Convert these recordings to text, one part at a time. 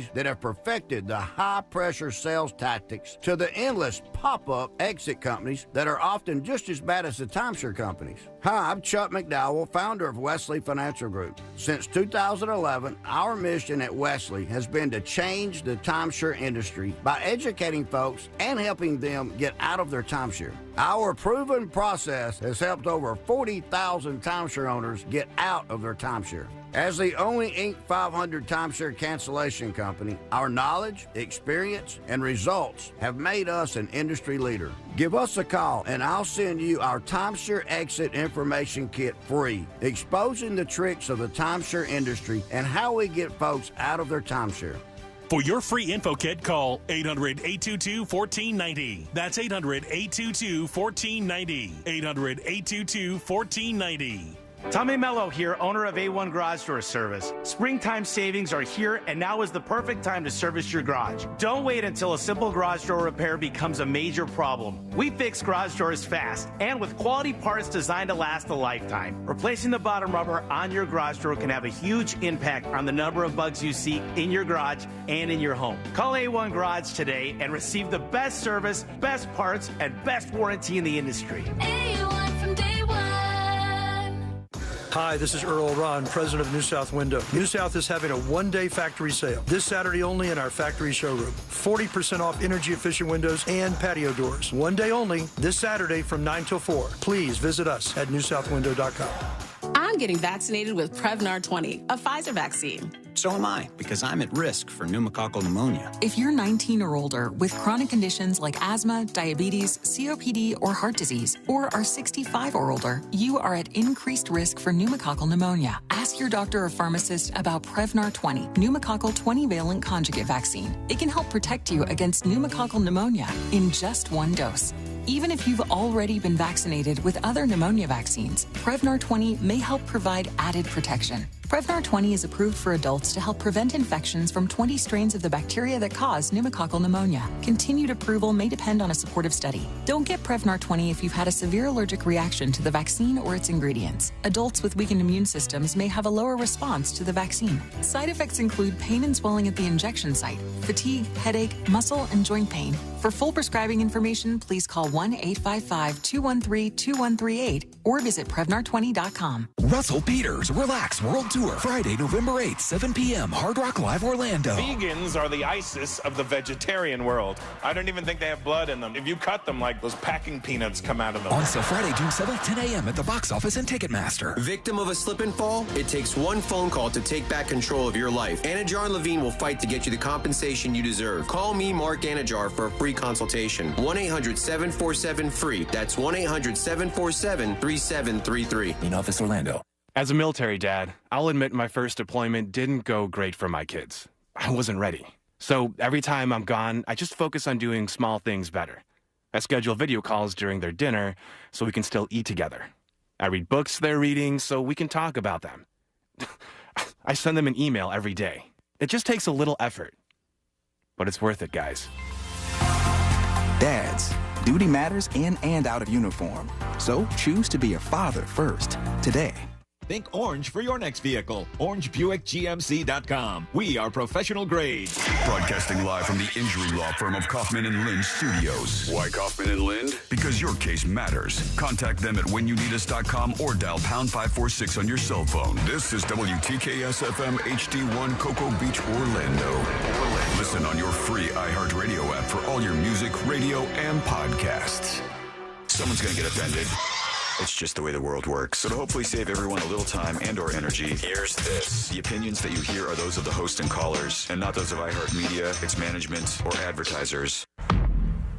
companies that have perfected the high-pressure sales tactics to the endless pop-up exit companies that are often just as bad as the timeshare companies. Hi, I'm Chuck McDowell, founder of Wesley Financial Group. Since 2011, our mission at Wesley has been to change the timeshare industry by educating folks and helping them get out of their timeshare. Our proven process has helped over 40,000 timeshare owners get out of their timeshare. As the only Inc. 500 timeshare cancellation company, our knowledge, experience, and results have made us an industry leader. Give us a call and I'll send you our timeshare exit information kit free, exposing the tricks of the timeshare industry and how we get folks out of their timeshare. For your free info kit, call 800-822-1490. That's 800-822-1490. 800-822-1490. Tommy Mello here, owner of A1 Garage Door Service. Springtime savings are here, and now is the perfect time to service your garage. Don't wait until a simple garage door repair becomes a major problem. We fix garage doors fast and with quality parts designed to last a lifetime. Replacing the bottom rubber on your garage door can have a huge impact on the number of bugs you see in your garage and in your home. Call A1 Garage today and receive the best service, best parts, and best warranty in the industry. A1 from day one. Hi, this is Earl Ron, president of New South Window. New South is having a one-day factory sale this Saturday only in our factory showroom. 40% off energy-efficient windows and patio doors. One day only, this Saturday from 9 till 4. Please visit us at newsouthwindow.com. I'm getting vaccinated with Prevnar 20, a Pfizer vaccine. So am I, because I'm at risk for pneumococcal pneumonia. If you're 19 or older with chronic conditions like asthma, diabetes, COPD, or heart disease, or are 65 or older, you are at increased risk for pneumococcal pneumonia. Ask your doctor or pharmacist about Prevnar 20, pneumococcal 20-valent conjugate vaccine. It can help protect you against pneumococcal pneumonia in just one dose. Even if you've already been vaccinated with other pneumonia vaccines, Prevnar 20 may help provide added protection. Prevnar 20 is approved for adults to help prevent infections from 20 strains of the bacteria that cause pneumococcal pneumonia. Continued approval may depend on a supportive study. Don't get Prevnar 20 if you've had a severe allergic reaction to the vaccine or its ingredients. Adults with weakened immune systems may have a lower response to the vaccine. Side effects include pain and swelling at the injection site, fatigue, headache, muscle, and joint pain. For full prescribing information, please call 1-855-213-2138 or visit Prevnar20.com. Russell Peters Relax World Tour, Friday, November 8th, 7 p.m., Hard Rock Live, Orlando. Vegans are the ISIS of the vegetarian world. I don't even think they have blood in them. If you cut them, like, those packing peanuts come out of them. On sale Friday, June 7th, 10 a.m. at the box office and Ticketmaster. Victim of a slip and fall? It takes one phone call to take back control of your life. Anajar and Levine will fight to get you the compensation you deserve. Call me, Mark Anajar, for a free consultation. 1-800-747-FREE. That's 1-800-747-3733. In office, Orlando. As a military dad, I'll admit my first deployment didn't go great for my kids. I wasn't ready. So every time I'm gone, I just focus on doing small things better. I schedule video calls during their dinner so we can still eat together. I read books they're reading so we can talk about them. I send them an email every day. It just takes a little effort. But it's worth it, guys. Dads, duty matters in and out of uniform. So choose to be a father first today. Think orange for your next vehicle. OrangeBuickGMC.com. We are professional grade. Broadcasting live from the injury law firm of Kaufman & Lind Studios. Why Kaufman & Lind? Because your case matters. Contact them at whenyouneedus.com or dial #546 on your cell phone. This is WTKS-FM HD1 Cocoa Beach, Orlando. Listen on your free iHeartRadio app for all your music, radio, and podcasts. Someone's going to get offended. It's just the way the world works. So to hopefully save everyone a little time and or energy, here's this. The opinions that you hear are those of the host and callers, and not those of iHeartMedia, its management, or advertisers.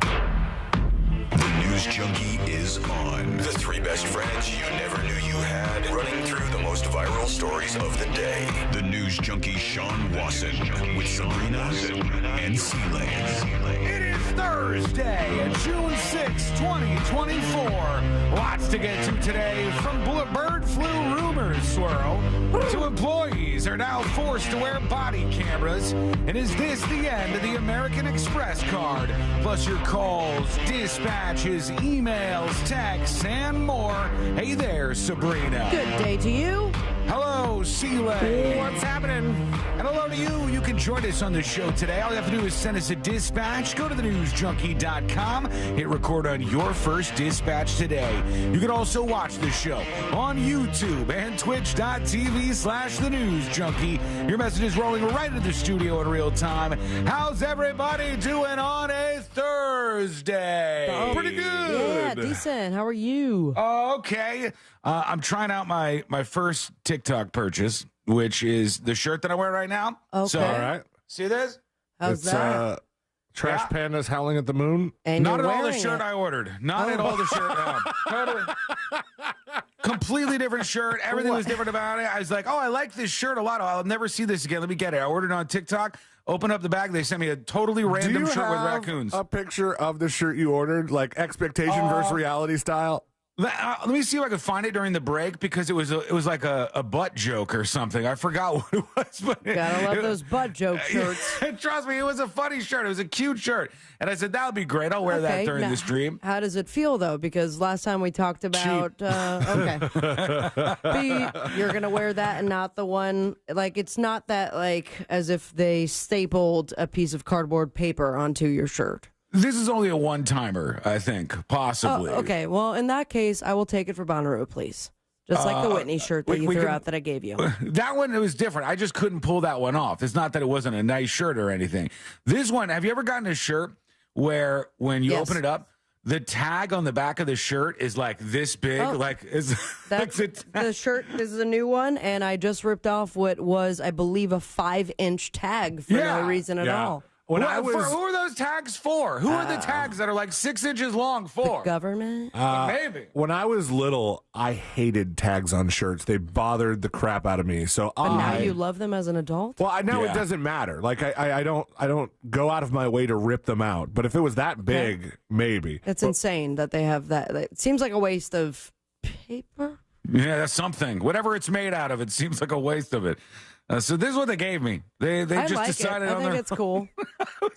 The News Junkie is on. The three best friends you never knew you had, running through the most viral stories of the day. The News Junkie Sean Wasson with Sabrina and C-Lane. It is Thursday, June 6, 2024. Lots to get to today, from bird flu rumors, Swirl, to employees are now forced to wear body cameras. And is this the end of the American Express card? Plus your calls, dispatches, emails, texts, and more. Hey there, Sabrina. Good day to you. Hello, C-Lay. What's happening? And hello to you. You can join us on the show today. All you have to do is send us a dispatch. Go to thenewsjunkie.com. Hit record on your first dispatch today. You can also watch the show on YouTube and twitch.tv/thenewsjunkie. Your message is rolling right into the studio in real time. How's everybody doing on a Thursday? Pretty good. Yeah, decent. How are you? Okay. I'm trying out my first TikTok purchase, which is the shirt that I wear right now. Okay. So, All right. see this? How's that? Trash Pandas Howling at the Moon. And Not you're at all the wearing shirt it. I ordered. Not at all the shirt. Totally. Completely different shirt. Everything was different about it. I was like, oh, I like this shirt a lot. I'll never see this again. Let me get it. I ordered it on TikTok. Open up the bag. They sent me a totally random shirt with raccoons. A picture of the shirt you ordered, like expectation versus reality style? Let me see if I can find it during the break because it was like a butt joke or something. I forgot what it was. But Gotta love those butt joke shirts. Trust me, it was a funny shirt. It was a cute shirt. And I said, that would be great. I'll wear that during the stream. How does it feel, though? Because last time we talked about... okay. You're going to wear that and not the one... Like, it's not that, like, as if they stapled a piece of cardboard paper onto your shirt. This is only a one-timer, I think, possibly. Oh, okay, well, in that case, I will take it for Bonnaroo, please. Just like the Whitney shirt that you threw out that I gave you. That one, it was different. I just couldn't pull that one off. It's not that it wasn't a nice shirt or anything. This one, have you ever gotten a shirt where when you open it up, the tag on the back of the shirt is like this big? That's the shirt. This is a new one, and I just ripped off what was, I believe, a 5-inch tag for no reason at all. Who are those tags for? Who are the tags that are like 6 inches long for? The government? Maybe. When I was little, I hated tags on shirts. They bothered the crap out of me. But now you love them as an adult? Well, I know it doesn't matter. Like I don't go out of my way to rip them out. But if it was that big, maybe. It's insane that they have that. It seems like a waste of paper. Yeah, that's something. Whatever it's made out of, it seems like a waste of it. So this is what they gave me. They just decided on their... I think it's cool.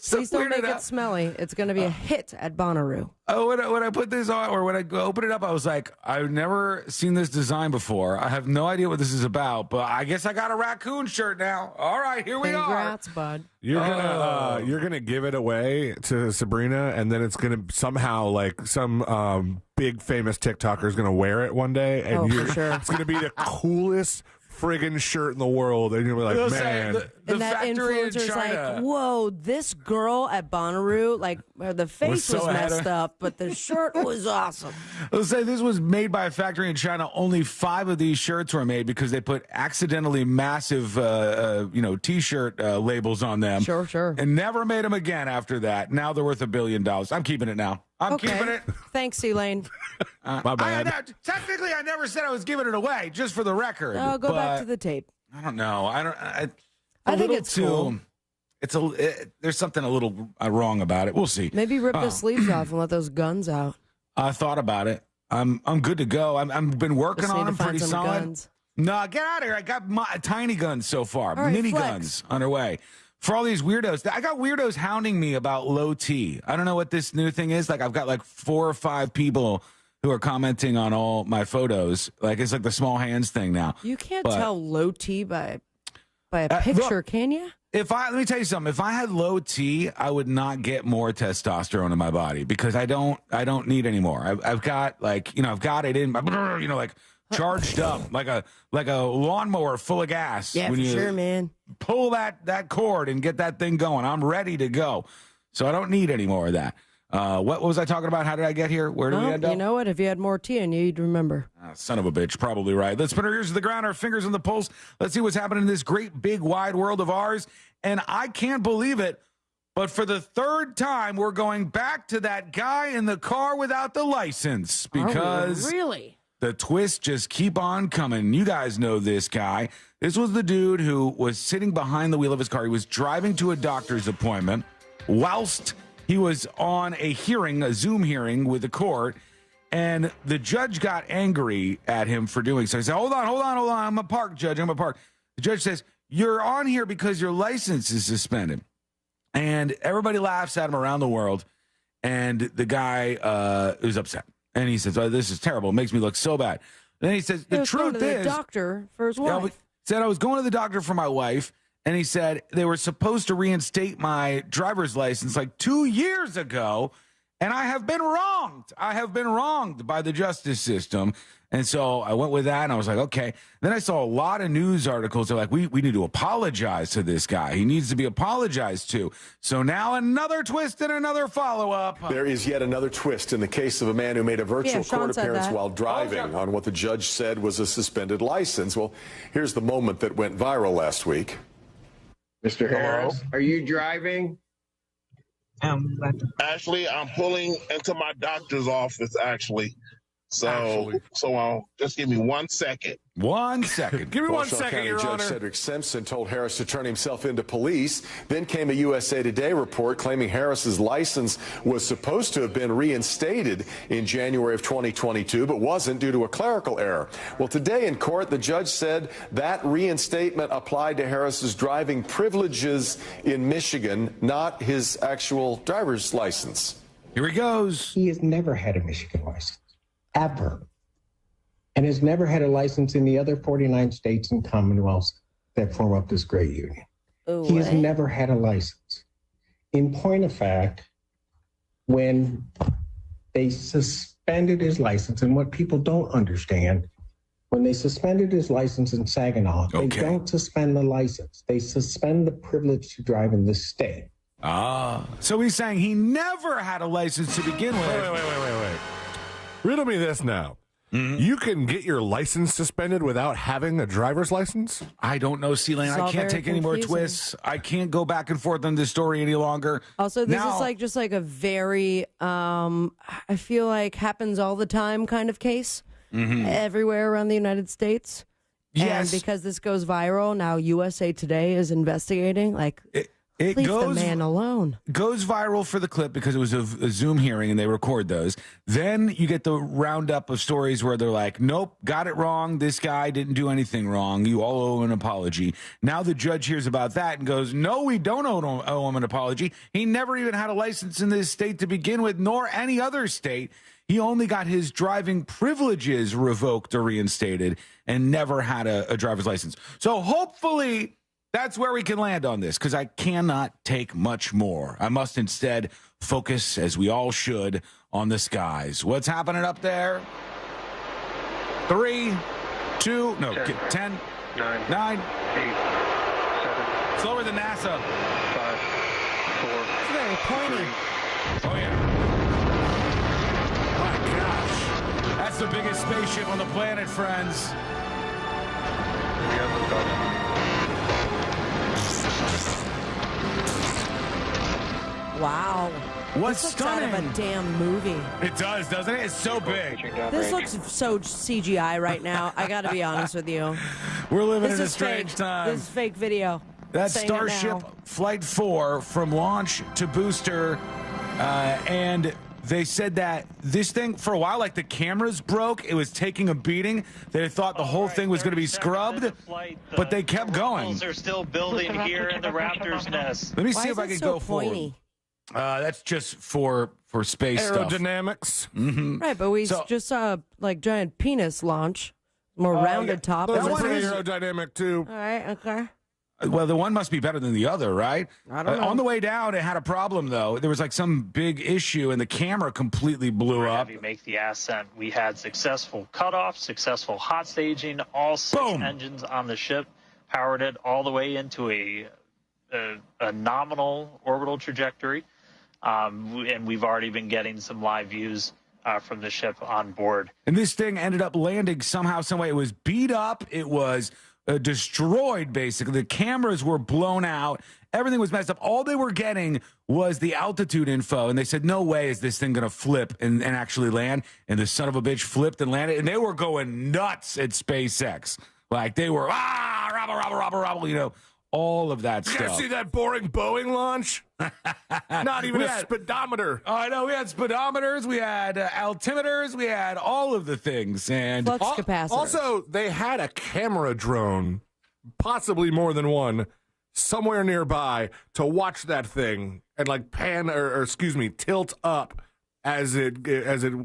Please don't make it smelly. It's going to be a hit at Bonnaroo. Oh, when I put this on, or when I opened it up, I was like, I've never seen this design before. I have no idea what this is about, but I guess I got a raccoon shirt now. All right, here we are. Congrats, bud. You're gonna give it away to Sabrina, and then it's gonna somehow like some big famous TikToker is gonna wear it one day, and for sure. It's gonna be the coolest friggin' shirt in the world, and you'll be like, man. And that influencer's like, whoa, this girl at Bonnaroo, like, the face was messed up, but the shirt was awesome. Let's say this was made by a factory in China. Only 5 of these shirts were made because they put accidentally massive, T-shirt labels on them. Sure. And never made them again after that. Now they're worth $1 billion. I'm keeping it now. I'm keeping it. Thanks, C-Lane. My bad. Technically, I never said I was giving it away, just for the record. Oh, go back to the tape. I don't know. I think it's cool. There's something a little wrong about it. We'll see. Maybe rip the sleeves off and let those guns out. I thought about it. I'm good to go. I've been working on them pretty solid. Guns. No, get out of here. I got tiny guns so far. Right, mini flex. guns underway. For all these weirdos, I got weirdos hounding me about low T. I don't know what this new thing is. Like, I've got like 4 or 5 people who are commenting on all my photos. Like, it's like the small hands thing now. You can't tell low T by a picture, can you? Let me tell you something. If I had low T, I would not get more testosterone in my body because I don't need any more. I've got I've got it in my, charged up like a lawnmower full of gas. Yeah, when for you sure, man. Pull that cord and get that thing going. I'm ready to go. So I don't need any more of that. What was I talking about? How did I get here? Where did we end up? You know what? If you had more tea in you, you'd remember. Son of a bitch. Probably right. Let's put our ears to the ground, our fingers on the pulse. Let's see what's happening in this great, big, wide world of ours. And I can't believe it, but for the 3rd time, we're going back to that guy in the car without the license because really? The twists just keep on coming. You guys know this guy. This was the dude who was sitting behind the wheel of his car. He was driving to a doctor's appointment whilst he was on a Zoom hearing with the court, and the judge got angry at him for doing so. He said, hold on. I'm a park, Judge. I'm a park. The judge says, you're on here because your license is suspended. And everybody laughs at him around the world, and the guy is upset. And he says, oh, this is terrible. It makes me look so bad. Then he says, the truth is... the doctor for his wife. said I was going to the doctor for my wife, and he said they were supposed to reinstate my driver's license like 2 years ago, and I have been wronged. I have been wronged by the justice system. And so I went with that, and I was like, okay. Then I saw a lot of news articles. They're like, we need to apologize to this guy. He needs to be apologized to. So now another twist and another follow-up. There is yet another twist in the case of a man who made a virtual court appearance while driving on what the judge said was a suspended license. Well, here's the moment that went viral last week. Mr. Harris, are you driving? Actually, I'm pulling into my doctor's office, actually. So just give me 1 second. 1 second. Give me 1 Marshall second, County Your Judge Honor. Cedric Simpson told Harris to turn himself into police. Then came a USA Today report claiming Harris's license was supposed to have been reinstated in January of 2022, but wasn't due to a clerical error. Well, today in court, the judge said that reinstatement applied to Harris's driving privileges in Michigan, not his actual driver's license. Here he goes. He has never had a Michigan license, ever. And has never had a license in the other 49 states and commonwealths that form up this great union. He has never had a license. In point of fact, when they suspended his license, and what people don't understand, when they suspended his license in Saginaw, they don't suspend the license. They suspend the privilege to drive in this state. So he's saying he never had a license to begin with. Wait. Riddle me this now. You can get your license suspended without having a driver's license? I don't know, C-Lane. I can't take any more twists. I can't go back and forth on this story any longer. Also, this is just like a very, I feel like happens all the time kind of case everywhere around the United States. Yes. And because this goes viral, now USA Today is investigating. Leave the man alone. Goes viral for the clip because it was a Zoom hearing and they record those. Then you get the roundup of stories where they're like, nope, got it wrong. This guy didn't do anything wrong. You all owe an apology. Now the judge hears about that and goes, no, we don't owe him an apology. He never even had a license in this state to begin with, nor any other state. He only got his driving privileges revoked or reinstated and never had a driver's license. So hopefully that's where we can land on this, because I cannot take much more. I must instead focus, as we all should, on the skies. What's happening up there? 3, 2, no, 10, 9, 8, 7. Slower than NASA. 5, 4. It's very pointy. Oh, yeah. My gosh. That's the biggest spaceship on the planet, friends. Wow. What's this looks out of a damn movie. It does, doesn't it? It's so big. This looks so CGI right now. I got to be honest with you. We're living This in a is strange fake. time. This is fake video. That's Saying it Starship now. Flight 4 from launch to booster. And they said that this thing, for a while, like the cameras broke. It was taking a beating. They thought the whole thing was going to be scrubbed, but they kept going. They're still building here in the Raptor's nest. Let me see if I can go forward. That's just for space stuff. Aerodynamics. Mm-hmm. Right, but we just saw like giant penis launch, more rounded top. That and one's this is- aerodynamic too. All right, okay. Well, the one must be better than the other, right? I don't know. On the way down, it had a problem, though. There was like some big issue, and the camera completely blew up. You make the ascent. We had successful cutoff, successful hot staging. All 6 engines on the ship powered it all the way into a nominal orbital trajectory. And we've already been getting some live views from the ship on board. And this thing ended up landing somehow, some way. It was beat up. It was destroyed, basically. The cameras were blown out. Everything was messed up. All they were getting was the altitude info. And they said, no way is this thing going to flip and actually land. And the son of a bitch flipped and landed. And they were going nuts at SpaceX. Like, they were, robble, you know, all of that You stuff. guys see that boring Boeing launch? Not even We a had- speedometer. Oh, I know. We had speedometers, we had altimeters, we had all of the things. And Also, they had a camera drone, possibly more than one, somewhere nearby to watch that thing and like pan or excuse me, tilt up as it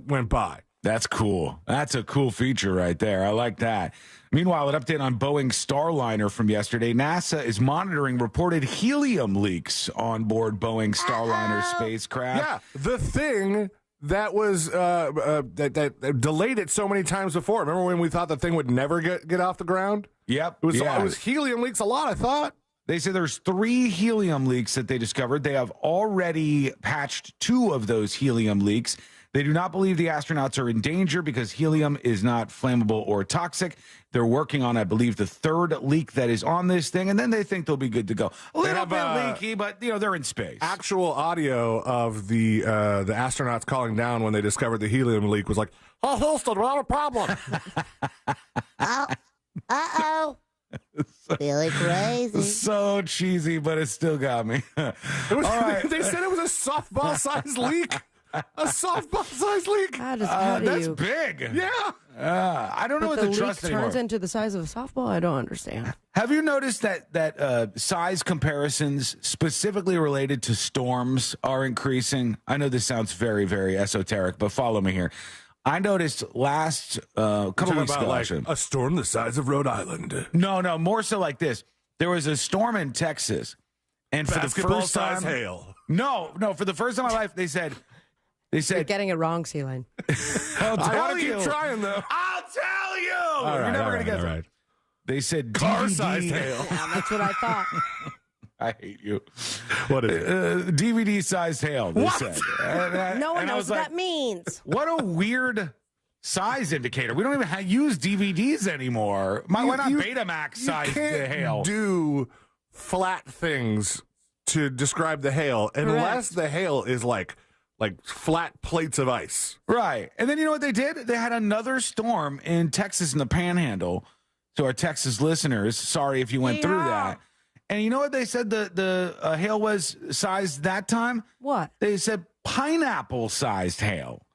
went by. That's cool. That's a cool feature right there. I like that. Meanwhile, an update on Boeing's Starliner from yesterday. NASA is monitoring reported helium leaks on board Boeing's Starliner spacecraft. Yeah, the thing that was that delayed it so many times before. Remember when we thought the thing would never get off the ground? Yep. It was helium leaks a lot, I thought. They say there's 3 helium leaks that they discovered. They have already patched 2 of those helium leaks. They do not believe the astronauts are in danger because helium is not flammable or toxic. They're working on, I believe, the 3rd leak that is on this thing, and then they think they'll be good to go. A little bit leaky, but they're in space. Actual audio of the astronauts calling down when they discovered the helium leak was like, "Oh, Houston, we have a problem." Uh-oh. Feeling crazy. So cheesy, but it still got me. All right. They said it was a softball-sized leak. A softball-sized leak. That's big. Yeah. I don't know what to trust anymore. Turns into the size of a softball. I don't understand. Have you noticed that size comparisons specifically related to storms are increasing? I know this sounds very, very esoteric, but follow me here. I noticed last couple weeks ago, like a storm the size of Rhode Island. No, more so like this. There was a storm in Texas, and for the first time, hail. No, for the first time in my life, they said. You're getting it wrong, C-Line. I'll tell you. Keep trying, though. I'll tell you. All You're never going to get it. Right. They said car-sized hail. Yeah, that's what I thought. I hate you. What is it? DVD-sized hail, they said. No one knows what that means. What a weird size indicator. We don't even use DVDs anymore. Why not Betamax-sized hail? Do flat things to describe the hail unless the hail is like flat plates of ice. Right. And then you know what they did? They had another storm in Texas in the Panhandle. So our Texas listeners, sorry if you went through that. And you know what they said the hail was sized that time? What? They said pineapple-sized hail.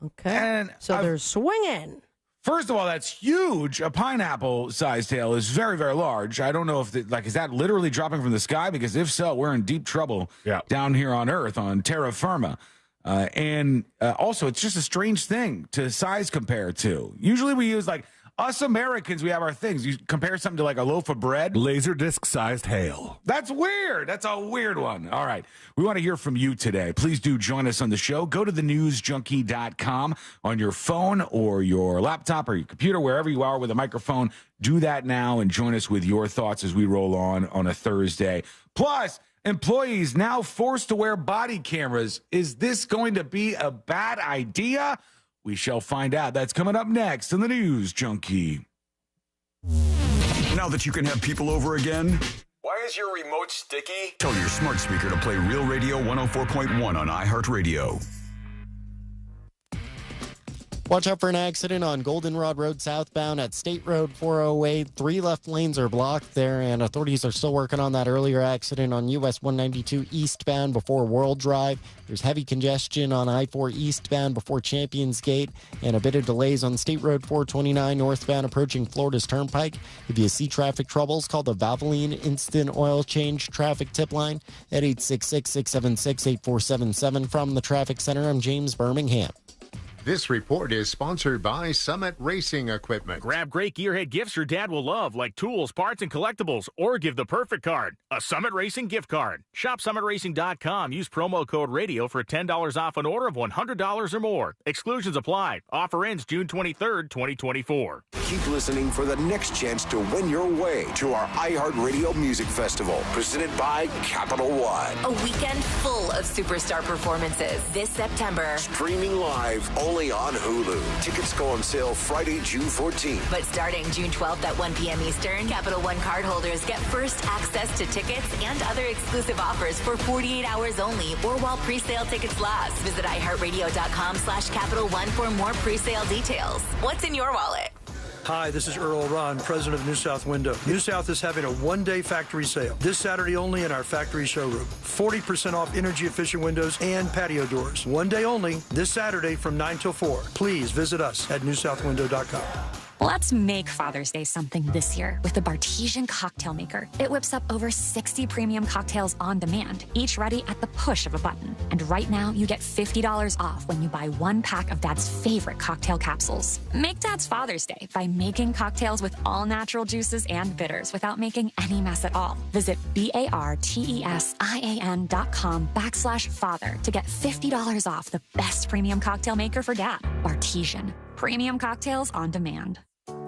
Okay. And so they're swinging. First of all, that's huge. A pineapple-sized hail is very, very large. I don't know if is that literally dropping from the sky? Because if so, we're in deep trouble down here on Earth, on terra firma. And also, it's just a strange thing to size compare to. Usually we use us Americans, we have our things. You compare something to like a loaf of bread. Laser disc-sized hail. That's weird. That's a weird one. All right. We want to hear from you today. Please do join us on the show. Go to thenewsjunkie.com on your phone or your laptop or your computer, wherever you are with a microphone. Do that now and join us with your thoughts as we roll on a Thursday. Plus, employees now forced to wear body cameras. Is this going to be a bad idea? We shall find out. That's coming up next in the News Junkie. Now that you can have people over again, why is your remote sticky? Tell your smart speaker to play Real Radio 104.1 on iHeartRadio. Watch out for an accident on Goldenrod Road southbound at State Road 408. 3 left lanes are blocked there, and authorities are still working on that earlier accident on US 192 eastbound before World Drive. There's heavy congestion on I-4 eastbound before Champions Gate, and a bit of delays on State Road 429 northbound approaching Florida's Turnpike. If you see traffic troubles, call the Valvoline Instant Oil Change Traffic Tip Line at 866-676-8477. From the Traffic Center, I'm James Birmingham. This report is sponsored by Summit Racing Equipment. Grab great gearhead gifts your dad will love, like tools, parts, and collectibles, or give the perfect card, a Summit Racing gift card. Shop summitracing.com. Use promo code RADIO for $10 off an order of $100 or more. Exclusions apply. Offer ends June 23rd, 2024. Keep listening for the next chance to win your way to our iHeartRadio Music Festival, presented by Capital One. A weekend full of superstar performances this September. Streaming live only on Hulu. Tickets go on sale Friday, June 14th. But starting June 12th at 1 p.m. Eastern, Capital One cardholders get first access to tickets and other exclusive offers for 48 hours only or while pre-sale tickets last. Visit iHeartRadio.com/Capital One for more pre-sale details. What's in your wallet? Hi, this is Earl Ron, president of New South Window. New South is having a one-day factory sale this Saturday only in our factory showroom. 40% off energy-efficient windows and patio doors. One day only, this Saturday from 9 till 4. Please visit us at newsouthwindow.com. Let's make Father's Day something this year with the Bartesian Cocktail Maker. It whips up over 60 premium cocktails on demand, each ready at the push of a button. And right now, you get $50 off when you buy 1 pack of Dad's favorite cocktail capsules. Make Dad's Father's Day by making cocktails with all natural juices and bitters without making any mess at all. Visit BARTESIAN.com/father to get $50 off the best premium cocktail maker for Dad. Bartesian. Premium cocktails on demand.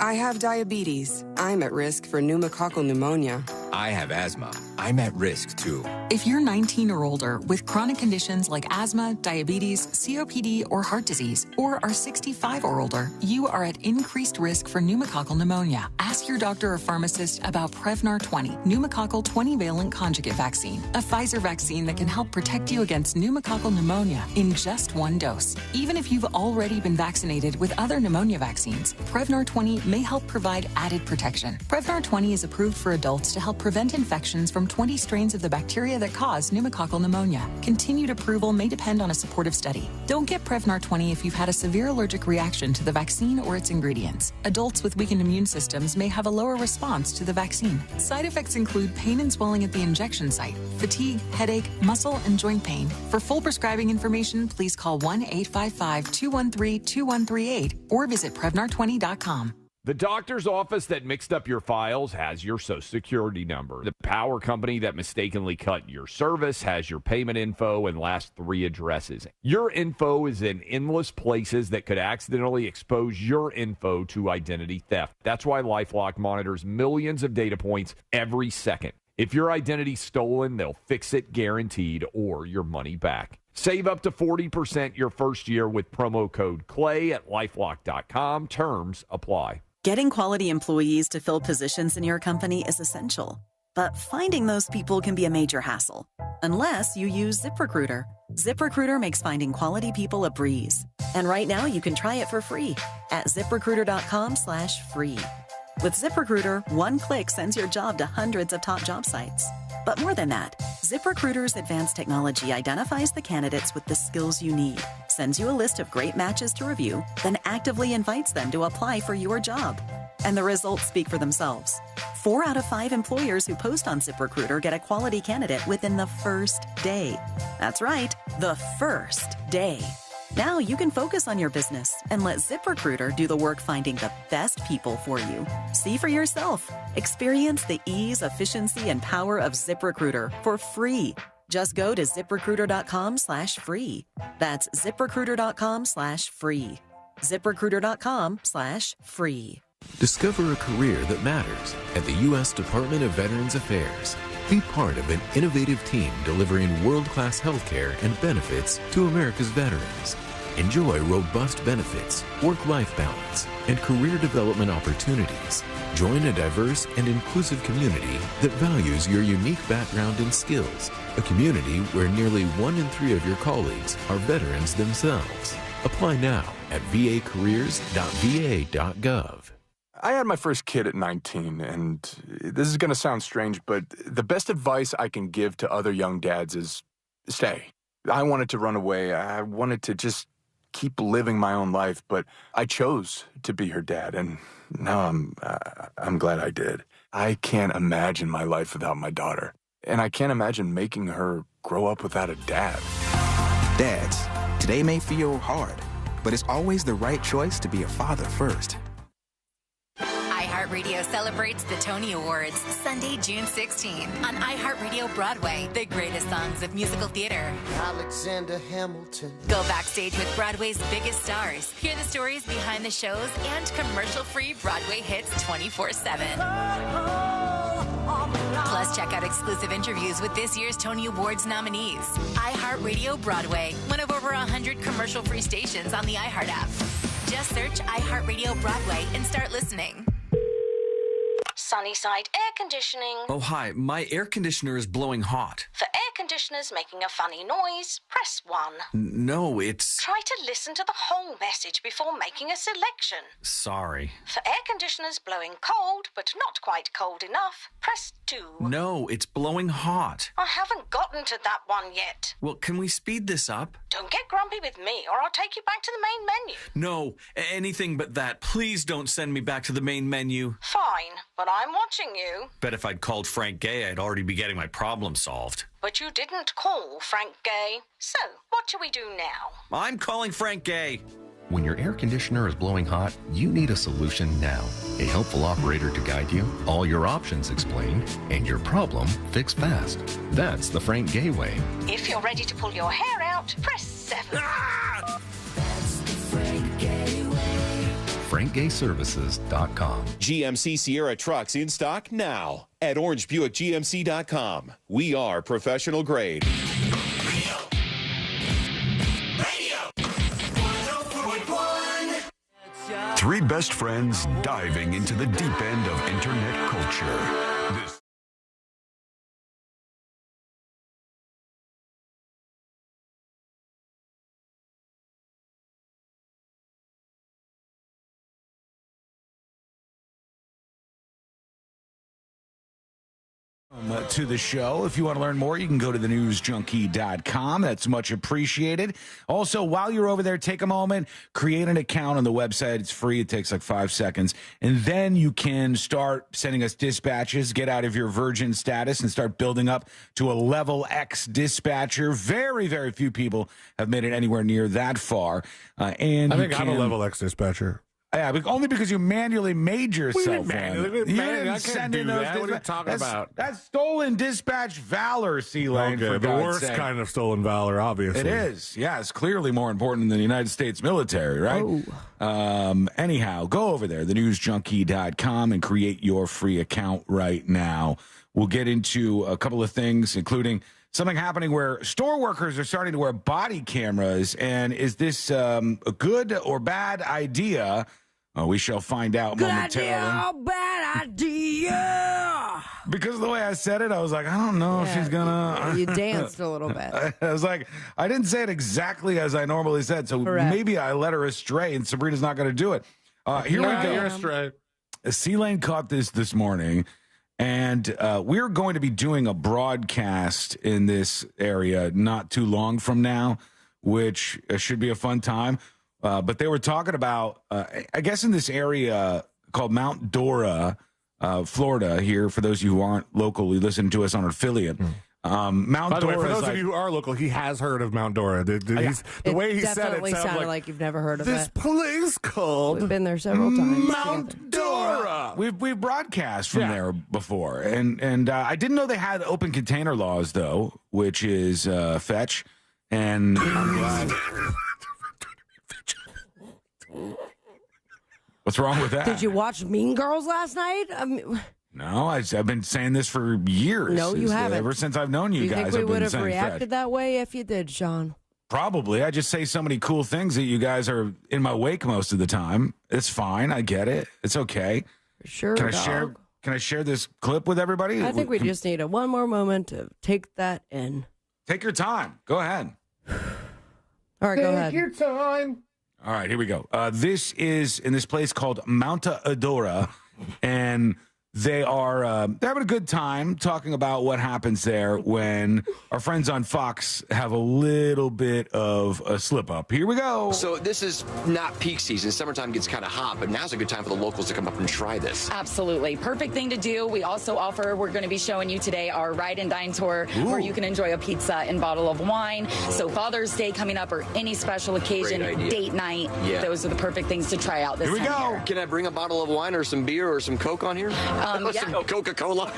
I have diabetes. I'm at risk for pneumococcal pneumonia. I have asthma. I'm at risk too. If you're 19 or older with chronic conditions like asthma, diabetes, COPD, or heart disease, or are 65 or older, you are at increased risk for pneumococcal pneumonia. Ask your doctor or pharmacist about Prevnar 20, pneumococcal 20-valent conjugate vaccine, a Pfizer vaccine that can help protect you against pneumococcal pneumonia in just 1 dose. Even if you've already been vaccinated with other pneumonia vaccines, Prevnar 20 may help provide added protection. Prevnar 20 is approved for adults to help prevent infections from 20 strains of the bacteria that cause pneumococcal pneumonia. Continued approval may depend on a supportive study. Don't get Prevnar 20 if you've had a severe allergic reaction to the vaccine or its ingredients. Adults with weakened immune systems may have a lower response to the vaccine. Side effects include pain and swelling at the injection site, fatigue, headache, muscle, and joint pain. For full prescribing information, please call 1-855-213-2138 or visit Prevnar20.com. The doctor's office that mixed up your files has your Social Security number. The power company that mistakenly cut your service has your payment info and last 3 addresses. Your info is in endless places that could accidentally expose your info to identity theft. That's why LifeLock monitors millions of data points every second. If your identity's stolen, they'll fix it guaranteed or your money back. Save up to 40% your first year with promo code CLAY at LifeLock.com. Terms apply. Getting quality employees to fill positions in your company is essential, but finding those people can be a major hassle, unless you use ZipRecruiter. ZipRecruiter makes finding quality people a breeze. And right now you can try it for free at ZipRecruiter.com/free. With ZipRecruiter, 1 click sends your job to hundreds of top job sites. But more than that, ZipRecruiter's advanced technology identifies the candidates with the skills you need, sends you a list of great matches to review, then actively invites them to apply for your job. And the results speak for themselves. 4 out of 5 employers who post on ZipRecruiter get a quality candidate within the first day. That's right, the first day. Now you can focus on your business and let ZipRecruiter do the work finding the best people for you. See for yourself. Experience the ease, efficiency, and power of ZipRecruiter for free. Just go to ZipRecruiter.com/free. That's ZipRecruiter.com/free. ZipRecruiter.com/free. Discover a career that matters at the U.S. Department of Veterans Affairs. Be part of an innovative team delivering world-class healthcare and benefits to America's veterans. Enjoy robust benefits, work-life balance, and career development opportunities. Join a diverse and inclusive community that values your unique background and skills. A community where nearly 1 in 3 of your colleagues are veterans themselves. Apply now at vacareers.va.gov. I had my first kid at 19, and this is going to sound strange, but the best advice I can give to other young dads is stay. I wanted to run away. I wanted to just keep living my own life, but I chose to be her dad, and now I'm glad I did. I can't imagine my life without my daughter, and I can't imagine making her grow up without a dad. Dads, today may feel hard, but it's always the right choice to be a father first. iHeartRadio celebrates the Tony Awards Sunday, June 16 on iHeartRadio Broadway, the greatest songs of musical theater. Alexander Hamilton. Go backstage with Broadway's biggest stars. Hear the stories behind the shows and commercial-free Broadway hits 24/7. Plus, check out exclusive interviews with this year's Tony Awards nominees. iHeartRadio Broadway, one of over 100 commercial-free stations on the iHeart app. Just search iHeartRadio Broadway and start listening. Sunnyside Air Conditioning. Oh, hi. My air conditioner is blowing hot. For air conditioner's making a funny noise, press 1. No, it's... Try to listen to the whole message before making a selection. Sorry. For air conditioners blowing cold, but not quite cold enough, press 2. No, it's blowing hot. I haven't gotten to that one yet. Well, can we speed this up? Don't get grumpy with me, or I'll take you back to the main menu. No, anything but that. Please don't send me back to the main menu. Fine, but I'm watching you. Bet if I'd called Frank Gay, I'd already be getting my problem solved. But you didn't call Frank Gay. So, what shall we do now? I'm calling Frank Gay. When your air conditioner is blowing hot, you need a solution now. A helpful operator to guide you, all your options explained, and your problem fixed fast. That's the Frank Gay way. If you're ready to pull your hair out, press 7. That's the Frank Gay way. FrankGayServices.com. GMC Sierra trucks in stock now at OrangeBuickGMC.com. We are professional grade. Three best friends diving into the deep end of internet culture. This to the show. If you want to learn more, you can go to thenewsjunkie.com. That's much appreciated. Also, while you're over there, take a moment, create an account on the website. It's free. It takes like 5 seconds. And then you can start sending us dispatches, get out of your virgin status and start building up to a level X dispatcher. Very, very few people have made it anywhere near that far. And I think I'm a level X dispatcher. Yeah, but only because you manually made yourself one. You didn't send in those. What are you talking about? That's stolen dispatch valor, C-Lane. Okay, the worst kind of stolen valor, obviously. It is. Yeah, it's clearly more important than the United States military, right? Oh. Anyhow, go over there, thenewsjunkie.com, and create your free account right now. We'll get into a couple of things, including something happening where store workers are starting to wear body cameras. And is this a good or bad idea? We shall find out momentarily. Good idea or bad idea? Because of the way I said it, I was like, I don't know if she's gonna. You danced a little bit. I was like, I didn't say it exactly as I normally said, so maybe I led her astray, and Sabrina's not going to do it. Here we go. You're astray. C-Lane caught this morning. And we're going to be doing a broadcast in this area not too long from now, which should be a fun time. But they were talking about, I guess, in this area called Mount Dora, Florida, here, for those of you who aren't locally listening to us on an affiliate. Mount By the Dora, way, for those of you who are local, he has heard of Mount Dora. The way he said it sounded like you've never heard of this it. place called We've been there several times. Mount Dora. We've broadcast from there before, and I didn't know they had open container laws though, which is fetch. And I'm glad. What's wrong with that? Did you watch Mean Girls last night? No, I've been saying this for years. No, you haven't. Ever since I've known you guys, think we I've would been have saying reacted fetch. that way if you did, Sean? Probably. I just say so many cool things that you guys are in my wake most of the time. It's fine. I get it. It's okay. Sure, Can I share this clip with everybody? I think we just need one more moment to take that in. Take your time. Go ahead. All right, go ahead. Take your time. All right, here we go. This is in this place called Mount Dora, and they are they're having a good time talking about what happens there when our friends on Fox have a little bit of a slip up. Here we go. So this is not peak season. Summertime gets kind of hot, but now's a good time for the locals to come up and try this. Absolutely. Perfect thing to do. We also offer, we're going to be showing you today our ride and dine tour where you can enjoy a pizza and bottle of wine. So Father's Day coming up or any special occasion, date night, those are the perfect things to try out this time. Here we go. Can I bring a bottle of wine or some beer or some Coke on here? Yeah. Some Coca-Cola.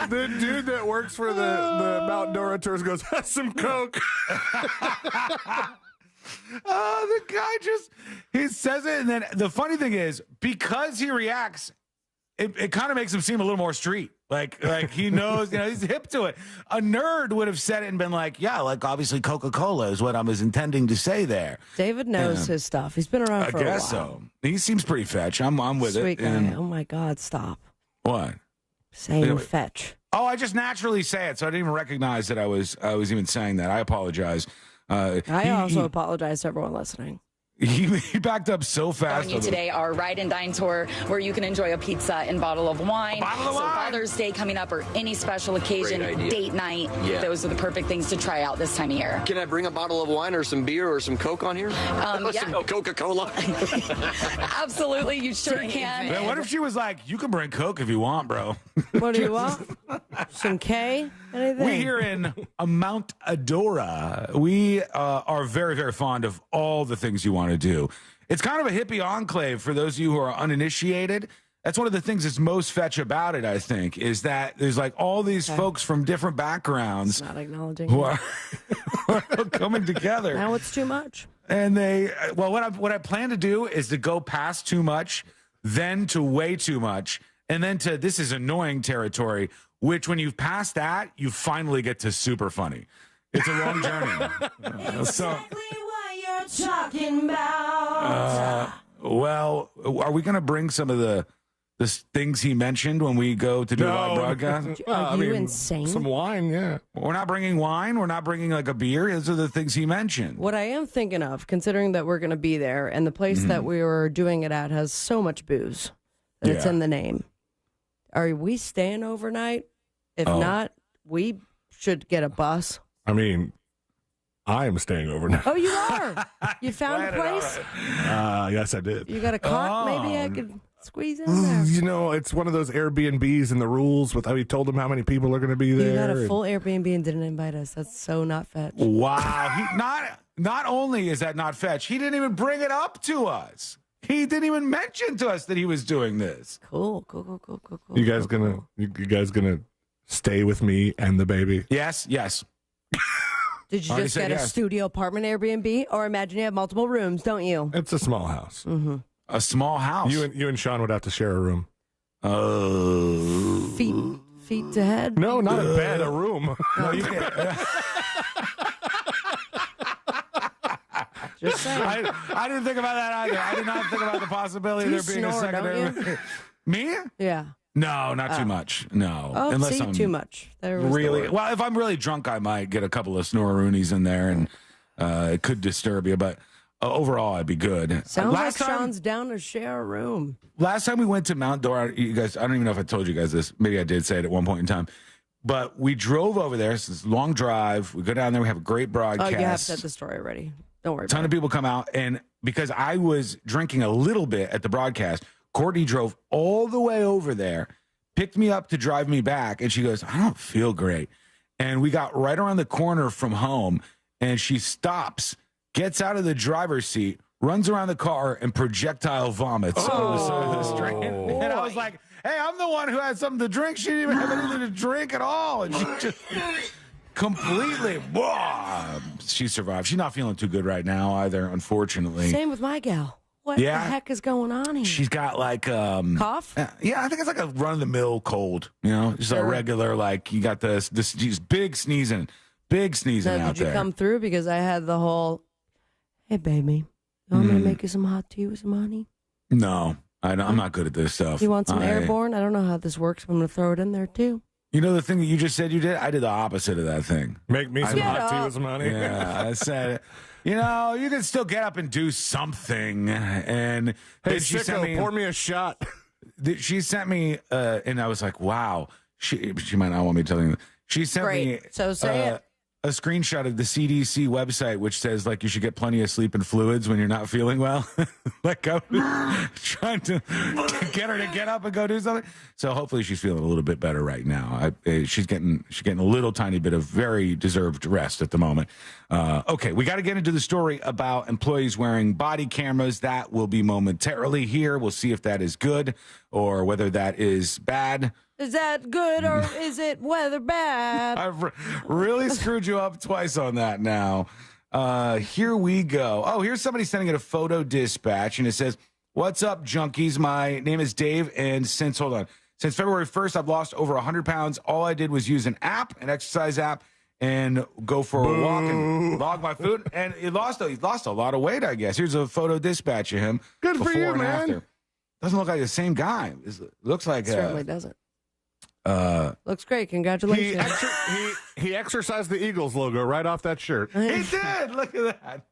The dude that works for the Mount Dora tours goes, have some Coke. The guy he says it, and then the funny thing is, because he reacts, it kind of makes him seem a little more street. Like he knows, he's hip to it. A nerd would have said it and been like, yeah, like obviously Coca-Cola is what I was intending to say there. David knows his stuff. He's been around for a while. I guess so. He seems pretty fetch. I'm with Sweet it. guy. And Oh my God, stop what? saying fetch. Oh, I just naturally say it, so I didn't even recognize that I was even saying that. I apologize. I also apologize to everyone listening. He backed up so fast. Showing you today our ride and dine tour where you can enjoy a pizza and bottle of wine. Father's Day coming up or any special occasion, date night. Yeah. Those are the perfect things to try out this time of year. Can I bring a bottle of wine or some beer or some Coke on here? Yeah. Some Coca-Cola? Absolutely, you sure can. Man, what if she was like, you can bring Coke if you want, bro? What do you want? Some K? Anything? We here in Mount Dora, we are very, very fond of all the things you want to do. It's kind of a hippie enclave for those of you who are uninitiated. That's one of the things that's most fetch about it, I think, is that there's like all these folks from different backgrounds Not acknowledging who are coming together. Now it's too much. And what I plan to do is to go past too much, then to way too much, and then to this is annoying territory, which when you've passed that, you finally get to super funny. It's a long journey. Talking about. Well, are we going to bring some of the things he mentioned when we go to do a live broadcast? Are you insane? Some wine, yeah. We're not bringing wine. We're not bringing like a beer. Those are the things he mentioned. What I am thinking of, considering that we're going to be there and the place that we were doing it at has so much booze that it's in the name. Are we staying overnight? If not, we should get a bus. I mean, I am staying overnight. Oh, you are? You found a place? Yes, I did. You got a cot? Maybe I could squeeze in there. It's one of those Airbnbs and the rules with how he told them how many people are going to be there. You got a full Airbnb and didn't invite us. That's so not fetch. Wow. Not only is that not fetch, he didn't even bring it up to us. He didn't even mention to us that he was doing this. Cool. You guys gonna stay with me and the baby? Yes. Did you just get a studio apartment Airbnb? Or imagine you have multiple rooms, don't you? It's a small house. Mm-hmm. A small house. You and Sean would have to share a room. Feet to head? No, not a bed, a room. No, you can't. Just saying. I didn't think about that either. I did not think about the possibility of there being a secondary. Me? Yeah. No, not too much. No. Oh, unless see, I'm too much. There was really well. If I'm really drunk, I might get a couple of snoreroonies in there, and it could disturb you. But overall, I'd be good. Sounds like Sean's down to share a room. Last time we went to Mount Dora, you guys, I don't even know if I told you guys this. Maybe I did say it at one point in time. But we drove over there. It's this long drive. We go down there. We have a great broadcast. Oh, you have said the story already. Don't worry. A ton of people come out, and because I was drinking a little bit at the broadcast, Courtney drove all the way over there, picked me up to drive me back, and she goes, I don't feel great. And we got right around the corner from home, and she stops, gets out of the driver's seat, runs around the car, and projectile vomits on the side of the street. And I was like, hey, I'm the one who had something to drink. She didn't even have anything to drink at all. And she just completely, she survived. She's not feeling too good right now either, unfortunately. Same with my gal. What the heck is going on here? She's got like cough. Yeah, I think it's like a run of the mill cold. You know, just a regular like you got this big sneezing out there. Did you come through? Because I had the whole, hey baby, you want me to make you some hot tea with some honey? No, I'm not good at this stuff. You want some airborne? I don't know how this works. But I'm going to throw it in there too. You know the thing that you just said you did? I did the opposite of that thing. Make me some hot tea with some honey. Yeah, I said, you know, you can still get up and do something. And hey, she sicko, pour me a shot. She sent me, and I was like, wow. She might not want me to tell you. She sent me so say it. A screenshot of the CDC website, which says like you should get plenty of sleep and fluids when you're not feeling well. Like I was trying to get her to get up and go do something. So hopefully she's feeling a little bit better right now. She's getting a little tiny bit of very deserved rest at the moment. Okay, we got to get into the story about employees wearing body cameras. That will be momentarily here. We'll see if that is good or whether that is bad. Is that good or is it weather bad? I've really screwed you up twice on that now. Here we go. Oh, here's somebody sending it a photo dispatch, and it says, what's up, junkies? My name is Dave, and since Since February 1st, I've lost over 100 pounds. All I did was use an exercise app, and go for a walk and log my food. And he lost a lot of weight, I guess. Here's a photo dispatch of him. Good for you, and man. after. Doesn't look like the same guy. It looks like... Certainly doesn't. Looks great. Congratulations. He exercised the Eagles logo right off that shirt. He did. Look at that.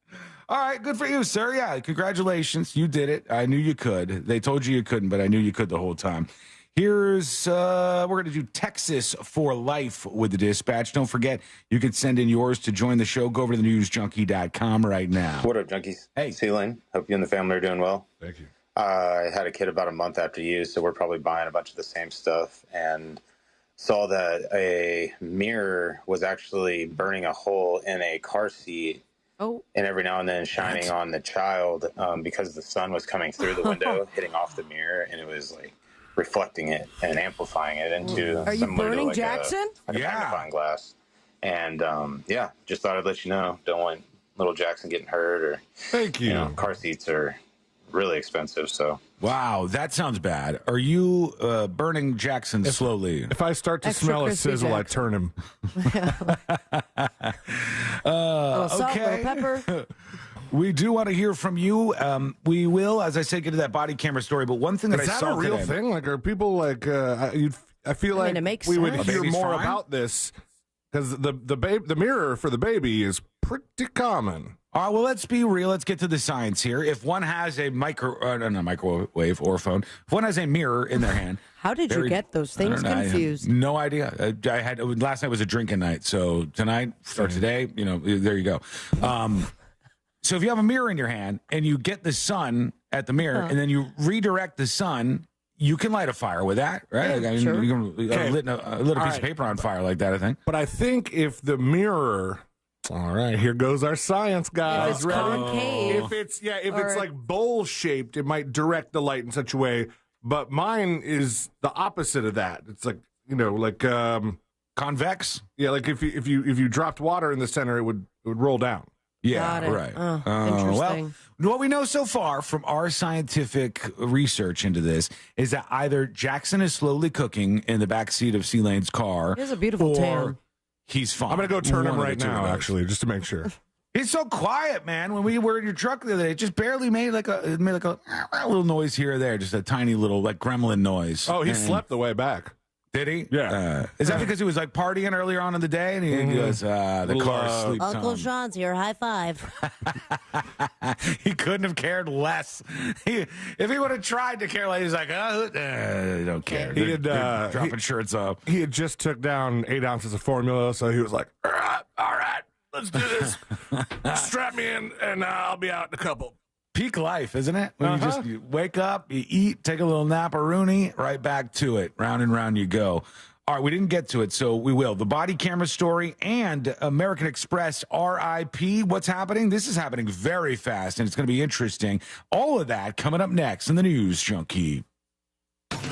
All right. Good for you, sir. Yeah. Congratulations. You did it. I knew you could. They told you couldn't, but I knew you could the whole time. Here's, we're going to do Texas for life with the dispatch. Don't forget, you can send in yours to join the show. Go over to thenewsjunkie.com right now. What up, junkies? Hey. C-Lane. Hope you and the family are doing well. Thank you. I had a kid about a month after you, so we're probably buying a bunch of the same stuff, and saw that a mirror was actually burning a hole in a car seat. Oh. And every now and then shining on the child because the sun was coming through the window, hitting off the mirror, and it was like reflecting it and amplifying it into Are you burning Jackson? A magnifying glass. And just thought I'd let you know. Don't want little Jackson getting hurt, or thank you. Car seats are really expensive. So wow, that sounds bad. Are you burning Jackson slowly? If I start to smell a sizzle, I turn him. Salt, little pepper. We do want to hear from you. We will, as I said, get to that body camera story. But one thing that I saw a real today, thing? Like, are people like? I feel like it makes we would sense. hear more fine? about this because the mirror for the baby is pretty common. All right, well, let's be real. Let's get to the science here. If one has a microwave or phone, if one has a mirror in their hand. How did you get those things confused? No idea. I had last night was a drinking night, so tonight or today, there you go. So if you have a mirror in your hand and you get the sun at the mirror and then you redirect the sun, you can light a fire with that, right? Yeah, sure. You can lit a piece of paper on fire like that, I think. But I think if the mirror, all right, here goes our science, guys. If it's concave, if it's like bowl shaped, it might direct the light in such a way. But mine is the opposite of that. It's like convex. Yeah, like if you dropped water in the center, it would roll down. Yeah, right. Interesting. Well, what we know so far from our scientific research into this is that either Jackson is slowly cooking in the backseat of C-Lane's car. He has a beautiful tan. He's fine. I'm going to go turn him right now, actually, just to make sure. He's so quiet, man. When we were in your truck the other day, it just barely made like a little noise here or there, just a tiny little like gremlin noise. Oh, he slept the way back. Did he? Yeah. Is that because he was like partying earlier on in the day and he goes, the car sleeps Uncle on. Sean's here. High five. He couldn't have cared less. If he would have tried to care less, he's like, don't care. He had dropping shirts up. He had just took down 8 ounces of formula, so he was like, all right, let's do this. Strap me in, and I'll be out in a couple. Peak life, isn't it? When you wake up, you eat, take a little nap-a-rooney, right back to it. Round and round you go. All right, we didn't get to it, so we will. The body camera story and American Express RIP. What's happening? This is happening very fast, and it's going to be interesting. All of that coming up next in the News Junkie.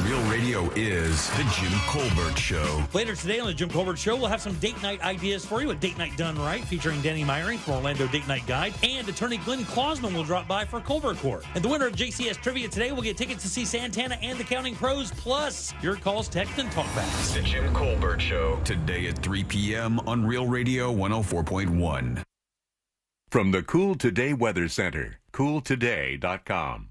Real Radio is the Jim Colbert Show. Later today on the Jim Colbert Show, we'll have some date night ideas for you. A date night done right, featuring Danny Myring from Orlando Date Night Guide. And attorney Glenn Klausman will drop by for Colbert Court. And the winner of JCS Trivia today will get tickets to see Santana and the Counting Pros, plus your calls, text, and talkbacks. The Jim Colbert Show. Today at 3 p.m. on Real Radio 104.1. From the Cool Today Weather Center, cooltoday.com.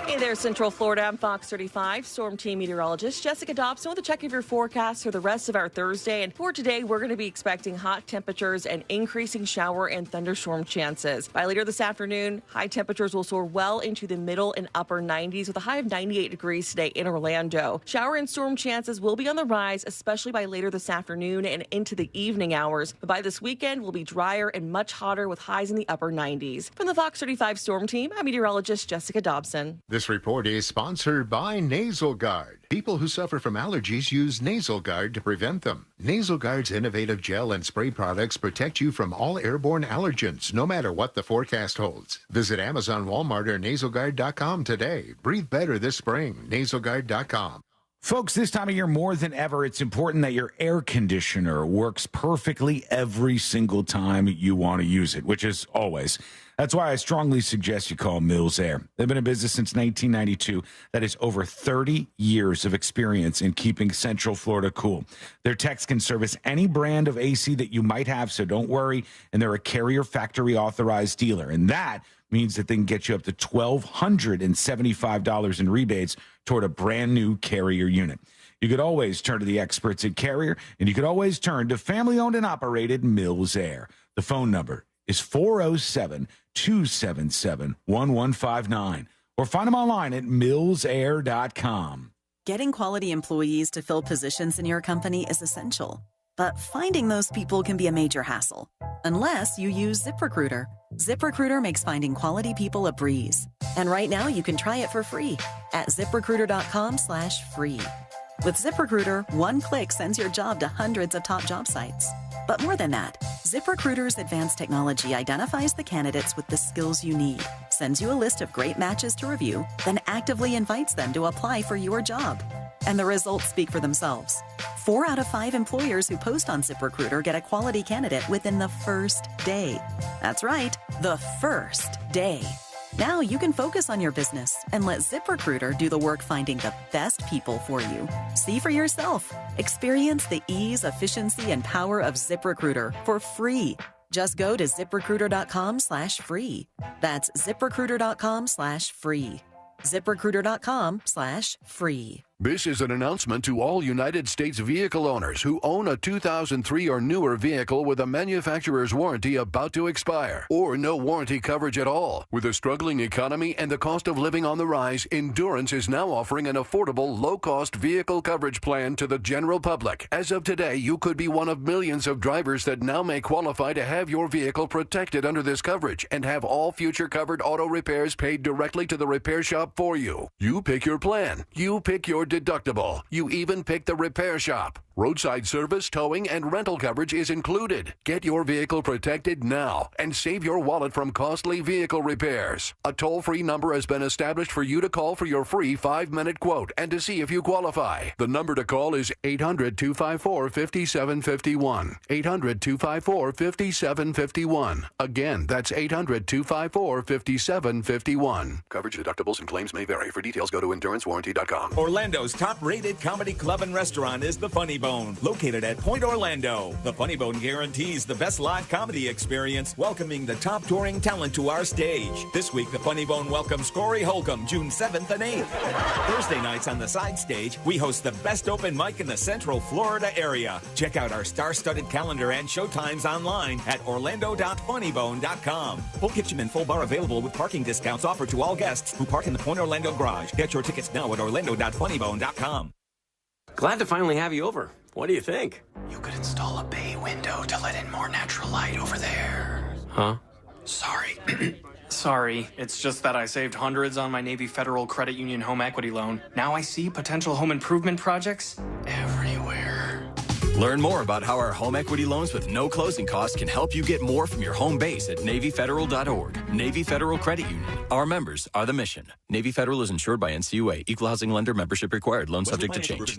Hey there, Central Florida. I'm Fox 35 Storm Team Meteorologist Jessica Dobson with a check of your forecast for the rest of our Thursday. And for today, we're going to be expecting hot temperatures and increasing shower and thunderstorm chances. By later this afternoon, high temperatures will soar well into the middle and upper 90s with a high of 98 degrees today in Orlando. Shower and storm chances will be on the rise, especially by later this afternoon and into the evening hours. But by this weekend, we'll be drier and much hotter with highs in the upper 90s. From the Fox 35 Storm Team, I'm meteorologist Jessica Dobson. This report is sponsored by Nasal Guard. People who suffer from allergies use Nasal Guard to prevent them. Nasal Guard's innovative gel and spray products protect you from all airborne allergens, no matter what the forecast holds. Visit Amazon, Walmart, or NasalGuard.com today. Breathe better this spring. NasalGuard.com. Folks, this time of year, more than ever, it's important that your air conditioner works perfectly every single time you want to use it, which is always. That's why I strongly suggest you call Mills Air. They've been in business since 1992. That is over 30 years of experience in keeping Central Florida cool. Their techs can service any brand of AC that you might have, so don't worry. And they're a Carrier factory authorized dealer. And that means that they can get you up to $1,275 in rebates toward a brand new Carrier unit. You could always turn to the experts at Carrier, and you could always turn to family-owned and operated Mills Air. The phone number is 407-277-1159, or find them online at millsair.com. Getting quality employees to fill positions in your company is essential, but finding those people can be a major hassle, unless you use ZipRecruiter. ZipRecruiter makes finding quality people a breeze. And right now you can try it for free at ZipRecruiter.com/free. With ZipRecruiter, one click sends your job to hundreds of top job sites. But more than that, ZipRecruiter's advanced technology identifies the candidates with the skills you need, sends you a list of great matches to review, then actively invites them to apply for your job. And the results speak for themselves. 4 out of 5 employers who post on ZipRecruiter get a quality candidate within the first day. That's right, the first day. Now you can focus on your business and let ZipRecruiter do the work finding the best people for you. See for yourself. Experience the ease, efficiency, and power of ZipRecruiter for free. Just go to ZipRecruiter.com/free. That's ZipRecruiter.com/free. ZipRecruiter.com/free. This is an announcement to all United States vehicle owners who own a 2003 or newer vehicle with a manufacturer's warranty about to expire, or no warranty coverage at all. With a struggling economy and the cost of living on the rise, Endurance is now offering an affordable, low-cost vehicle coverage plan to the general public. As of today, you could be one of millions of drivers that now may qualify to have your vehicle protected under this coverage and have all future covered auto repairs paid directly to the repair shop for you. You pick your plan. You pick your deductible. You even pick the repair shop. Roadside service, towing, and rental coverage is included. Get your vehicle protected now and save your wallet from costly vehicle repairs. A toll-free number has been established for you to call for your free 5-minute quote and to see if you qualify. The number to call is 800-254-5751. 800-254-5751. Again, that's 800-254-5751. Coverage, deductibles, and claims may vary. For details, go to EnduranceWarranty.com. Orlando's top-rated comedy club and restaurant is the Funny Bone, located at Point Orlando. The Funny Bone guarantees the best live comedy experience, welcoming the top touring talent to our stage. This week, the Funny Bone welcomes Corey Holcomb, June 7th and 8th. Thursday nights on the side stage, we host the best open mic in the Central Florida area. Check out our star-studded calendar and showtimes online at orlando.funnybone.com. Full kitchen and full bar available with parking discounts offered to all guests who park in the Point Orlando garage. Get your tickets now at orlando.funnybone.com. Glad to finally have you over. What do you think? You could install a bay window to let in more natural light over there. Huh? Sorry. Sorry, it's just that I saved hundreds on my Navy Federal Credit Union home equity loan. Now I see potential home improvement projects everywhere. Learn more about how our home equity loans with no closing costs can help you get more from your home base at NavyFederal.org. Navy Federal Credit Union. Our members are the mission. Navy Federal is insured by NCUA. Equal housing lender membership required. Loan subject to change.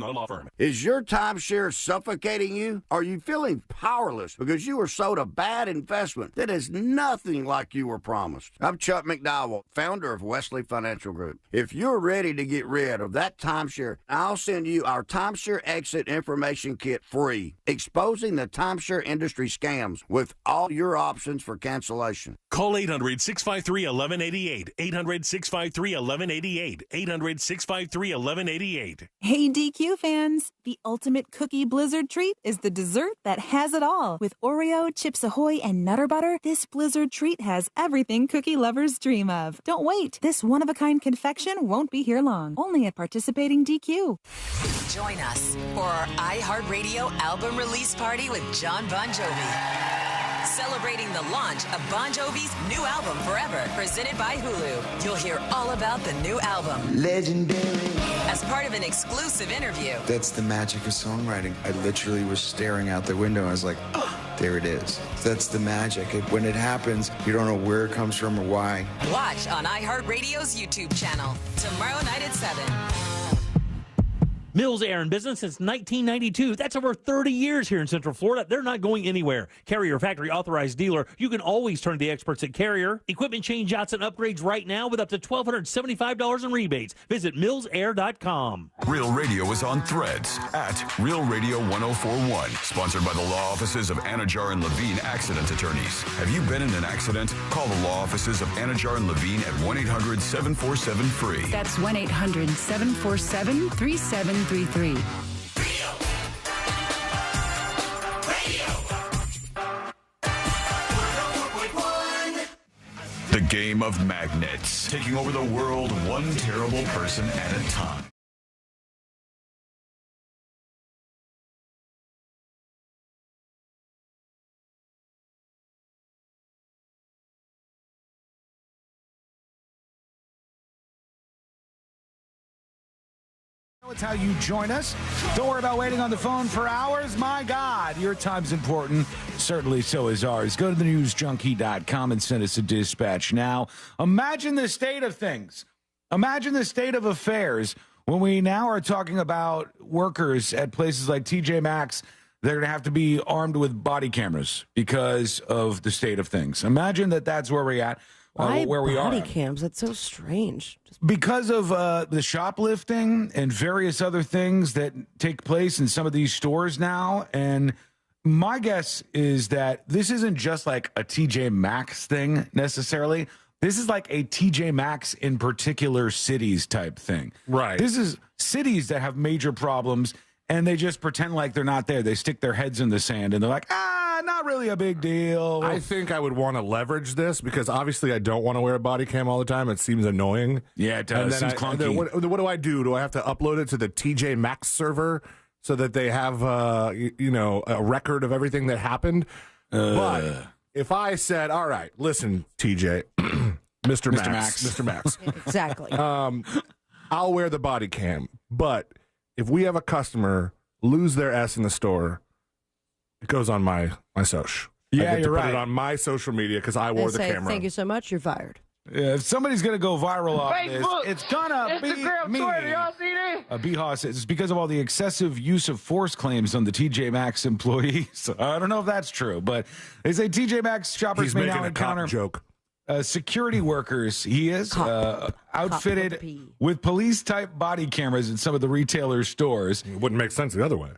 Is your timeshare suffocating you? Are you feeling powerless because you were sold a bad investment that is nothing like you were promised? I'm Chuck McDowell, founder of Wesley Financial Group. If you're ready to get rid of that timeshare, I'll send you our Timeshare Exit Information Kit free, exposing the timeshare industry scams with all your options for cancellation. Call 800-653-1188. 800-653-1188. 800-653-1188. Hey DQ fans, the ultimate cookie blizzard treat is the dessert that has it all. With Oreo, Chips Ahoy, and Nutter Butter, this blizzard treat has everything cookie lovers dream of. Don't wait, this one-of-a-kind confection won't be here long. Only at participating DQ. Join us for our iHeartRadio album release party with John Bon Jovi. Celebrating the launch of Bon Jovi's new album, Forever, presented by Hulu. You'll hear all about the new album. Legendary. As part of an exclusive interview. That's the magic of songwriting. I literally was staring out the window. I was like, oh, there it is. That's the magic. When it happens, you don't know where it comes from or why. Watch on iHeartRadio's YouTube channel tomorrow night at 7. Mills Air in business since 1992. That's over 30 years here in Central Florida. They're not going anywhere. Carrier factory authorized dealer. You can always turn to the experts at Carrier. Equipment change outs and upgrades right now with up to $1,275 in rebates. Visit millsair.com. Real Radio is on Threads at Real Radio 1041. Sponsored by the law offices of Anajar and Levine Accident Attorneys. Have you been in an accident? Call the law offices of Anajar and Levine at 1-800-747-FREE. That's 1-800-747-3733. The game of magnets, taking over the world one terrible person at a time. It's how you join us. Don't worry about waiting on the phone for hours. My God, your time's important. Certainly so is ours. Go to thenewsjunkie.com and send us a dispatch now. Imagine the state of things. Imagine the state of affairs when we now are talking about workers at places like TJ Maxx. They're going to have to be armed with body cameras because of the state of things. Imagine that's where we're at. Where we are. Body cams? That's so strange. Because of the shoplifting and various other things that take place in some of these stores now. And my guess is that this isn't just like a TJ Maxx thing necessarily. This is like a TJ Maxx in particular cities type thing. Right. This is cities that have major problems and they just pretend like they're not there. They stick their heads in the sand and they're like, not really a big deal. I think I would want to leverage this because obviously I don't want to wear a body cam all the time. It seems annoying. Yeah, it does. It seems clunky. What do I do? Do I have to upload it to the TJ Maxx server so that they have a record of everything that happened? But if I said, all right, listen, TJ, Mr. Max. Exactly. I'll wear the body cam. But if we have a customer lose their S in the store, it goes on my social. Yeah, I get to you're put right. it on my social media because I wore the camera. Thank you so much. You're fired. Yeah, if somebody's going to go viral off Facebook, this, it's going to be Instagram, me. Twitter, y'all see that? Behaw says it's because of all the excessive use of force claims on the TJ Maxx employees. I don't know if that's true, but they say TJ Maxx shoppers may now encounter joke. Security workers. He is outfitted with police-type body cameras in some of the retailer stores. It wouldn't make sense the other way.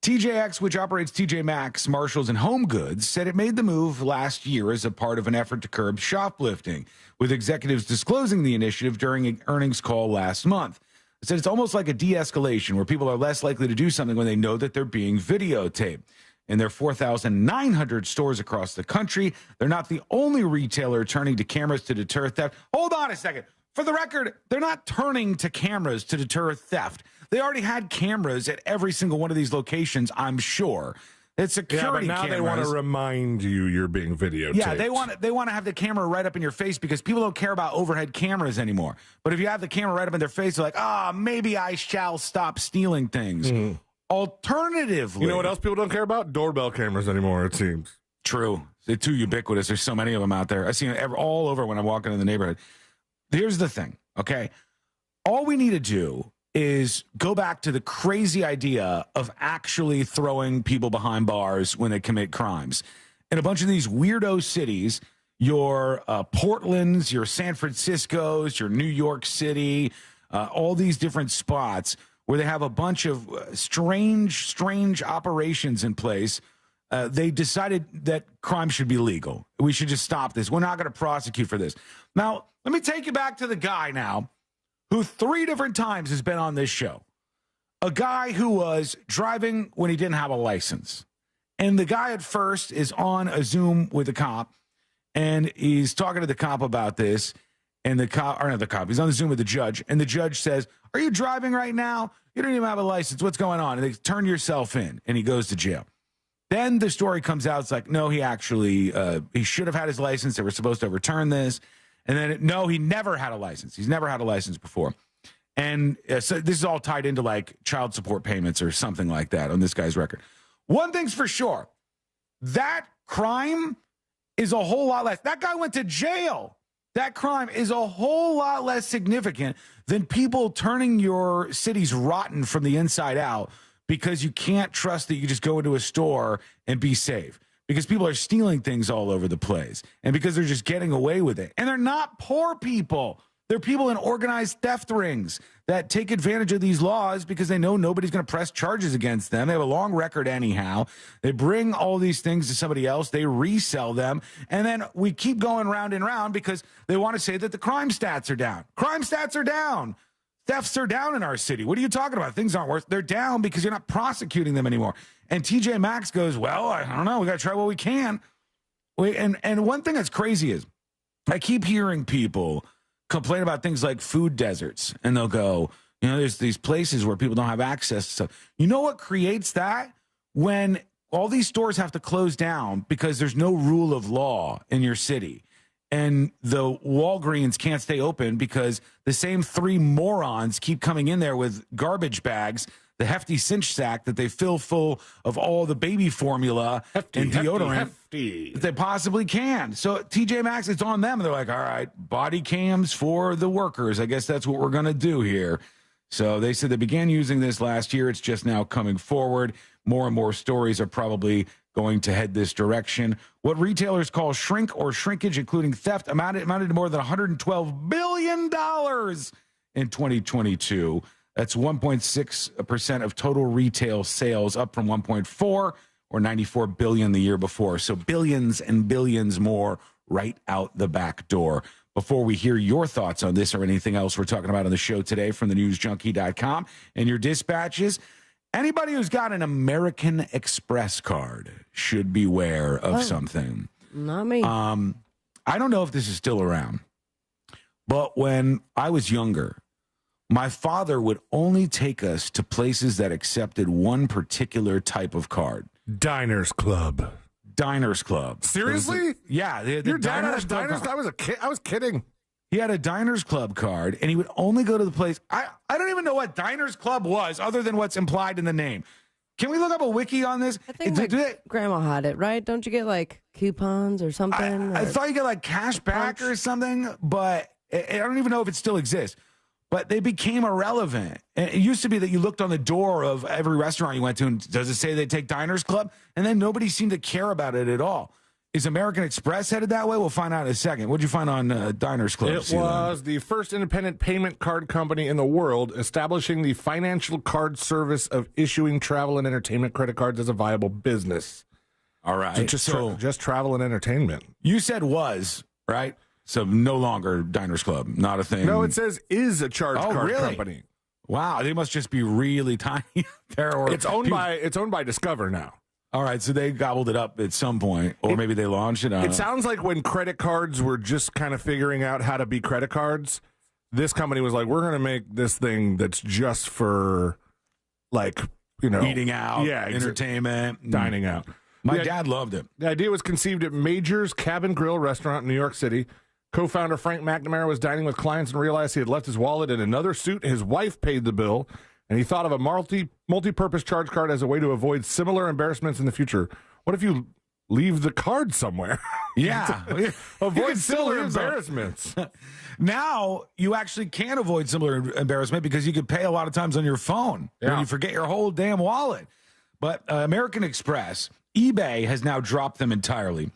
TJX, which operates TJ Maxx, Marshalls, and Home Goods, said it made the move last year as a part of an effort to curb shoplifting, with executives disclosing the initiative during an earnings call last month. It said it's almost like a de-escalation where people are less likely to do something when they know that they're being videotaped. In their 4,900 stores across the country, they're not the only retailer turning to cameras to deter theft. Hold on a second. For the record, they're not turning to cameras to deter theft. They already had cameras at every single one of these locations, I'm sure. It's security but now cameras. they want to remind you you're being videotaped. Yeah, they want to have the camera right up in your face because people don't care about overhead cameras anymore. But if you have the camera right up in their face, they're like, maybe I shall stop stealing things. Mm-hmm. Alternatively, you know what else people don't care about? Doorbell cameras anymore, it seems. True. They're too ubiquitous. There's so many of them out there. I see them all over when I'm walking in the neighborhood. Here's the thing, okay? All we need to do is go back to the crazy idea of actually throwing people behind bars when they commit crimes. In a bunch of these weirdo cities, your Portlands, your San Franciscos, your New York City, all these different spots where they have a bunch of strange operations in place, they decided that crime should be legal. We should just stop this. We're not going to prosecute for this. Now, let me take you back to the guy now who 3 different times has been on this show. A guy who was driving when he didn't have a license. And the guy at first is on a Zoom with the cop, and he's talking to the cop about this. And he's on the Zoom with the judge, and the judge says, "Are you driving right now? You don't even have a license. What's going on?" And they turn yourself in, and he goes to jail. Then the story comes out. It's like, no, he actually, he should have had his license. They were supposed to overturn this. And then, no, he never had a license. He's never had a license before. And so this is all tied into like child support payments or something like that on this guy's record. One thing's for sure, that crime is a whole lot less. That guy went to jail. that crime is a whole lot less significant than people turning your cities rotten from the inside out because you can't trust that you just go into a store and be safe. Because people are stealing things all over the place and because they're just getting away with it. And they're not poor people. They're people in organized theft rings that take advantage of these laws because they know nobody's going to press charges against them. They have a long record anyhow. They bring all these things to somebody else. They resell them. And then we keep going round and round because they want to say that the crime stats are down. Crime stats are down. Thefts are down in our city. What are you talking about? Things aren't worth. They're down because you're not prosecuting them anymore. And TJ Maxx goes, well, I don't know. We got to try what we can. And one thing that's crazy is I keep hearing people complain about things like food deserts. And they'll go, there's these places where people don't have access to stuff. You know what creates that? When all these stores have to close down because there's no rule of law in your city. And the Walgreens can't stay open because the same three morons keep coming in there with garbage bags, the hefty cinch sack that they fill full of all the baby formula and deodorant that they possibly can. So TJ Maxx, it's on them. They're like, all right, body cams for the workers. I guess that's what we're going to do here. So they said they began using this last year. It's just now coming forward. More and more stories are probably going to head this direction. What retailers call shrink or shrinkage, including theft, amounted to more than $112 billion in 2022. That's 1.6% of total retail sales, up from 1.4 or $94 billion the year before. So billions and billions more right out the back door. Before we hear your thoughts on this or anything else we're talking about on the show today from thenewsjunkie.com and your dispatches, anybody who's got an American Express card should beware of something. Not me. I don't know if this is still around, but when I was younger, my father would only take us to places that accepted one particular type of card. Diners Club. Diners Club. Seriously? Yeah. Your dad had a Diners Club? I was kidding. He had a Diners Club card, and he would only go to the place. I don't even know what Diners Club was other than what's implied in the name. Can we look up a wiki on this? I think my grandma had it, right? Don't you get like coupons or something? I thought you get like cash back or something, but I don't even know if it still exists. But they became irrelevant. And it used to be that you looked on the door of every restaurant you went to, and does it say they take Diners Club? And then nobody seemed to care about it at all. Is American Express headed that way? We'll find out in a second. What'd you find on Diners Club? It was the first independent payment card company in the world, establishing the financial card service of issuing travel and entertainment credit cards as a viable business. All right. So just travel and entertainment. You said was, right? So no longer Diners Club, not a thing. No, it says is a charge card company. Wow, they must just be really tiny there. Or it's owned by Discover now. All right, so they gobbled it up at some point, or maybe they launched it. It sounds like when credit cards were just kind of figuring out how to be credit cards, this company was like, we're going to make this thing that's just for, like, eating out, entertainment, dining out. My dad loved it. The idea was conceived at Major's Cabin Grill restaurant in New York City. Co-founder Frank McNamara was dining with clients and realized he had left his wallet in another suit. His wife paid the bill, and he thought of a multi-purpose charge card as a way to avoid similar embarrassments in the future. What if you leave the card somewhere? Yeah. Avoid similar embarrassments. Now you actually can avoid similar embarrassment because you could pay a lot of times on your phone when you forget your whole damn wallet. But American Express, eBay has now dropped them entirely.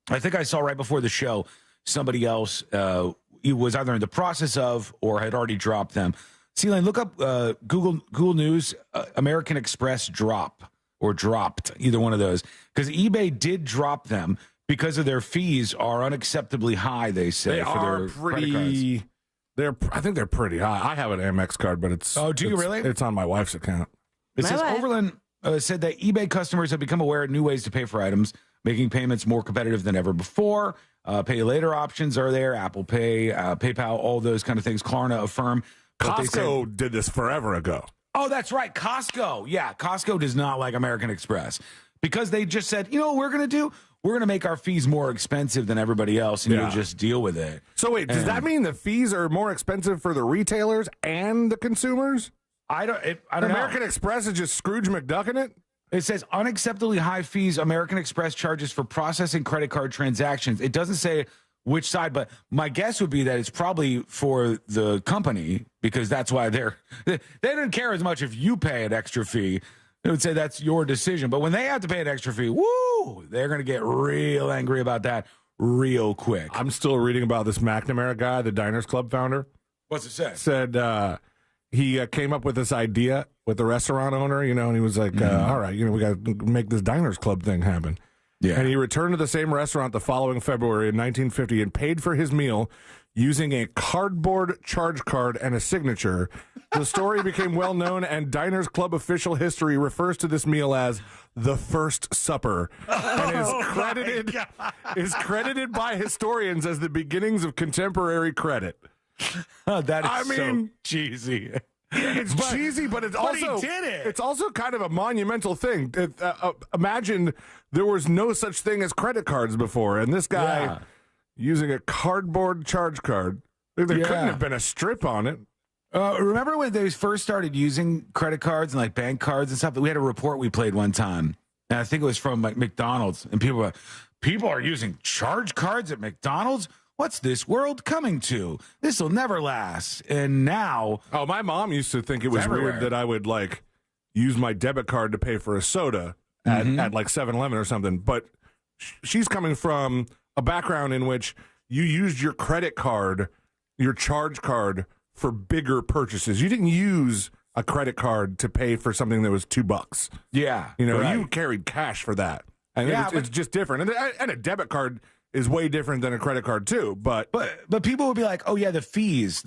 I think I saw right before the show somebody else was either in the process of or had already dropped them. Celine, look up Google News, American Express dropped, either one of those. Because eBay did drop them because of their fees are unacceptably high, they say. I think they're pretty high. I have an Amex card, but it's... Oh, do you really? It's on my wife's account. It says Overland said that eBay customers have become aware of new ways to pay for items, making payments more competitive than ever before. Pay later options are there, Apple Pay, PayPal, all those kind of things. Klarna, Affirm. Costco did this forever ago. Oh, that's right. Costco. Yeah, Costco does not like American Express because they just said, you know what we're going to do? We're going to make our fees more expensive than everybody else, and you'll just deal with it. So wait, does that mean the fees are more expensive for the retailers and the consumers? I don't know. American Express is just Scrooge McDucking it? It says unacceptably high fees American Express charges for processing credit card transactions. It doesn't say which side, but my guess would be that it's probably for the company because that's why they don't care as much if you pay an extra fee. They would say that's your decision. But when they have to pay an extra fee, woo, they're going to get real angry about that real quick. I'm still reading about this McNamara guy, the Diners Club founder. What's it say? Said he came up with this idea with the restaurant owner, and he was like, all right, we got to make this Diners Club thing happen. Yeah. And he returned to the same restaurant the following February in 1950 and paid for his meal using a cardboard charge card and a signature. The story became well known, and Diners Club official history refers to this meal as the First Supper, and is credited by historians as the beginnings of contemporary credit. That is so cheesy. It's cheesy, but it's also he did it. It's also kind of a monumental thing. Imagine there was no such thing as credit cards before, and this guy using a cardboard charge card. There couldn't have been a strip on it. Remember when they first started using credit cards and like bank cards and stuff? We had a report we played one time, and I think it was from like McDonald's, and people are using charge cards at McDonald's. What's this world coming to? This will never last. And now... Oh, my mom used to think it was weird that I would, like, use my debit card to pay for a soda at like, 7-Eleven or something. But she's coming from a background in which you used your credit card, your charge card, for bigger purchases. You didn't use a credit card to pay for something that was $2. Yeah. You carried cash for that. And it's just different. And a debit card... is way different than a credit card too, but people would be like, oh yeah, the fees,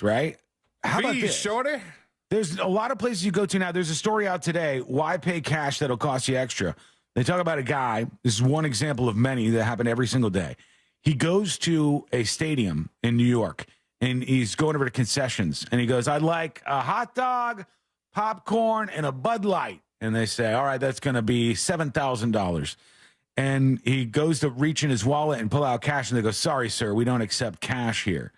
right? How about this? Shorty? There's a lot of places you go to now. There's a story out today. Why pay cash that'll cost you extra? They talk about a guy. This is one example of many that happen every single day. He goes to a stadium in New York and he's going over to concessions and he goes, I'd like a hot dog, popcorn, and a Bud Light. And they say, all right, that's going to be $7,000. And he goes to reach in his wallet and pull out cash, and they go, sorry, sir, we don't accept cash here.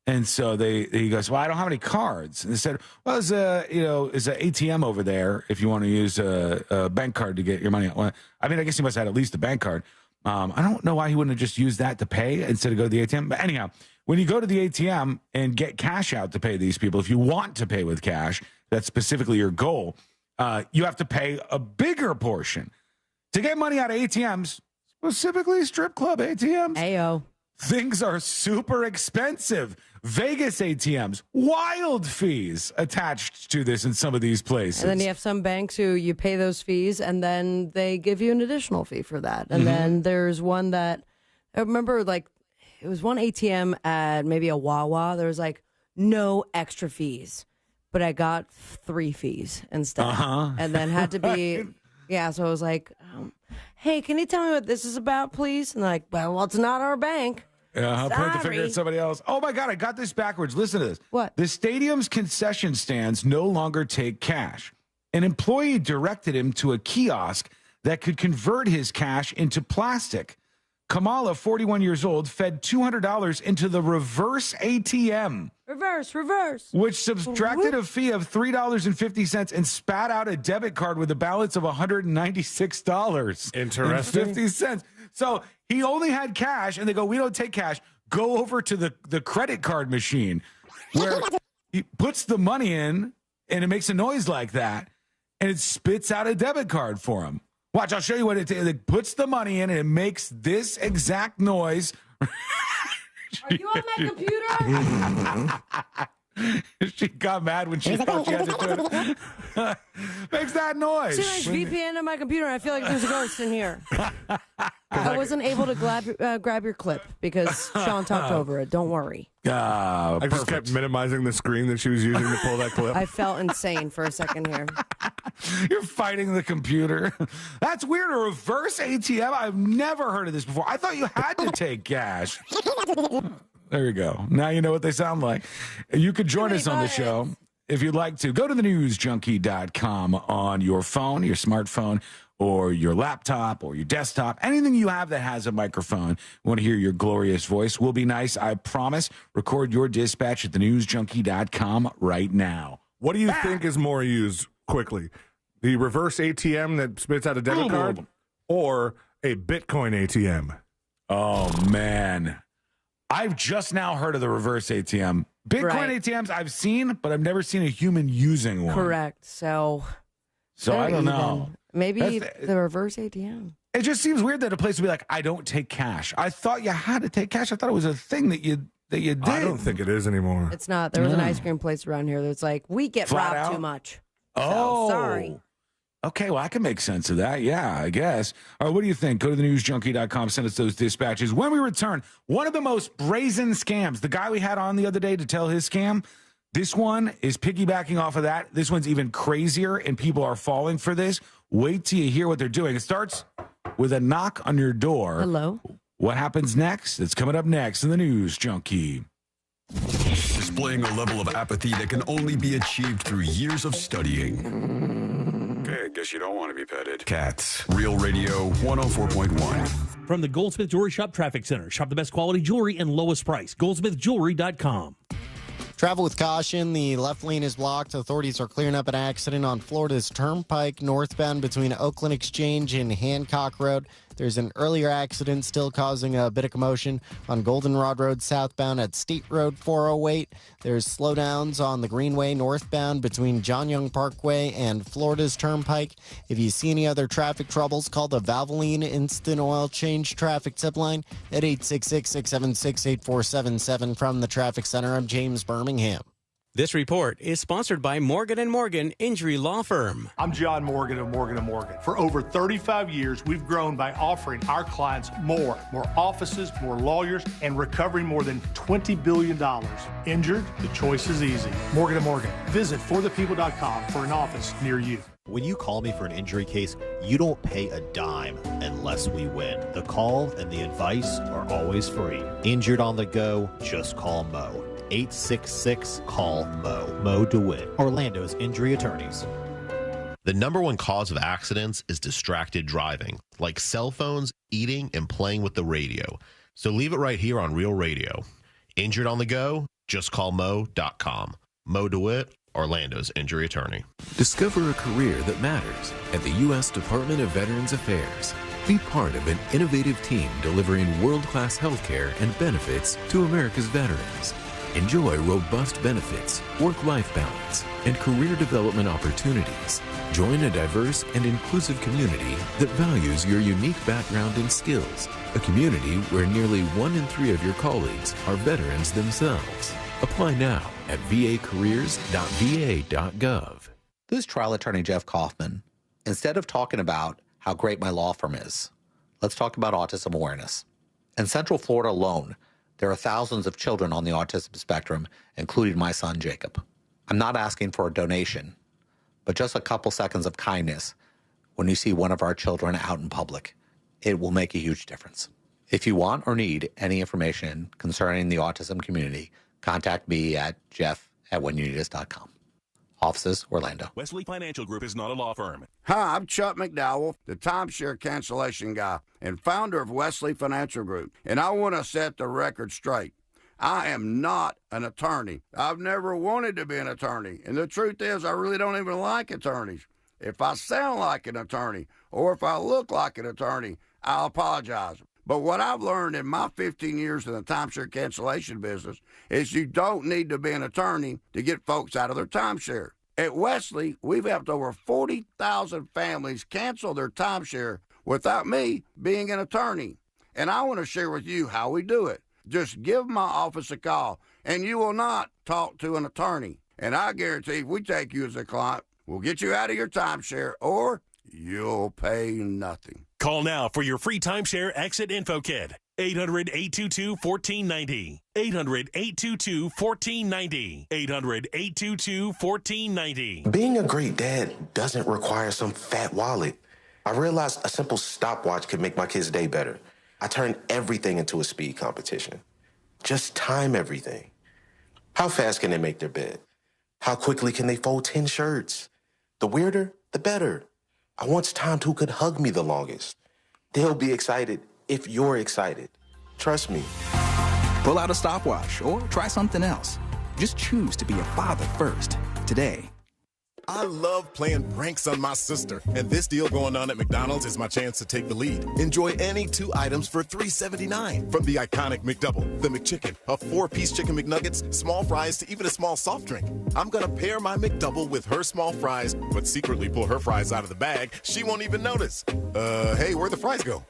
And so he goes, well, I don't have any cards. And they said, well, there's an ATM over there if you want to use a bank card to get your money out. Well, I mean, I guess he must have had at least a bank card. I don't know why he wouldn't have just used that to pay instead of go to the ATM. But anyhow, when you go to the ATM and get cash out to pay these people, if you want to pay with cash, that's specifically your goal, you have to pay a bigger portion. To get money out of ATMs, specifically strip club ATMs, Ayo. Things are super expensive. Vegas ATMs, wild fees attached to this in some of these places. And then you have some banks who you pay those fees and then they give you an additional fee for that. And then there's one that, I remember like, it was one ATM at maybe a Wawa. There was like no extra fees, but I got 3 fees instead. And then had to be... Yeah, so I was like, hey, can you tell me what this is about, please? And they're like, well, it's not our bank. I'll point the finger at somebody else. Oh, my God, I got this backwards. Listen to this. What? The stadium's concession stands no longer take cash. An employee directed him to a kiosk that could convert his cash into plastic. Kamala, 41 years old, fed $200 into the reverse ATM. Reverse. Which subtracted a fee of $3.50 and spat out a debit card with a balance of $196. Interesting. $0.50. So he only had cash, and they go, we don't take cash. Go over to the credit card machine where he puts the money in, and it makes a noise like that, and it spits out a debit card for him. Watch, I'll show you what it puts the money in, and it makes this exact noise. Are you on my computer? She got mad when she thought she had to do it. Makes that noise. Too much VPN on my computer. I feel like there's a ghost in here. I wasn't able to grab your clip because Sean talked over it. Don't worry. I just kept minimizing the screen that she was using to pull that clip. I felt insane for a second here. You're fighting the computer. That's weird. A reverse ATM? I've never heard of this before. I thought you had to take cash. There you go. Now you know what they sound like. You could join us on the show if you'd like to. Go to thenewsjunkie.com on your phone, your smartphone, or your laptop, or your desktop. Anything you have that has a microphone. Want to hear your glorious voice? Will be nice, I promise. Record your dispatch at thenewsjunkie.com right now. What do you think is more used quickly? The reverse ATM that spits out a debit card or a Bitcoin ATM? Oh, man. I've just now heard of the reverse ATM. Bitcoin ATMs I've seen, but I've never seen a human using one. Correct. So I don't know. Maybe the reverse ATM. It just seems weird that a place would be like, I don't take cash. I thought you had to take cash. I thought it was a thing that you did. I don't think it is anymore. It's not. There was an ice cream place around here that's like, we get Flat robbed out? too much. Oh, So, sorry. Okay, well, I can make sense of that. Yeah, I guess. All right, what do you think? Go to thenewsjunkie.com, send us those dispatches. When we return, one of the most brazen scams, the guy we had on the other day to tell his scam, this one is piggybacking off of that. This one's even crazier, and people are falling for this. Wait till you hear what they're doing. It starts with a knock on your door. Hello. What happens next? It's coming up next in the News Junkie. Displaying a level of apathy that can only be achieved through years of studying. Okay, I guess you don't want to be petted. Cats. Real Radio 104.1. From the Goldsmith Jewelry Shop Traffic Center. Shop the best quality jewelry and lowest price. GoldsmithJewelry.com. Travel with caution. The left lane is blocked. Authorities are clearing up an accident on Florida's Turnpike northbound between Oakland Exchange and Hancock Road. There's an earlier accident still causing a bit of commotion on Goldenrod Road southbound at State Road 408. There's slowdowns on the Greenway northbound between John Young Parkway and Florida's Turnpike. If you see any other traffic troubles, call the Valvoline Instant Oil Change Traffic Tip Line at 866-676-8477. From the Traffic Center, I'm James Birmingham. This report is sponsored by Morgan & Morgan Injury Law Firm. I'm John Morgan of Morgan & Morgan. For over 35 years, we've grown by offering our clients more offices, more lawyers, and recovering more than $20 billion. Injured? The choice is easy. Morgan & Morgan. Visit forthepeople.com for an office near you. When you call me for an injury case, you don't pay a dime unless we win. The call and the advice are always free. Injured on the go, just call Mo. 866-CALL-MO. Mo DeWitt, Orlando's injury attorneys. The number one cause of accidents is distracted driving, like cell phones, eating, and playing with the radio. So leave it right here on Real Radio. Injured on the go? Just call Mo.com. Mo DeWitt, Orlando's injury attorney. Discover a career that matters at the U.S. Department of Veterans Affairs. Be part of an innovative team delivering world-class health care and benefits to America's veterans. Enjoy robust benefits, work-life balance, and career development opportunities. Join a diverse and inclusive community that values your unique background and skills. A community where nearly 1 in 3 of your colleagues are veterans themselves. Apply now at vacareers.va.gov. This is trial attorney Jeff Kaufman. Instead of talking about how great my law firm is, let's talk about autism awareness. In Central Florida alone, there are thousands of children on the autism spectrum, including my son, Jacob. I'm not asking for a donation, but just a couple seconds of kindness when you see one of our children out in public. It will make a huge difference. If you want or need any information concerning the autism community, contact me at jeff@whenyouneedus.com. Offices, Orlando. Wesley Financial Group is not a law firm. Hi, I'm Chuck McDowell, the timeshare cancellation guy and founder of Wesley Financial Group, and I want to set the record straight. I am not an attorney. I've never wanted to be an attorney, and the truth is I really don't even like attorneys. If I sound like an attorney or if I look like an attorney, I'll apologize. But what I've learned in my 15 years in the timeshare cancellation business is you don't need to be an attorney to get folks out of their timeshare. At Wesley, we've helped over 40,000 families cancel their timeshare without me being an attorney. And I want to share with you how we do it. Just give my office a call, and you will not talk to an attorney. And I guarantee if we take you as a client, we'll get you out of your timeshare, or you'll pay nothing. Call now for your free timeshare exit info kit. 800-822-1490. 800-822-1490. 800-822-1490. Being a great dad doesn't require some fat wallet. I realized a simple stopwatch could make my kids' day better. I turned everything into a speed competition. Just time everything. How fast can they make their bed? How quickly can they fold 10 shirts? The weirder, the better. I once timed who could hug me the longest. They'll be excited if you're excited. Trust me. Pull out a stopwatch or try something else. Just choose to be a father first today. I love playing pranks on my sister, and this deal going on at McDonald's is my chance to take the lead. Enjoy any 2 items for $3.79. From the iconic McDouble, the McChicken, a 4-piece chicken McNuggets, small fries, to even a small soft drink. I'm gonna pair my McDouble with her small fries, but secretly pull her fries out of the bag. She won't even notice. Hey, where'd the fries go?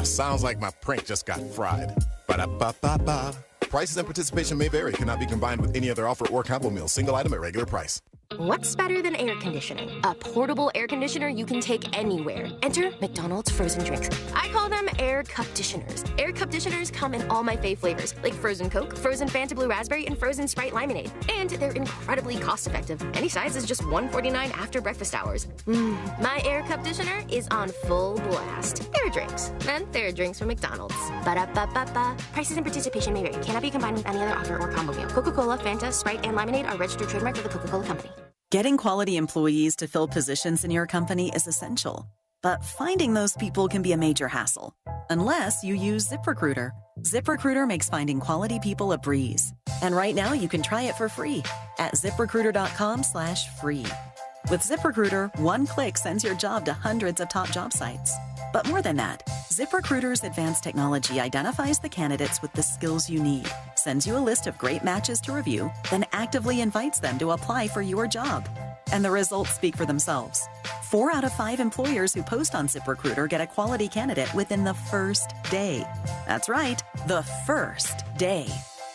Sounds like my prank just got fried. Ba-da-ba-ba-ba. Prices and participation may vary. Cannot be combined with any other offer or combo meal. Single item at regular price. What's better than air conditioning? A portable air conditioner you can take anywhere. Enter McDonald's frozen drinks. I call them air cup-ditioners. Air cup-ditioners come in all my fave flavors, like frozen Coke, frozen Fanta Blue Raspberry, and frozen Sprite Limonade. And they're incredibly cost-effective. Any size is just $1.49 after breakfast hours. My air cup-ditioner is on full blast. There are drinks. And there are drinks from McDonald's. Ba-da-ba-ba-ba. Prices and participation may vary. Cannot be combined with any other offer or combo meal. Coca-Cola, Fanta, Sprite, and Limonade are registered trademark of the Coca-Cola Company. Getting quality employees to fill positions in your company is essential, but finding those people can be a major hassle, unless you use ZipRecruiter. ZipRecruiter makes finding quality people a breeze. And right now you can try it for free at ZipRecruiter.com/free. With ZipRecruiter, one click sends your job to hundreds of top job sites. But more than that, ZipRecruiter's advanced technology identifies the candidates with the skills you need, sends you a list of great matches to review, then actively invites them to apply for your job. And the results speak for themselves. 4 out of 5 employers who post on ZipRecruiter get a quality candidate within the first day. That's right, the first day.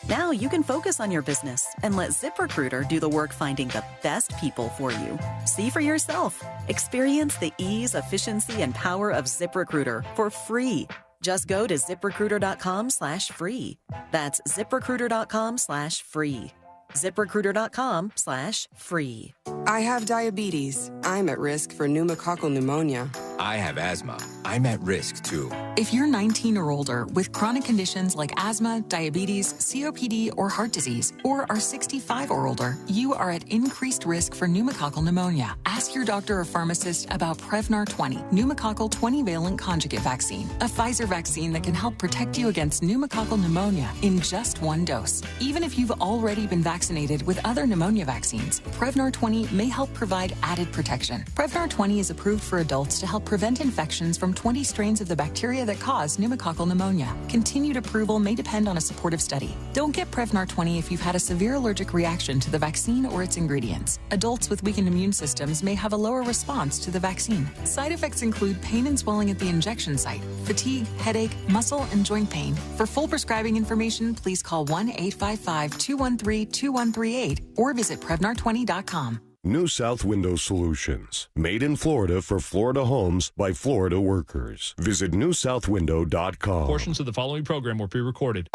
Now you can focus on your business and let ZipRecruiter do the work finding the best people for you. See for yourself. Experience the ease, efficiency, and power of ZipRecruiter for free. Just go to ZipRecruiter.com/free. That's ZipRecruiter.com/free. ZipRecruiter.com/free. I have diabetes. I'm at risk for pneumococcal pneumonia. I have asthma. I'm at risk too. If you're 19 or older with chronic conditions like asthma, diabetes, COPD, or heart disease, or are 65 or older, you are at increased risk for pneumococcal pneumonia. Ask your doctor or pharmacist about Prevnar 20, pneumococcal 20-valent conjugate vaccine, a Pfizer vaccine that can help protect you against pneumococcal pneumonia in just 1 dose. Even if you've already been vaccinated with other pneumonia vaccines, Prevnar 20 may help provide added protection. Prevnar 20 is approved for adults to help prevent infections from 20 strains of the bacteria that cause pneumococcal pneumonia. Continued approval may depend on a supportive study. Don't get Prevnar 20 if you've had a severe allergic reaction to the vaccine or its ingredients. Adults with weakened immune systems may have a lower response to the vaccine. Side effects include pain and swelling at the injection site, fatigue, headache, muscle, and joint pain. For full prescribing information, please call 1-855-213-2138 or visit Prevnar20.com. New South Window Solutions. Made in Florida for Florida homes by Florida workers. Visit newsouthwindow.com. Portions of the following program were pre-recorded.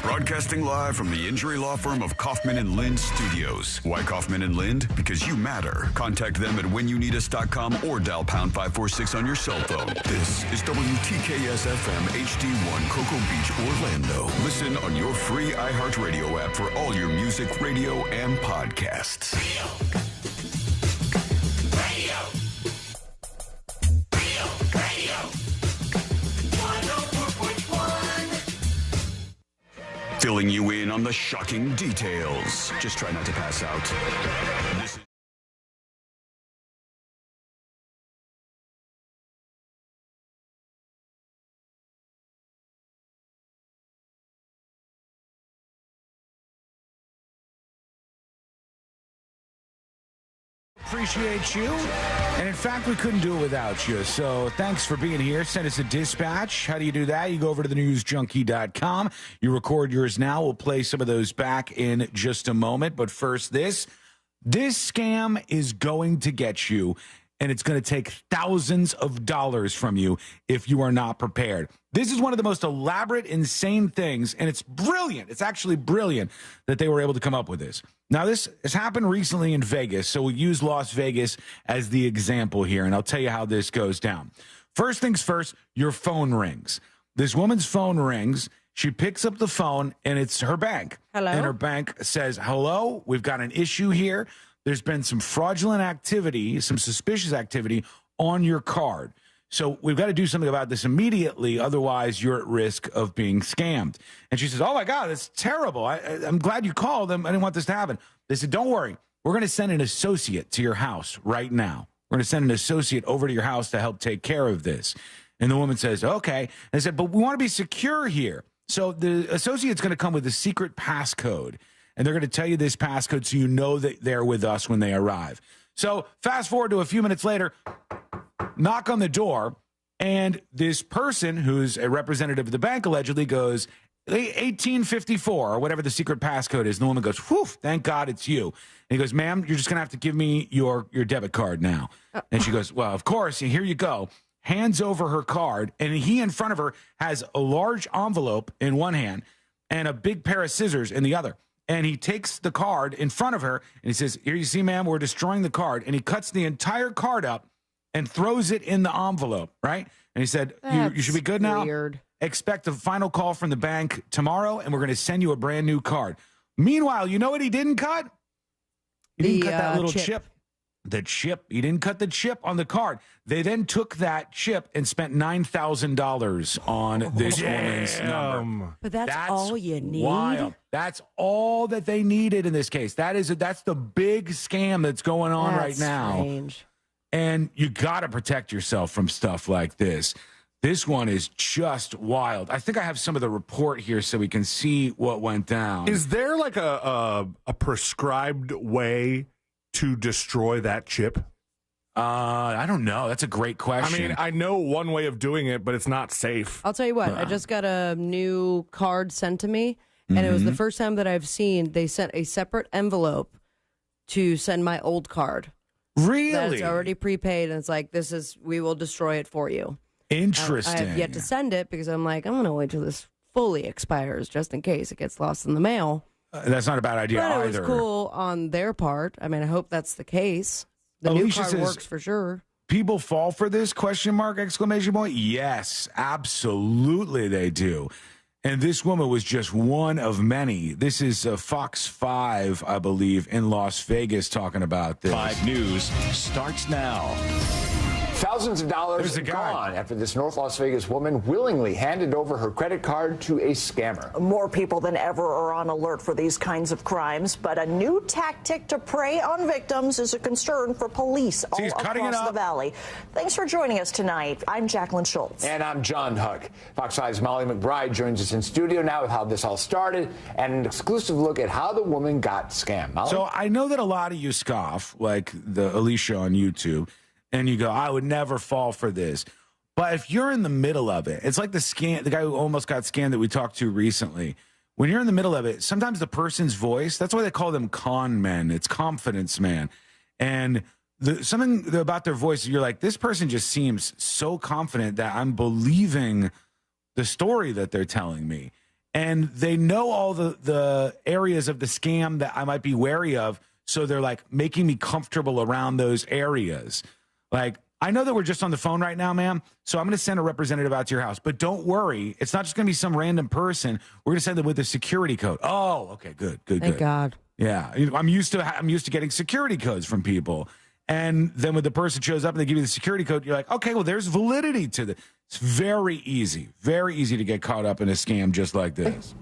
Broadcasting live from the injury law firm of Kaufman and Lind Studios. Why Kaufman and Lind? Because you matter. Contact them at whenyouneedus.com or dial pound 546 on your cell phone. This is WTKS FM HD1 Cocoa Beach, Orlando. Listen on your free iHeartRadio app for all your music, radio, and podcasts. Filling you in on the shocking details. Just try not to pass out. This is appreciate you. And in fact, we couldn't do it without you. So thanks for being here. Send us a dispatch. How do you do that? You go over to thenewsjunkie.com. You record yours now. We'll play some of those back in just a moment. But first, this scam is going to get you, and it's going to take thousands of dollars from you if you are not prepared. This is one of the most elaborate, insane things, and it's brilliant. It's actually brilliant that they were able to come up with this. Now, this has happened recently in Vegas, so we'll use Las Vegas as the example here, and I'll tell you how this goes down. First things first, your phone rings. This woman's phone rings. She picks up the phone, and it's her bank. Hello? And her bank says, hello, we've got an issue here. There's been some fraudulent activity, some suspicious activity on your card. So we've got to do something about this immediately. Otherwise, you're at risk of being scammed. And she says, oh, my God, that's terrible. I'm glad you called. I didn't want this to happen. They said, don't worry. we're going to send an associate to your house right now. We're going to send an associate over to your house to help take care of this. And the woman says, okay. And I said, but we want to be secure here. So the associate's going to come with a secret passcode. And they're going to tell you this passcode so you know that they're with us when they arrive. So fast forward to a few minutes later, knock on the door. And this person, who's a representative of the bank, allegedly goes, 1854 or whatever the secret passcode is. And the woman goes, whew, thank God it's you. And he goes, ma'am, you're just going to have to give me your debit card now. And she goes, well, of course. And here you go. Hands over her card. And he in front of her has a large envelope in one hand and a big pair of scissors in the other. And he takes the card in front of her and he says, here you see, ma'am, we're destroying the card. And he cuts the entire card up and throws it in the envelope, right? And he said, you should be good now. Weird. Expect a final call from the bank tomorrow, and we're going to send you a brand new card. Meanwhile, you know what he didn't cut? He didn't cut that little chip. The chip. He didn't cut the chip on the card. They then took that chip and spent $9,000 on this woman's number. But that's all you need? Wild. That's all that they needed in this case. That's the big scam that's going on right now. Strange. And you got to protect yourself from stuff like this. This one is just wild. I think I have some of the report here so we can see what went down. Is there like a prescribed way to destroy that chip? I don't know. That's a great question. I mean, I know one way of doing it, but it's not safe. I'll tell you what. I just got a new card sent to me, and it was the first time that I've seen they sent a separate envelope to send my old card. Really? That's already prepaid, and it's like, we will destroy it for you. Interesting. I have yet to send it because I'm like, I'm going to wait till this fully expires just in case it gets lost in the mail. That's not a bad idea but either. It was cool on their part. I mean, I hope that's the case. The new card works for sure. People fall for this ? Exclamation point. Yes, absolutely they do. And this woman was just one of many. This is Fox 5, I believe, in Las Vegas talking about this. 5 News starts now. Thousands of dollars gone after this North Las Vegas woman willingly handed over her credit card to a scammer. More people than ever are on alert for these kinds of crimes, but a new tactic to prey on victims is a concern for police all across the valley. Thanks for joining us tonight. I'm Jacqueline Schultz. And I'm John Huck. Fox 5's Molly McBride joins us in studio now with how this all started and an exclusive look at how the woman got scammed. Molly? So I know that a lot of you scoff, like the Alicia on YouTube, and you go, I would never fall for this. But if you're in the middle of it, it's like the guy who almost got scammed that we talked to recently. When you're in the middle of it, sometimes the person's voice, that's why they call them con men. It's confidence man. And something about their voice, you're like, this person just seems so confident that I'm believing the story that they're telling me. And they know all the areas of the scam that I might be wary of. So they're like making me comfortable around those areas. Like, I know that we're just on the phone right now, ma'am, so I'm going to send a representative out to your house. But don't worry. It's not just going to be some random person. We're going to send them with a security code. Oh, okay, good. Thank God. Yeah, I'm used to getting security codes from people. And then when the person shows up and they give you the security code, you're like, okay, well, there's validity to this. It's very easy to get caught up in a scam just like this.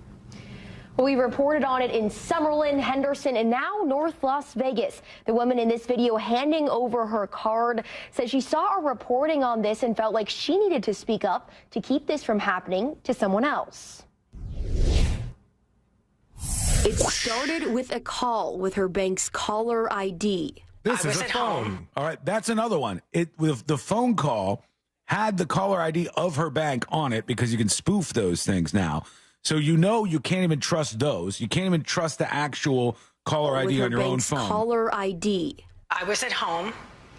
We reported on it in Summerlin, Henderson, and now North Las Vegas. The woman in this video handing over her card says she saw a reporting on this and felt like she needed to speak up to keep this from happening to someone else. It started with a call with her bank's caller ID. This is a phone. All right, that's another one. The phone call had the caller ID of her bank on it because you can spoof those things now. So you can't even trust those. You can't even trust the actual caller ID on your own phone. Caller ID. I was at home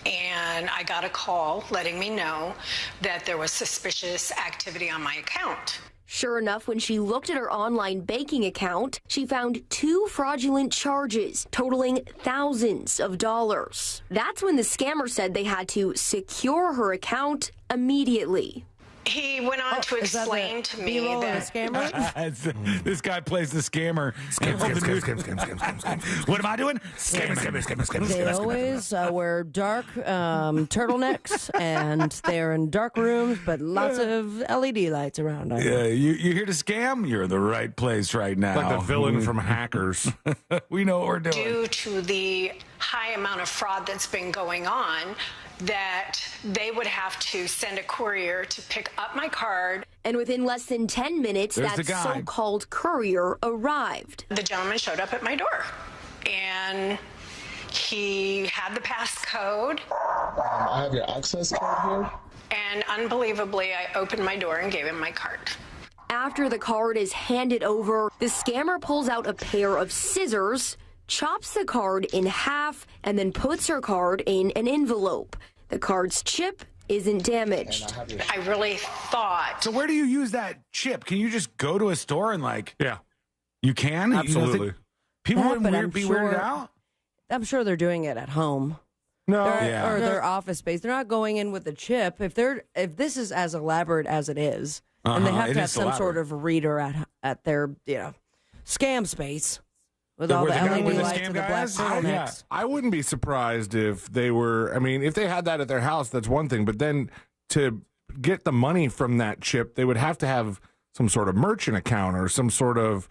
and I got a call letting me know that there was suspicious activity on my account. Sure enough, when she looked at her online banking account, she found 2 fraudulent charges totaling thousands of dollars. That's when the scammer said they had to secure her account immediately. He went on to explain to me that this guy plays the scammer. Scam. What am I doing? Scam. They always wear dark turtlenecks, and they're in dark rooms, but lots of LED lights around. Yeah, you here to scam? You're in the right place right now. Like the villain from Hackers. We know what we're doing. due to the high amount of fraud that's been going on, that they would have to send a courier to pick up my card. And within less than 10 minutes, that so-called courier arrived. The gentleman showed up at my door, and he had the passcode. I have your access code here. And unbelievably, I opened my door and gave him my card. After the card is handed over, the scammer pulls out a pair of scissors, chops the card in half, and then puts her card in an envelope. The card's chip isn't damaged. I really thought. So where do you use that chip? Can you just go to a store and you can? Absolutely. People wouldn't be weirded out? I'm sure they're doing it at home. No. Or their office space. They're not going in with a chip. If this is as elaborate as it is, and they have to have some sort of reader at their scam space. With all the LED lights and the black turtlenecks. I wouldn't be surprised if they were, if they had that at their house, that's one thing. But then to get the money from that chip, they would have to have some sort of merchant account or some sort of,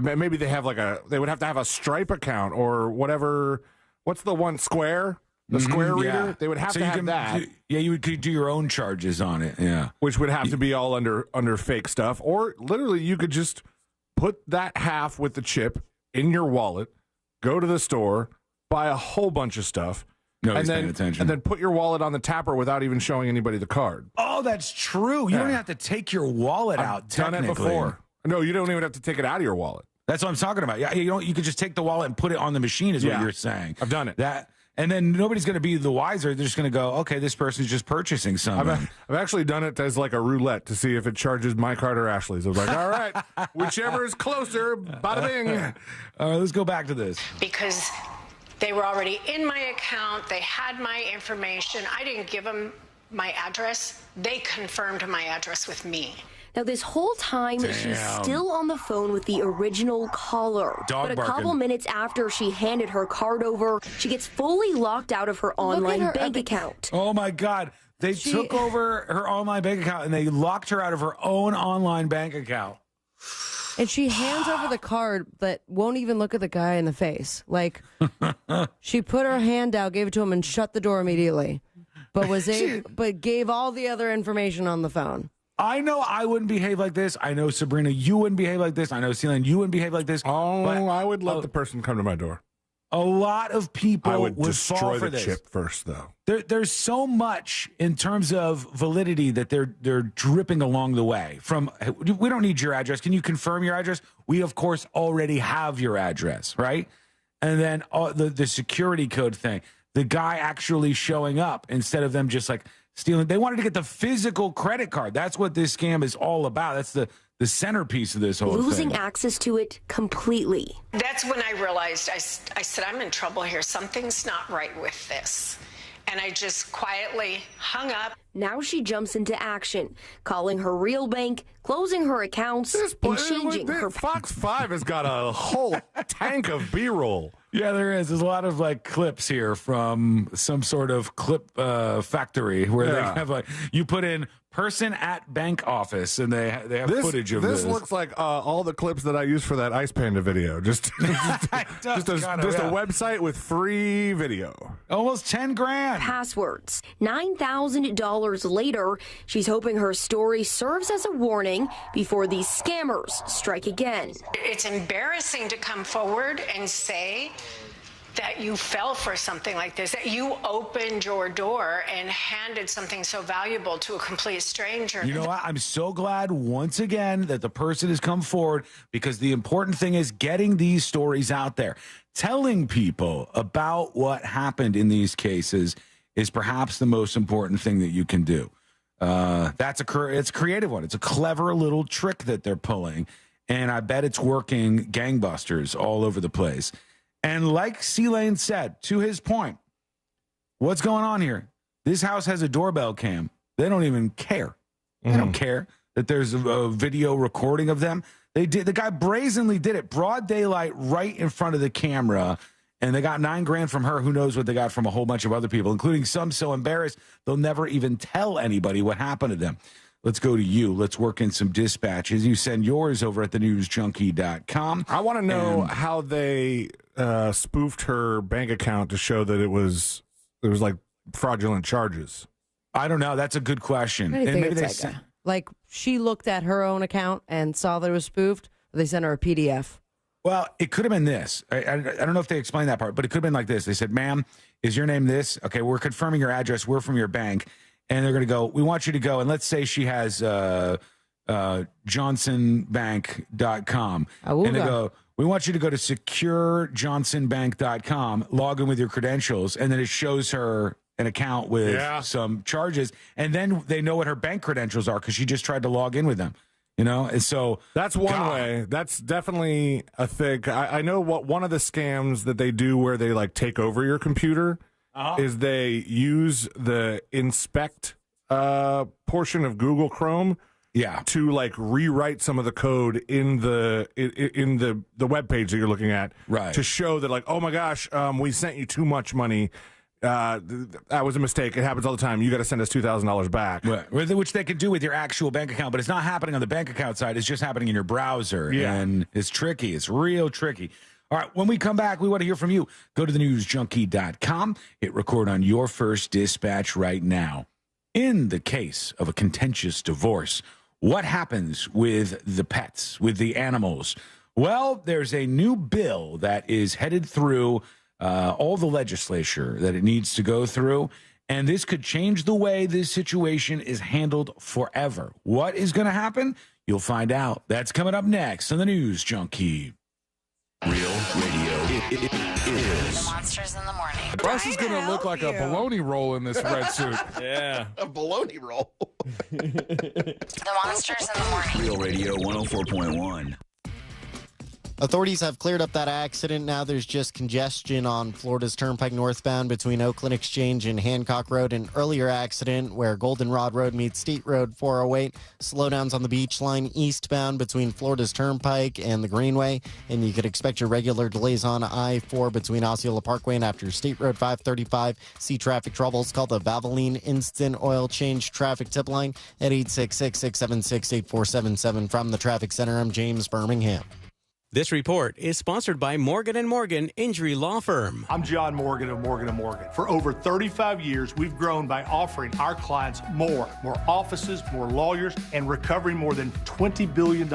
maybe they would have to have a Stripe account or whatever. What's the one, Square? The Square reader? They would have to have that. You could do your own charges on it, Which would have to be all under fake stuff. Or literally you could just put that half with the chip in your wallet, go to the store, buy a whole bunch of stuff, and then put your wallet on the tapper without even showing anybody the card. Oh, that's true. You don't even have to take your wallet out. I've done it before. No, you don't even have to take it out of your wallet. That's what I'm talking about. Yeah, you could just take the wallet and put it on the machine. Is what you're saying. I've done it. And then nobody's going to be the wiser. They're just going to go, okay, this person's just purchasing something. I've actually done it as like a roulette to see if it charges my card or Ashley's. I was like, all right, whichever is closer, bada bing. All right, let's go back to this. Because they were already in my account. They had my information. I didn't give them my address. They confirmed my address with me. Now, this whole time, she's still on the phone with the original caller. But a couple minutes after she handed her card over, she gets fully locked out of her online bank account. Oh, my God. They took over her online bank account, and they locked her out of her own online bank account. And she hands over the card, but won't even look at the guy in the face. Like, she put her hand out, gave it to him, and shut the door immediately. But gave all the other information on the phone. I know I wouldn't behave like this. I know, Sabrina, you wouldn't behave like this. I know, Celine, you wouldn't behave like this. Oh, I would let the person come to my door. A lot of people would destroy fall for the chip first, though. There's so much in terms of validity that they're dripping along the way. We don't need your address. Can you confirm your address? We, of course, already have your address, right? And then the security code thing. The guy actually showing up instead of them just like stealing. They wanted to get the physical credit card. That's what this scam is all about. That's the centerpiece of this whole thing. Losing access to it completely. That's when I realized, I said, I'm in trouble here. Something's not right with this. And I just quietly hung up. Now she jumps into action, calling her real bank, closing her accounts, and changing her... Fox 5 has got a whole tank of B-roll. Yeah, there is. There's a lot of clips here from some sort of clip factory where they have you put in person at bank office and they have footage of this. This looks like all the clips that I used for that Ice Panda video. Just a website with free video. Almost 10 grand. Passwords. $9,000 later, she's hoping her story serves as a warning before these scammers strike again. It's embarrassing to come forward and say that you fell for something like this, that you opened your door and handed something so valuable to a complete stranger. You know what? I'm so glad once again that the person has come forward, because the important thing is getting these stories out there. Telling people about what happened in these cases is perhaps the most important thing that you can do. It's a creative one. It's a clever little trick that they're pulling, and I bet it's working gangbusters all over the place. And like C-Lane said, to his point, what's going on here? This house has a doorbell cam. They don't even care. They don't care that there's a video recording of them. The guy brazenly did it, broad daylight, right in front of the camera, and they got $9 grand from her. Who knows what they got from a whole bunch of other people, including some so embarrassed they'll never even tell anybody what happened to them. Let's go to you. Let's work in some dispatches. You send yours over at thenewsjunkie.com. I want to know how they spoofed her bank account to show that it was like fraudulent charges? I don't know. That's a good question. I And think it's like she looked at her own account and saw that it was spoofed. They sent her a PDF. Well, it could have been this. I don't know if they explained that part, but it could have been like this. They said, ma'am, is your name this? Okay, we're confirming your address. We're from your bank. And they're going to go, we want you to go. And let's say she has johnsonbank.com. And they go, we want you to go to securejohnsonbank.com, log in with your credentials. And then it shows her an account with some charges. And then they know what her bank credentials are because she just tried to log in with them. And so that's one way. That's definitely a thing. I know what one of the scams that they do where they like take over your computer is they use the inspect portion of Google Chrome to like rewrite some of the code in the web page that you're looking at to show that like, oh my gosh, we sent you too much money. That was a mistake. It happens all the time. You got to send us $2,000 back. Right. Which they could do with your actual bank account, but it's not happening on the bank account side. It's just happening in your browser. Yeah. And it's tricky. It's real tricky. All right. When we come back, we want to hear from you. Go to thenewsjunkie.com. Hit record on your first dispatch right now. In the case of a contentious divorce, what happens with the pets, with the animals? Well, there's a new bill that is headed through all the legislature that it needs to go through, and this could change the way this situation is handled forever. What is going to happen? You'll find out. That's coming up next on the News Junkie. Real radio. It is. Monsters in the morning. Russ is going to look like a bologna roll in this red suit. Yeah. A bologna roll. The Monsters in the morning. Real radio 104.1. Authorities have cleared up that accident. Now there's just congestion on Florida's Turnpike northbound between Oakland Exchange and Hancock Road. An earlier accident where Goldenrod Road meets State Road 408. Slowdowns on the Beach Line eastbound between Florida's Turnpike and the Greenway. And you could expect your regular delays on I-4 between Osceola Parkway and after State Road 535. See traffic troubles. Call the Valvoline Instant Oil Change Traffic Tip Line at 866-676-8477. From the Traffic Center, I'm James Birmingham. This report is sponsored by Morgan & Morgan Injury Law Firm. I'm John Morgan of Morgan & Morgan. For over 35 years, we've grown by offering our clients more offices, more lawyers, and recovering more than $20 billion.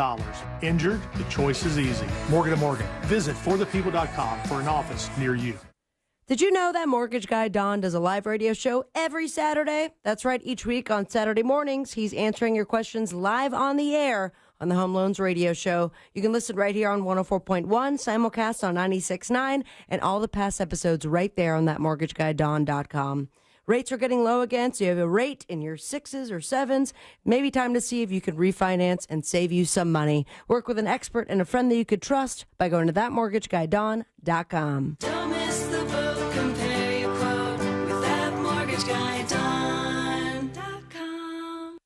Injured? The choice is easy. Morgan & Morgan. Visit forthepeople.com for an office near you. Did you know that mortgage guy Don does a live radio show every Saturday? That's right. Each week on Saturday mornings, he's answering your questions live on the air on the Home Loans Radio Show. You can listen right here on 104.1, simulcast on 96.9, and all the past episodes right there on thatmortgageguydon.com. Rates are getting low again, so you have a rate in your 6s or 7s. Maybe time to see if you can refinance and save you some money. Work with an expert and a friend that you could trust by going to thatmortgageguydon.com. Don't miss the boat, compare your quote with thatmortgageguydon.com.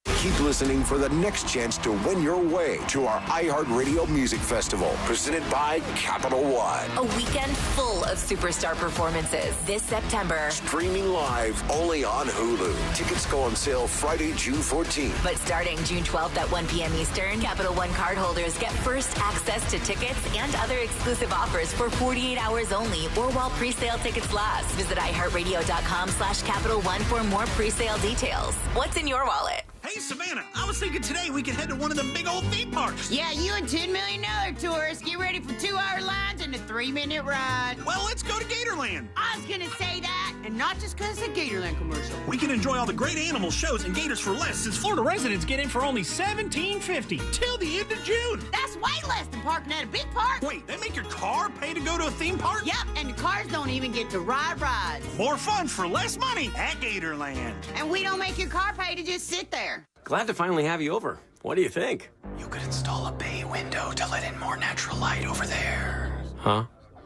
Keep listening for the next chance to win your way to our iHeartRadio Music Festival, presented by Capital One. A weekend full of superstar performances this September. Streaming live only on Hulu. Tickets go on sale Friday, June 14th. But starting June 12th at 1 p.m. Eastern, Capital One cardholders get first access to tickets and other exclusive offers for 48 hours only or while pre-sale tickets last. Visit iHeartRadio.com/Capital One for more pre-sale details. What's in your wallet? Hey, Savannah, I was thinking today we could head to one of the big old theme parks. Yeah, you and 10 million other tourists get ready for 2-hour lines and a 3-minute ride. Well, let's go to Gatorland. I was going to say that, and not just because it's a Gatorland commercial. We can enjoy all the great animal shows and gators for less, since Florida residents get in for only $17.50 till the end of June. That's way less than parking at a big park. Wait, they make your car pay to go to a theme park? Yep, and the cars don't even get to ride rides. More fun for less money at Gatorland. And we don't make your car pay to just sit there. Glad to finally have you over. What do you think? You could install a bay window to let in more natural light over there. Huh?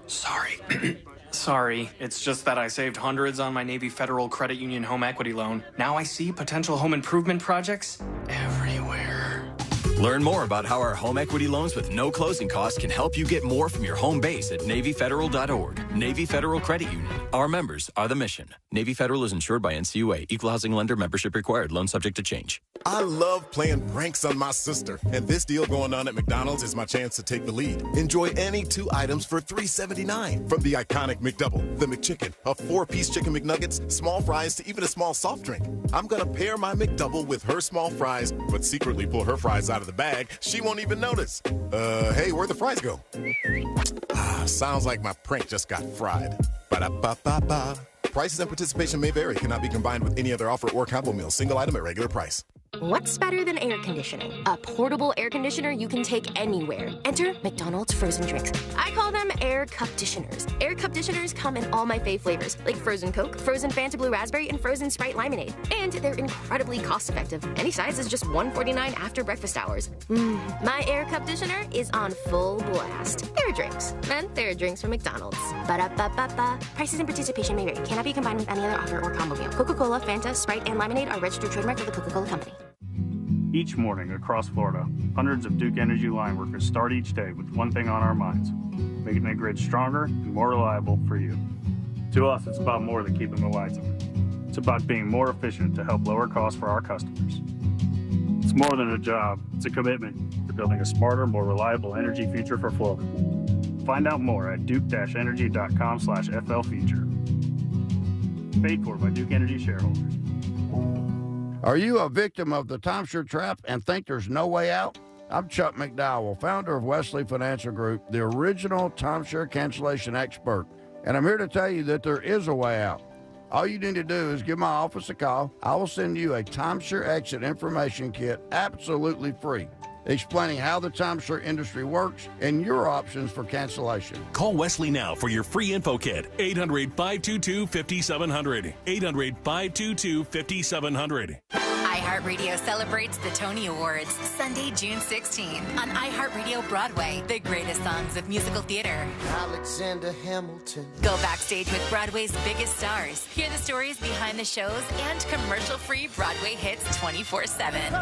Sorry. Sorry, it's just that I saved hundreds on my Navy Federal Credit Union home equity loan. Now I see potential home improvement projects everywhere. Learn more about how our home equity loans with no closing costs can help you get more from your home base at NavyFederal.org. Navy Federal Credit Union. Our members are the mission. Navy Federal is insured by NCUA. Equal housing lender. Membership required. Loan subject to change. I love playing pranks on my sister, and this deal going on at McDonald's is my chance to take the lead. Enjoy any 2 items for $3.79. From the iconic McDouble, the McChicken, a 4-piece chicken McNuggets, small fries, to even a small soft drink. I'm gonna pair my McDouble with her small fries, but secretly pull her fries out of the bag. She won't even notice. Hey, where'd the fries go? Sounds like my prank just got fried. Ba-da-ba-ba-ba. Prices and participation may vary. Cannot be combined with any other offer or combo meal. Single item at regular price. What's better than air conditioning? A portable air conditioner you can take anywhere. Enter McDonald's frozen drinks. I call them air cup-ditioners. Air cup-ditioners come in all my fave flavors, like frozen Coke, frozen Fanta Blue Raspberry, and frozen Sprite Limonade. And they're incredibly cost-effective. Any size is just $1.49 after breakfast hours. My air cup-ditioner is on full blast. There are drinks. And there are drinks from McDonald's. Ba-da-ba-ba-ba. Prices and participation may vary. Cannot be combined with any other offer or combo meal. Coca-Cola, Fanta, Sprite, and Limonade are registered trademarks of the Coca-Cola Company. Each morning across Florida, hundreds of Duke Energy line workers start each day with one thing on our minds: making the grid stronger and more reliable for you. To us, it's about more than keeping the lights on. It's about being more efficient to help lower costs for our customers. It's more than a job, it's a commitment to building a smarter, more reliable energy future for Florida. Find out more at duke-energy.com/FLFuture. Paid for by Duke Energy shareholders. Are you a victim of the timeshare trap and think there's no way out? I'm Chuck McDowell, founder of Wesley Financial Group, the original timeshare cancellation expert. And I'm here to tell you that there is a way out. All you need to do is give my office a call. I will send you a timeshare exit information kit absolutely free, explaining how the timeshare industry works and your options for cancellation. Call Wesley now for your free info kit. 800-522-5700. 800-522-5700. iHeartRadio celebrates the Tony Awards Sunday, June 16 on iHeartRadio Broadway. The greatest songs of musical theater. Alexander Hamilton. Go backstage with Broadway's biggest stars. Hear the stories behind the shows and commercial-free Broadway hits 24/7.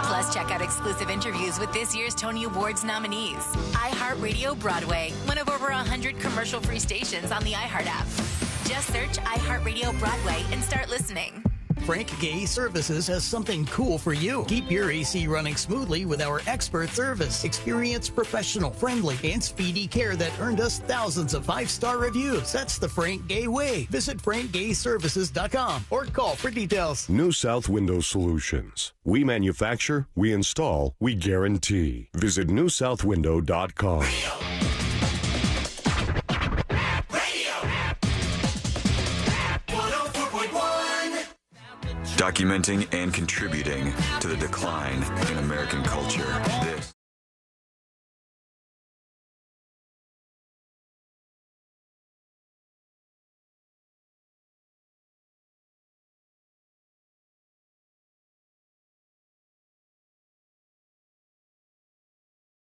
Plus, check out exclusive interviews with this year's Tony Awards nominees. iHeartRadio Broadway, one of over 100 commercial-free stations on the iHeart app. Just search iHeartRadio Broadway and start listening. Frank Gay Services has something cool for you. Keep your AC running smoothly with our expert service. Experienced, professional, friendly, and speedy care that earned us thousands of 5-star reviews. That's the Frank Gay way. Visit frankgayservices.com or call for details. New South Window Solutions. We manufacture, we install, we guarantee. Visit newsouthwindow.com. Documenting and contributing to the decline in American culture. This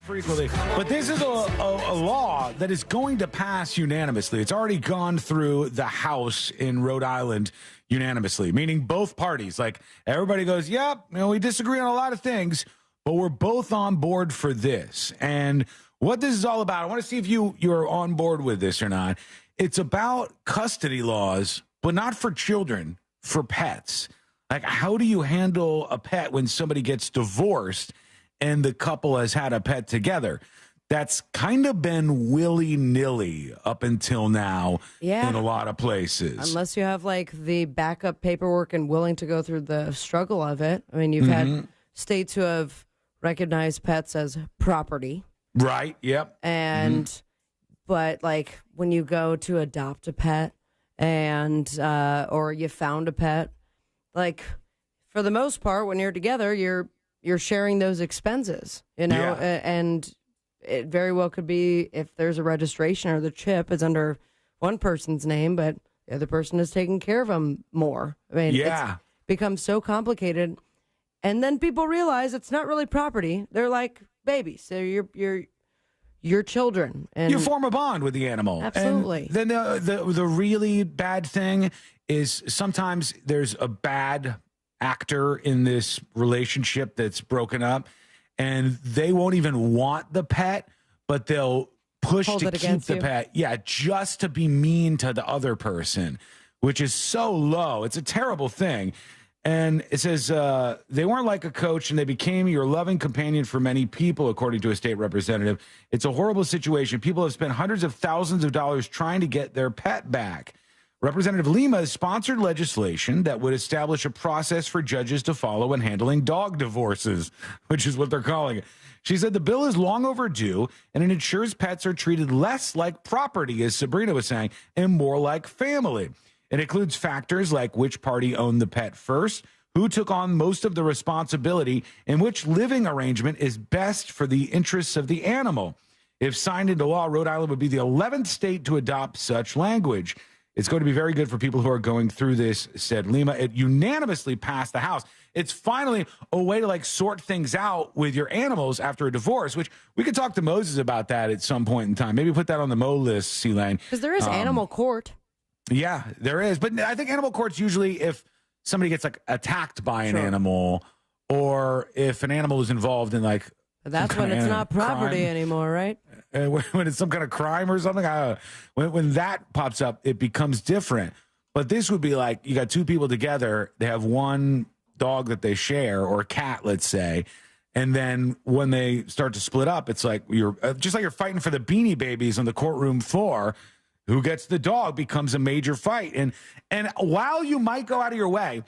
frequently. But this is a law that is going to pass unanimously. It's already gone through the House in Rhode Island unanimously, meaning both parties. Like, everybody goes, yep, we disagree on a lot of things, but we're both on board for this. And what this is all about, I want to see if you're on board with this or not. It's about custody laws, but not for children, for pets. Like, how do you handle a pet when somebody gets divorced and the couple has had a pet together? That's kind of been willy-nilly up until now in a lot of places. Unless you have, like, the backup paperwork and willing to go through the struggle of it. I mean, you've had states who have recognized pets as property. Right, yep. And, but, like, when you go to adopt a pet and, or you found a pet, like, for the most part, when you're together, you're sharing those expenses, and it very well could be, if there's a registration or the chip is under one person's name, but the other person is taking care of them more. I mean, it's become so complicated. And then people realize it's not really property. They're like babies. So you're children. And you form a bond with the animal. Absolutely. And then the really bad thing is sometimes there's a bad actor in this relationship that's broken up, and they won't even want the pet, but they'll push Hold to it keep against the you. pet. Yeah, just to be mean to the other person, which is so low. It's a terrible thing. And it says they weren't like a coach, and they became your loving companion for many people, according to a state representative. It's a horrible situation. People have spent hundreds of thousands of dollars trying to get their pet back. Representative Lima has sponsored legislation that would establish a process for judges to follow when handling dog divorces, which is what they're calling it. She said the bill is long overdue, and it ensures pets are treated less like property, as Sabrina was saying, and more like family. It includes factors like which party owned the pet first, who took on most of the responsibility, and which living arrangement is best for the interests of the animal. If signed into law, Rhode Island would be the 11th state to adopt such language. It's going to be very good for people who are going through this, said Lima. It unanimously passed the House. It's finally a way to like sort things out with your animals after a divorce, which we could talk to Moses about that at some point in time. Maybe put that on the Mo list, C-Lane. Because there is animal court. Yeah, there is. But I think animal court's usually if somebody gets like attacked by an animal, or if an animal is involved in like That's when it's not property anymore, right? When it's some kind of crime or something. When that pops up, it becomes different. But this would be like you got two people together. They have one dog that they share, or a cat, let's say. And then when they start to split up, it's like you're just like you're fighting for the Beanie Babies on the courtroom floor. Who gets the dog becomes a major fight. And while you might go out of your way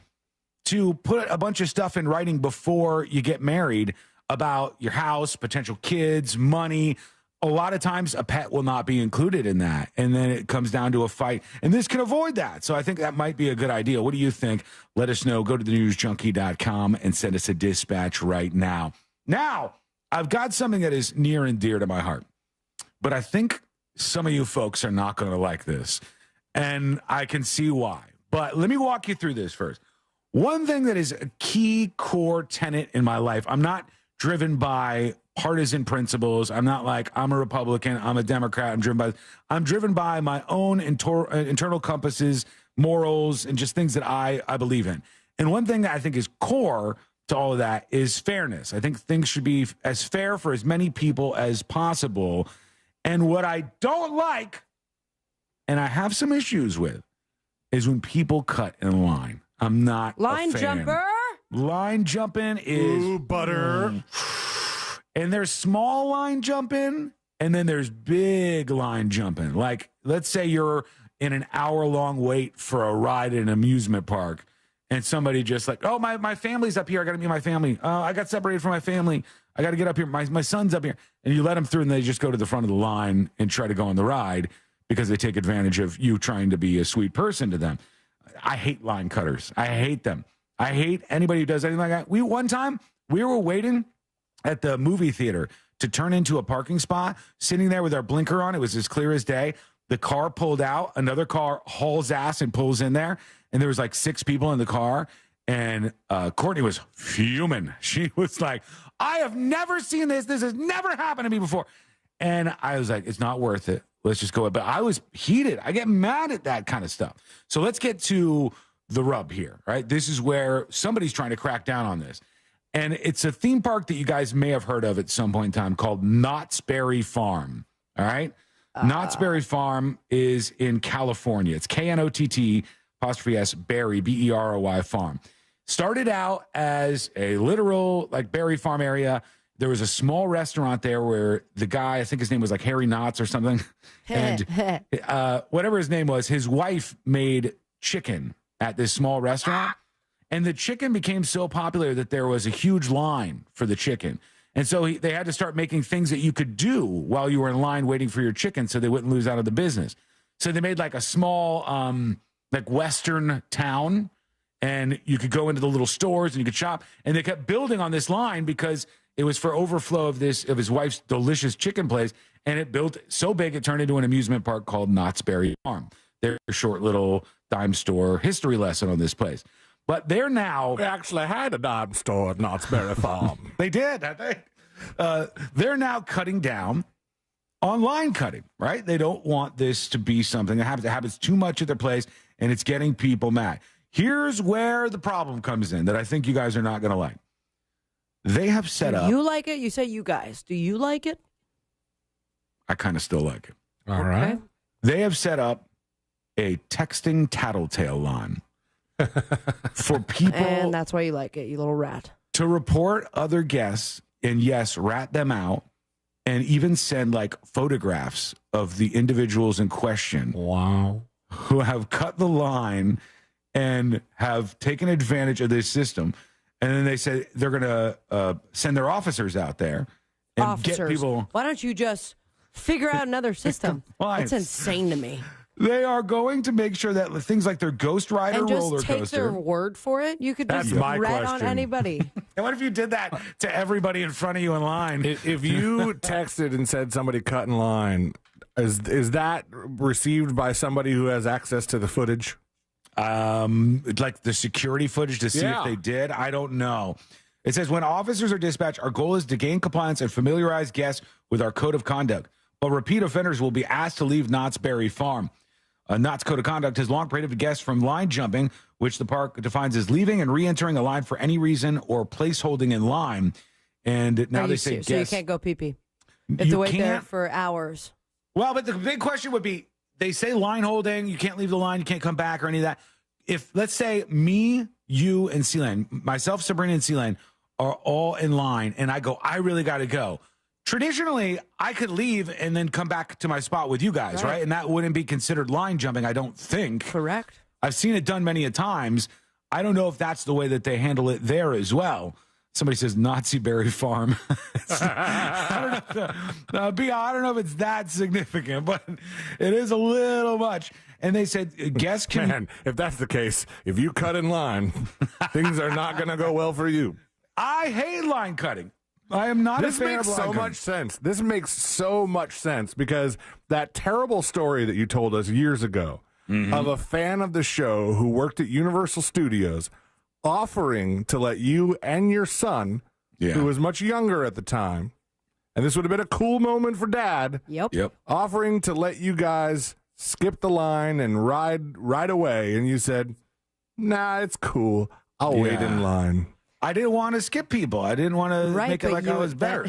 to put a bunch of stuff in writing before you get married about your house, potential kids, money, a lot of times a pet will not be included in that. And then it comes down to a fight. And this can avoid that. So I think that might be a good idea. What do you think? Let us know. Go to thenewsjunkie.com and send us a dispatch right now. Now, I've got something that is near and dear to my heart. But I think some of you folks are not going to like this, and I can see why. But let me walk you through this first. One thing that is a key core tenet in my life, I'm not driven by partisan principles. I'm not like, I'm a Republican, I'm a Democrat, I'm driven by my own internal compasses, morals, and just things that I believe in. And one thing that I think is core to all of that is fairness. I think things should be as fair for as many people as possible. And what I don't like, and I have some issues with, is when people cut in line. I'm not line a fan. jumper. Line jumping is butter. And there's small line jumping, and then there's big line jumping. Like, let's say you're in an hour-long wait for a ride in an amusement park, and somebody just like, oh, my family's up here. I got to meet my family. I got separated from my family. I got to get up here. My son's up here. And you let them through, and they just go to the front of the line and try to go on the ride because they take advantage of you trying to be a sweet person to them. I hate line cutters. I hate them. I hate anybody who does anything like that. One time, we were waiting at the movie theater to turn into a parking spot, sitting there with our blinker on. It was as clear as day. The car pulled out. Another car hauls ass and pulls in there. And there was like 6 people in the car. And Courtney was fuming. She was like, I have never seen this. This has never happened to me before. And I was like, it's not worth it. Let's just go. But I was heated. I get mad at that kind of stuff. So let's get to the rub here, right? This is where somebody's trying to crack down on this. And it's a theme park that you guys may have heard of at some point in time called Knott's Berry Farm. All right? Knott's Berry Farm is in California. It's KNOTT''S Berry, BEROY Farm. Started out as a literal like berry farm area. There was a small restaurant there where the guy, I think his name was like Harry Knotts or something. And whatever his name was, his wife made chicken at this small restaurant. And the chicken became so popular that there was a huge line for the chicken. And so they had to start making things that you could do while you were in line waiting for your chicken so they wouldn't lose out of the business. So they made like a small like Western town, and you could go into the little stores and you could shop. And they kept building on this line because it was for overflow of his wife's delicious chicken place. And it built so big it turned into an amusement park called Knott's Berry Farm. Their short little dime store history lesson on this place. But they're now... We actually had a dime store at Knott's Berry Farm. They did, I think. They're now cutting down on line cutting, right? They don't want this to be something that happens. It happens too much at their place, and it's getting people mad. Here's where the problem comes in that I think you guys are not going to like. They have set up. You like it? You say you guys. Do you like it? I kind of still like it. All right. They have set up a texting tattletale line for people. And that's why you like it, you little rat. To report other guests and, yes, rat them out and even send like photographs of the individuals in question. Wow. Who have cut the line and have taken advantage of this system. And then they said they're going to send their officers out there and get people. Why don't you just figure out another system? That's insane to me. They are going to make sure that things like their Ghost Rider and just roller take coaster. their word for it. You could just rat on anybody. And what if you did that to everybody in front of you in line? If you texted and said somebody cut in line, is that received by somebody who has access to the footage? Like the security footage to see if they did. I don't know. It says when officers are dispatched, our goal is to gain compliance and familiarize guests with our code of conduct. But repeat offenders will be asked to leave Knott's Berry Farm. Knott's Code of Conduct has long prohibited guests from line jumping, which the park defines as leaving and re-entering a line for any reason or place holding in line. And now they say so you can't go pee-pee. You have to wait there for hours. Well, but the big question would be, they say line holding, you can't leave the line, you can't come back or any of that. If, let's say, me, you, and C-Lane, myself, Sabrina, and C-Lane are all in line, and I go, I really got to go. Traditionally, I could leave and then come back to my spot with you guys, right? And that wouldn't be considered line jumping, I don't think. Correct. I've seen it done many a times. I don't know if that's the way that they handle it there as well. Somebody says Nazi Berry Farm. I don't know if it's that significant, but it is a little much. And they said guests can. Man, if that's the case, if you cut in line, things are not going to go well for you. I hate line cutting. I am not a fan of line cutting. This makes so much sense. This makes so much sense because that terrible story that you told us years ago of a fan of the show who worked at Universal Studios offering to let you and your son, who was much younger at the time, and this would have been a cool moment for Dad. Yep. Offering to let you guys skip the line and ride away, and you said, "Nah, it's cool. I'll wait in line." I didn't want to skip people. I didn't want to make it like I was better.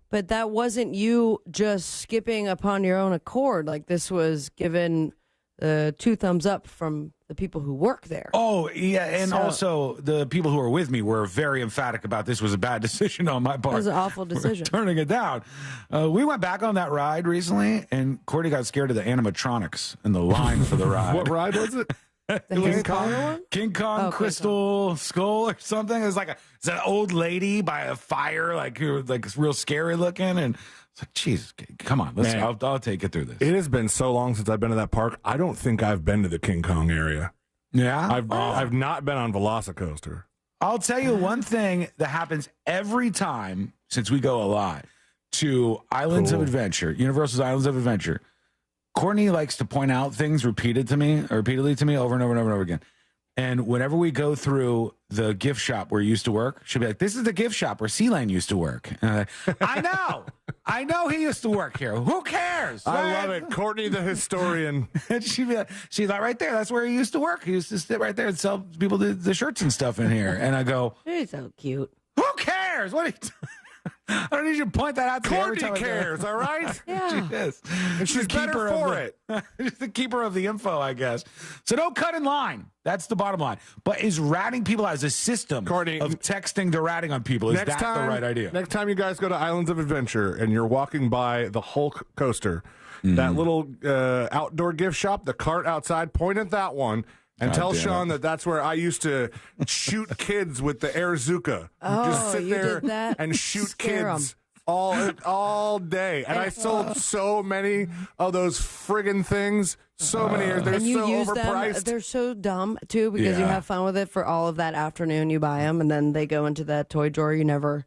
But that wasn't you just skipping upon your own accord. Like this was given two thumbs up from the people who work there. Oh, yeah. And also the people who were with me were very emphatic about this was a bad decision on my part. It was an awful decision. Turning it down. We went back on that ride recently, and Courtney got scared of the animatronics in the line for the ride. What ride was it? King Kong Crystal Skull or something. It's like it's an old lady by a fire, like real scary looking, and it's like, Jesus, come on, I'll take it through this. It has been so long since I've been to that park. I don't think I've been to the King Kong area. Yeah, I've not been on Velocicoaster. I'll tell you one thing that happens every time since we go a lot to Islands of Adventure, Universal's Islands of Adventure. Courtney likes to point out things repeatedly to me over and over and over again. And whenever we go through the gift shop where you used to work, she'll be like, this is the gift shop where C-Lane used to work. And I know he used to work here. Who cares? I love it. Courtney the historian. And she's like, right there, that's where he used to work. He used to sit right there and sell people the shirts and stuff in here. And I go, he's so cute. Who cares? What are you I don't need you to point that out to me every time. Courtney cares, all right? Yeah. She is. And she's better for it. She's the keeper of the info, I guess. So don't cut in line. That's the bottom line. But is ratting people as a system Courtney, of texting to ratting on people, is that the right idea? Next time you guys go to Islands of Adventure and you're walking by the Hulk coaster, that little outdoor gift shop, the cart outside, point at that one. And tell Sean that that's where I used to shoot kids with the Airzuka. Just sit there and shoot kids all day. And I sold so many of those friggin' things. So many. They're so overpriced. They're so dumb, too, because you have fun with it for all of that afternoon. You buy them, and then they go into that toy drawer you never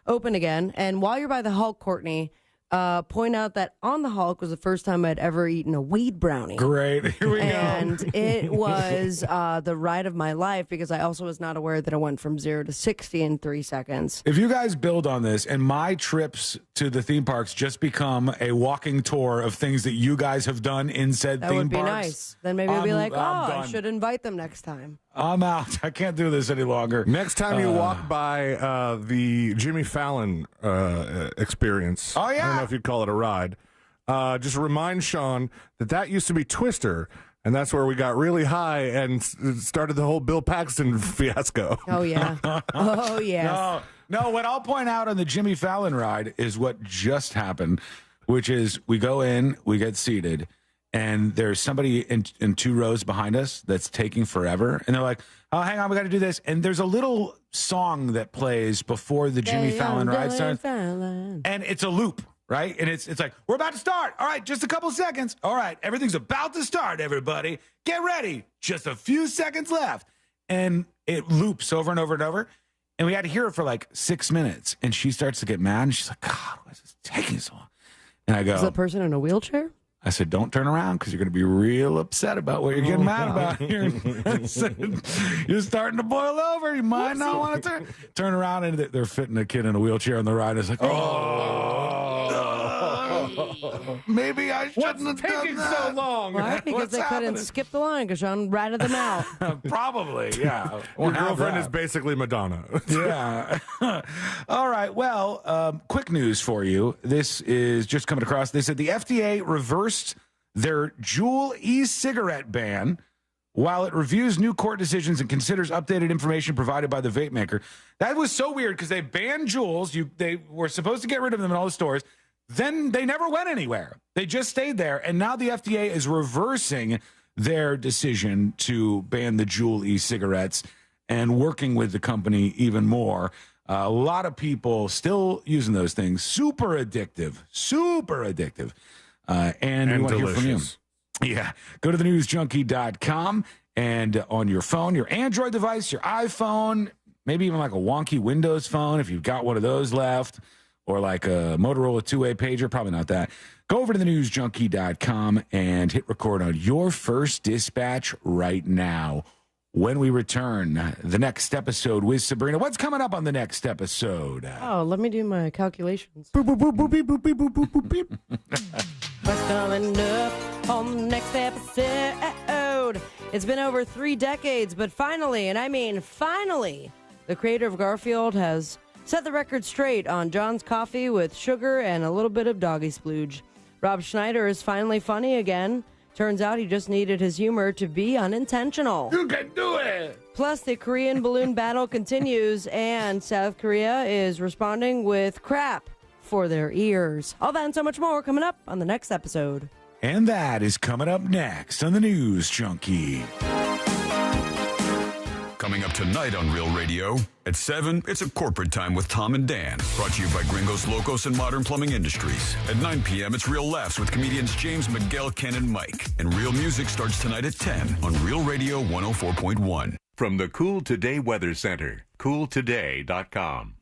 open again. And while you're by the Hulk, Courtney, point out that On the Hulk was the first time I'd ever eaten a weed brownie. Great. Here we go. And it was the ride of my life because I also was not aware that it went from 0 to 60 in 3 seconds. If you guys build on this and my trips to the theme parks just become a walking tour of things that you guys have done in said That theme would be parks, nice. Then maybe I'll be like, I'm I done. should invite them next time. I'm out. I can't do this any longer. Next time you walk by the Jimmy Fallon experience, oh yeah, I don't know if you'd call it a ride. Just remind Sean that used to be Twister, and that's where we got really high and started the whole Bill Paxton fiasco. Oh yeah. Oh yeah. No. What I'll point out on the Jimmy Fallon ride is what just happened, which is we go in, we get seated. And there's somebody in 2 rows behind us that's taking forever. And they're like, oh, hang on, we got to do this. And there's a little song that plays before the Jimmy Fallon ride starts. And it's a loop, right? And it's like, we're about to start. All right, just a couple seconds. All right, everything's about to start, everybody. Get ready. Just a few seconds left. And it loops over and over and over. And we had to hear it for like 6 minutes. And she starts to get mad. And she's like, God, why is this taking so long? And I go, is that person in a wheelchair? I said, don't turn around because you're going to be real upset about what you're getting mad about here. I said, you're starting to boil over. You might not want to turn around. And they're fitting a kid in a wheelchair on the ride. It's like, maybe I shouldn't have taken so long. Why? Because they couldn't skip the line because Sean ratted them out. Probably, yeah. Your girlfriend is basically Madonna. Yeah. All right. Well, quick news for you. This is just coming across. They said the FDA reversed their Juul e-cigarette ban while it reviews new court decisions and considers updated information provided by the vape maker. That was so weird because they banned Juuls. They were supposed to get rid of them in all the stores. Then they never went anywhere. They just stayed there. And now the FDA is reversing their decision to ban the Juul e-cigarettes and working with the company even more. A lot of people still using those things. Super addictive. And we want to hear from you. Yeah. Go to thenewsjunkie.com and on your phone, your Android device, your iPhone, maybe even like a wonky Windows phone if you've got one of those left, or like a Motorola 2-way pager, probably not that. Go over to thenewsjunkie.com and hit record on your first dispatch right now. When we return, the next episode with Sabrina. What's coming up on the next episode? Oh, let me do my calculations. Boop, boop, boop, boop, beep, boop, beep, boop, boop, boop, beep. What's coming up on the next episode? It's been over 3 decades, but finally, and I mean finally, the creator of Garfield has set the record straight on John's coffee with sugar and a little bit of doggy splooge. Rob Schneider is finally funny again. Turns out he just needed his humor to be unintentional. You can do it! Plus, the Korean balloon battle continues, and South Korea is responding with crap for their ears. All that and so much more coming up on the next episode. And that is coming up next on the News Junkie. Coming up tonight on Real Radio. At 7, it's a corporate time with Tom and Dan. Brought to you by Gringos Locos and Modern Plumbing Industries. At 9 p.m., it's Real Laughs with comedians James, Miguel, Ken, and Mike. And Real Music starts tonight at 10 on Real Radio 104.1. From the Cool Today Weather Center, cooltoday.com.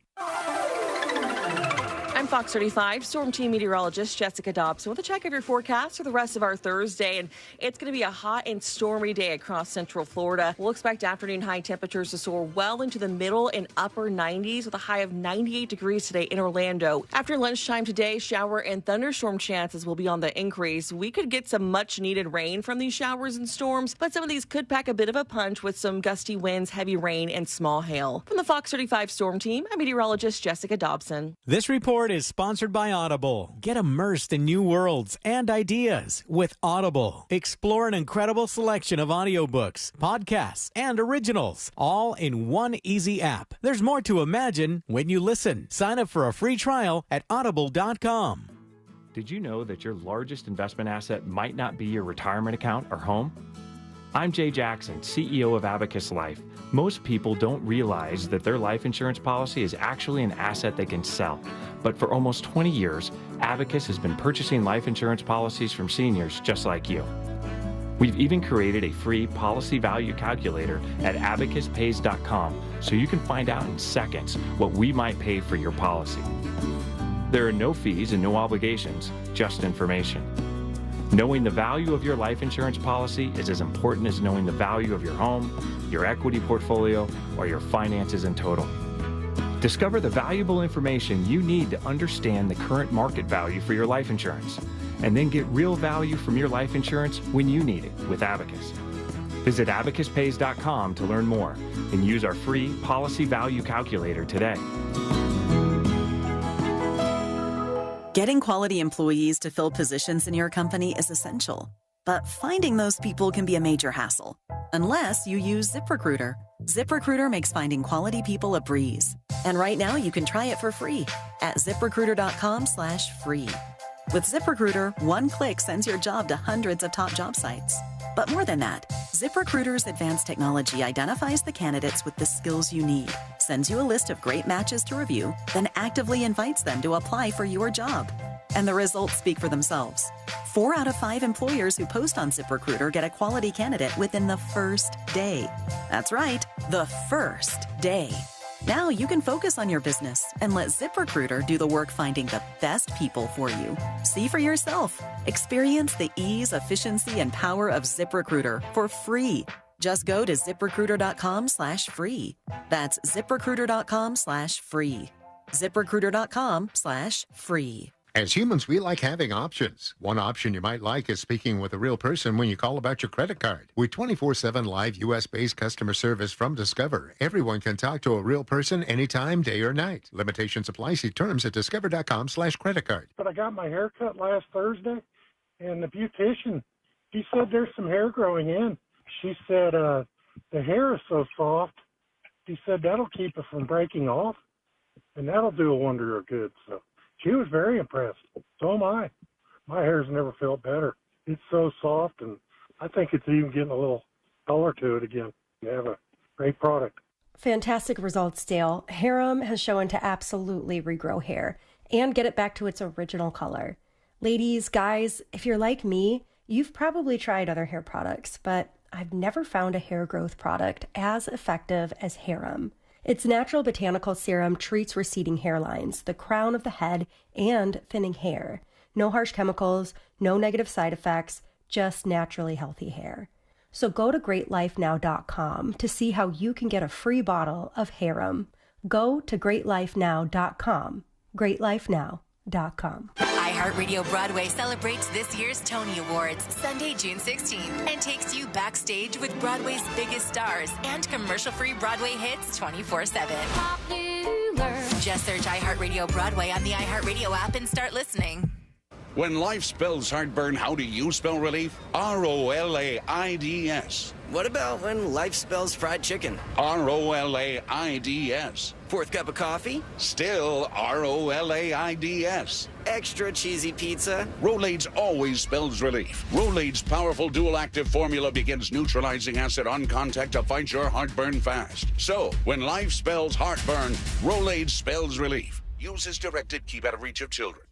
I'm Fox 35 Storm Team meteorologist Jessica Dobson with a check of your forecast for the rest of our Thursday. And it's going to be a hot and stormy day across central Florida. We'll expect afternoon high temperatures to soar well into the middle and upper 90s with a high of 98 degrees today in Orlando. After lunchtime today, shower and thunderstorm chances will be on the increase. We could get some much needed rain from these showers and storms, but some of these could pack a bit of a punch with some gusty winds, heavy rain, and small hail. From the Fox 35 Storm Team, I'm meteorologist Jessica Dobson. This report is sponsored by Audible. Get immersed in new worlds and ideas with Audible. Explore an incredible selection of audiobooks, podcasts, and originals, all in one easy app. There's more to imagine when you listen. Sign up for a free trial at audible.com. Did you know that your largest investment asset might not be your retirement account or home? I'm Jay Jackson, CEO of Abacus Life. Most people don't realize that their life insurance policy is actually an asset they can sell. But for almost 20 years, Abacus has been purchasing life insurance policies from seniors just like you. We've even created a free policy value calculator at abacuspays.com so you can find out in seconds what we might pay for your policy. There are no fees and no obligations, just information. Knowing the value of your life insurance policy is as important as knowing the value of your home, your equity portfolio, or your finances in total. Discover the valuable information you need to understand the current market value for your life insurance, and then get real value from your life insurance when you need it with Abacus. Visit abacuspays.com to learn more and use our free policy value calculator today. Getting quality employees to fill positions in your company is essential, but finding those people can be a major hassle, unless you use ZipRecruiter. ZipRecruiter makes finding quality people a breeze. And right now you can try it for free at ZipRecruiter.com/free. With ZipRecruiter, one click sends your job to hundreds of top job sites. But more than that, ZipRecruiter's advanced technology identifies the candidates with the skills you need, sends you a list of great matches to review, then actively invites them to apply for your job. And the results speak for themselves. 4 out of 5 employers who post on ZipRecruiter get a quality candidate within the first day. That's right, the first day. Now you can focus on your business and let ZipRecruiter do the work finding the best people for you. See for yourself. Experience the ease, efficiency, and power of ZipRecruiter for free. Just go to ZipRecruiter.com/free. That's ZipRecruiter.com/free. ZipRecruiter.com/free. As humans, we like having options. One option you might like is speaking with a real person when you call about your credit card. With 24/7 live U.S.-based customer service from Discover, everyone can talk to a real person anytime, day or night. Limitations apply. See terms at discover.com/creditcard. But I got my hair cut last Thursday, and the beautician, she said there's some hair growing in. She said the hair is so soft. She said that'll keep it from breaking off, and that'll do a wonder of good. So she was very impressed. So am I. My hair's never felt better. It's so soft, and I think it's even getting a little color to it again. You have a great product. Fantastic results, Dale. Harem has shown to absolutely regrow hair and get it back to its original color. Ladies, guys, if you're like me, you've probably tried other hair products, but I've never found a hair growth product as effective as Harem. Its natural botanical serum treats receding hairlines, the crown of the head, and thinning hair. No harsh chemicals, no negative side effects, just naturally healthy hair. So go to greatlifenow.com to see how you can get a free bottle of Harem. Go to greatlifenow.com. greatlifenow.com. iHeartRadio Broadway celebrates this year's Tony Awards Sunday, June 16th, and takes you backstage with Broadway's biggest stars and commercial-free Broadway hits 24/7. Just search iHeartRadio Broadway on the iHeartRadio app and start listening. When life spells heartburn, how do you spell relief? ROLAIDS. What about when life spells fried chicken? ROLAIDS. Fourth cup of coffee? Still ROLAIDS. Extra cheesy pizza? Rolaids always spells relief. Rolaids' powerful dual-active formula begins neutralizing acid on contact to fight your heartburn fast. So, when life spells heartburn, Rolaids spells relief. Use as directed. Keep out of reach of children.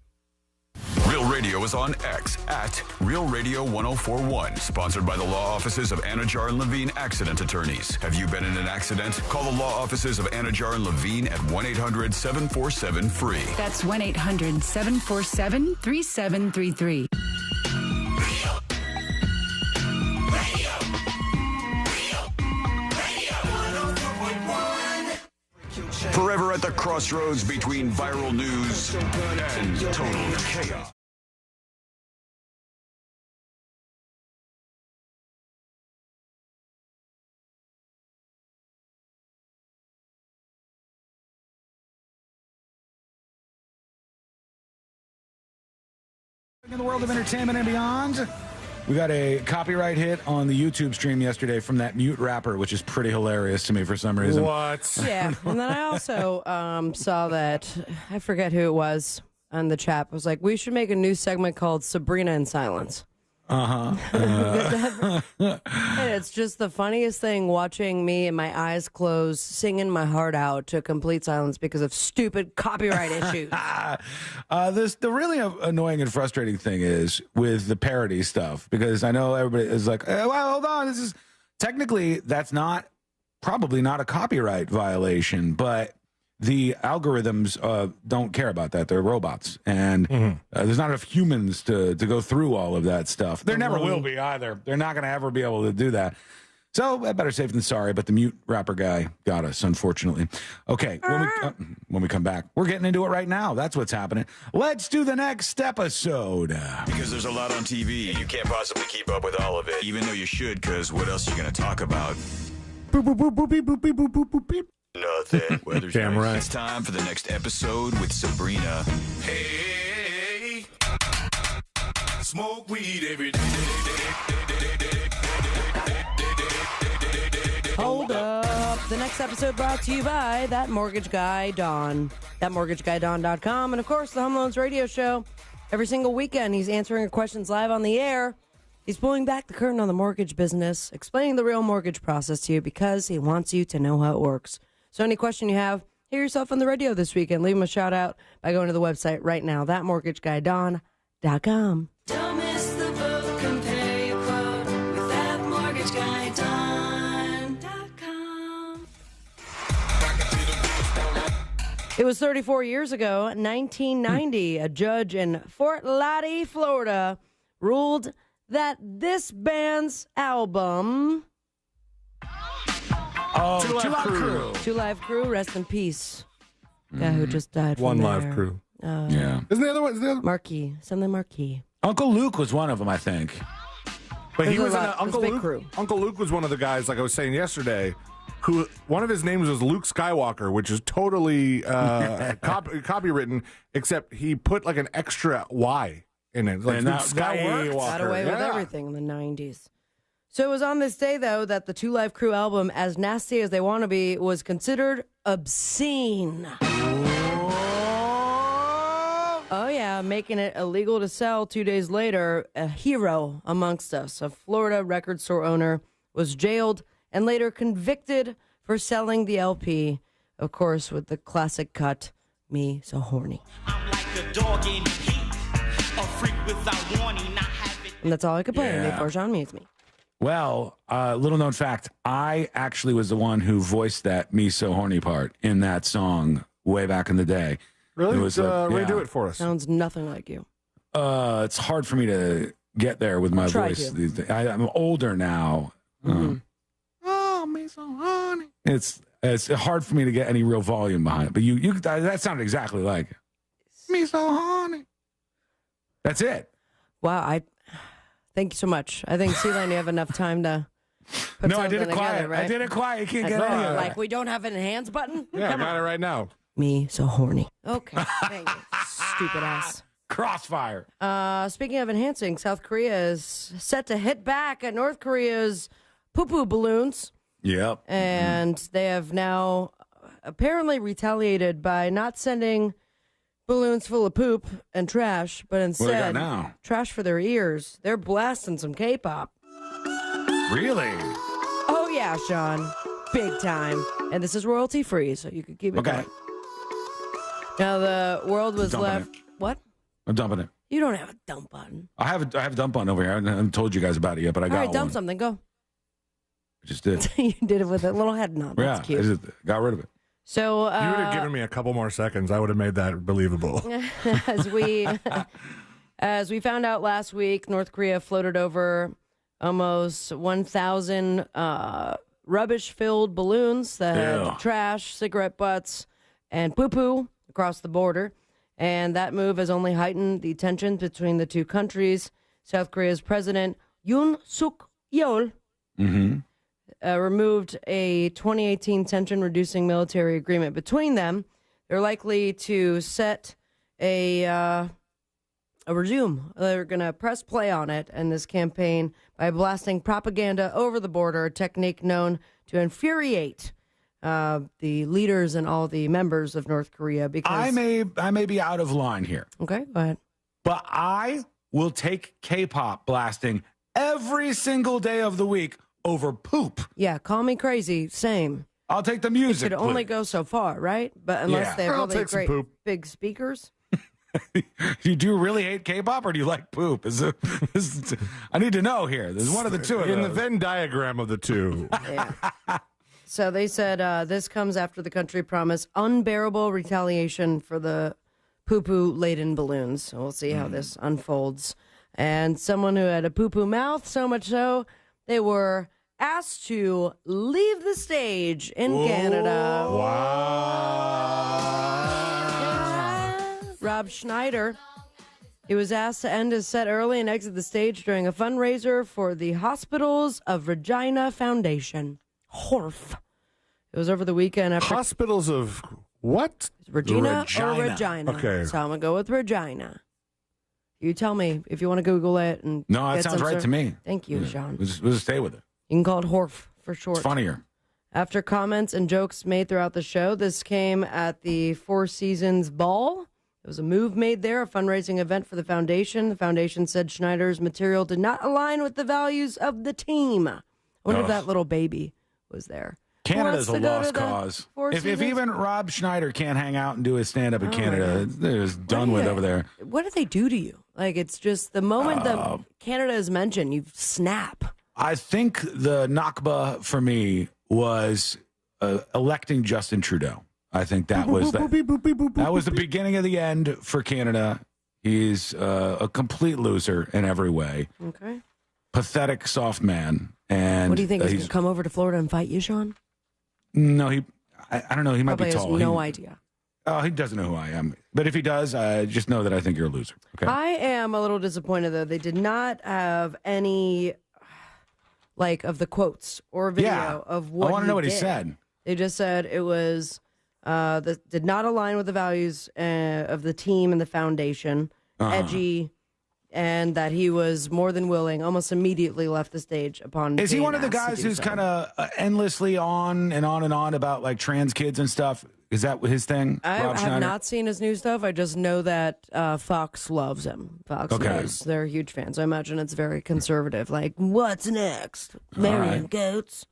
Real Radio is on X at Real Radio 1041. Sponsored by the law offices of Anajar and Levine Accident Attorneys. Have you been in an accident? Call the law offices of Anajar and Levine at 1-800-747-FREE. That's 1-800-747-3733. Forever at the crossroads between viral news and total chaos. In the world of entertainment and beyond, we got a copyright hit on the YouTube stream yesterday from that mute rapper, which is pretty hilarious to me for some reason. What? Yeah, and then I also saw that, I forget who it was on the chat, was like, we should make a new segment called Sabrina in Silence. And it's just the funniest thing watching me and my eyes closed, singing my heart out to complete silence because of stupid copyright issues. The really annoying and frustrating thing is with the parody stuff, because I know everybody is like, well, hold on, this is technically that's probably not a copyright violation, but the algorithms don't care about that. They're robots. And there's not enough humans to go through all of that stuff. There never will be either. They're not going to ever be able to do that. So better safe than sorry, but the mute rapper guy got us, unfortunately. Okay, when we come back, we're getting into it right now. That's what's happening. Let's do the next episode. Because there's a lot on TV, and you can't possibly keep up with all of it, even though you should, because what else are you going to talk about? Boop, boop, boop, boop, beep, boop, beep, boop, boop, boop, beep. Nothing. Weather's Damn nice. right. It's time for the next episode with Sabrina. Hey, smoke weed every day. Hold up. The next episode brought to you by That Mortgage Guy Don. ThatMortgageGuyDon.com. And, of course, the Home Loans Radio Show. Every single weekend, he's answering your questions live on the air. He's pulling back the curtain on the mortgage business, explaining the real mortgage process to you because he wants you to know how it works. So any question you have, hear yourself on the radio this weekend. Leave him a shout-out by going to the website right now, ThatMortgageGuyDon.com. Don't miss the boat, compare your quote with ThatMortgageGuyDon.com. It was 34 years ago, 1990, a judge in Fort Lauderdale, Florida, ruled that this band's album... Two Live Crew, rest in peace. Guy who just died from One there. Live Crew. Yeah. Isn't the other one? Marquee. Something Marquee. Uncle Luke was one of them, I think. But he There's was a in lot. Uncle There's a big Luke. crew. Uncle Luke was one of the guys, like I was saying yesterday, who one of his names was Luke Skywalker, which is totally copywritten, except he put like an extra Y in it. Like And Luke that Skywalker. Got away with everything in the 90s. So it was on this day, though, that the Two Live Crew album, As Nasty As They Want to Be, was considered obscene. Oh, yeah, making it illegal to sell 2 days later. A hero amongst us, a Florida record store owner, was jailed and later convicted for selling the LP, of course, with the classic cut, Me So Horny. I'm like a dog in heat, a freak without warning, not having... And that's all I could play Yeah. before Sean mutes me. Well, little known fact, I actually was the one who voiced that Me So Horny part in that song way back in the day. Really? It was, redo it for us. Sounds nothing like you. It's hard for me to get there with my Try voice to. these days. I'm older now. Oh, Me So Horny. It's hard for me to get any real volume behind it. But you that sounded exactly like it. Me So Horny. That's it. Wow, thank you so much. I think, Celine, you have enough time to put No, I did it something quiet. together, right? I did it quiet. You can't get any of that. Like, we don't have an enhance button? Yeah, Come I got on. it right now. Me So Horny. Okay, thank you. Stupid ass. Crossfire. Speaking of enhancing, South Korea is set to hit back at North Korea's poo-poo balloons. Yep. And they have now apparently retaliated by not sending balloons full of poop and trash, but What they instead got now? trash for their ears. They're blasting some K-pop. Really? Oh, yeah, Sean. Big time. And this is royalty free, so you could keep it Okay. going. Now, the world was Dumping left... What? I'm dumping it. You don't have a dump button. I have a dump button over here. I haven't told you guys about it yet, but I got All right, dump one. something. Go. I just did. You did it with a little head nod. Yeah, That's cute. I just got rid of it. So, You would have given me a couple more seconds. I would have made that believable. as we found out last week, North Korea floated over almost 1,000 rubbish-filled balloons that had trash, cigarette butts, and poo-poo across the border. And that move has only heightened the tensions between the two countries. South Korea's President Yoon Suk-yeol removed a 2018 tension-reducing military agreement between them. They're likely to set a resume. They're going to press play on it in this campaign by blasting propaganda over the border, a technique known to infuriate the leaders and all the members of North Korea. Because I may be out of line here. Okay, go ahead. But I will take K-pop blasting every single day of the week over poop. Yeah, call me crazy. Same. I'll take the music. It could only go so far, right? But unless Yeah. they have I'll really take some great poop. big speakers. You do really hate K-pop, or do you like poop? I need to know here. There's one of the two of In the those. Venn diagram of the two. Yeah. So they said this comes after the country promised unbearable retaliation for the poo-poo laden balloons. So we'll see how this unfolds. And someone who had a poo-poo mouth, so much so, they were asked to leave the stage in Canada. Wow. Rob Schneider, he was asked to end his set early and exit the stage during a fundraiser for the Hospitals of Regina Foundation. HORF. It was over the weekend after... Hospitals of what? Regina or Regina? Okay. So I'm going to go with Regina. You tell me if you want to Google it. And No, that sounds right to me. Thank you, Sean. We'll just stay with it. You can call it HORF for short. It's funnier. After comments and jokes made throughout the show, this came at the Four Seasons Ball. It was a move made there, a fundraising event for the foundation. The foundation said Schneider's material did not align with the values of the team. I wonder if that little baby was there. Canada's a lost cause. If even Rob Schneider can't hang out and do his stand-up in Canada, it's done with over there. What do they do to you? Like, it's just the moment that Canada is mentioned, you snap. I think the Nakba for me was electing Justin Trudeau. I think that was that was the beginning of the end for Canada. He's a complete loser in every way. Okay. Pathetic, soft man. And what do you think? He's going to come over to Florida and fight you, Sean? No, I don't know. He might Probably be tall. Has no idea. Oh, he doesn't know who I am. But if he does, just know that I think you're a loser. Okay. I am a little disappointed, though. They did not have any, of the quotes or video of what I want to know what did. he said. They just said it was, that did not align with the values of the team and the foundation, edgy, and that he was more than willing, almost immediately left the stage upon. Is he one of the being asked guys to do who's so. kind of endlessly on and on about like trans kids and stuff? Is that his thing? I Rob have Schneider? not seen his new stuff. I just know that Fox loves him. Fox knows. They're huge fans. I imagine it's very conservative. Like, what's next? Marrying goats.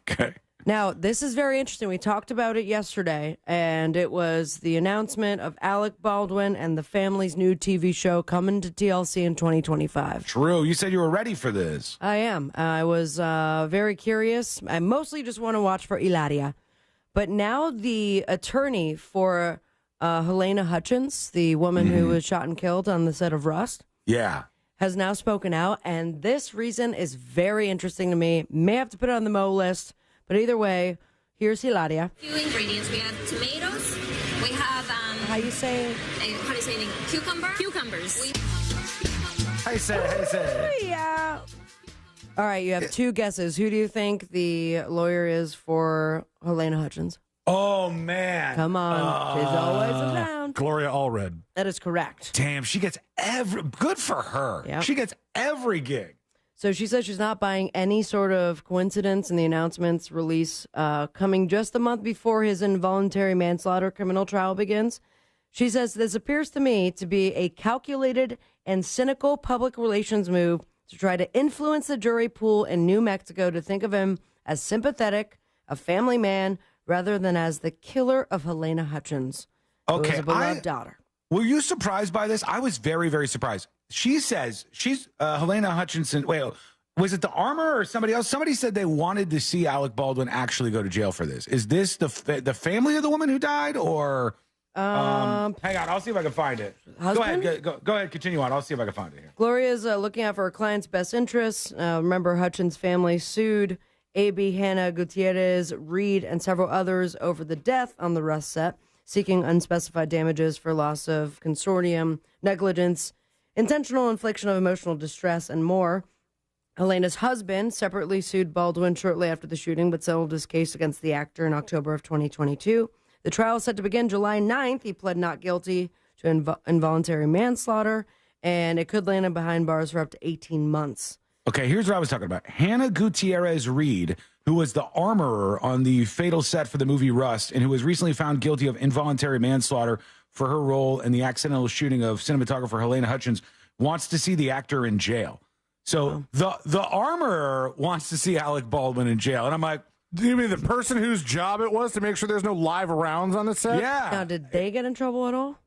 Okay. Now, this is very interesting. We talked about it yesterday, and it was the announcement of Alec Baldwin and the family's new TV show coming to TLC in 2025. True. You said you were ready for this. I am. I was very curious. I mostly just want to watch for Ilaria. But now the attorney for Helena Hutchins, the woman who was shot and killed on the set of Rust, has now spoken out. And this reason is very interesting to me. May have to put it on the Mo list. But either way, here's Hilaria. Few ingredients. We have tomatoes. We have how do you say it? Cucumbers. How you say? Yeah. All right, you have two guesses. Who do you think the lawyer is for Helena Hutchins? Oh, man. Come on. She's always around. Gloria Allred. That is correct. Damn, she gets good for her. Yep. She gets every gig. So she says she's not buying any sort of coincidence in the announcement's release coming just a month before his involuntary manslaughter criminal trial begins. She says this appears to me to be a calculated and cynical public relations move to try to influence the jury pool in New Mexico to think of him as sympathetic, a family man, rather than as the killer of Helena Hutchins, who was a beloved daughter. Were you surprised by this? I was very, very surprised. She says she's Helena Hutchinson. Wait, was it the armor or somebody else? Somebody said they wanted to see Alec Baldwin actually go to jail for this. Is this the family of the woman who died, or hang on? I'll see if I can find it. Husband? Go ahead. Go ahead. Continue on. I'll see if I can find it here. Gloria's looking out for her client's best interests. Remember, Hutchins' family sued A.B. Hannah Gutierrez, Reed, and several others over the death on the Rust set, seeking unspecified damages for loss of consortium, negligence, intentional infliction of emotional distress, and more. Helena's husband separately sued Baldwin shortly after the shooting, but settled his case against the actor in October of 2022. The trial is set to begin July 9th. He pled not guilty to involuntary manslaughter, and it could land him behind bars for up to 18 months. Okay, here's what I was talking about. Hannah Gutierrez Reed, who was the armorer on the fatal set for the movie Rust, and who was recently found guilty of involuntary manslaughter for her role in the accidental shooting of cinematographer Helena Hutchins, wants to see the actor in jail. So the armorer wants to see Alec Baldwin in jail. And I'm like, do you mean the person whose job it was to make sure there's no live rounds on the set? Yeah. Now, did they get in trouble at all?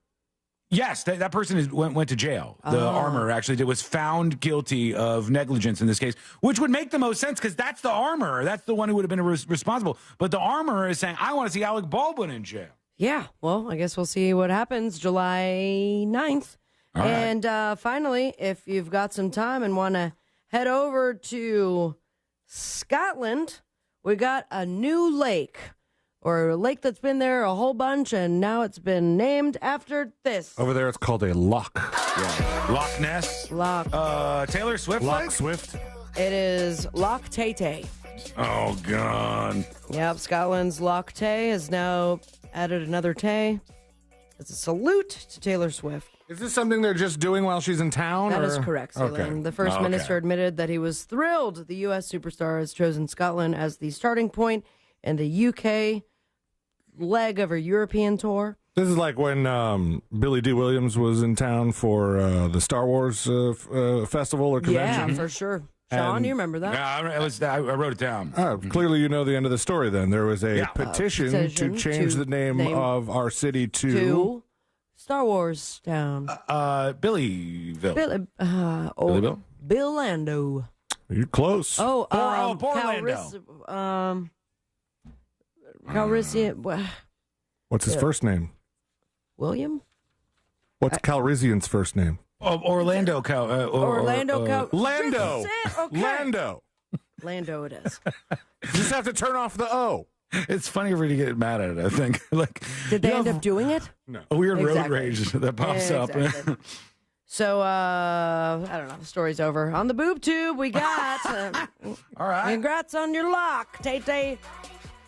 Yes, that person went to jail. The armor actually was found guilty of negligence in this case, which would make the most sense because that's the armor. That's the one who would have been responsible. But the armorer is saying, I want to see Alec Baldwin in jail. Yeah, well, I guess we'll see what happens July 9th. All right. And finally, if you've got some time and want to head over to Scotland, we got a new lake. Or a lake that's been there a whole bunch, and now it's been named after this. Over there, it's called a loch. Yeah. Loch Ness. Taylor Swift. Loch Swift. It is Loch Tay. Oh, God. Yep, Scotland's Loch Tay has now added another Tay. It's a salute to Taylor Swift. Is this something they're just doing while she's in town? That is correct, Celine. Okay. The First Minister admitted that he was thrilled the U.S. superstar has chosen Scotland as the starting point in the U.K. leg of her European tour. This is like when Billy D. Williams was in town for the Star Wars festival or convention. Yeah, for sure. Sean, do you remember that? Yeah, I wrote it down. Oh, clearly you know the end of the story then. There was a petition to change the name of our city to Star Wars town. Billyville. Billyville? Bill Lando. You're close. Oh, poor Lando. What's his first name? William? What's Calrissian's first name? Orlando. Lando. Okay. Lando it is. You just have to turn off the O. It's funny for you to get mad at it, I think. Did they end up doing it? No. A weird road rage that pops up. So, I don't know. The story's over. On the boob tube, we got... all right. Congrats on your lock, Tay.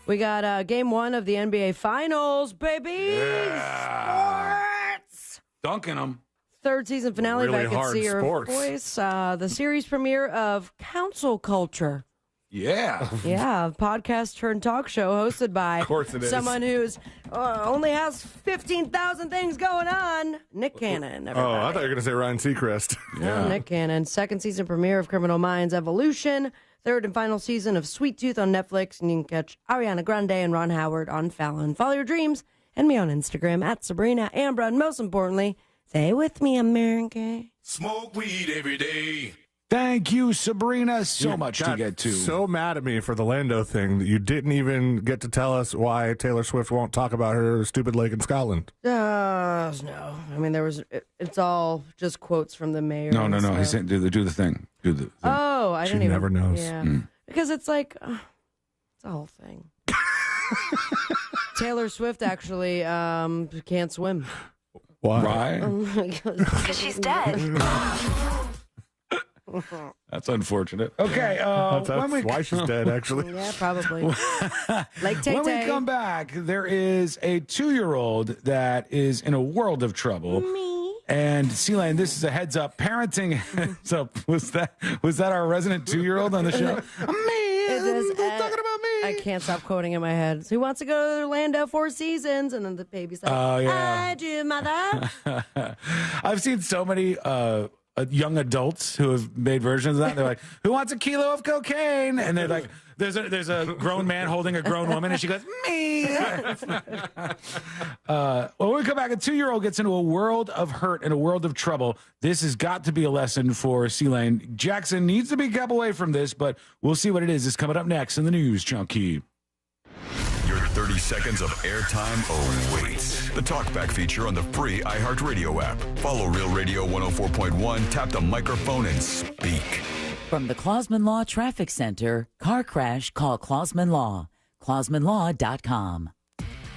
We got game 1 of the NBA Finals, baby! Yeah. Sports! Dunking them. Third season finale, Really if I could hard see your sports. voice. The series premiere of Council Culture. Yeah. Yeah, podcast turned talk show hosted by someone who's only has 15,000 things going on. Nick Cannon. Everybody. Oh, I thought you were going to say Ryan Seacrest. Yeah. Nick Cannon. Second season premiere of Criminal Minds Evolution. Third and final season of Sweet Tooth on Netflix. And you can catch Ariana Grande and Ron Howard on Fallon. Follow your dreams and me on Instagram at Sabrina Ambra. And most importantly, stay with me, America. Smoke weed every day. Thank you, Sabrina. So much to get to. So mad at me for the Lando thing that you didn't even get to tell us why Taylor Swift won't talk about her stupid lake in Scotland. No. I mean, it's all just quotes from the mayor. No. He said, do the thing. Do the thing. Oh, I didn't She even. never knows. Yeah. Because it's like, it's a whole thing. Taylor Swift actually can't swim. Why? Because she's dead. That's unfortunate. Okay. That's why she's dead, actually. Yeah, probably. Like Tay-Tay. When we come back, there is a 2-year-old that is in a world of trouble. Me. And Celine, this is a heads up. Parenting so was that our resident 2-year-old on the show? Me. It is. Talking about me. I can't stop quoting in my head. So he wants to go to Orlando 4 seasons, and then the baby's like, Oh, yeah. I do, mother. I've seen so many young adults who have made versions of that. They're like, who wants a kilo of cocaine? And they're like, there's a grown man holding a grown woman, and she goes, me. When we come back, a 2-year-old gets into a world of hurt and a world of trouble. This has got to be a lesson for C-Lane. Jackson needs to be kept away from this, but we'll see what it is. It's coming up next in the news, Junkie. Your 30 seconds of airtime awaits. The Talkback feature on the free iHeartRadio app. Follow Real Radio 104.1, tap the microphone, and speak. From the Clausman Law Traffic Center, car crash, call Clausman Law. ClausmanLaw.com.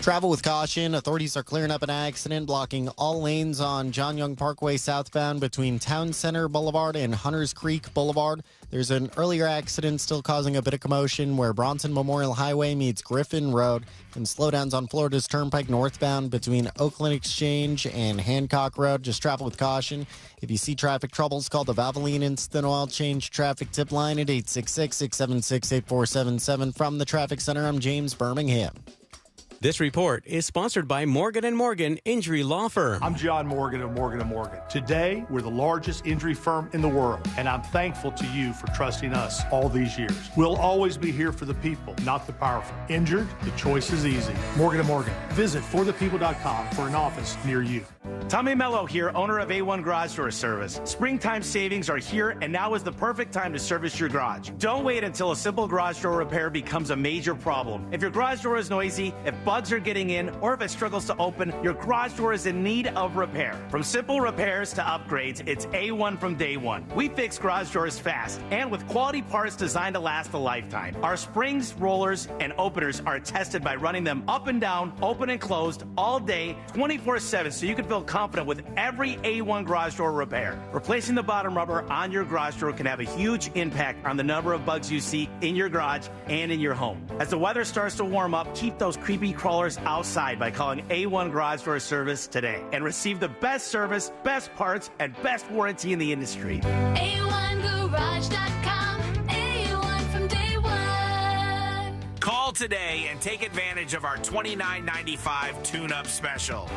Travel with caution. Authorities are clearing up an accident blocking all lanes on John Young Parkway southbound between Town Center Boulevard and Hunters Creek Boulevard. There's an earlier accident still causing a bit of commotion where Bronson Memorial Highway meets Griffin Road, and slowdowns on Florida's Turnpike northbound between Oakland Exchange and Hancock Road. Just travel with caution. If you see traffic troubles, call the Valvoline Instant Oil Change Traffic Tip Line at 866-676-8477. From the Traffic Center, I'm James Birmingham. This report is sponsored by Morgan & Morgan Injury Law Firm. I'm John Morgan of Morgan & Morgan. Today, we're the largest injury firm in the world, and I'm thankful to you for trusting us all these years. We'll always be here for the people, not the powerful. Injured? The choice is easy. Morgan & Morgan. Visit forthepeople.com for an office near you. Tommy Mello here, owner of A1 Garage Door Service. Springtime savings are here, and now is the perfect time to service your garage. Don't wait until a simple garage door repair becomes a major problem. If your garage door is noisy, if bugs are getting in, or if it struggles to open, your garage door is in need of repair. From simple repairs to upgrades, it's A1 from day one. We fix garage doors fast and with quality parts designed to last a lifetime. Our springs, rollers, and openers are tested by running them up and down, open and closed all day, 24/7, so you can feel confident with every A1 garage door repair. Replacing the bottom rubber on your garage door can have a huge impact on the number of bugs you see in your garage and in your home. As the weather starts to warm up, keep those creepy crawlers outside by calling A1 Garage Door Service today and receive the best service, best parts, and best warranty in the industry. A1Garage.com. A1 from day one. Call today and take advantage of our $29.95 tune-up special.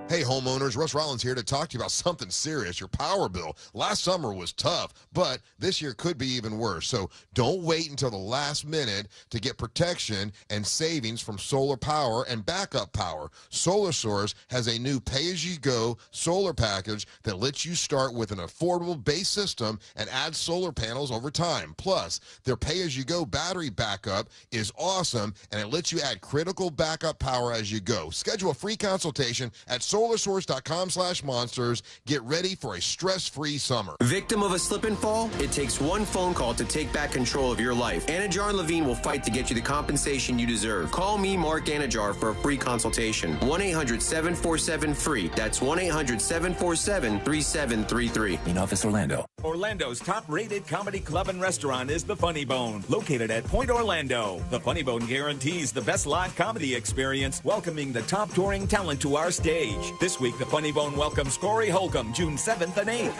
Hey homeowners, Russ Rollins here to talk to you about something serious, your power bill. Last summer was tough, but this year could be even worse. So don't wait until the last minute to get protection and savings from solar power and backup power. Solar Source has a new pay-as-you-go solar package that lets you start with an affordable base system and add solar panels over time. Plus, their pay-as-you-go battery backup is awesome, and it lets you add critical backup power as you go. Schedule a free consultation at SolarSource.com/monsters. Get ready for a stress-free summer. Victim of a slip and fall? It takes one phone call to take back control of your life. Anajar and Levine will fight to get you the compensation you deserve. Call me, Mark Anajar, for a free consultation. 1-800-747-FREE. That's 1-800-747-3733. In office, Orlando. Orlando's top-rated comedy club and restaurant is the Funny Bone, located at Point Orlando. The Funny Bone guarantees the best live comedy experience, welcoming the top touring talent to our stage. This week, the Funny Bone welcomes Corey Holcomb, June 7th and 8th.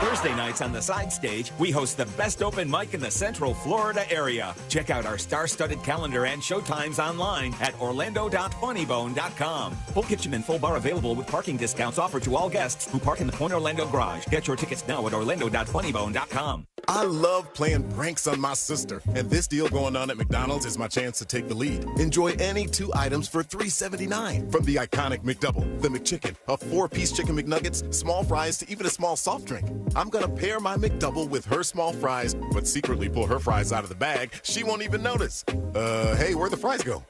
Thursday nights on the side stage, we host the best open mic in the Central Florida area. Check out our star-studded calendar and showtimes online at orlando.funnybone.com. Full kitchen and full bar available with parking discounts offered to all guests who park in the Point Orlando garage. Get your tickets now at orlando.funnybone.com. I love playing pranks on my sister, and this deal going on at McDonald's is my chance to take the lead. Enjoy any 2 items for $3.79. From the iconic McDouble, the McChicken, a 4-piece chicken McNuggets, small fries, to even a small soft drink. I'm gonna pair my McDouble with her small fries, but secretly pull her fries out of the bag. She won't even notice. Hey, where'd the fries go?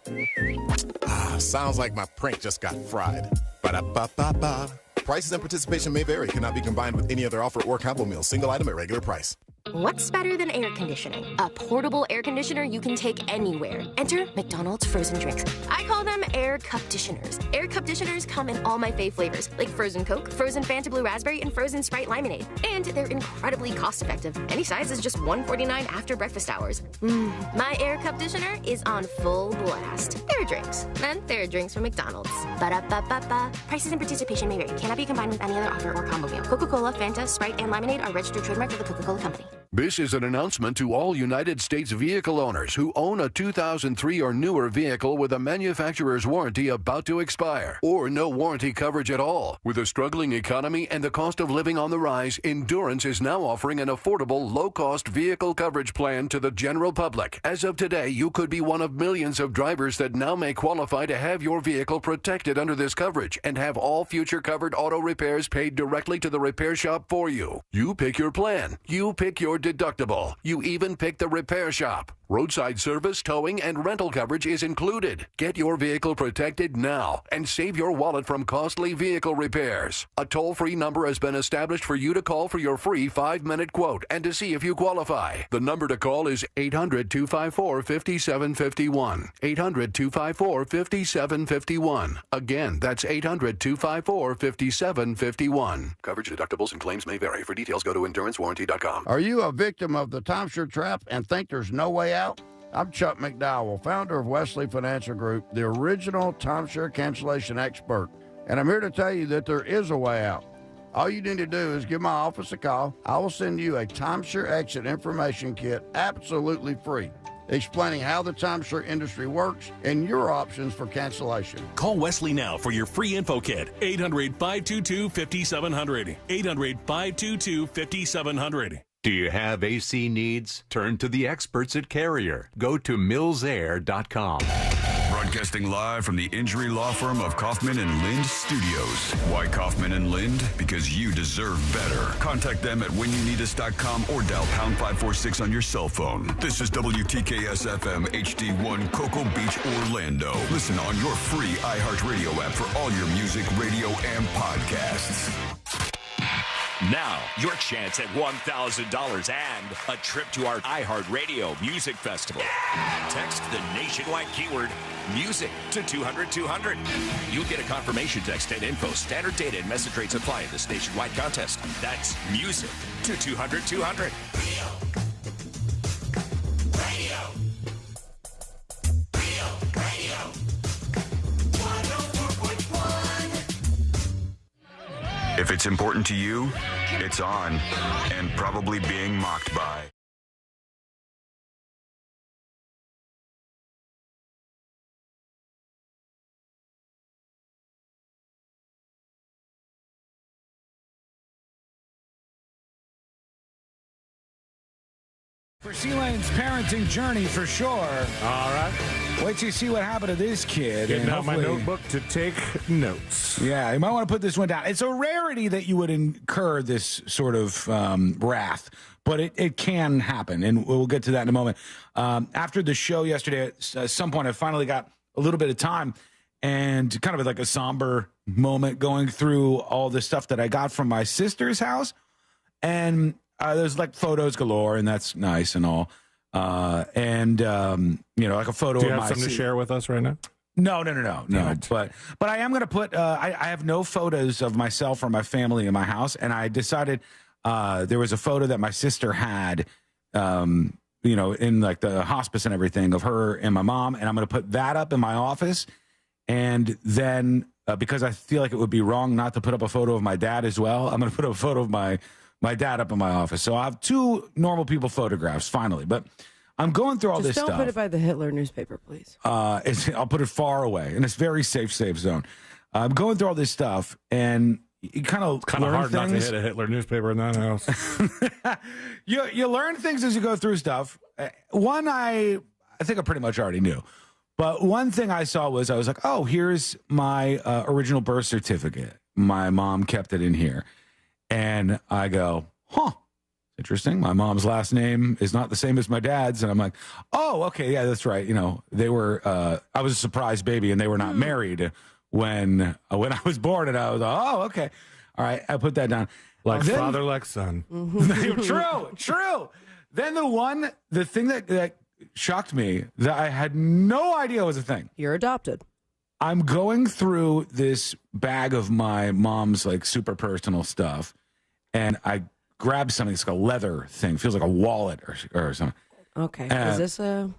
Sounds like my prank just got fried. Ba-da-ba-ba-ba. Prices and participation may vary. Cannot be combined with any other offer or combo meal. Single item at regular price. What's better than air conditioning? A portable air conditioner you can take anywhere. Enter McDonald's frozen drinks. I call them air cup-ditioners. Air cup-ditioners come in all my fave flavors, like frozen Coke, frozen Fanta Blue Raspberry, and frozen Sprite Lemonade. And they're incredibly cost-effective. Any size is just $1.49 after breakfast hours. My air cup-ditioner is on full blast. There are drinks. And there are drinks from McDonald's. Ba-da-ba-ba-ba. Prices and participation may vary. Cannot be combined with any other offer or combo meal. Coca-Cola, Fanta, Sprite, and Lemonade are registered trademark of the Coca-Cola Company. This is an announcement to all United States vehicle owners who own a 2003 or newer vehicle with a manufacturer's warranty about to expire, or no warranty coverage at all. With a struggling economy and the cost of living on the rise, Endurance is now offering an affordable, low-cost vehicle coverage plan to the general public. As of today, you could be one of millions of drivers that now may qualify to have your vehicle protected under this coverage and have all future covered auto repairs paid directly to the repair shop for you. You pick your plan. You pick your deductible. You even pick the repair shop. Roadside service, towing, and rental coverage is included. Get your vehicle protected now and save your wallet from costly vehicle repairs. A toll-free number has been established for you to call for your free 5-minute quote and to see if you qualify. The number to call is 800-254-5751. 800-254-5751. Again, that's 800-254-5751. Coverage, deductibles, and claims may vary. For details, go to endurancewarranty.com. Are you a victim of the timeshare trap and think there's no way out? I'm Chuck McDowell, founder of Wesley Financial Group, the original timeshare cancellation expert. And I'm here to tell you that there is a way out. All you need to do is give my office a call. I will send you a timeshare exit information kit absolutely free. explaining how the timeshare industry works and your options for cancellation. Call Wesley now for your free info kit. 800-522-5700. 800-522-5700. Do you have AC needs? Turn to the experts at Carrier. Go to millsair.com. Broadcasting live from the injury law firm of Kaufman and Lind Studios. Why Kaufman and Lind? Because you deserve better. Contact them at whenyouneedus.com or dial pound 546 on your cell phone. This is WTKS FM HD1 Cocoa Beach, Orlando. Listen on your free iHeartRadio app for all your music, radio, and podcasts. Now, your chance at $1,000 and a trip to our iHeartRadio Music Festival. Text the nationwide keyword music to 200-200. You'll get a confirmation text and info. Standard data and message rates apply in this nationwide contest. That's music to 200-200. If it's important to you, it's on and probably being mocked by. For C-Lane's parenting journey, for sure. All right. Wait till you see what happened to this kid. Getting out my notebook to take notes. Yeah, you might want to put this one down. It's a rarity that you would incur this sort of wrath, but it can happen, and we'll get to that in a moment. After the show yesterday, at some point, I finally got a little bit of time and kind of like a somber moment going through all the stuff that I got from my sister's house, and there's like photos galore, and that's nice and all. Like a photo. Do you of have my something to share with us right now? No. But I am going to put. I have no photos of myself or my family in my house, and I decided there was a photo that my sister had, in like the hospice and everything of her and my mom, and I'm going to put that up in my office, and then because I feel like it would be wrong not to put up a photo of my dad as well, I'm going to put up a photo of my dad up in my office. So I have two normal people photographs finally, but I'm going through all this stuff. Just don't put it by the Hitler newspaper, please. I'll put it far away in this very safe zone. I'm going through all this stuff, and you kind of hard things. not to hit a Hitler newspaper in that house. You learn things as you go through stuff. One I think I pretty much already knew, but one thing I saw was I was like, oh, here's my original birth certificate. My mom kept it in here. And I go, interesting. My mom's last name is not the same as my dad's. And I'm like, oh, okay, yeah, that's right. They were, I was a surprise baby and they were not married when I was born. And I was like, oh, okay. All right, I put that down. Like father, like son. True. Then the thing that shocked me that I had no idea was a thing. You're adopted. I'm going through this bag of my mom's like super personal stuff, and I grab something. It's like a leather thing. Feels like a wallet or something. Okay. Is this a...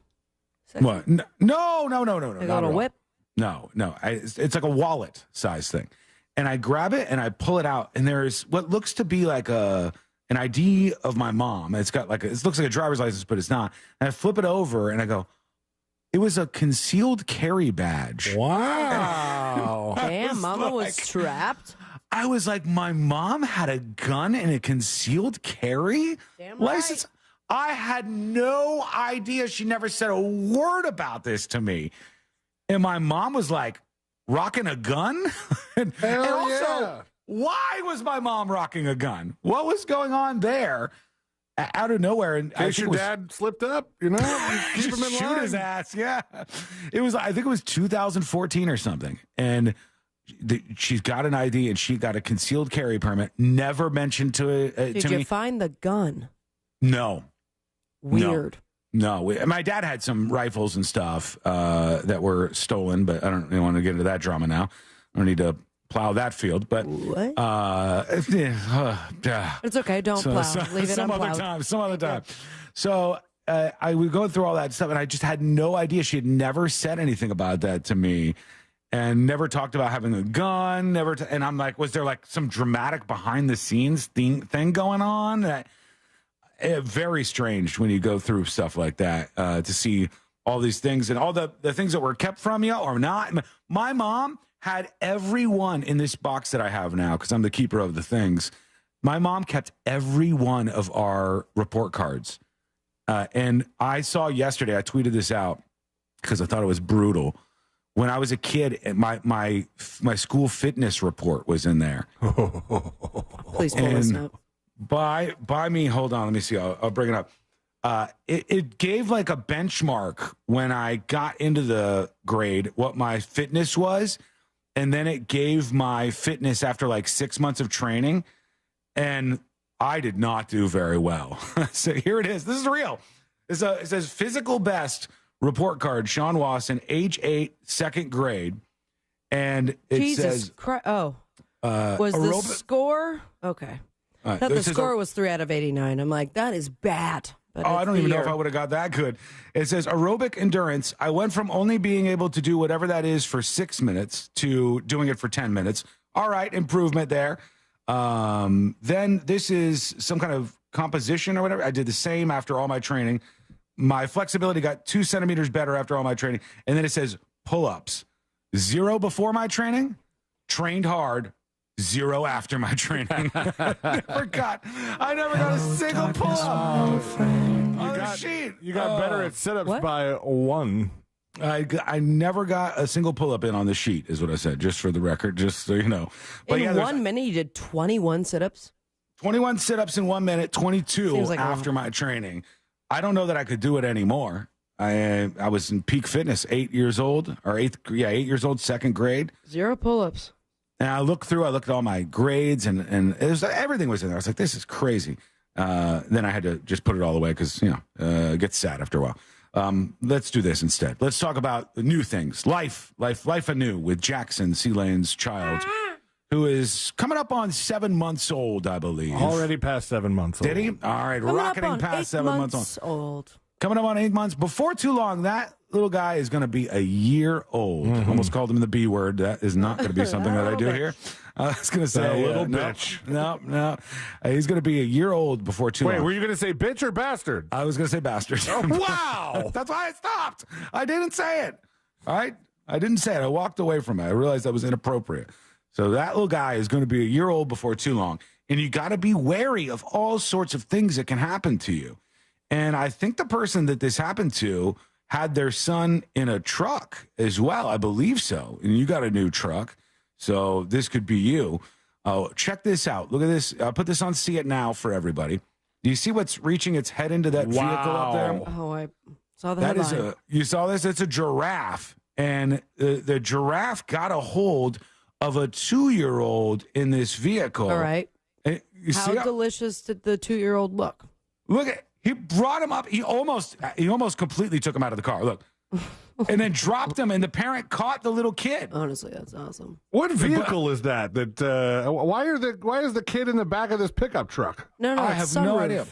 What? No. Like a little whip? No. It's like a wallet size thing. And I grab it and I pull it out, and there's what looks to be like an ID of my mom. It's got like it looks like a driver's license, but it's not. And I flip it over and I go, it was a concealed carry badge. Wow. Damn, Mama was trapped. I was like, my mom had a gun and a concealed carry license? Right. I had no idea. She never said a word about this to me. And my mom was like, rocking a gun? and also, why was my mom rocking a gun? What was going on there? Out of nowhere, and in case your dad slipped up, keep him in line. Shoot his ass. Yeah, it was. I think it was 2014 or something, and she's got an ID and she got a concealed carry permit. Never mentioned to me. Did you find the gun? No. Weird. No. My dad had some rifles and stuff that were stolen, but I don't really want to get into that drama now. I don't need to plow that field, but it's okay. Don't plow. Leave it unplowed. Some other time. So I would go through all that stuff, and I just had no idea. She had never said anything about that to me, and never talked about having a gun. And I'm like, was there like some dramatic behind the scenes thing going on? very strange when you go through stuff like that to see all these things and all the things that were kept from you or not. My mom had every one in this box that I have now because I'm the keeper of the things. My mom kept every one of our report cards. And I saw yesterday, I tweeted this out because I thought it was brutal. When I was a kid, my school fitness report was in there. Please pull this up. By me, hold on, let me see. I'll bring it up. It gave like a benchmark when I got into the grade, what my fitness was. And then it gave my fitness after like 6 months of training. And I did not do very well. So here it is. This is real. It says physical best report card, Sean Wasson, age 8, second grade. And it says... was the score... Okay. I thought the score was 3 out of 89. I'm like, that is bad. But I don't even know if I would have got that good. It says aerobic endurance. I went from only being able to do whatever that is for 6 minutes to doing it for 10 minutes. All right, improvement there. Then this is some kind of composition or whatever. I did the same after all my training. My flexibility got 2 centimeters better after all my training. And then it says pull-ups. 0 before my training, trained hard. 0 after my training. I never got a single pull-up on the sheet. You got better at sit-ups by 1. I never got a single pull-up in on the sheet, is what I said, just for the record, just so you know. But in 1 minute, you did 21 sit-ups? 21 sit-ups in 1 minute, 22 like after my training. I don't know that I could do it anymore. I was in peak fitness, 8 years old, 8 years old, second grade. 0 pull-ups. And I looked at all my grades, and it was, everything was in there. I was like, this is crazy. Then I had to just put it all away because, it gets sad after a while. Let's do this instead. Let's talk about new things. Life anew with Jackson, C-Lane's child, who is coming up on 7 months old, I believe. Already past 7 months old. Did he? All right, rocketing past 7 months old. Coming up on 8 months. Before too long, that little guy is going to be a year old. Almost called him the B word. That is not going to be something that I do here. I was going to say a little bitch. No. He's going to be a year old before too long. Wait, were you going to say bitch or bastard? I was going to say bastard. Oh, wow. That's why I stopped. I didn't say it. All right? I didn't say it. I walked away from it. I realized that was inappropriate. So that little guy is going to be a year old before too long. And you got to be wary of all sorts of things that can happen to you. And I think the person that this happened to had their son in a truck as well. I believe so. And you got a new truck. So this could be you. Oh, check this out. Look at this. I'll put this on See It Now for everybody. Do you see what's reaching its head into that vehicle up there? Oh, I saw the headline. You saw this? It's a giraffe. And the giraffe got a hold of a 2-year-old in this vehicle. All right. How delicious did the 2-year-old look? Look at. He brought him up. He almost completely took him out of the car. Look. And then dropped him, and the parent caught the little kid. Honestly, that's awesome. What vehicle is that? Why is the kid in the back of this pickup truck? No, I have no idea.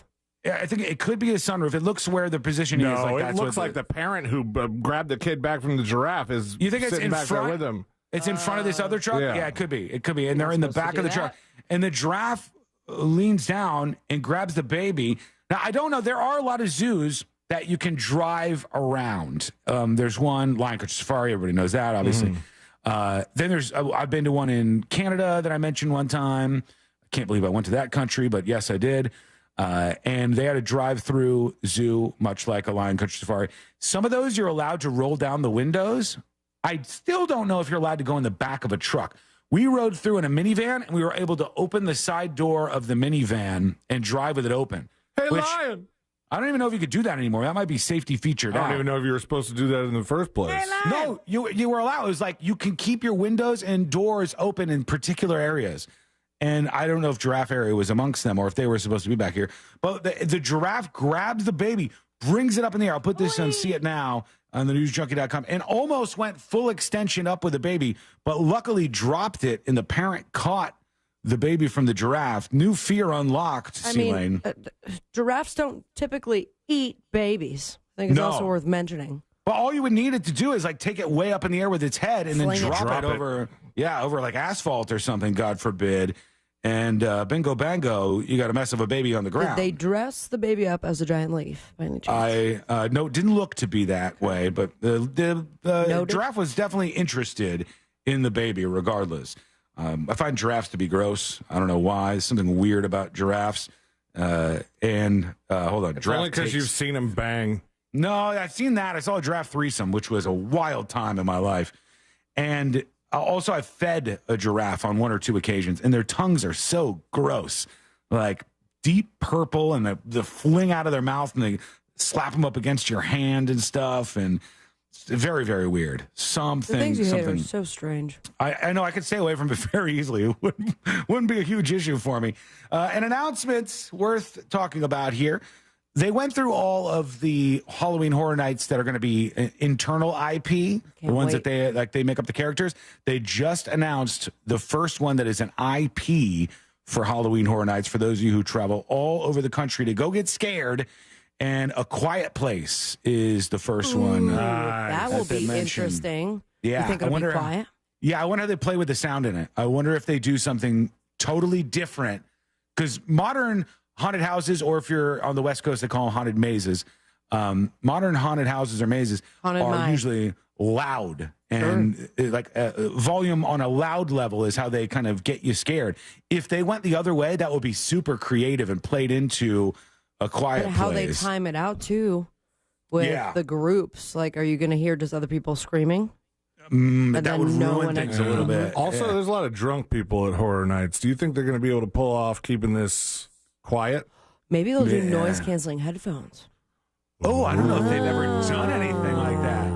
Yeah, I think it could be a sunroof. It looks where the positioning is. No, it looks like the parent who grabbed the kid back from the giraffe is. You think it's in back front there with him? It's in front of this other truck. Yeah, it could be. It could be, and they're in the back of the truck. And the giraffe leans down and grabs the baby. Now, I don't know. There are a lot of zoos that you can drive around. There's one, Lion Country Safari. Everybody knows that, obviously. Then there's, I've been to one in Canada that I mentioned one time. I can't believe I went to that country, but yes, I did. And they had a drive-through zoo, much like a Lion Country Safari. Some of those you're allowed to roll down the windows. I still don't know if you're allowed to go in the back of a truck. We rode through in a minivan, and we were able to open the side door of the minivan and drive with it open. Hey, Lion! I don't even know if you could do that anymore. That might be safety featured. I don't even know if you were supposed to do that in the first place. Hey, no, you were allowed. It was like you can keep your windows and doors open in particular areas. And I don't know if giraffe area was amongst them or if they were supposed to be back here. But the giraffe grabs the baby, brings it up in the air. I'll put this on See It Now on the newsjunkie.com, and almost went full extension up with the baby, but luckily dropped it, and the parent caught the baby from the giraffe. New fear unlocked, C-Lane. Giraffes don't typically eat babies. I think it's also worth mentioning. Well, all you would need it to do is like take it way up in the air with its head and then drop it over like asphalt or something, God forbid. And bingo bango, you got a mess of a baby on the ground. Did they dress the baby up as a giant leaf by any chance? No, it didn't look to be that way, but the giraffe was definitely interested in the baby regardless. I find giraffes to be gross. I don't know why. There's something weird about giraffes. Hold on. It's only because you've seen them bang. No, I've seen that. I saw a giraffe threesome, which was a wild time in my life. And also, I've fed a giraffe on 1 or 2 occasions, and their tongues are so gross. Like deep purple, and the fling out of their mouth, and they slap them up against your hand and stuff. And it's very, very weird. The things you hate are so strange. I know I could stay away from it very easily. It wouldn't be a huge issue for me. An announcement worth talking about here. They went through all of the Halloween Horror Nights that are going to be internal IP, the ones that they make up the characters. They just announced the first one that is an IP for Halloween Horror Nights for those of you who travel all over the country to go get scared. And A Quiet Place is the first one. That will be interesting. Yeah, You think it'll be quiet? Yeah, I wonder how they play with the sound in it. I wonder if they do something totally different. Because modern haunted houses, or if you're on the West Coast, they call them haunted mazes. Modern haunted houses or mazes are usually loud. And volume on a loud level is how they kind of get you scared. If they went the other way, that would be super creative and played into A Quiet Place. How they time it out, too, with the groups. Like, are you going to hear just other people screaming? That would ruin things a little bit. Also, there's a lot of drunk people at Horror Nights. Do you think they're going to be able to pull off keeping this quiet? Maybe they'll do noise-canceling headphones. Oh, I don't know if they've ever done anything like that.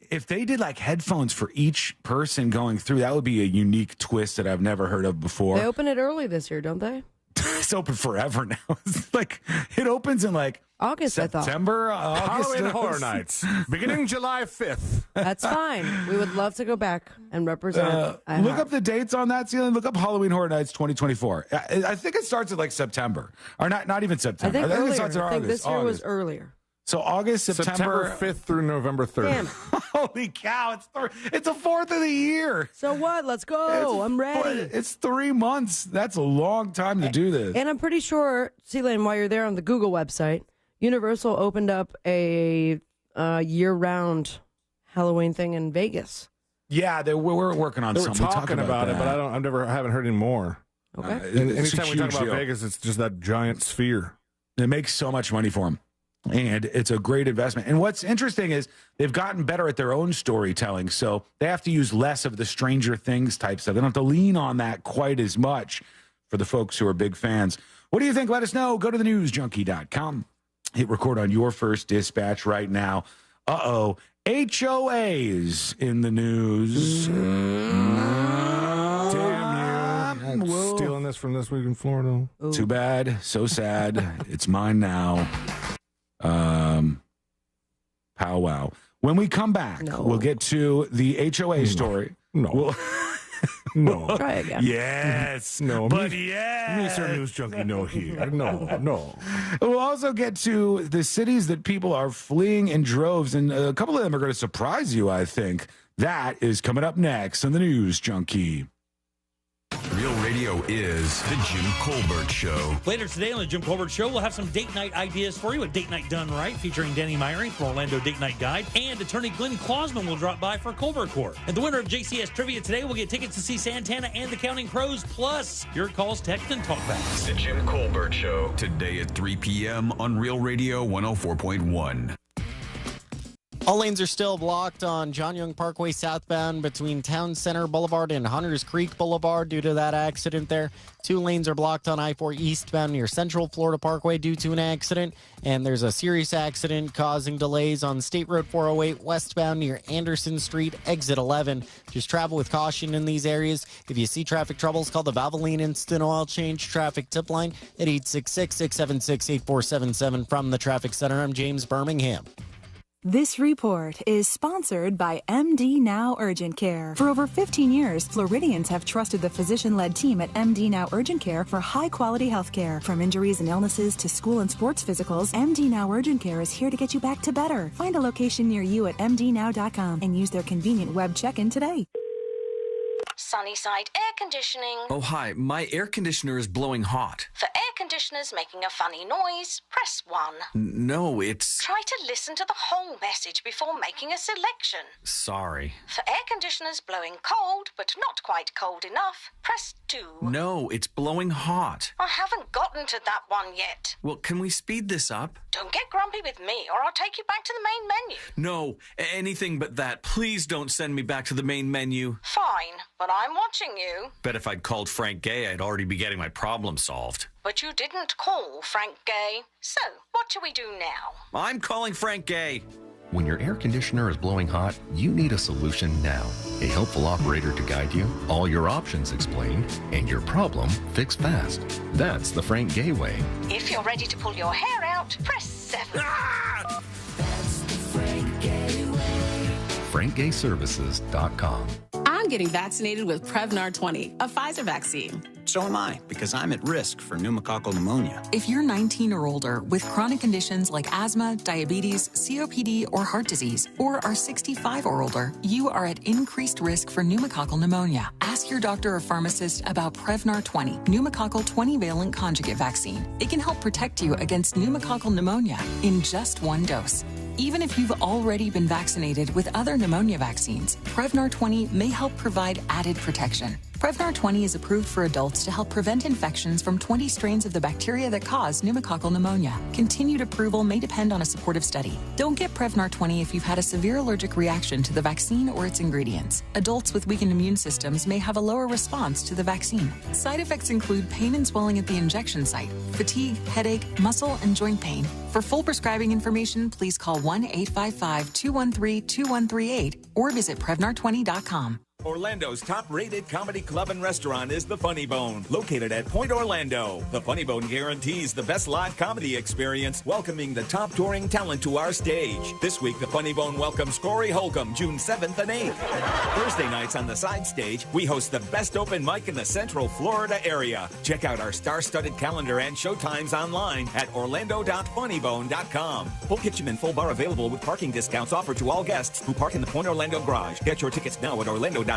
If they did like headphones for each person going through, that would be a unique twist that I've never heard of before. They open it early this year, don't they? It's open forever now. It's like it opens in like August, September. Halloween Horror Nights, beginning July 5th. That's fine. We would love to go back and represent. Look up the dates on that, Celine. Look up Halloween Horror Nights 2024. I think it starts at like September, or not even September. I think it starts in I think August. this year was earlier. So August, September 5th through November 3rd. Damn. Holy cow! It's a fourth of the year. So what? Let's go. I'm ready. It's 3 months. That's a long time to do this. And I'm pretty sure, Celine, while you're there on the Google website, Universal opened up a year-round Halloween thing in Vegas. Yeah, we're working on something. We're talking about it, but I haven't heard any more. Okay. Anytime we talk about Vegas, it's just that giant sphere. It makes so much money for them. And it's a great investment. And what's interesting is they've gotten better at their own storytelling. So they have to use less of the Stranger Things type stuff. They don't have to lean on that quite as much for the folks who are big fans. What do you think? Let us know. Go to thenewsjunkie.com. Hit record on your first dispatch right now. HOAs in the news. Damn you. Stealing this from This Week in Florida. Ooh. Too bad. So sad. It's mine now. Powwow. When we come back, we'll get to the HOA story. No. No. Try again. Yes. No. But Me, Sir News Junkie, no here. No. We'll also get to the cities that people are fleeing in droves, and a couple of them are going to surprise you, I think. That is coming up next on the News Junkie. Real Radio is The Jim Colbert Show. Later today on The Jim Colbert Show, we'll have some date night ideas for you. A date night done right, featuring Danny Myrie from Orlando Date Night Guide. And attorney Glenn Klausman will drop by for Colbert Court. And the winner of JCS Trivia today will get tickets to see Santana and the Counting Crows, plus your calls, text, and talkbacks. The Jim Colbert Show. Today at 3 p.m. on Real Radio 104.1. All lanes are still blocked on John Young Parkway southbound between Town Center Boulevard and Hunters Creek Boulevard due to that accident there. 2 lanes are blocked on I-4 eastbound near Central Florida Parkway due to an accident. And there's a serious accident causing delays on State Road 408 westbound near Anderson Street, exit 11. Just travel with caution in these areas. If you see traffic troubles, call the Valvoline Instant Oil Change Traffic Tip Line at 866-676-8477 from the Traffic Center. I'm James Birmingham. This report is sponsored by MD Now Urgent Care. For over 15 years, Floridians have trusted the physician-led team at MD Now Urgent Care for high-quality health care. From injuries and illnesses to school and sports physicals, MD Now Urgent Care is here to get you back to better. Find a location near you at mdnow.com and use their convenient web check-in today. Sunnyside Air Conditioning. Oh, hi. My air conditioner is blowing hot. For air conditioners making a funny noise, press 1. No, it's... Try to listen to the whole message before making a selection. Sorry. For air conditioners blowing cold, but not quite cold enough, press 2. No, it's blowing hot. I haven't gotten to that one yet. Well, can we speed this up? Don't get grumpy with me, or I'll take you back to the main menu. No, anything but that. Please don't send me back to the main menu. Fine, but I'm watching you. Bet if I'd called Frank Gay, I'd already be getting my problem solved. But you didn't call Frank Gay. So, what do we do now? I'm calling Frank Gay. When your air conditioner is blowing hot, you need a solution now. A helpful operator to guide you, all your options explained, and your problem fixed fast. That's the Frank Gay way. If you're ready to pull your hair out, press 7. Ah! FrankGayServices.com. I'm getting vaccinated with Prevnar 20, a Pfizer vaccine. So am I, because I'm at risk for pneumococcal pneumonia. If you're 19 or older with chronic conditions like asthma, diabetes, COPD, or heart disease, or are 65 or older, you are at increased risk for pneumococcal pneumonia. Ask your doctor or pharmacist about Prevnar 20, pneumococcal 20-valent conjugate vaccine. It can help protect you against pneumococcal pneumonia in just one dose. Even if you've already been vaccinated with other pneumonia vaccines, Prevnar 20 may help provide added protection. Prevnar 20 is approved for adults to help prevent infections from 20 strains of the bacteria that cause pneumococcal pneumonia. Continued approval may depend on a supportive study. Don't get Prevnar 20 if you've had a severe allergic reaction to the vaccine or its ingredients. Adults with weakened immune systems may have a lower response to the vaccine. Side effects include pain and swelling at the injection site, fatigue, headache, muscle, and joint pain. For full prescribing information, please call 1-855-213-2138 or visit Prevnar20.com. Orlando's top-rated comedy club and restaurant is The Funny Bone, located at Point Orlando. The Funny Bone guarantees the best live comedy experience, welcoming the top touring talent to our stage. This week, The Funny Bone welcomes Corey Holcomb, June 7th and 8th. Thursday nights on the side stage, we host the best open mic in the Central Florida area. Check out our star-studded calendar and showtimes online at orlando.funnybone.com. Full kitchen and full bar available with parking discounts offered to all guests who park in the Point Orlando garage. Get your tickets now at orlando.funnybone.com.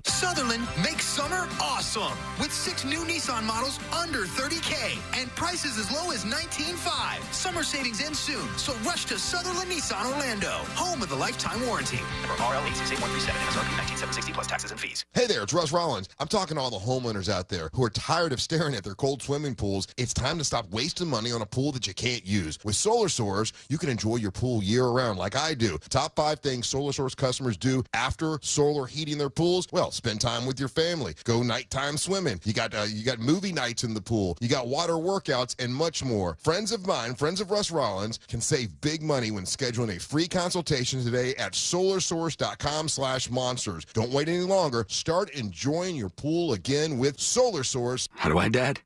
Sutherland makes summer awesome with 6 new Nissan models under $30K and prices as low as $19,500. Summer savings end soon, so rush to Sutherland Nissan Orlando, home of the lifetime warranty. Number RL868137, MSRP 19760 plus taxes and fees. Hey there, it's Russ Rollins. I'm talking to all the homeowners out there who are tired of staring at their cold swimming pools. It's time to stop wasting money on a pool that you can't use. With Solar Source, you can enjoy your pool year-round like I do. Top 5 things Solar Source customers do after solar heating their pools. Well, spend time with your family. Go nighttime swimming. You got movie nights in the pool. You got water workouts and much more. Friends of mine, friends of Russ Rollins, can save big money when scheduling a free consultation today at solarsource.com/monsters. Don't wait any longer. Start enjoying your pool again with Solar Source. How do I, Dad?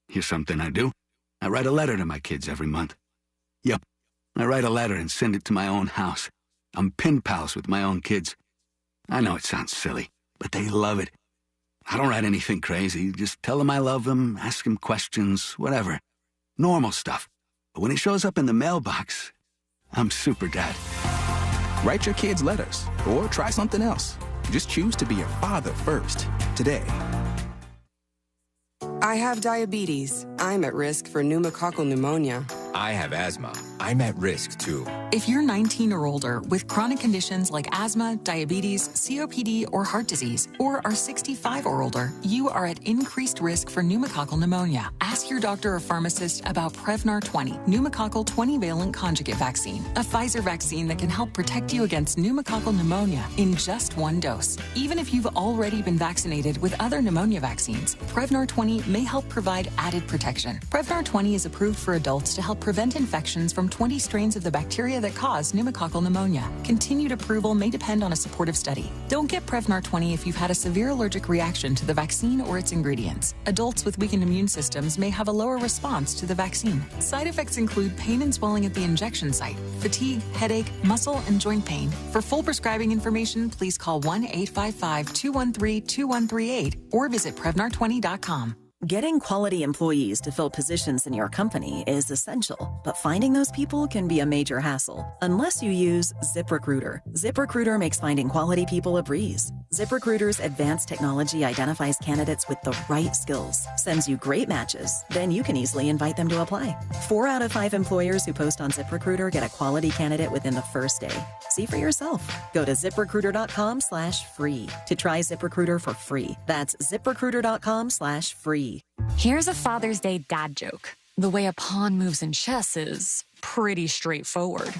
Here's something I do. I write a letter to my kids every month. Yep, I write a letter and send it to my own house. I'm pen pals with my own kids. I know it sounds silly, but they love it. I don't write anything crazy. Just tell them I love them, ask them questions, whatever. Normal stuff. But when it shows up in the mailbox, I'm super dad. Write your kids letters or try something else. Just choose to be a father first today. I have diabetes. I'm at risk for pneumococcal pneumonia. I have asthma. I'm at risk too. If you're 19 or older with chronic conditions like asthma, diabetes, COPD, or heart disease, or are 65 or older, you are at increased risk for pneumococcal pneumonia. Ask your doctor or pharmacist about Prevnar 20, pneumococcal 20-valent conjugate vaccine, a Pfizer vaccine that can help protect you against pneumococcal pneumonia in just one dose. Even if you've already been vaccinated with other pneumonia vaccines, Prevnar 20 may help provide added protection. Prevnar 20 is approved for adults to help prevent infections from 20 strains of the bacteria that cause pneumococcal pneumonia. Continued approval may depend on a supportive study. Don't get Prevnar 20 if you've had a severe allergic reaction to the vaccine or its ingredients. Adults with weakened immune systems may have a lower response to the vaccine. Side effects include pain and swelling at the injection site, fatigue, headache, muscle, and joint pain. For full prescribing information, please call 1-855-213-2138 or visit Prevnar20.com. Getting quality employees to fill positions in your company is essential, but finding those people can be a major hassle unless you use ZipRecruiter. ZipRecruiter makes finding quality people a breeze. ZipRecruiter's advanced technology identifies candidates with the right skills, sends you great matches, then you can easily invite them to apply. 4 out of 5 employers who post on ZipRecruiter get a quality candidate within the first day. See for yourself. Go to ZipRecruiter.com/free to try ZipRecruiter for free. That's ZipRecruiter.com/free. Here's a Father's Day dad joke. The way a pawn moves in chess is pretty straightforward.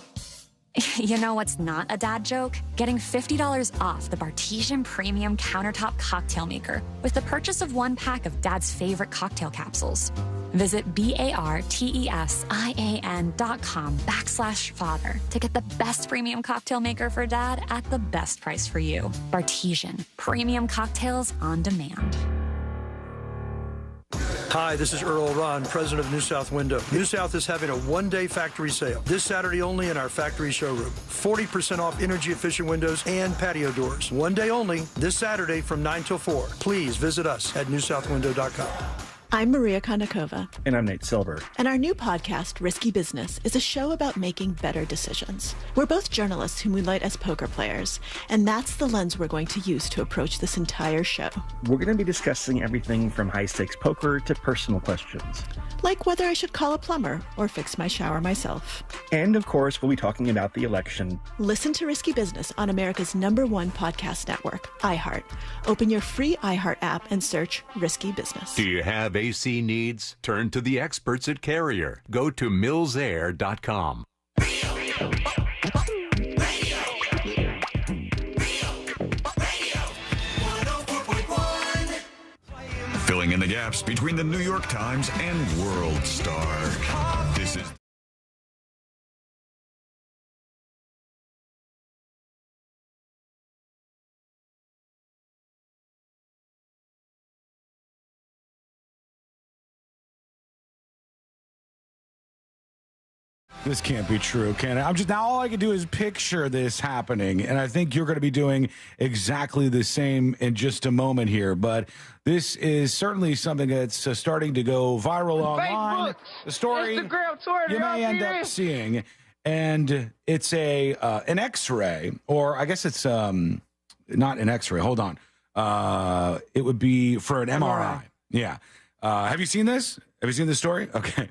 You know what's not a dad joke? Getting $50 off the Bartesian Premium Countertop Cocktail Maker with the purchase of 1 pack of Dad's favorite cocktail capsules. Visit BARTESIAN.com/father to get the best premium cocktail maker for Dad at the best price for you. Bartesian, premium cocktails on demand. Hi, this is Earl Ron, president of New South Window. New South is having a one-day factory sale this Saturday only in our factory showroom. 40% off energy-efficient windows and patio doors. One day only, this Saturday from 9 till 4. Please visit us at newsouthwindow.com. I'm Maria Kondakova. And I'm Nate Silver. And our new podcast, Risky Business, is a show about making better decisions. We're both journalists who moonlight as poker players, and that's the lens we're going to use to approach this entire show. We're going to be discussing everything from high-stakes poker to personal questions. Like whether I should call a plumber or fix my shower myself. And, of course, we'll be talking about the election. Listen to Risky Business on America's #1 podcast network, iHeart. Open your free iHeart app and search Risky Business. Do you have AC needs? Turn to the experts at Carrier. Go to millsair.com. Filling in the gaps between the New York Times and World Star. This is... This can't be true, can it? I'm just now all I can do is picture this happening, and I think you're going to be doing exactly the same in just a moment here. But this is certainly something that's starting to go viral online. The story Instagram, you may end up seeing, and it's an X-ray, or I guess it's not an X-ray. Hold on, it would be for an MRI. Yeah. Have you seen this? Have you seen this story? Okay.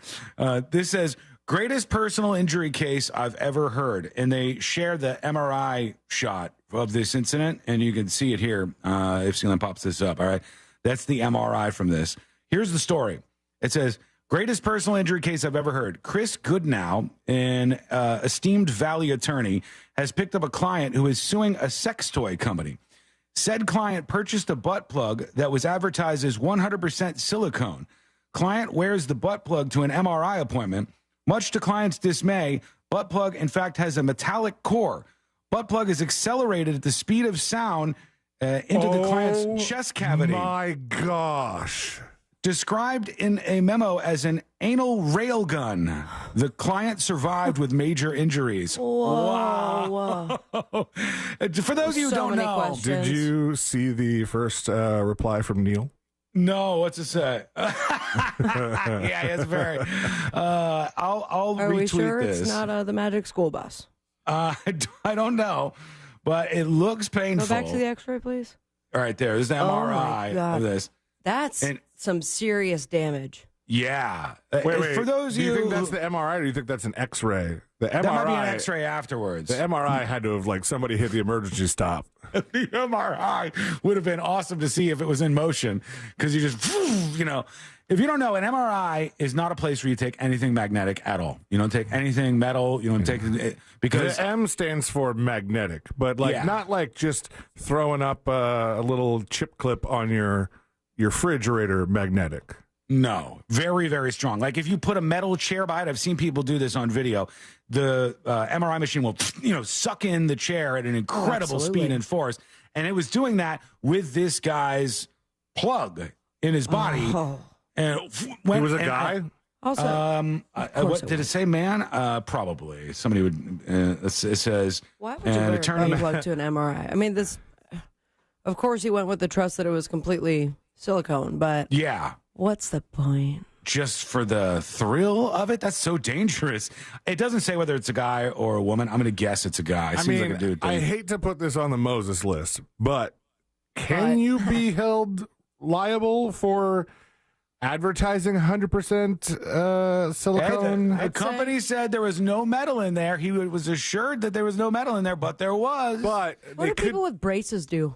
This says, greatest personal injury case I've ever heard. And they share the MRI shot of this incident, and you can see it here if Sealand pops this up. All right. That's the MRI from this. Here's the story. It says, greatest personal injury case I've ever heard. Chris Goodnow, an esteemed Valley attorney, has picked up a client who is suing a sex toy company. Said client purchased a butt plug that was advertised as 100% silicone. Client wears the butt plug to an MRI appointment. Much to client's dismay, butt plug, in fact, has a metallic core. Butt plug is accelerated at the speed of sound into the client's chest cavity. My gosh. Described in a memo as an anal railgun. The client survived with major injuries. Whoa. Wow. For those of you who don't know. Questions. Did you see the first reply from Neil? No, what's it say? Yeah, it's very. I'll Are retweet we sure this. It's not the Magic School Bus? I don't know, but it looks painful. Go back to the X-ray, please. All right, there's the MRI of this. That's some serious damage. Yeah. Wait. For those do you of think that's the MRI, or do you think that's an X-ray? The MRI, that might be an X-ray afterwards. The MRI had to have somebody hit the emergency stop. The MRI would have been awesome to see if it was in motion, because you just, if you don't know, an MRI is not a place where you take anything magnetic at all. You don't take anything metal. You don't take it because the M stands for magnetic, but not just throwing up a little chip clip on your refrigerator magnetic. No, very, very strong. Like if you put a metal chair by it, I've seen people do this on video. The MRI machine will, suck in the chair at an incredible speed and force. And it was doing that with this guy's plug in his body. Oh. And he was a guy? What did it say, man? Probably. Somebody would, it says. Why would you wear a plug to an MRI? I mean, of course he went with the trust that it was completely silicone, but. Yeah. What's the point? Just for the thrill of it? That's so dangerous. It doesn't say whether it's a guy or a woman. I'm going to guess it's a guy. Seems like a dude thing. I hate to put this on the Moses list, but Can you be held liable for advertising 100% silicone? The company said there was no metal in there. He was assured that there was no metal in there, but there was. But what do people with braces do?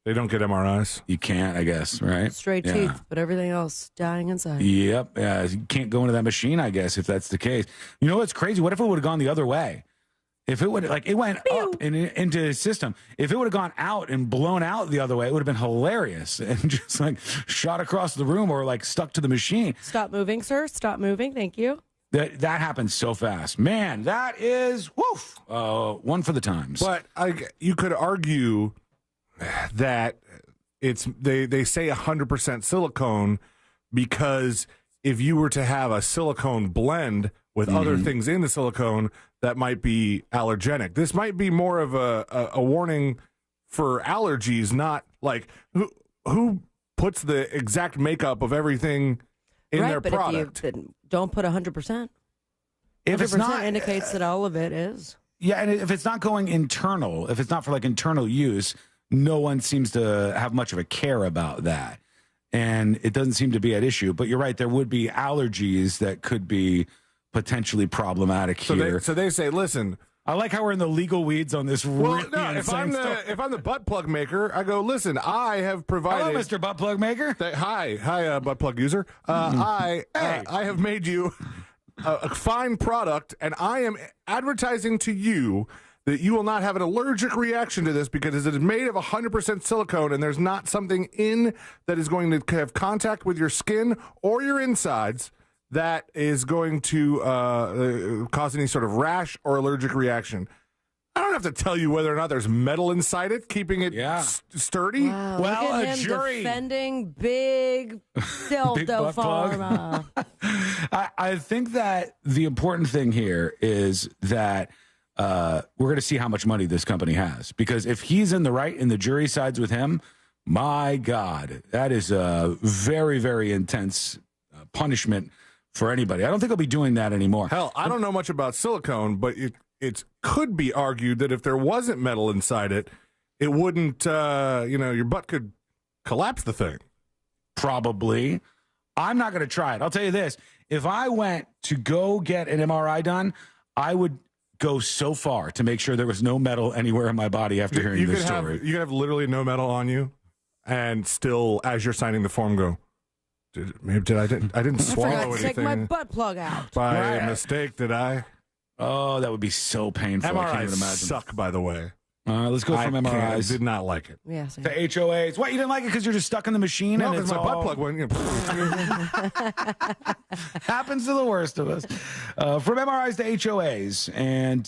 They don't get MRIs. You can't, I guess, right? Straight teeth, but everything else dying inside. Yep. You can't go into that machine, I guess, if that's the case. You know what's crazy? What if it would have gone the other way? If it would, like, it went up into his system. If it would have gone out and blown out the other way, it would have been hilarious and just like shot across the room or like stuck to the machine. Stop moving, sir. Stop moving. Thank you. That happens so fast, man. That is one for the times. But you could argue that they say 100% silicone because if you were to have a silicone blend with other things in the silicone, that might be allergenic. This might be more of a warning for allergies, not like who puts the exact makeup of everything in their product. If you don't put 100%. If it's not, indicates that all of it is. Yeah, and if it's not going internal, if it's not for like internal use, no one seems to have much of a care about that. And it doesn't seem to be at issue. But you're right, there would be allergies that could be potentially problematic here. So they say, listen. I like how we're in the legal weeds on this. Well, no, if I'm the butt plug maker, I go, listen, I have provided. Hello, Mr. Butt Plug Maker. Hi, butt plug user. I have made you a fine product, and I am advertising to you that you will not have an allergic reaction to this because it is made of 100% silicone, and there's not something in that is going to have contact with your skin or your insides that is going to cause any sort of rash or allergic reaction. I don't have to tell you whether or not there's metal inside it, keeping it sturdy. Wow, well, look at him jury defending big dildo pharma. I think that the important thing here is that we're going to see how much money this company has. Because if he's in the right and the jury sides with him, my God, that is a very, very intense punishment for anybody. I don't think he'll be doing that anymore. Hell, I don't know much about silicone, but it could be argued that if there wasn't metal inside it, it wouldn't, your butt could collapse the thing. Probably. I'm not going to try it. I'll tell you this. If I went to go get an MRI done, I would go so far to make sure there was no metal anywhere in my body after hearing this story. You could have literally no metal on you and still, as you're signing the form, go, I didn't swallow anything. To take my butt plug out. By mistake, did I? Oh, that would be so painful. MRIs I can't even imagine. Suck, by the way. Let's go from MRIs. I did not like it. Yeah, the HOAs. What, you didn't like it because you're just stuck in the machine? No, and because my butt plug went. Happens to the worst of us. From MRIs to HOAs. And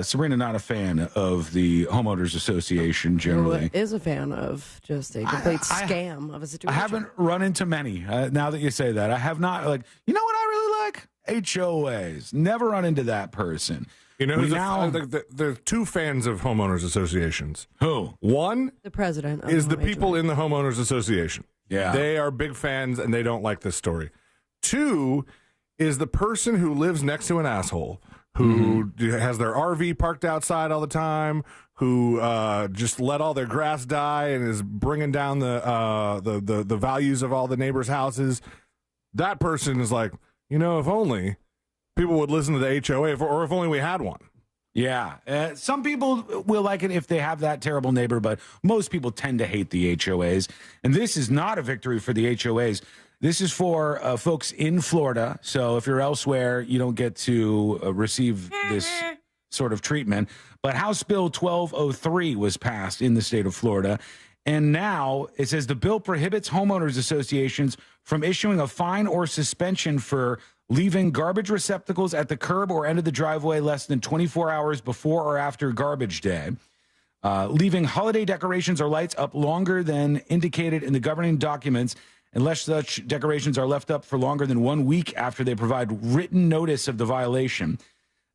Sabrina, not a fan of the Homeowners Association generally. Who is a fan of just a complete scam of a situation. I haven't run into many. Now that you say that, I have not. Like, you know what I really like? HOAs. Never run into that person. You know, there are two fans of homeowners associations. Who? One, the president, is the people in the homeowners association. Yeah, they are big fans and they don't like this story. Two is the person who lives next to an asshole who has their RV parked outside all the time, who just let all their grass die and is bringing down the values of all the neighbors' houses. That person is like, if only people would listen to the HOA, or if only we had one. Yeah. Some people will like it if they have that terrible neighbor, but most people tend to hate the HOAs. And this is not a victory for the HOAs. This is for folks in Florida. So if you're elsewhere, you don't get to receive this sort of treatment. But House Bill 1203 was passed in the state of Florida. And now it says the bill prohibits homeowners associations from issuing a fine or suspension for leaving garbage receptacles at the curb or end of the driveway less than 24 hours before or after garbage day, leaving holiday decorations or lights up longer than indicated in the governing documents, unless such decorations are left up for longer than 1 week after they provide written notice of the violation.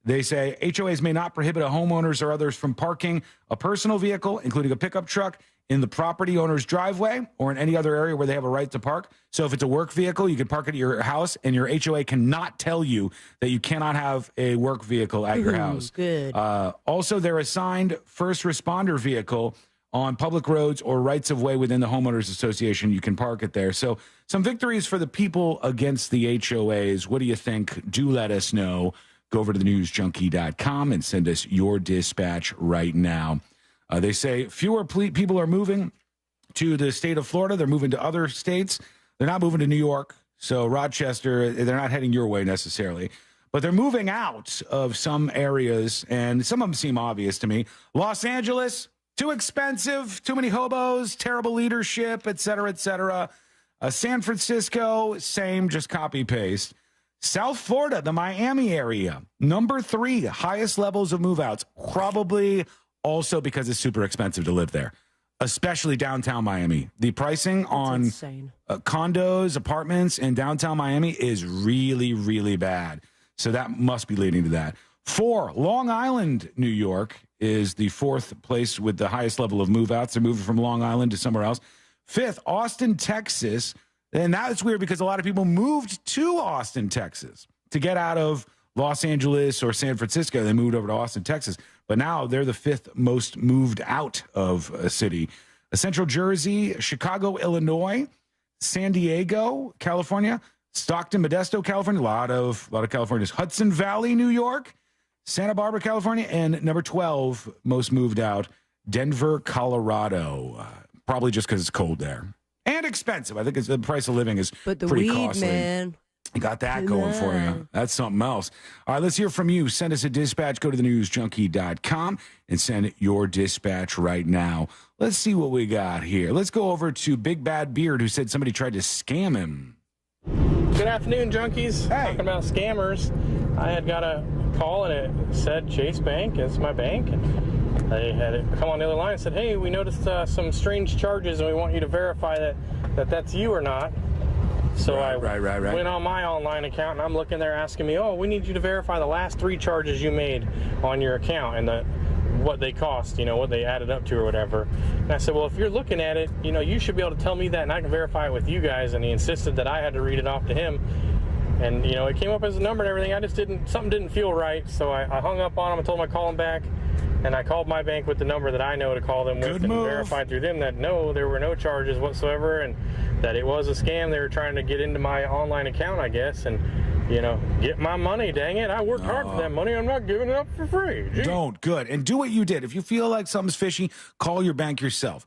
They say HOAs may not prohibit a homeowners or others from parking a personal vehicle, including a pickup truck, in the property owner's driveway or in any other area where they have a right to park. So if it's a work vehicle, you can park it at your house, and your HOA cannot tell you that you cannot have a work vehicle at your house. Good. Also, their assigned first responder vehicle on public roads or rights of way within the homeowners association. You can park it there. So some victories for the people against the HOAs. What do you think? Do let us know. Go over to thenewsjunkie.com and send us your dispatch right now. They say fewer people are moving to the state of Florida. They're moving to other states. They're not moving to New York. So Rochester, they're not heading your way necessarily. But they're moving out of some areas, and some of them seem obvious to me. Los Angeles, too expensive, too many hobos, terrible leadership, et cetera, et cetera. San Francisco, same, just copy-paste. South Florida, the Miami area, number 3, highest levels of move-outs, probably also because it's super expensive to live there, especially downtown Miami. The pricing on condos, apartments in downtown Miami is really, really bad. So that must be leading to that. 4, Long Island, New York is the 4th place with the highest level of move-outs. They're moving from Long Island to somewhere else. 5th, Austin, Texas. And that's weird because a lot of people moved to Austin, Texas to get out of Los Angeles or San Francisco. They moved over to Austin, Texas. But now they're the 5th most moved out of a city. Central Jersey, Chicago, Illinois, San Diego, California, Stockton, Modesto, California, a lot of Californians. Hudson Valley, New York, Santa Barbara, California, and number 12 most moved out, Denver, Colorado. Probably just because it's cold there and expensive. I think the price of living is but the pretty weed, costly. Man. You got that going for you. That's something else. All right, let's hear from you. Send us a dispatch. Go to thenewsjunkie.com and send your dispatch right now. Let's see what we got here. Let's go over to Big Bad Beard, who said somebody tried to scam him. Good afternoon, junkies. Hey. Talking about scammers. I had got a call and it said Chase Bank. It's my bank. And they had come on the other line and said, hey, we noticed some strange charges and we want you to verify that's you or not. So I went on my online account and I'm looking there asking me, oh, we need you to verify the last 3 charges you made on your account and what they cost, what they added up to or whatever. And I said, well, if you're looking at it, you should be able to tell me that and I can verify it with you guys. And he insisted that I had to read it off to him. And, it came up as a number and everything. Something didn't feel right. So I hung up on him and told him I'd call him back. And I called my bank with the number that I know to call them with and verified through them that no, there were no charges whatsoever and that it was a scam. They were trying to get into my online account, I guess, and, get my money. Dang it. I worked hard for that money. I'm not giving it up for free. Gee. Don't. Good. And do what you did. If you feel like something's fishy, call your bank yourself.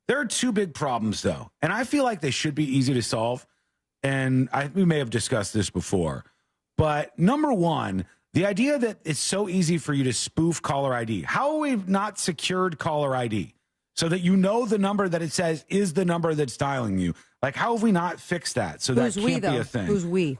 There are 2 big problems, though, and I feel like they should be easy to solve. And we may have discussed this before. But number 1, the idea that it's so easy for you to spoof caller ID. How have we not secured caller ID so that the number that it says is the number that's dialing you? Like, how have we not fixed that? So that can't be a thing. Who's we?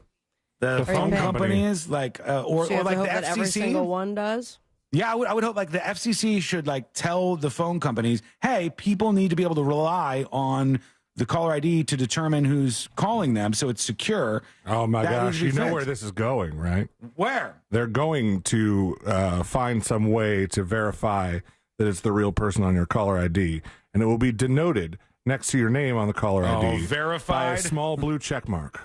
The phone companies, or like the FCC. Every single one does? Yeah, I would hope like the FCC should tell the phone companies, hey, people need to be able to rely on the caller ID to determine who's calling them so it's secure. Oh, my gosh. You know where this is going, right? Where? They're going to find some way to verify that it's the real person on your caller ID, and it will be denoted next to your name on the caller ID. Verified? By a small blue check mark.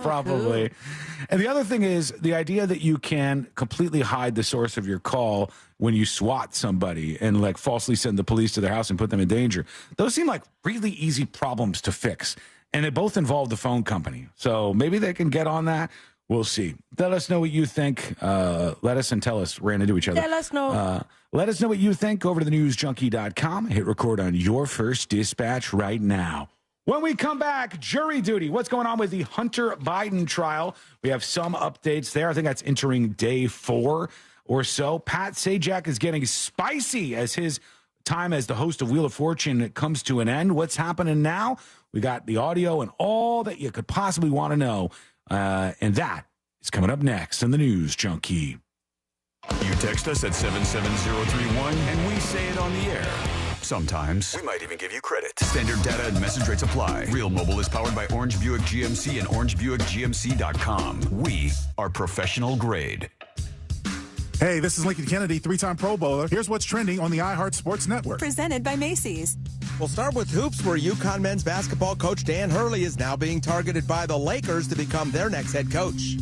Probably. Cool. And the other thing is the idea that you can completely hide the source of your call when you swat somebody and falsely send the police to their house and put them in danger. Those seem like really easy problems to fix. And they both involve the phone company. So maybe they can get on that. We'll see. Let us know what you think. Let us and tell us. Ran into each other. Let us know. Let us know what you think. Go over to thenewsjunkie.com. Hit record on your first dispatch right now. When we come back, jury duty. What's going on with the Hunter Biden trial? We have some updates there. I think that's entering day 4 or so. Pat Sajak is getting spicy as his time as the host of Wheel of Fortune comes to an end. What's happening now? We got the audio and all that you could possibly want to know. And that is coming up next on the News Junkie. You text us at 77031 and we say it on the air. Sometimes. We might even give you credit. Standard data and message rates apply. Real Mobile is powered by Orange Buick GMC and OrangeBuickGMC.com. We are professional grade. Hey, this is Lincoln Kennedy, 3-time Pro Bowler. Here's what's trending on the iHeart Sports Network. Presented by Macy's. We'll start with hoops, where UConn men's basketball coach Dan Hurley is now being targeted by the Lakers to become their next head coach.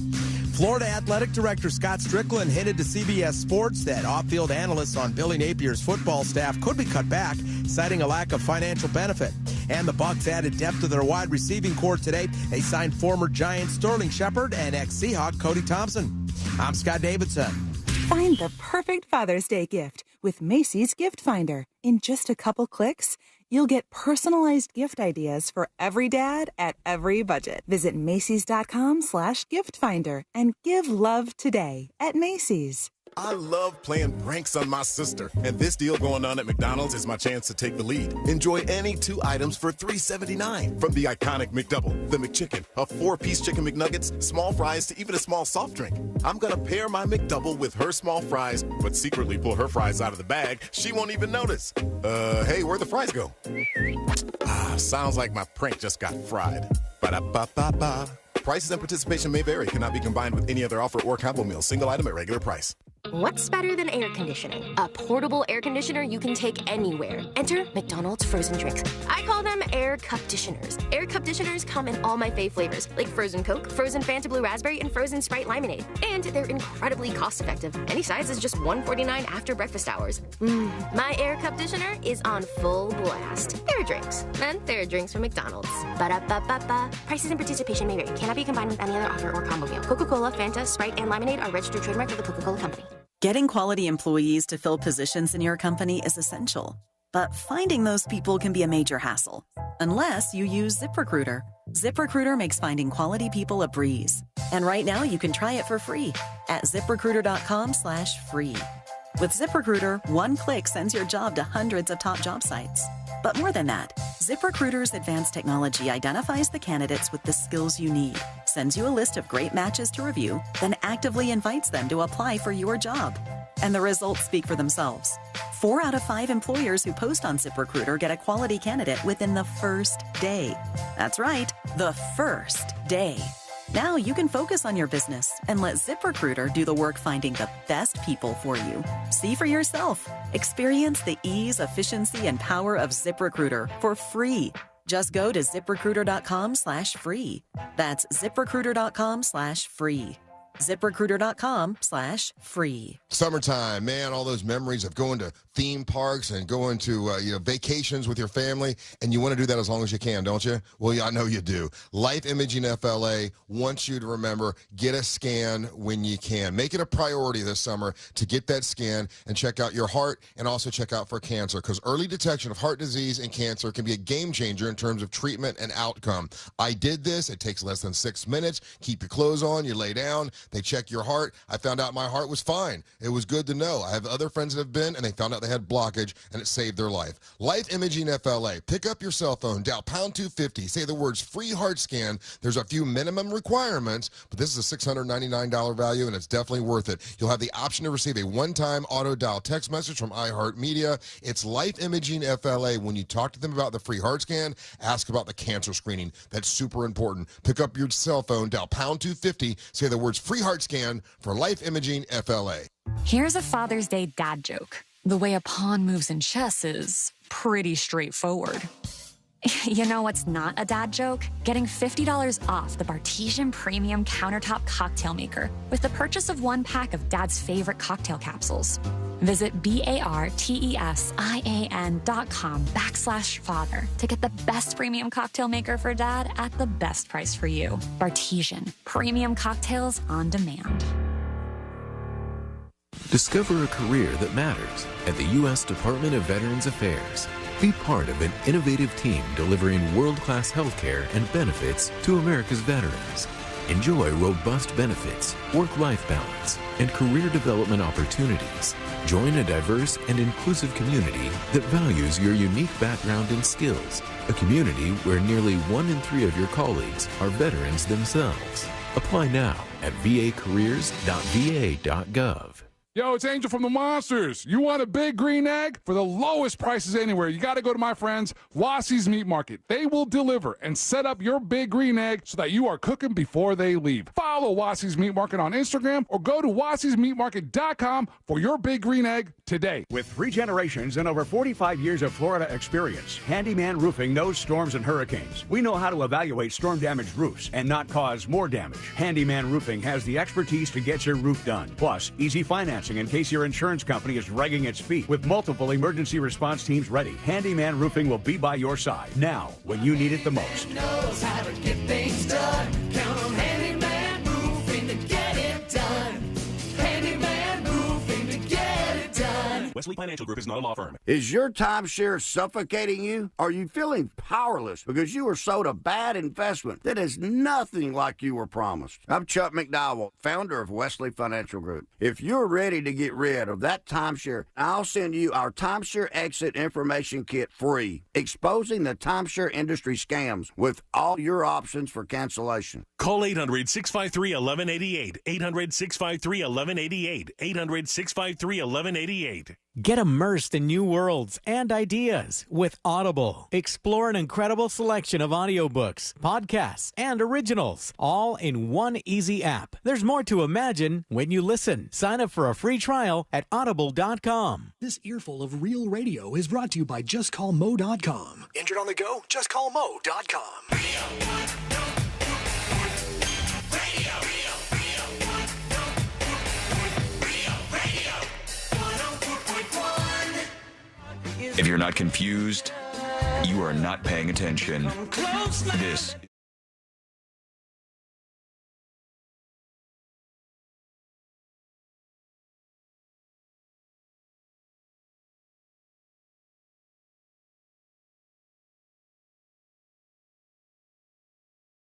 Florida Athletic Director Scott Strickland hinted to CBS Sports that off-field analysts on Billy Napier's football staff could be cut back, citing a lack of financial benefit. And the Bucs added depth to their wide receiving corps today. They signed former Giant Sterling Shepard and ex-Seahawk Cody Thompson. I'm Scott Davidson. Find the perfect Father's Day gift with Macy's Gift Finder. In just a couple clicks, you'll get personalized gift ideas for every dad at every budget. Visit Macy's.com/gift finder and give love today at Macy's. I love playing pranks on my sister, and this deal going on at McDonald's is my chance to take the lead. Enjoy any 2 items for $3.79. From the iconic McDouble, the McChicken, a 4-piece chicken McNuggets, small fries, to even a small soft drink. I'm gonna pair my McDouble with her small fries, but secretly pull her fries out of the bag. She won't even notice. Hey, where'd the fries go? Sounds like my prank just got fried. Ba-da-ba-ba-ba. Prices and participation may vary. Cannot be combined with any other offer or combo meal. Single item at regular price. What's better than air conditioning? A portable air conditioner you can take anywhere. Enter McDonald's frozen drinks. I call them air cup-ditioners. Air cup-ditioners come in all my fave flavors, like frozen Coke, frozen Fanta Blue Raspberry, and frozen Sprite Lemonade. And they're incredibly cost-effective. Any size is just $1.49 after breakfast hours. My air cup-ditioner is on full blast. There are drinks. And there are drinks from McDonald's. Ba-da-ba-ba-ba. Prices and participation may vary. Cannot be combined with any other offer or combo meal. Coca-Cola, Fanta, Sprite, and Lemonade are registered trademark of the Coca-Cola Company. Getting quality employees to fill positions in your company is essential, but finding those people can be a major hassle, unless you use ZipRecruiter. ZipRecruiter makes finding quality people a breeze. And right now you can try it for free at ZipRecruiter.com/free. With ZipRecruiter, one click sends your job to hundreds of top job sites. But more than that, ZipRecruiter's advanced technology identifies the candidates with the skills you need, sends you a list of great matches to review, then actively invites them to apply for your job. And the results speak for themselves. 4 out of 5 employers who post on ZipRecruiter get a quality candidate within the first day. That's right, the first day. Now you can focus on your business and let ZipRecruiter do the work finding the best people for you. See for yourself. Experience the ease, efficiency, and power of ZipRecruiter for free. Just go to ZipRecruiter.com/free. That's ZipRecruiter.com/free. ZipRecruiter.com/free. Summertime, man, all those memories of going to theme parks and going to vacations with your family, and you want to do that as long as you can, don't you? Well, yeah, I know you do. Life Imaging FLA wants you to remember, get a scan when you can. Make it a priority this summer to get that scan and check out your heart and also check out for cancer, because early detection of heart disease and cancer can be a game changer in terms of treatment and outcome. I did this. It takes less than 6 minutes. Keep your clothes on. You lay down. They check your heart. I found out my heart was fine. It was good to know. I have other friends that have been, and they found out they had blockage, and it saved their life. Life Imaging FLA. Pick up your cell phone, dial pound 250, say the words free heart scan. There's a few minimum requirements, but this is a $699 value, and it's definitely worth it. You'll have the option to receive a one-time auto dial text message from iHeartMedia. It's Life Imaging FLA. When you talk to them about the free heart scan, ask about the cancer screening. That's super important. Pick up your cell phone, dial pound 250, say the words free heart scan for Life Imaging FLA. Here's a Father's Day dad joke. The way a pawn moves in chess is pretty straightforward. You know what's not a dad joke? Getting $50 off the Bartesian Premium Countertop Cocktail Maker with the purchase of 1 pack of Dad's favorite cocktail capsules. Visit BARTESIAN.com/father to get the best premium cocktail maker for Dad at the best price for you. Bartesian, premium cocktails on demand. Discover a career that matters at the U.S. Department of Veterans Affairs. Be part of an innovative team delivering world-class healthcare and benefits to America's veterans. Enjoy robust benefits, work-life balance, and career development opportunities. Join a diverse and inclusive community that values your unique background and skills. A community where nearly 1 in 3 of your colleagues are veterans themselves. Apply now at vacareers.va.gov. Yo, it's Angel from the Monsters. You want a big green egg? For the lowest prices anywhere, you got to go to my friends, Wassie's Meat Market. They will deliver and set up your big green egg so that you are cooking before they leave. Follow Wassie's Meat Market on Instagram or go to wassiesmeatmarket.com for your big green egg today. With 3 generations and over 45 years of Florida experience, Handyman Roofing knows storms and hurricanes. We know how to evaluate storm-damaged roofs and not cause more damage. Handyman Roofing has the expertise to get your roof done. Plus, easy financing in case your insurance company is dragging its feet. With multiple emergency response teams ready, Handyman Roofing will be by your side now when you need it the most. Knows how to get things done. Count on Handyman Roofing to get it done. Handyman Roofing to get it done. Wesley Financial Group is not a law firm. Is your timeshare suffocating you? Are you feeling powerless because you were sold a bad investment that is nothing like you were promised? I'm Chuck McDowell, founder of Wesley Financial Group. If you're ready to get rid of that timeshare, I'll send you our Timeshare Exit Information Kit free, exposing the timeshare industry scams with all your options for cancellation. Call 800-653-1188. 800-653-1188. 800-653-1188. Get immersed in new worlds and ideas with Audible. Explore an incredible selection of audiobooks, podcasts, and originals, all in one easy app. There's more to imagine when you listen. Sign up for a free trial at audible.com. This earful of real radio is brought to you by JustCallMo.com. Injured on the go? JustCallMo.com. If you're not confused, you are not paying attention. This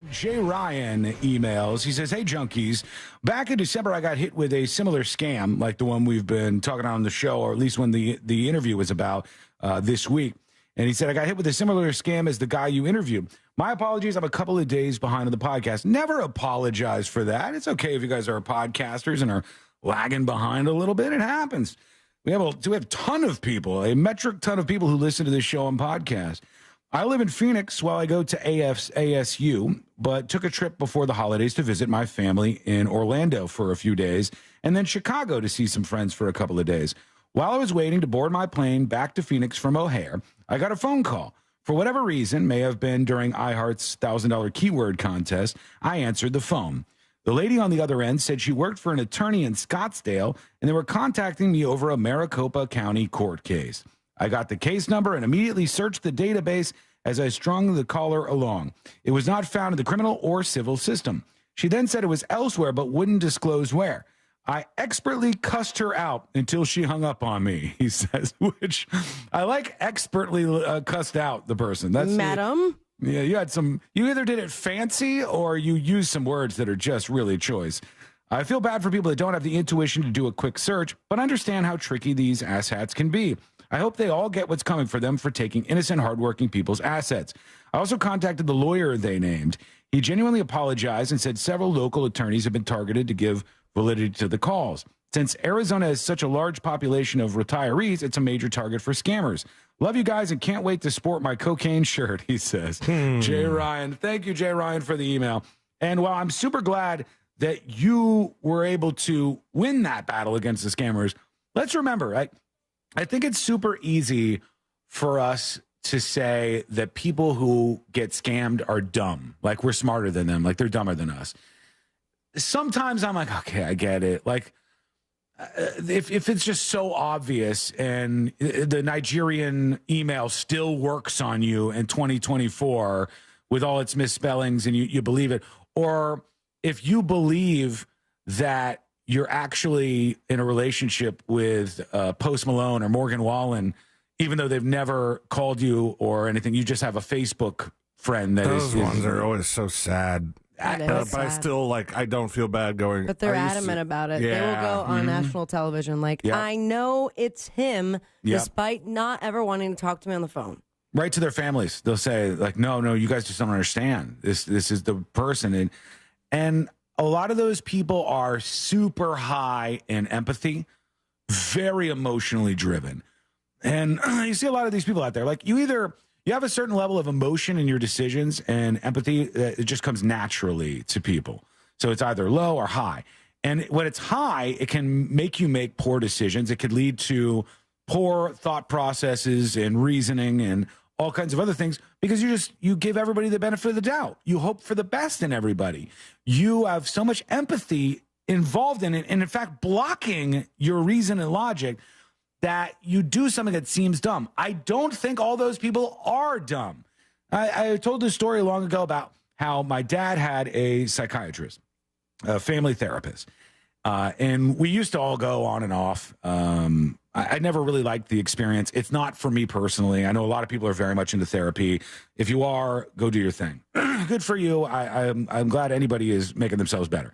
Jay Ryan emails. He says, hey, junkies. Back in December, I got hit with a similar scam like the one we've been talking on the show, or at least when the interview was about this week. And he said, I got hit with a similar scam as the guy you interviewed. My apologies. I'm a couple of days behind on the podcast. Never apologize for that. It's okay if you guys are podcasters and are lagging behind a little bit. It happens. We have a ton of people, a metric ton of people who listen to this show and podcast. I live in Phoenix while I go to ASU, but took a trip before the holidays to visit my family in Orlando for a few days, and then Chicago to see some friends for a couple of days. While I was waiting to board my plane back to Phoenix from O'Hare, I got a phone call. For whatever reason, may have been during iHeart's $1,000 keyword contest, I answered the phone. The lady on the other end said she worked for an attorney in Scottsdale, and they were contacting me over a Maricopa County court case. I got the case number and immediately searched the database as I strung the caller along. It was not found in the criminal or civil system. She then said it was elsewhere, but wouldn't disclose where. I expertly cussed her out until she hung up on me, he says, which I like, expertly cussed out the person. That's Madam? Yeah, you either did it fancy or you used some words that are just really choice. I feel bad for people that don't have the intuition to do a quick search, but understand how tricky these asshats can be. I hope they all get what's coming for them for taking innocent, hardworking people's assets. I also contacted the lawyer they named. He genuinely apologized and said several local attorneys have been targeted to give validity to the calls. Since Arizona has such a large population of retirees, it's a major target for scammers. Love you guys and can't wait to sport my cocaine shirt, he says. Jay Ryan. Thank you, Jay Ryan, for the email. And while I'm super glad that you were able to win that battle against the scammers, let's remember, I think it's super easy for us to say that people who get scammed are dumb. Like, we're smarter than them. Like, they're dumber than us. Sometimes I'm like, okay, I get it. Like, if it's just so obvious and the Nigerian email still works on you in 2024 with all its misspellings and you believe it, or if you believe that you're actually in a relationship with Post Malone or Morgan Wallen, even though they've never called you or anything, you just have a Facebook friend that Those ones are always so sad. But sad. I still, I don't feel bad going. But they're adamant about it. Yeah. They will go on national television I know it's him, despite not ever wanting to talk to me on the phone. Right to their families. They'll say, no, you guys just don't understand. This is the person. And a lot of those people are super high in empathy. very emotionally driven. And you see a lot of these people out there. Like, you have a certain level of emotion in your decisions and empathy that it just comes naturally to people. So it's either low or high. And when it's high, it can make you make poor decisions. It could lead to poor thought processes and reasoning and all kinds of other things, because you give everybody the benefit of the doubt. You hope for the best in everybody. You have so much empathy involved in it, and in fact, blocking your reason and logic, that you do something that seems dumb. I don't think all those people are dumb. I told this story long ago about how my dad had a psychiatrist, a family therapist, and we used to all go on and off. I never really liked the experience. It's not for me personally. I know a lot of people are very much into therapy. If you are, go do your thing. Good for you. I'm glad anybody is making themselves better.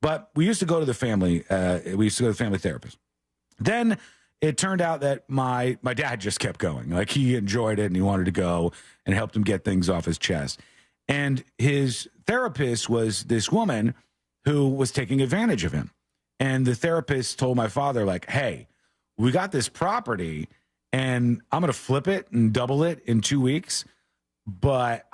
But we used to go to the family. We used to go to the family therapist. Then it turned out that my dad just kept going. Like, he enjoyed it and he wanted to go, and helped him get things off his chest. And his therapist was this woman who was taking advantage of him. And the therapist told my father, like, hey, we got this property and I'm going to flip it and double it in 2 weeks. But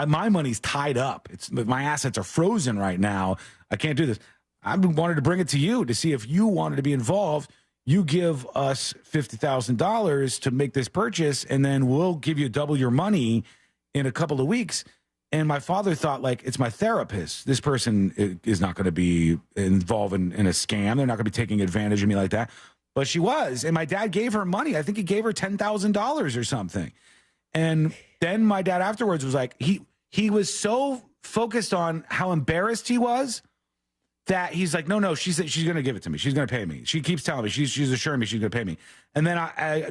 my money's tied up. My assets are frozen right now. I can't do this. I wanted to bring it to you to see if you wanted to be involved. You give us $50,000 to make this purchase, and then we'll give you double your money in a couple of weeks. And my father thought, like, it's my therapist. This person is not going to be involved in a scam. They're not going to be taking advantage of me like that. But she was. And my dad gave her money. I think he gave her $10,000 or something. And then my dad afterwards was like, he was so focused on how embarrassed he was that he's like, no, she's going to give it to me. She's going to pay me. She keeps telling me. She's assuring me she's going to pay me. And then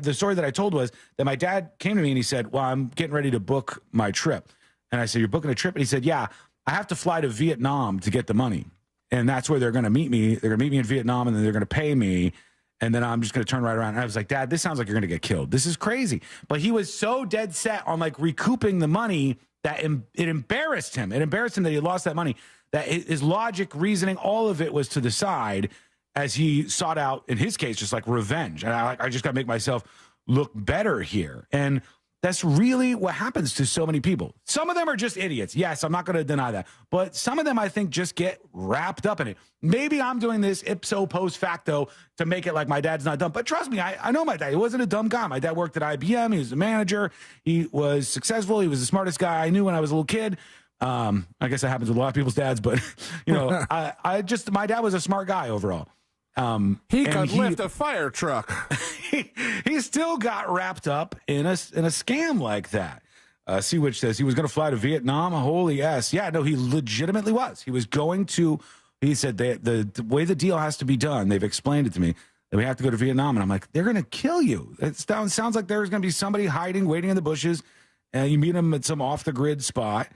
the story that I told was that my dad came to me and he said, well, I'm getting ready to book my trip. And I said, you're booking a trip? And he said, yeah, I have to fly to Vietnam to get the money. And that's where they're going to meet me. They're going to meet me in Vietnam, and then they're going to pay me. And then I'm just going to turn right around. And I was like, Dad, this sounds like you're going to get killed. This is crazy. But he was so dead set on, like, recouping the money that it embarrassed him. It embarrassed him that he had lost that money, that his logic, reasoning, all of it was to the side as he sought out, in his case, just like revenge. And I just got to make myself look better here. And that's really what happens to so many people. Some of them are just idiots. Yes, I'm not going to deny that. But some of them, I think, just get wrapped up in it. Maybe I'm doing this ipso post facto to make it like my dad's not dumb. But trust me, I know my dad. He wasn't a dumb guy. My dad worked at IBM. He was a manager. He was successful. He was the smartest guy I knew when I was a little kid. I guess that happens with a lot of people's dads. But, you know, my dad was a smart guy overall. He could lift a fire truck. He still got wrapped up in a scam like that. Seawitch says he was going to fly to Vietnam. Holy ass. Yeah, no, he legitimately was. He was going to, he said the way the deal has to be done, they've explained it to me, that we have to go to Vietnam. And I'm like, they're going to kill you. It sounds like there's going to be somebody hiding, waiting in the bushes, and you meet them at some off-the-grid spot,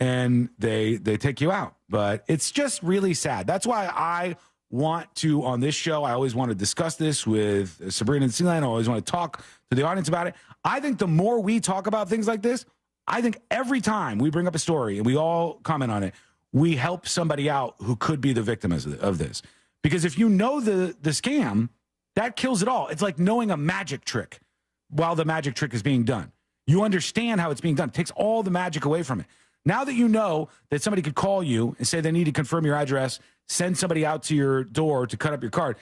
and they take you out. But it's just really sad. That's why I want to, on this show, I always want to discuss this with Sabrina and Celine. I always want to talk to the audience about it. I think the more we talk about things like this, I think every time we bring up a story and we all comment on it, we help somebody out who could be the victim of this. Because if you know the scam, that kills it all. It's like knowing a magic trick while the magic trick is being done. You understand how it's being done. It takes all the magic away from it. Now that you know that somebody could call you and say they need to confirm your address, send somebody out to your door to cut up your card,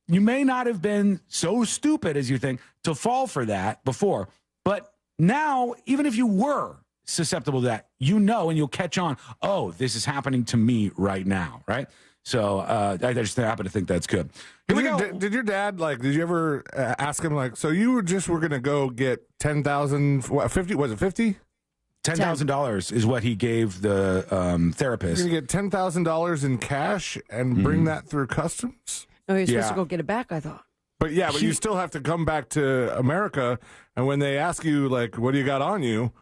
you may not have been so stupid as you think to fall for that before. But now, even if you were susceptible to that, you know, and you'll catch on, oh, this is happening to me right now, right? So I just happen to think that's good. Here we go. Did your dad, like, did you ever ask him, like, so you were going to go get 10,000, 50, was it 50? $10,000 is what he gave the therapist. You're going to get $10,000 in cash and bring that through customs? Oh, he's supposed to go get it back, I thought. But you still have to come back to America, and when they ask you, like, what do you got on you,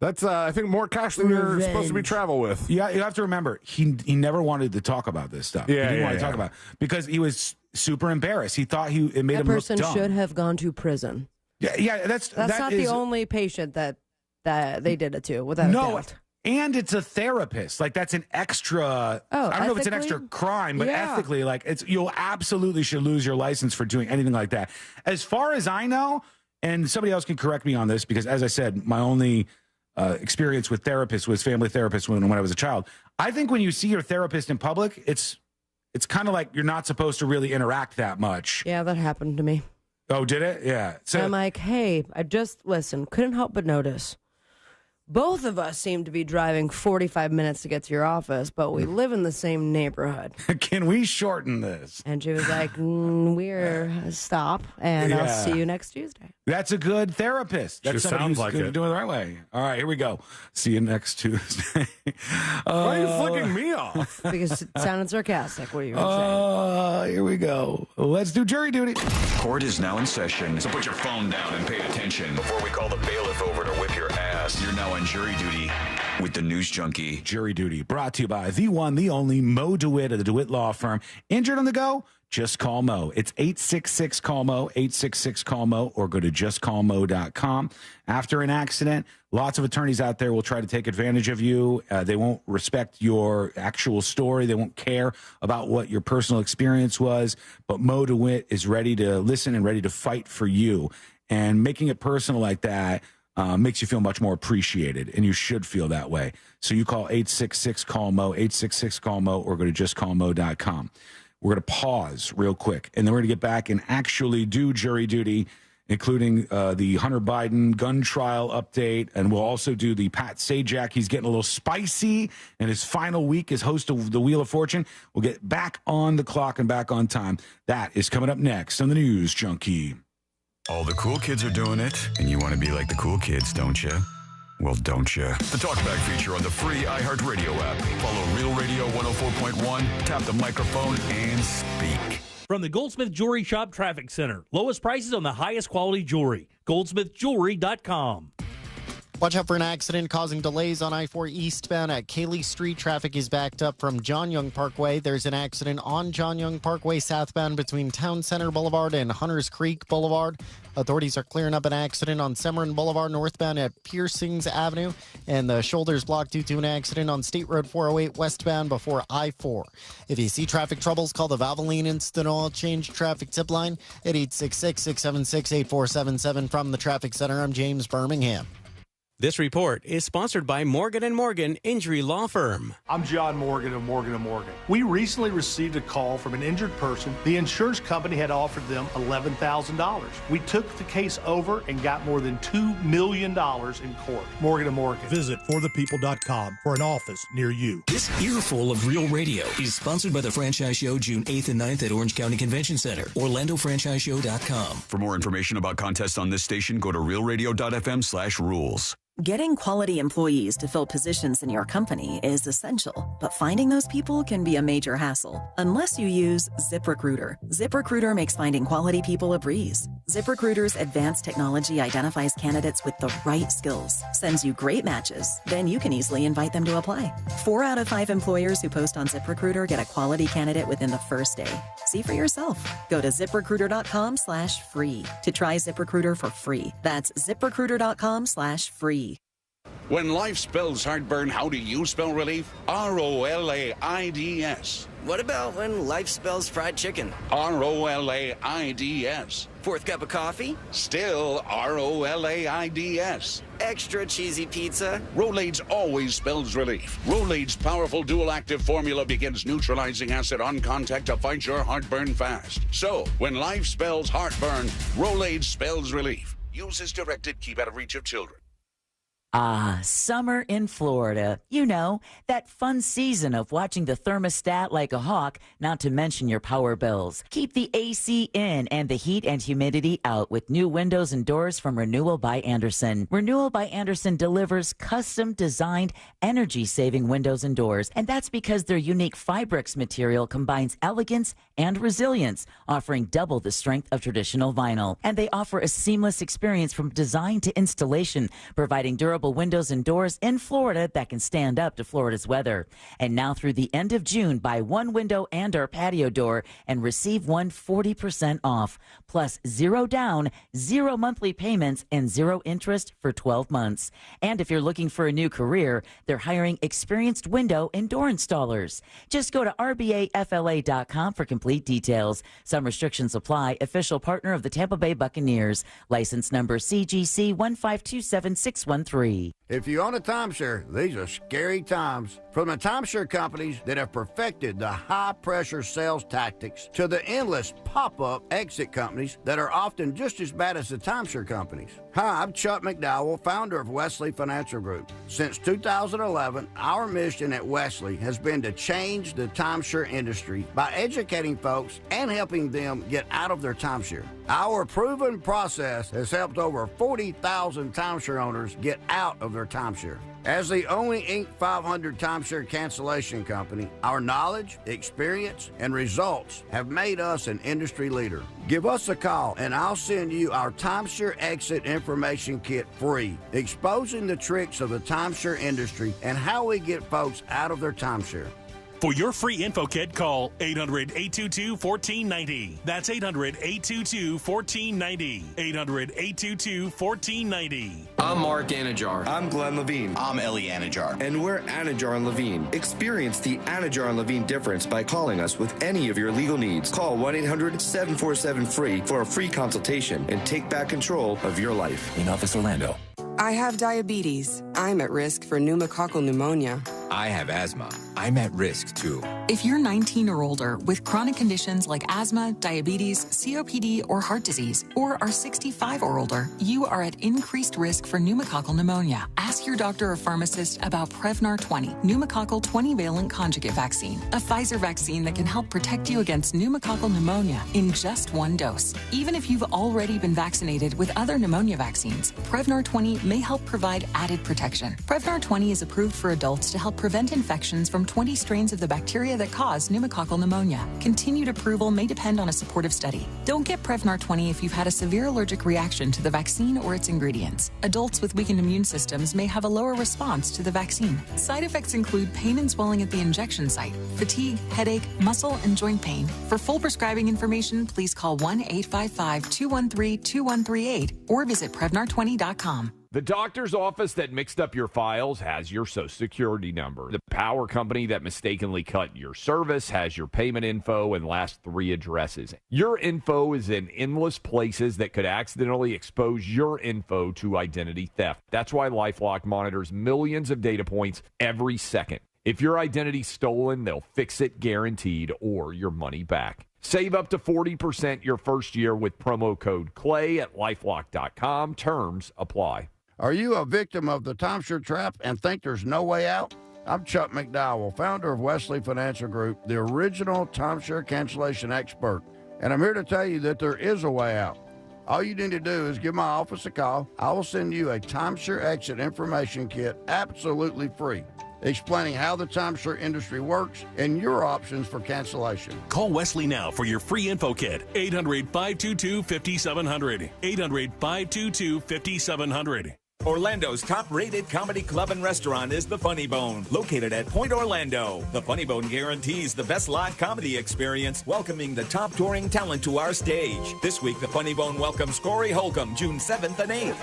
that's, I think, more cash than you're supposed to be travel with. Yeah, you have to remember, he never wanted to talk about this stuff. Yeah, he didn't want to talk about it because he was super embarrassed. He thought it made him look dumb. That person should have gone to prison. Yeah, that's not the only patient that they did it to, without a doubt. And it's a therapist. Like, that's an extra. I don't know if it's an extra crime, but ethically, like, you'll absolutely should lose your license for doing anything like that. As far as I know, and somebody else can correct me on this, because as I said, my only experience with therapists was family therapists when I was a child. I think when you see your therapist in public, it's kind of like you're not supposed to really interact that much. Yeah, that happened to me. Oh, did it? Yeah. So I'm like, hey, I just couldn't help but notice. Both of us seem to be driving 45 minutes to get to your office, but we live in the same neighborhood. Can we shorten this? And she was like, stop, and I'll see you next Tuesday. That's a good therapist. That's somebody who's like doing it. it the right way. All right, here we go. See you next Tuesday. Why are you flicking me off? Because it sounded sarcastic. What are you going to say? Here we go. Let's do jury duty. Court is now in session, so put your phone down and pay attention. Before we call the bailiff over to whip your ass, you're now on jury duty with the News Junkie. Jury duty brought to you by the one, the only Mo DeWitt of the DeWitt Law Firm. Injured on the go? Just call Mo. It's 866-CALL-MO, 866-CALL-MO, or go to justcallmo.com. After an accident, lots of attorneys out there will try to take advantage of you. They won't respect your actual story. They won't care about what your personal experience was. But Mo DeWitt is ready to listen and ready to fight for you. And making it personal like that makes you feel much more appreciated, and you should feel that way. So you call 866-CALL-MO, 866-CALL-MO, or go to justcallmo.com. We're going to pause real quick, and then we're going to get back and actually do jury duty, including the Hunter Biden gun trial update, and we'll also do the Pat Sajak. He's getting a little spicy in his final week as host of the Wheel of Fortune. We'll get back on the clock and back on time. That is coming up next on the News Junkie. All the cool kids are doing it, and you want to be like the cool kids, don't you? Well, don't you? The Talkback feature on the free iHeartRadio app. Follow Real Radio 104.1, tap the microphone, and speak. From the Goldsmith Jewelry Shop Traffic Center. Lowest prices on the highest quality jewelry. GoldsmithJewelry.com. Watch out for an accident causing delays on I-4 eastbound at Cayley Street. Traffic is backed up from John Young Parkway. There's an accident on John Young Parkway southbound between Town Center Boulevard and Hunters Creek Boulevard. Authorities are clearing up an accident on Severin Boulevard northbound at Piercings Avenue. And the shoulder's blocked due to an accident on State Road 408 westbound before I-4. If you see traffic troubles, call the Valvoline Instant Oil Change Traffic Tip Line at 866-676-8477. From the Traffic Center, I'm James Birmingham. This report is sponsored by Morgan & Morgan Injury Law Firm. I'm John Morgan of Morgan & Morgan. We recently received a call from an injured person. The insurance company had offered them $11,000. We took the case over and got more than $2 million in court. Morgan & Morgan. Visit forthepeople.com for an office near you. This earful of Real Radio is sponsored by the Franchise Show June 8th and 9th at Orange County Convention Center. OrlandoFranchiseShow.com. For more information about contests on this station, go to realradio.fm/rules. Getting quality employees to fill positions in your company is essential, but finding those people can be a major hassle unless you use ZipRecruiter. ZipRecruiter makes finding quality people a breeze. ZipRecruiter's advanced technology identifies candidates with the right skills, sends you great matches, then you can easily invite them to apply. 4 out of 5 employers who post on ZipRecruiter get a quality candidate within the first day. See for yourself. Go to ZipRecruiter.com/free to try ZipRecruiter for free. That's ZipRecruiter.com/free. When life spells heartburn, how do you spell relief? ROLAIDS. What about when life spells fried chicken? ROLAIDS. Fourth cup of coffee? Still ROLAIDS. Extra cheesy pizza? Rolaids always spells relief. Rolaids' powerful dual-active formula begins neutralizing acid on contact to fight your heartburn fast. So, when life spells heartburn, Rolaids spells relief. Use as directed. Keep out of reach of children. Ah, summer in Florida. You know, that fun season of watching the thermostat like a hawk, not to mention your power bills. Keep the AC in and the heat and humidity out with new windows and doors from Renewal by Andersen. Renewal by Andersen delivers custom-designed, energy-saving windows and doors, and that's because their unique Fibrix material combines elegance and resilience, offering double the strength of traditional vinyl. And they offer a seamless experience from design to installation, providing durable affordable windows and doors in Florida that can stand up to Florida's weather. And now through the end of June, buy one window and or patio door and receive one 40% off. Plus 0 down, 0 monthly payments, and 0 interest for 12 months. And if you're looking for a new career, they're hiring experienced window and door installers. Just go to rbafla.com for complete details. Some restrictions apply. Official partner of the Tampa Bay Buccaneers. License number CGC 1527613. If you own a timeshare, these are scary times. From the timeshare companies that have perfected the high-pressure sales tactics to the endless pop-up exit companies that are often just as bad as the timeshare companies. Hi, I'm Chuck McDowell, founder of Wesley Financial Group. Since 2011, our mission at Wesley has been to change the timeshare industry by educating folks and helping them get out of their timeshare. Our proven process has helped over 40,000 timeshare owners get out of their timeshare. As the only Inc. 500 timeshare cancellation company, our knowledge, experience, and results have made us an industry leader. Give us a call and I'll send you our timeshare exit information kit free, exposing the tricks of the timeshare industry and how we get folks out of their timeshare. For your free info kit, call 800-822-1490. That's 800-822-1490. 800-822-1490. I'm Mark Anajar. I'm Glenn Levine. I'm Ellie Anajar. And we're Anajar and Levine. Experience the Anajar and Levine difference by calling us with any of your legal needs. Call 1-800-747-FREE for a free consultation and take back control of your life. In Office Orlando. I have diabetes. I'm at risk for pneumococcal pneumonia. I have asthma. I'm at risk too. If you're 19 or older with chronic conditions like asthma, diabetes, COPD, or heart disease, or are 65 or older, you are at increased risk for pneumococcal pneumonia. Ask your doctor or pharmacist about Prevnar 20, pneumococcal 20-valent conjugate vaccine, a Pfizer vaccine that can help protect you against pneumococcal pneumonia in just one dose. Even if you've already been vaccinated with other pneumonia vaccines, Prevnar 20 may help provide added protection. Prevnar 20 is approved for adults to help prevent infections from 20 strains of the bacteria that cause pneumococcal pneumonia. Continued approval may depend on a supportive study. Don't get Prevnar 20 if you've had a severe allergic reaction to the vaccine or its ingredients. Adults with weakened immune systems may have a lower response to the vaccine. Side effects include pain and swelling at the injection site, fatigue, headache, muscle, and joint pain. For full prescribing information, please call 1-855-213-2138 or visit Prevnar20.com. The doctor's office that mixed up your files has your Social Security number. The power company that mistakenly cut your service has your payment info and last 3 addresses. Your info is in endless places that could accidentally expose your info to identity theft. That's why LifeLock monitors millions of data points every second. If your identity's stolen, they'll fix it guaranteed or your money back. Save up to 40% your first year with promo code CLAY at LifeLock.com. Terms apply. Are you a victim of the timeshare trap and think there's no way out? I'm Chuck McDowell, founder of Wesley Financial Group, the original timeshare cancellation expert. And I'm here to tell you that there is a way out. All you need to do is give my office a call. I will send you a timeshare exit information kit absolutely free, explaining how the timeshare industry works and your options for cancellation. Call Wesley now for your free info kit. 800-522-5700. 800-522-5700. Orlando's top-rated comedy club and restaurant is The Funny Bone, located at Point Orlando. The Funny Bone guarantees the best live comedy experience, welcoming the top touring talent to our stage. This week, The Funny Bone welcomes Corey Holcomb, June 7th and 8th.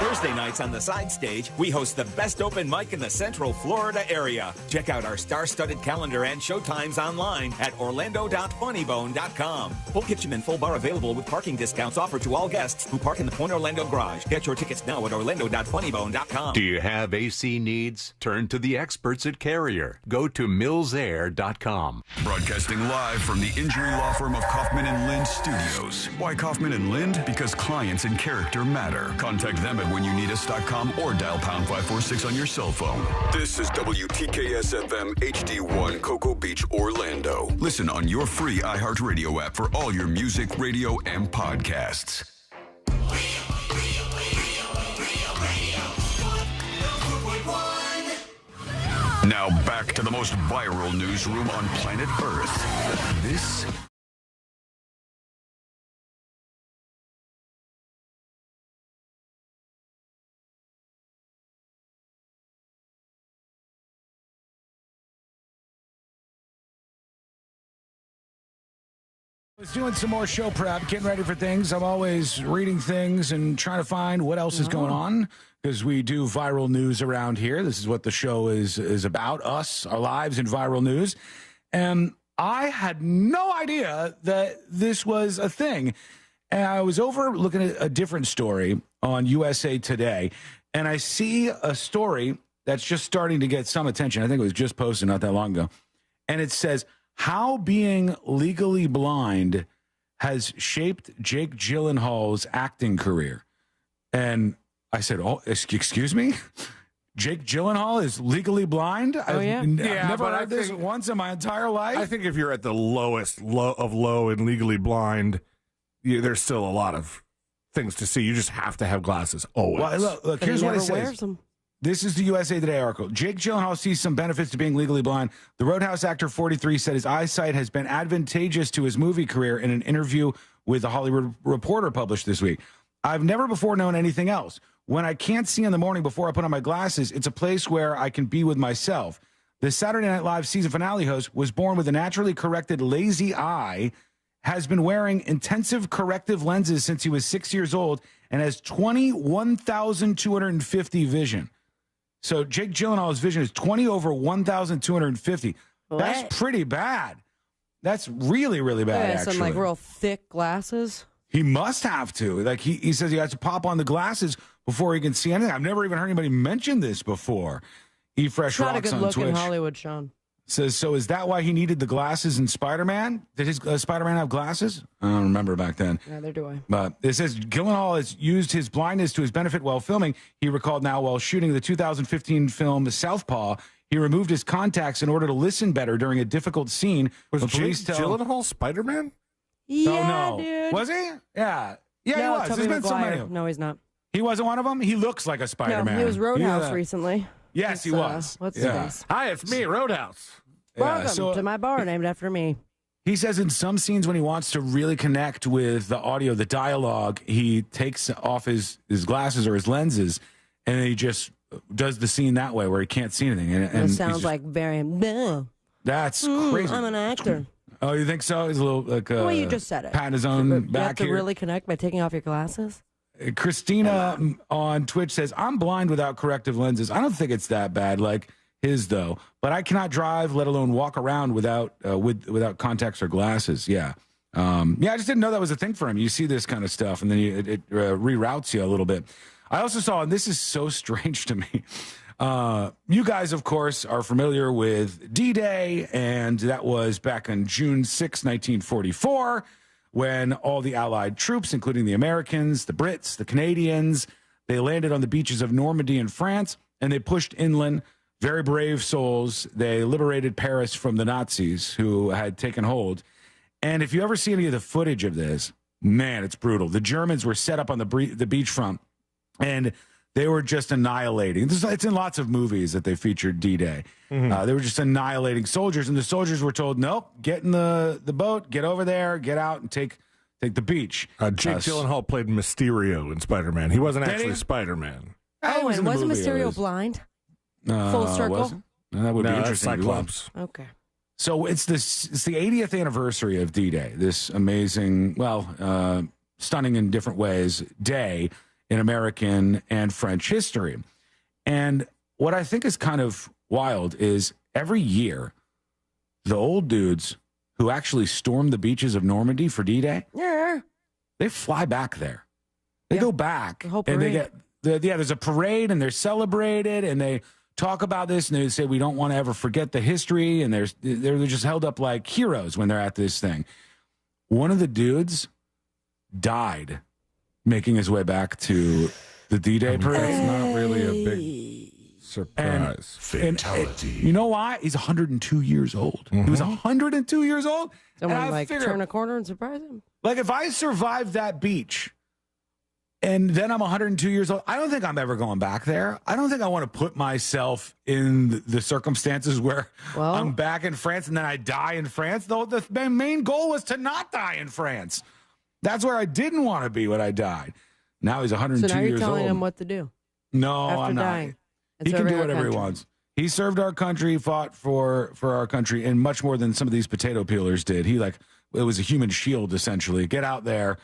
Thursday nights on the side stage, we host the best open mic in the Central Florida area. Check out our star-studded calendar and showtimes online at orlando.funnybone.com. Full kitchen and full bar available with parking discounts offered to all guests who park in the Point Orlando garage. Get your tickets now at orlando.funnybone.com. Do you have AC needs? Turn to the experts at Carrier. Go to millsair.com. Broadcasting live from the injury law firm of Kaufman and Lind Studios. Why Kaufman and Lind? Because clients and character matter. Contact them at whenyounneedus.com or dial pound 546 on your cell phone. This is WTKS-FM HD1 Cocoa Beach, Orlando. Listen on your free iHeartRadio app for all your music, radio, and podcasts. Now back to the most viral newsroom on planet Earth. This I was doing some more show prep, getting ready for things. I'm always reading things and trying to find what else is going on because we do viral news around here. This is what the show is about, us, our lives in viral news. And I had no idea that this was a thing. And I was over looking at a different story on USA Today, and I see a story that's just starting to get some attention. I think it was just posted not that long ago. And it says, how being legally blind has shaped Jake Gyllenhaal's acting career. And I said, oh, excuse me? Jake Gyllenhaal is legally blind? I've never heard this once in my entire life. I think if you're at the lowest of low and legally blind, there's still a lot of things to see. You just have to have glasses always. Well, look here's what it says. This is the USA Today article. Jake Gyllenhaal sees some benefits to being legally blind. The Roadhouse actor, 43, said his eyesight has been advantageous to his movie career in an interview with The Hollywood Reporter published this week. I've never before known anything else. When I can't see in the morning before I put on my glasses, it's a place where I can be with myself. The Saturday Night Live season finale host was born with a naturally corrected lazy eye, has been wearing intensive corrective lenses since he was 6 years old, and has 21,250 vision. So Jake Gyllenhaal's vision is 20 over 1,250. That's pretty bad. That's really, really bad, actually. Some, like, real thick glasses. He must have to. Like, he says he has to pop on the glasses before he can see anything. I've never even heard anybody mention this before. E-Fresh Rocks on Twitch. Not a good look in Hollywood, Sean. Says, so is that why he needed the glasses in Spider-Man? Did his Spider-Man have glasses? I don't remember back then. Neither do I. But it says Gyllenhaal has used his blindness to his benefit while filming. He recalled now while shooting the 2015 film Southpaw, he removed his contacts in order to listen better during a difficult scene. Was Gyllenhaal Spider-Man? Yeah, oh, no. Dude. Was he? Yeah. Yeah, no, he was. There's been so many of them. No, he's not. He wasn't one of them? He looks like a Spider-Man. No, he was Roadhouse recently. Yes, he was. What's his name? Hi, it's me, Roadhouse. Welcome to my bar named after me. He says in some scenes when he wants to really connect with the audio, the dialogue, he takes off his glasses or his lenses, and he just does the scene that way where he can't see anything. And it sounds like very... That's crazy. I'm an actor. Oh, you think so? He's a little like well, you just said it. Patting his own back here. You have to really connect by taking off your glasses? Christina on Twitch says, I'm blind without corrective lenses. I don't think it's that bad. Like his, though. But I cannot drive, let alone walk around without contacts or glasses. Yeah. I just didn't know that was a thing for him. You see this kind of stuff, and then it reroutes you a little bit. I also saw, and this is so strange to me, you guys, of course, are familiar with D-Day, and that was back on June 6, 1944, when all the Allied troops, including the Americans, the Brits, the Canadians, they landed on the beaches of Normandy in France, and they pushed inland. Very brave souls. They liberated Paris from the Nazis who had taken hold. And if you ever see any of the footage of this, man, it's brutal. The Germans were set up on the beachfront, and they were just annihilating. It's in lots of movies that they featured D-Day. Mm-hmm. They were just annihilating soldiers, and the soldiers were told, nope, get in the boat, get over there, get out, and take the beach. Jake Gyllenhaal played Mysterio in Spider-Man. He wasn't actually Spider-Man. Oh, and wasn't Mysterio blind? Full circle? That would be interesting. Cyclops. Okay. So it's the 80th anniversary of D-Day, this amazing, stunning in different ways, day in American and French history. And what I think is kind of wild is every year, the old dudes who actually stormed the beaches of Normandy for D-Day, they fly back there. They go back, and they get, there's a parade, and they're celebrated, and they talk about this, and they say we don't want to ever forget the history, and they're just held up like heroes when they're at this thing. One of the dudes died making his way back to the D-Day parade. It's not really a big surprise. Fatality. You know why? He's 102 years old. Mm-hmm. He was 102 years old. Someone turn a corner and surprise him. Like if I survived that beach, and then I'm 102 years old, I don't think I'm ever going back there. I don't think I want to put myself in the circumstances where I'm back in France and then I die in France. Though the main goal was to not die in France. That's where I didn't want to be when I died. Now he's 102 years old. So now you're telling him what to do. No, after I'm dying. not. He can do whatever he wants. He served our country, fought for our country, and much more than some of these potato peelers did. He it was a human shield, essentially. Get out there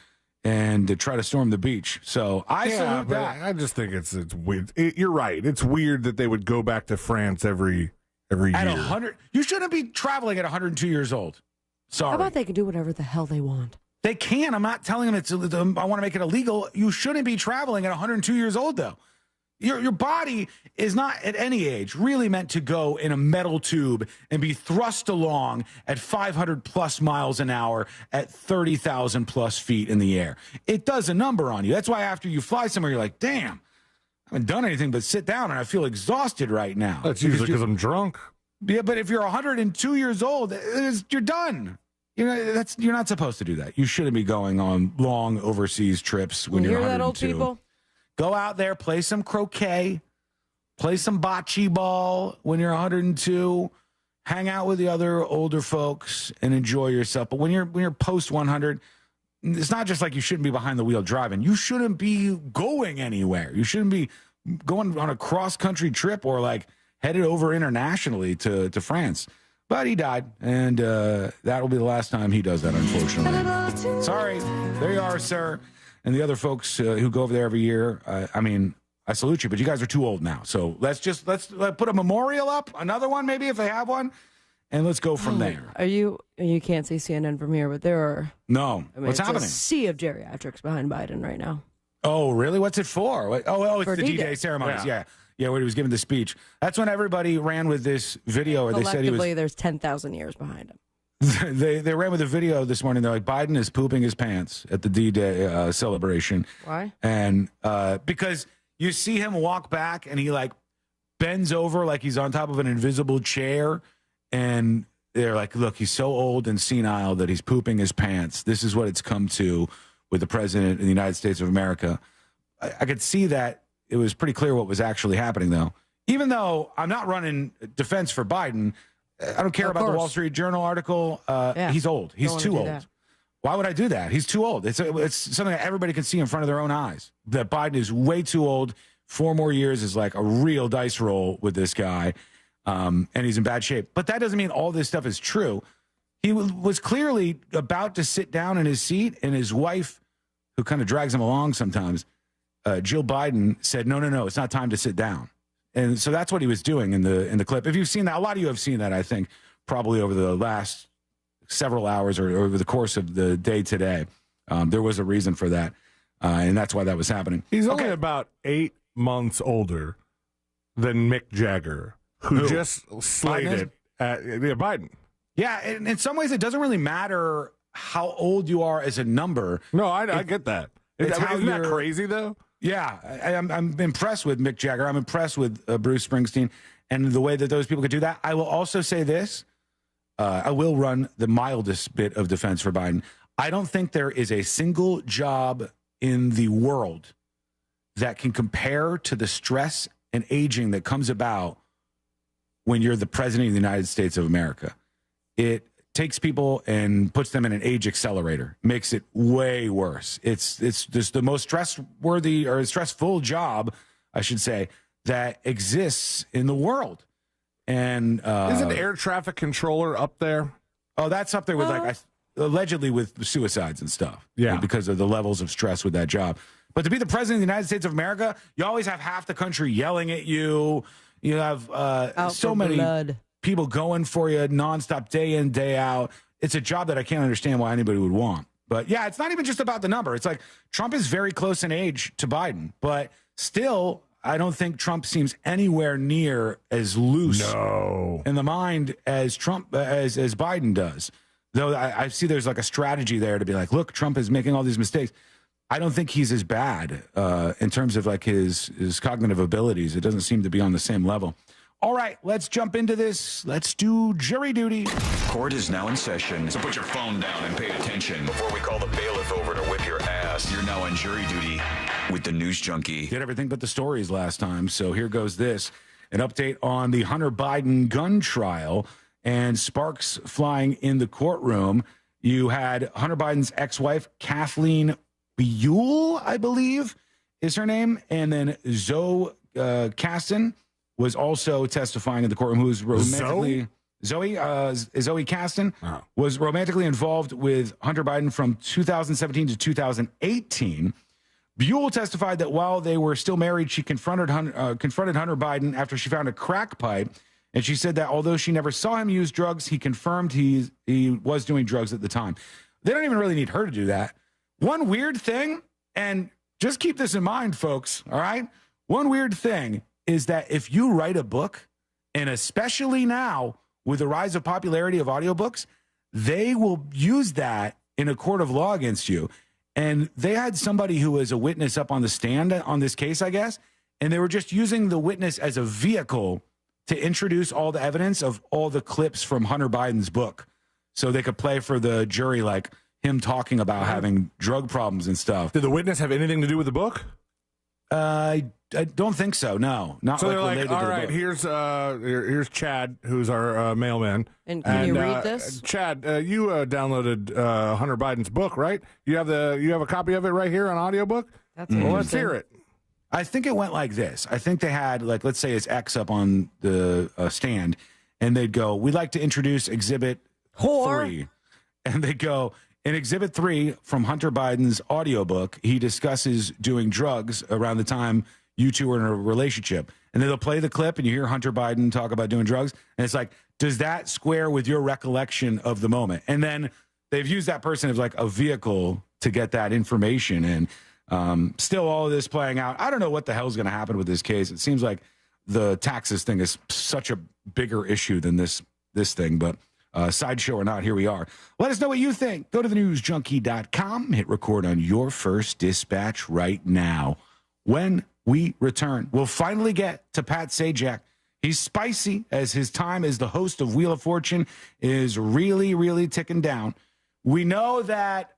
and to try to storm the beach. So I salute that. I just think it's weird. You're right. It's weird that they would go back to France every year. At 100, you shouldn't be traveling at 102 years old. Sorry. How about they can do whatever the hell they want? They can. I'm not telling them I want to make it illegal. You shouldn't be traveling at 102 years old, though. Your body is not at any age really meant to go in a metal tube and be thrust along at 500 plus miles an hour at 30,000 plus feet in the air. It does a number on you. That's why after you fly somewhere, you're like, damn, I haven't done anything but sit down and I feel exhausted right now. That's usually because I'm drunk. Yeah, but if you're 102 years old, you're done. You're not supposed to do that. You shouldn't be going on long overseas trips when you're 102. That, old people? Go out there, play some croquet, play some bocce ball when you're 102, hang out with the other older folks and enjoy yourself. But when you're post 100, it's not just like you shouldn't be behind the wheel driving. You shouldn't be going anywhere. You shouldn't be going on a cross-country trip or like headed over internationally to France. But he died, and that will be the last time he does that, unfortunately. Sorry. There you are, sir. And the other folks who go over there every year, I salute you, but you guys are too old now. So let's put a memorial up, another one maybe if they have one, and let's go from there. You can't see CNN from here, but there are... No. What's happening? A sea of geriatrics behind Biden right now. Oh, really? What's it for? It's for the D-Day ceremonies. Yeah, where he was giving the speech. That's when everybody ran with this video where they said he was... Collectively, there's 10,000 years behind him. They ran with a video this morning. They're like, Biden is pooping his pants at the D-Day celebration. Why? And because you see him walk back and he like bends over like he's on top of an invisible chair. And they're like, look, he's so old and senile that he's pooping his pants. This is what it's come to with the president of the United States of America. I could see that it was pretty clear what was actually happening, though. Even though I'm not running defense for Biden, I don't care about the Wall Street Journal article. He's old. He's too old. That. Why would I do that? He's too old. It's something that everybody can see in front of their own eyes. That Biden is way too old. 4 more years is like a real dice roll with this guy, and he's in bad shape. But that doesn't mean all this stuff is true. He was clearly about to sit down in his seat, and his wife, who kind of drags him along sometimes, Jill Biden, said, no, it's not time to sit down. And so that's what he was doing in the clip. If you've seen that, a lot of you have seen that, I think, probably over the last several hours or over the course of the day today. There was a reason for that, and that's why that was happening. He's only about 8 months older than Mick Jagger, who just slated Biden. Yeah, and in some ways, it doesn't really matter how old you are as a number. No, I get that. Isn't that crazy, though? Yeah, I'm impressed with Mick Jagger. I'm impressed with Bruce Springsteen and the way that those people could do that. I will also say this. I will run the mildest bit of defense for Biden. I don't think there is a single job in the world that can compare to the stress and aging that comes about when you're the president of the United States of America. It takes people and puts them in an age accelerator, makes it way worse. It's just the most stressworthy or stressful job, I should say, that exists in the world. And isn't air traffic controller up there? Oh, that's up there with allegedly with suicides and stuff. Yeah, because of the levels of stress with that job. But to be the president of the United States of America, you always have half the country yelling at you. You have so many people going for you nonstop, day in, day out. It's a job that I can't understand why anybody would want. But yeah, it's not even just about the number. It's like Trump is very close in age to Biden, but still, I don't think Trump seems anywhere near as loose in the mind as as Biden does. Though I see there's like a strategy there to be like, look, Trump is making all these mistakes. I don't think he's as bad in terms of like his cognitive abilities. It doesn't seem to be on the same level. All right, let's jump into this. Let's do jury duty. Court is now in session, so put your phone down and pay attention before we call the bailiff over to whip your ass. You're now on jury duty with the News Junkie. Did everything but the stories last time, so here goes this. An update on the Hunter Biden gun trial and sparks flying in the courtroom. You had Hunter Biden's ex-wife, Kathleen Buell, I believe is her name, and then Zoe Caston was also testifying in the courtroom, who's romantically Zoe Caston was romantically involved with Hunter Biden from 2017 to 2018. Buell testified that while they were still married, she confronted Hunter Biden after she found a crack pipe. And she said that although she never saw him use drugs, he confirmed he was doing drugs at the time. They don't even really need her to do that. One weird thing, and just keep this in mind, folks, all right? One weird thing is that if you write a book, and especially now with the rise of popularity of audiobooks, they will use that in a court of law against you. And they had somebody who was a witness up on the stand on this case, I guess, and they were just using the witness as a vehicle to introduce all the evidence of all the clips from Hunter Biden's book. So they could play for the jury, like him talking about having drug problems and stuff. Did the witness have anything to do with the book? I don't think so. No, not so like they're related like, to all the right, book. here's Chad, who's our mailman. And can you read this? Chad, you downloaded Hunter Biden's book, right? You have a copy of it right here on audiobook? That's well, let's hear it. I think it went like this. I think they had, like, let's say it's X up on the stand, and they'd go, we'd like to introduce Exhibit 3. And they'd go, in Exhibit 3 from Hunter Biden's audiobook, he discusses doing drugs around the time you two were in a relationship. And then they'll play the clip, and you hear Hunter Biden talk about doing drugs. And it's like, does that square with your recollection of the moment? And then they've used that person as like a vehicle to get that information. And still all of this playing out. I don't know what the hell is going to happen with this case. It seems like the taxes thing is such a bigger issue than this thing, but sideshow or not, here we are. Let us know what you think. Go to thenewsjunkie.com, hit record on your first dispatch right now. When we return, we'll finally get to Pat Sajak. He's spicy as his time as the host of Wheel of Fortune is really, really ticking down. We know that,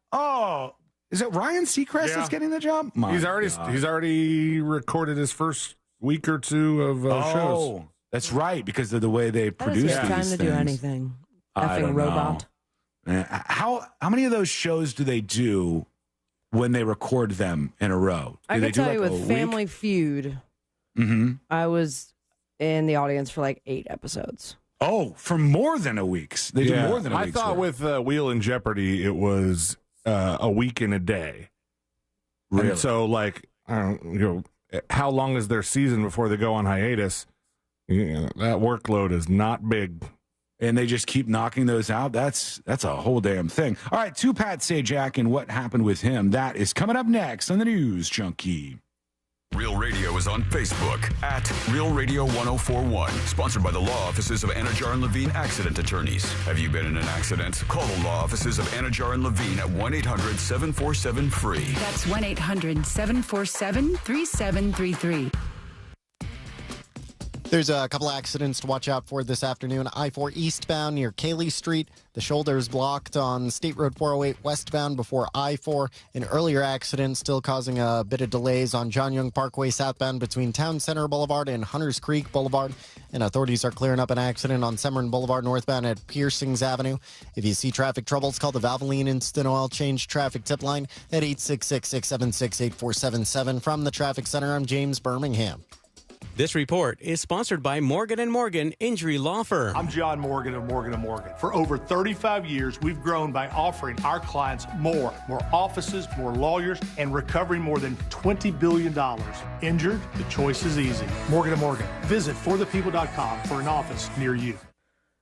is it Ryan Seacrest that's getting the job? He's already recorded his first week or two of shows. That's right, because of the way they produce these time to do anything. Effing robot. How many of those shows do they do when they record them in a row? I can tell you with Family Feud, I was in the audience for like 8 episodes. Oh, for more than a week. They do more than a week. I thought with Wheel and Jeopardy, it was a week and a day. Really? And so, like, I don't how long is their season before they go on hiatus? That workload is not big. And they just keep knocking those out. That's a whole damn thing. All right, to Pat Sajak and what happened with him. That is coming up next on the News Junkie. Real Radio is on Facebook at Real Radio 1041. Sponsored by the law offices of Anajar and Levine Accident Attorneys. Have you been in an accident? Call the law offices of Anajar and Levine at 1-800-747-FREE. That's 1-800-747-3733. There's a couple accidents to watch out for this afternoon. I-4 eastbound near Cayley Street. The shoulder is blocked on State Road 408 westbound before I-4. An earlier accident still causing a bit of delays on John Young Parkway southbound between Town Center Boulevard and Hunters Creek Boulevard. And authorities are clearing up an accident on Semmern Boulevard northbound at Piercings Avenue. If you see traffic troubles, call the Valvoline Instant Oil Change traffic tip line at 866-676-8477. From the Traffic Center, I'm James Birmingham. This report is sponsored by Morgan & Morgan Injury Law Firm. I'm John Morgan of Morgan & Morgan. For over 35 years, we've grown by offering our clients more offices, more lawyers, and recovering more than $20 billion. Injured? The choice is easy. Morgan & Morgan. Visit forthepeople.com for an office near you.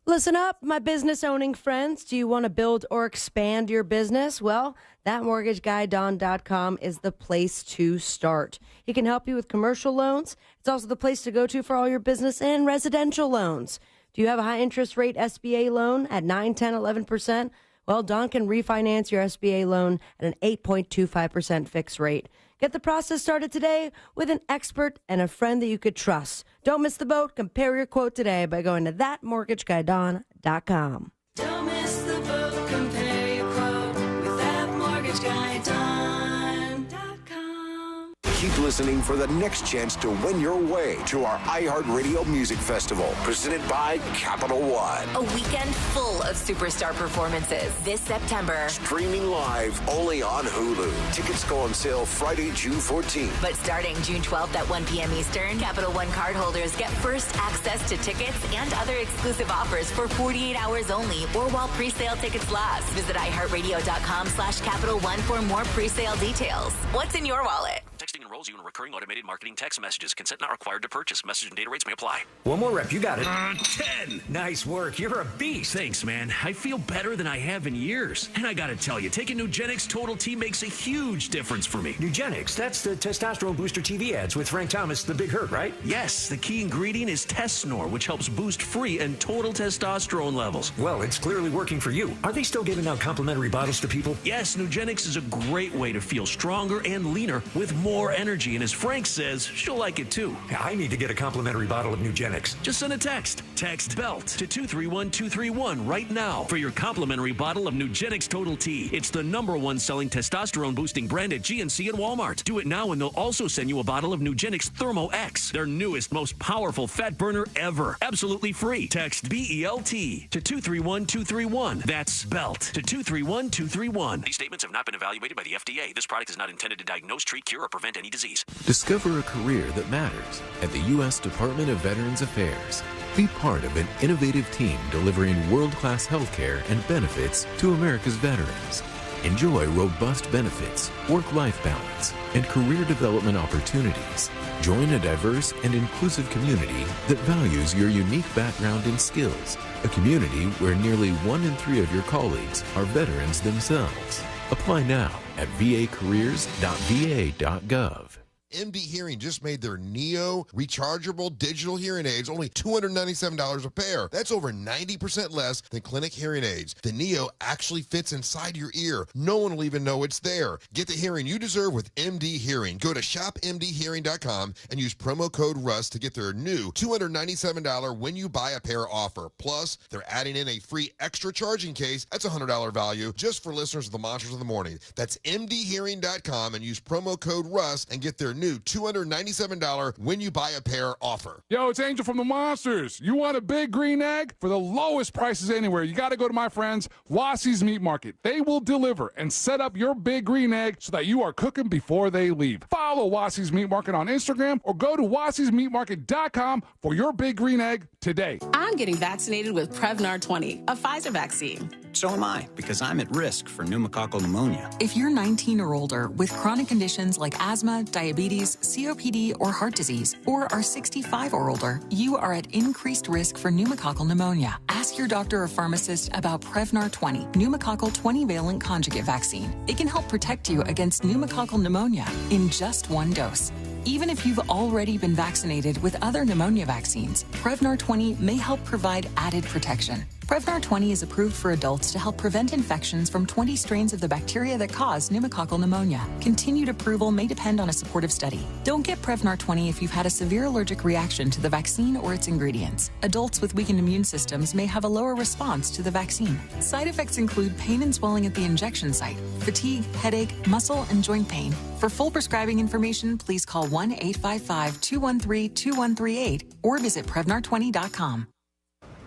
Listen up, my business-owning friends. Do you want to build or expand your business? Well, thatmortgageguydon.com is the place to start. He can help you with commercial loans. It's also the place to go to for all your business and residential loans. Do you have a high-interest rate SBA loan at 9, 10, 11%? Well, Don can refinance your SBA loan at an 8.25% fixed rate. Get the process started today with an expert and a friend that you could trust. Don't miss the boat. Compare your quote today by going to thatmortgageguydon.com. Don't miss the boat. Compare your quote with thatmortgageguydon.com. Keep listening for the next chance to win your way to our iHeartRadio Music Festival, presented by Capital One. A weekend full of superstar performances this September. Streaming live only on Hulu. Tickets go on sale Friday, June 14th. But starting June 12th at 1 p.m. Eastern, Capital One cardholders get first access to tickets and other exclusive offers for 48 hours only or while pre-sale tickets last. Visit iHeartRadio.com/Capital One for more pre-sale details. What's in your wallet? Texting enrolls you in recurring automated marketing text messages. Consent not required to purchase. Message and data rates may apply. One more rep. You got it. 10. Nice work. You're a beast. Thanks, man. I feel better than I have in years. And I gotta tell you, taking Nugenix Total T makes a huge difference for me. Nugenix, that's the testosterone booster TV ads with Frank Thomas, the Big Hurt, right? Yes, the key ingredient is Tesnor, which helps boost free and total testosterone levels. Well, it's clearly working for you. Are they still giving out complimentary bottles to people? Yes, Nugenix is a great way to feel stronger and leaner with more energy. And as Frank says, she'll like it too. I need to get a complimentary bottle of Nugenix. Just send a text. Text BELT to 231231 right now for your complimentary bottle of Nugenix Total T. It's the #1 selling testosterone boosting brand at GNC and Walmart. Do it now and they'll also send you a bottle of Nugenix Thermo X, their newest, most powerful fat burner ever. Absolutely free. Text BELT to 231231. That's BELT to 231231. These statements have not been evaluated by the FDA. This product is not intended to diagnose, treat, cure, or prevent any disease. Discover a career that matters at the U.S. Department of Veterans Affairs. Be part of an innovative team delivering world-class healthcare and benefits to America's veterans. Enjoy robust benefits, work-life balance, and career development opportunities. Join a diverse and inclusive community that values your unique background and skills. A community where nearly 1 in 3 of your colleagues are veterans themselves. Apply now at vacareers.va.gov. MD Hearing just made their Neo rechargeable digital hearing aids only $297 a pair. That's over 90% less than clinic hearing aids. The Neo actually fits inside your ear. No one will even know it's there. Get the hearing you deserve with MD Hearing. Go to shopmdhearing.com and use promo code RUSS to get their new $297 when you buy a pair offer. Plus, they're adding in a free extra charging case. That's a $100 value just for listeners of the Monsters of the Morning. That's mdhearing.com and use promo code RUSS and get their new $297 when you buy a pair offer. Yo, it's Angel from the Monsters. You want a big green egg? For the lowest prices anywhere, you got to go to my friends, Wassie's Meat Market. They will deliver and set up your big green egg so that you are cooking before they leave. Follow Wassie's Meat Market on Instagram or go to wassiesmeatmarket.com for your big green egg today. I'm getting vaccinated with Prevnar 20, a Pfizer vaccine. So am I, because I'm at risk for pneumococcal pneumonia. If you're 19 or older with chronic conditions like asthma, diabetes, COPD, or heart disease, or are 65 or older, you are at increased risk for pneumococcal pneumonia. Ask your doctor or pharmacist about Prevnar 20, pneumococcal 20-valent conjugate vaccine. It can help protect you against pneumococcal pneumonia in just one dose. Even if you've already been vaccinated with other pneumonia vaccines, Prevnar 20 may help provide added protection. Prevnar 20 is approved for adults to help prevent infections from 20 strains of the bacteria that cause pneumococcal pneumonia. Continued approval may depend on a supportive study. Don't get Prevnar 20 if you've had a severe allergic reaction to the vaccine or its ingredients. Adults with weakened immune systems may have a lower response to the vaccine. Side effects include pain and swelling at the injection site, fatigue, headache, muscle, and joint pain. For full prescribing information, please call 1-855-213-2138 or visit Prevnar20.com.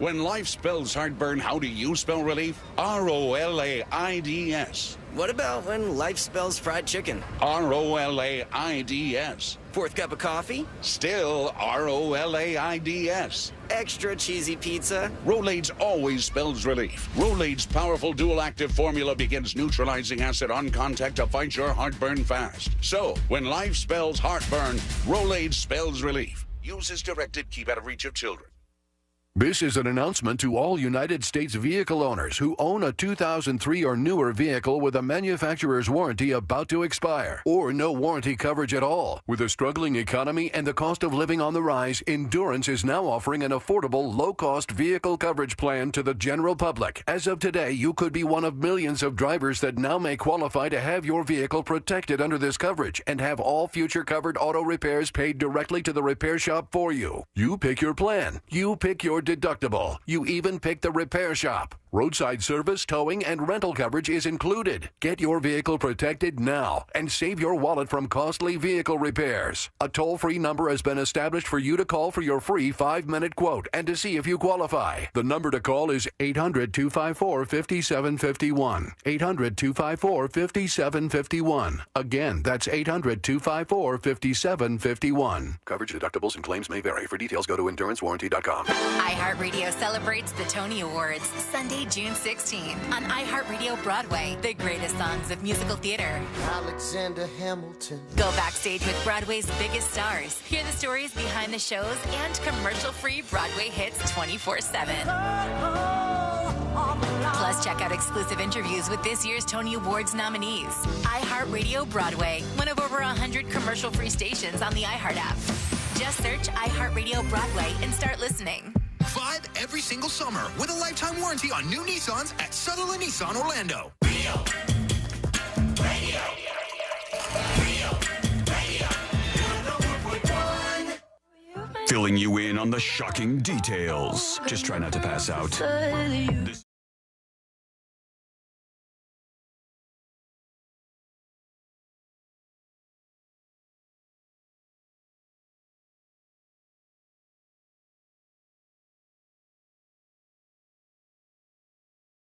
When life spells heartburn, how do you spell relief? ROLAIDS. What about when life spells fried chicken? ROLAIDS. Fourth cup of coffee? Still ROLAIDS. Extra cheesy pizza? Rolaids always spells relief. Rolaids' powerful dual-active formula begins neutralizing acid on contact to fight your heartburn fast. So, when life spells heartburn, Rolaids spells relief. Use as directed. Keep out of reach of children. This is an announcement to all United States vehicle owners who own a 2003 or newer vehicle with a manufacturer's warranty about to expire, or no warranty coverage at all. With a struggling economy and the cost of living on the rise, Endurance is now offering an affordable, low-cost vehicle coverage plan to the general public. As of today, you could be one of millions of drivers that now may qualify to have your vehicle protected under this coverage and have all future covered auto repairs paid directly to the repair shop for you. You pick your plan. You pick your deductible. You even pick the repair shop. Roadside service, towing, and rental coverage is included. Get your vehicle protected now and save your wallet from costly vehicle repairs. A toll-free number has been established for you to call for your free 5-minute quote and to see if you qualify. The number to call is 800-254-5751. 800-254-5751. Again, that's 800-254-5751. Coverage, deductibles, and claims may vary. For details, go to endurancewarranty.com. iHeartRadio celebrates the Tony Awards Sunday, June 16 on iHeartRadio Broadway. The greatest songs of musical theater. Alexander Hamilton. Go backstage with Broadway's biggest stars. Hear the stories behind the shows and commercial-free Broadway hits 24/7. Plus, check out exclusive interviews with this year's Tony Awards nominees. iHeartRadio Broadway, one of over 100 commercial-free stations on the iHeart app. Just search iHeartRadio Broadway and start listening. Vibe every single summer with a lifetime warranty on new Nissans at Sutherland Nissan Orlando. Filling you in on the shocking details. Just try not to pass out.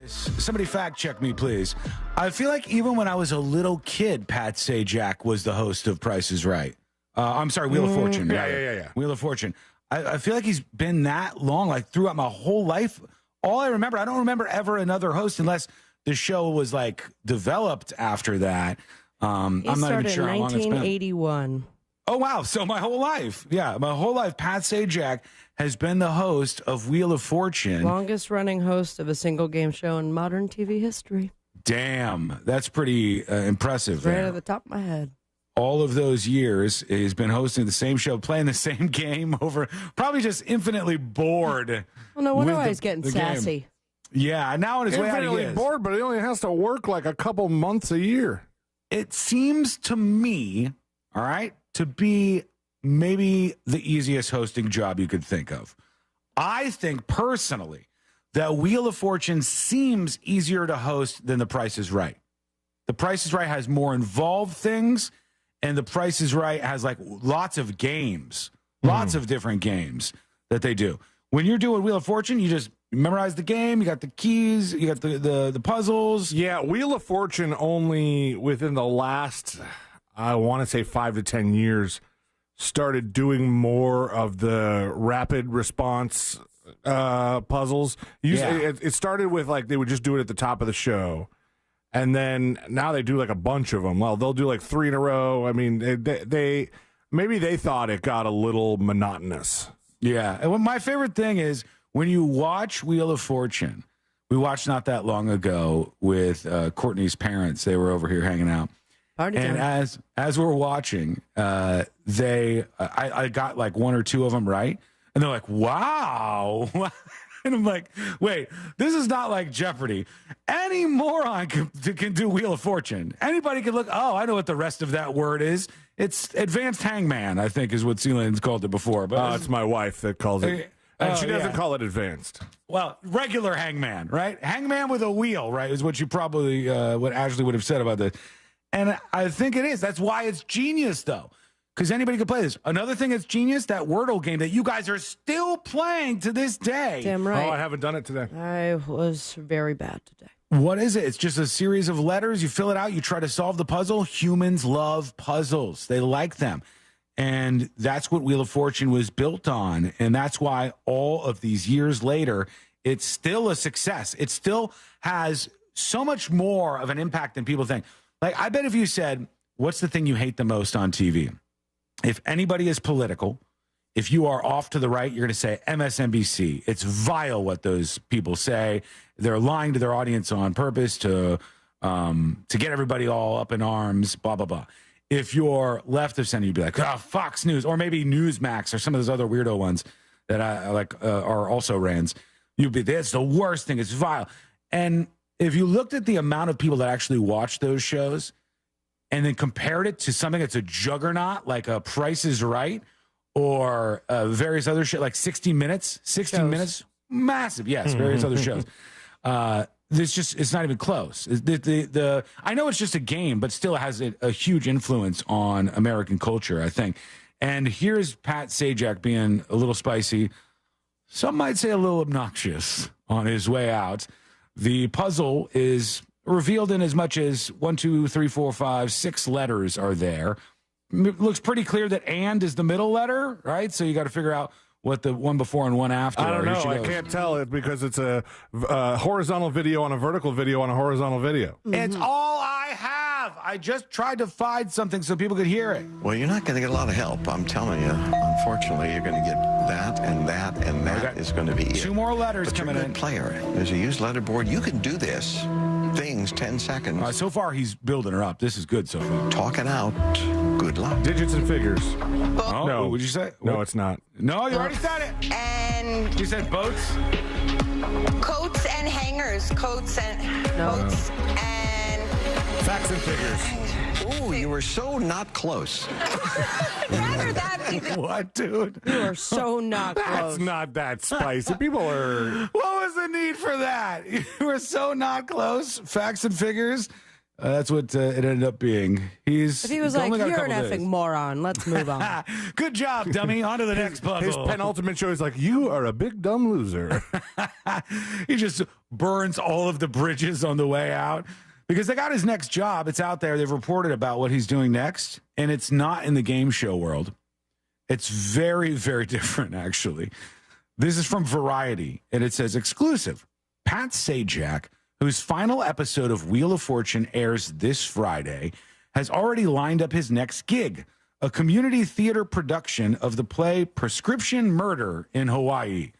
Somebody fact check me, please. I feel like even when I was a little kid, Pat Sajak was the host of Price is Right. I'm sorry, Wheel of Fortune. Yeah. Wheel of Fortune. I feel like he's been that long, like throughout my whole life. All I remember, I don't remember ever another host unless the show was like developed after that. I'm not even sure how long it's been. 1981. Oh, wow. So my whole life. Yeah, my whole life, Pat Sajak has been the host of Wheel of Fortune. Longest running host of a single game show in modern TV history. Damn, that's pretty impressive. Right at the top of my head. All of those years, he's been hosting the same show, playing the same game over, probably just infinitely bored. Well, no wonder why he's getting sassy. Game. Yeah, now on his way out, he is. Bored, but he only has to work like a couple months a year. It seems to me, all right, to be maybe the easiest hosting job you could think of. I think personally that Wheel of Fortune seems easier to host than The Price is Right. The Price is Right has more involved things, and The Price is Right has like lots of games, lots of different games that they do. When you're doing Wheel of Fortune, you just memorize the game, you got the keys, you got the puzzles. Yeah, Wheel of Fortune only within the last, I want to say 5 to 10 years, started doing more of the rapid response puzzles. It started with like they would just do it at the top of the show. And then now they do like a bunch of them. Well, they'll do like 3 in a row. I mean, they maybe they thought it got a little monotonous. Yeah. And my favorite thing is when you watch Wheel of Fortune, we watched not that long ago with Courtney's parents. They were over here hanging out. Party time. And as we're watching, I got like 1 or 2 of them right. And they're like, wow. And I'm like, wait, this is not like Jeopardy. Any moron can do Wheel of Fortune. Anybody can look, oh, I know what the rest of that word is. It's advanced hangman, I think is what Celan's called it before. But it's my wife that calls it. And she doesn't call it advanced. Well, regular hangman, right? Hangman with a wheel, right, is what you probably, what Ashley would have said about this. And I think it is. That's why it's genius, though. Because anybody can play this. Another thing that's genius, that Wordle game that you guys are still playing to this day. Damn right. Oh, I haven't done it today. I was very bad today. What is it? It's just a series of letters. You fill it out. You try to solve the puzzle. Humans love puzzles. They like them. And that's what Wheel of Fortune was built on. And that's why all of these years later, it's still a success. It still has so much more of an impact than people think. Like, I bet if you said, what's the thing you hate the most on TV? If anybody is political, if you are off to the right, you're going to say MSNBC. It's vile what those people say. They're lying to their audience on purpose to get everybody all up in arms, blah, blah, blah. If you're left of center, you'd be like, oh, Fox News, or maybe Newsmax, or some of those other weirdo ones that I like are also rans. You'd be, that's the worst thing. It's vile. And if you looked at the amount of people that actually watch those shows and then compared it to something that's a juggernaut, like a Price is Right, or various other shit, like 60 Minutes, 60 Minutes, massive, yes, various other shows. It's not even close. I know it's just a game, but still has a huge influence on American culture, I think. And here's Pat Sajak being a little spicy. Some might say a little obnoxious on his way out. The puzzle is revealed in as much as 1, 2, 3, 4, 5, 6 letters are there. It looks pretty clear that "and" is the middle letter, right? So you got to figure out what the one before and one after. I don't know. I can't tell it because it's a horizontal video on a vertical video on a horizontal video. Mm-hmm. It's all I have. I just tried to find something so people could hear it. Well, you're not going to get a lot of help. I'm telling you. Unfortunately, you're going to get that and that and that is going to be 2 more letters but coming you're a good in. Player. There's a used letterboard. You can do this. Things 10 seconds. So far, he's building her up. This is good so far. Talk it out. Good luck. Digits and figures. Oh, no. What did you say? No, it's not. No, you already said it. And you said boats? Coats and hangers. Coats and facts and figures. Ooh, you were so not close. Rather that be the... What, dude? You are so not close. That's not that spicy. People are... What was the need for that? You were so not close. Facts and figures. That's what it ended up being. If he was like, only got a "You're an couple effing days." moron," let's move on. Good job, dummy. On to the next puzzle. His penultimate show is like, "You are a big dumb loser." He just burns all of the bridges on the way out because they got his next job. It's out there. They've reported about what he's doing next, and it's not in the game show world. It's very, very different, actually. This is from Variety, and it says, exclusive, Pat Sajak, whose final episode of Wheel of Fortune airs this Friday, has already lined up his next gig, a community theater production of the play Prescription Murder in Hawaii.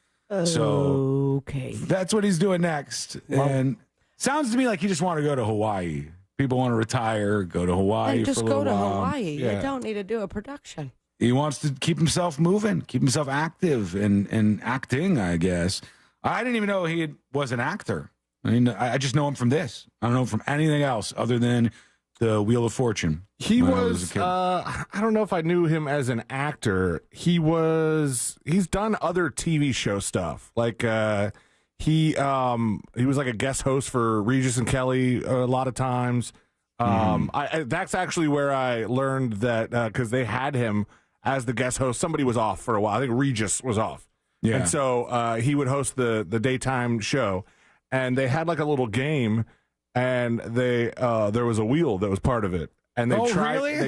So that's what he's doing next. And sounds to me like he just want to go to Hawaii. People want to retire, go to Hawaii Hey, just for a little go to while. Hawaii. Yeah. You don't need to do a production. He wants to keep himself moving, keep himself active and acting, I guess. I didn't even know he was an actor. I mean, I just know him from this. I don't know him from anything else other than the Wheel of Fortune. He was, I don't know if I knew him as an actor. He's done other TV show stuff. Like, he was like a guest host for Regis and Kelly a lot of times. That's actually where I learned that, because they had him as the guest host. Somebody was off for a while. I think Regis was off. Yeah. And so he would host the daytime show. And they had like a little game, and there was a wheel that was part of it. And they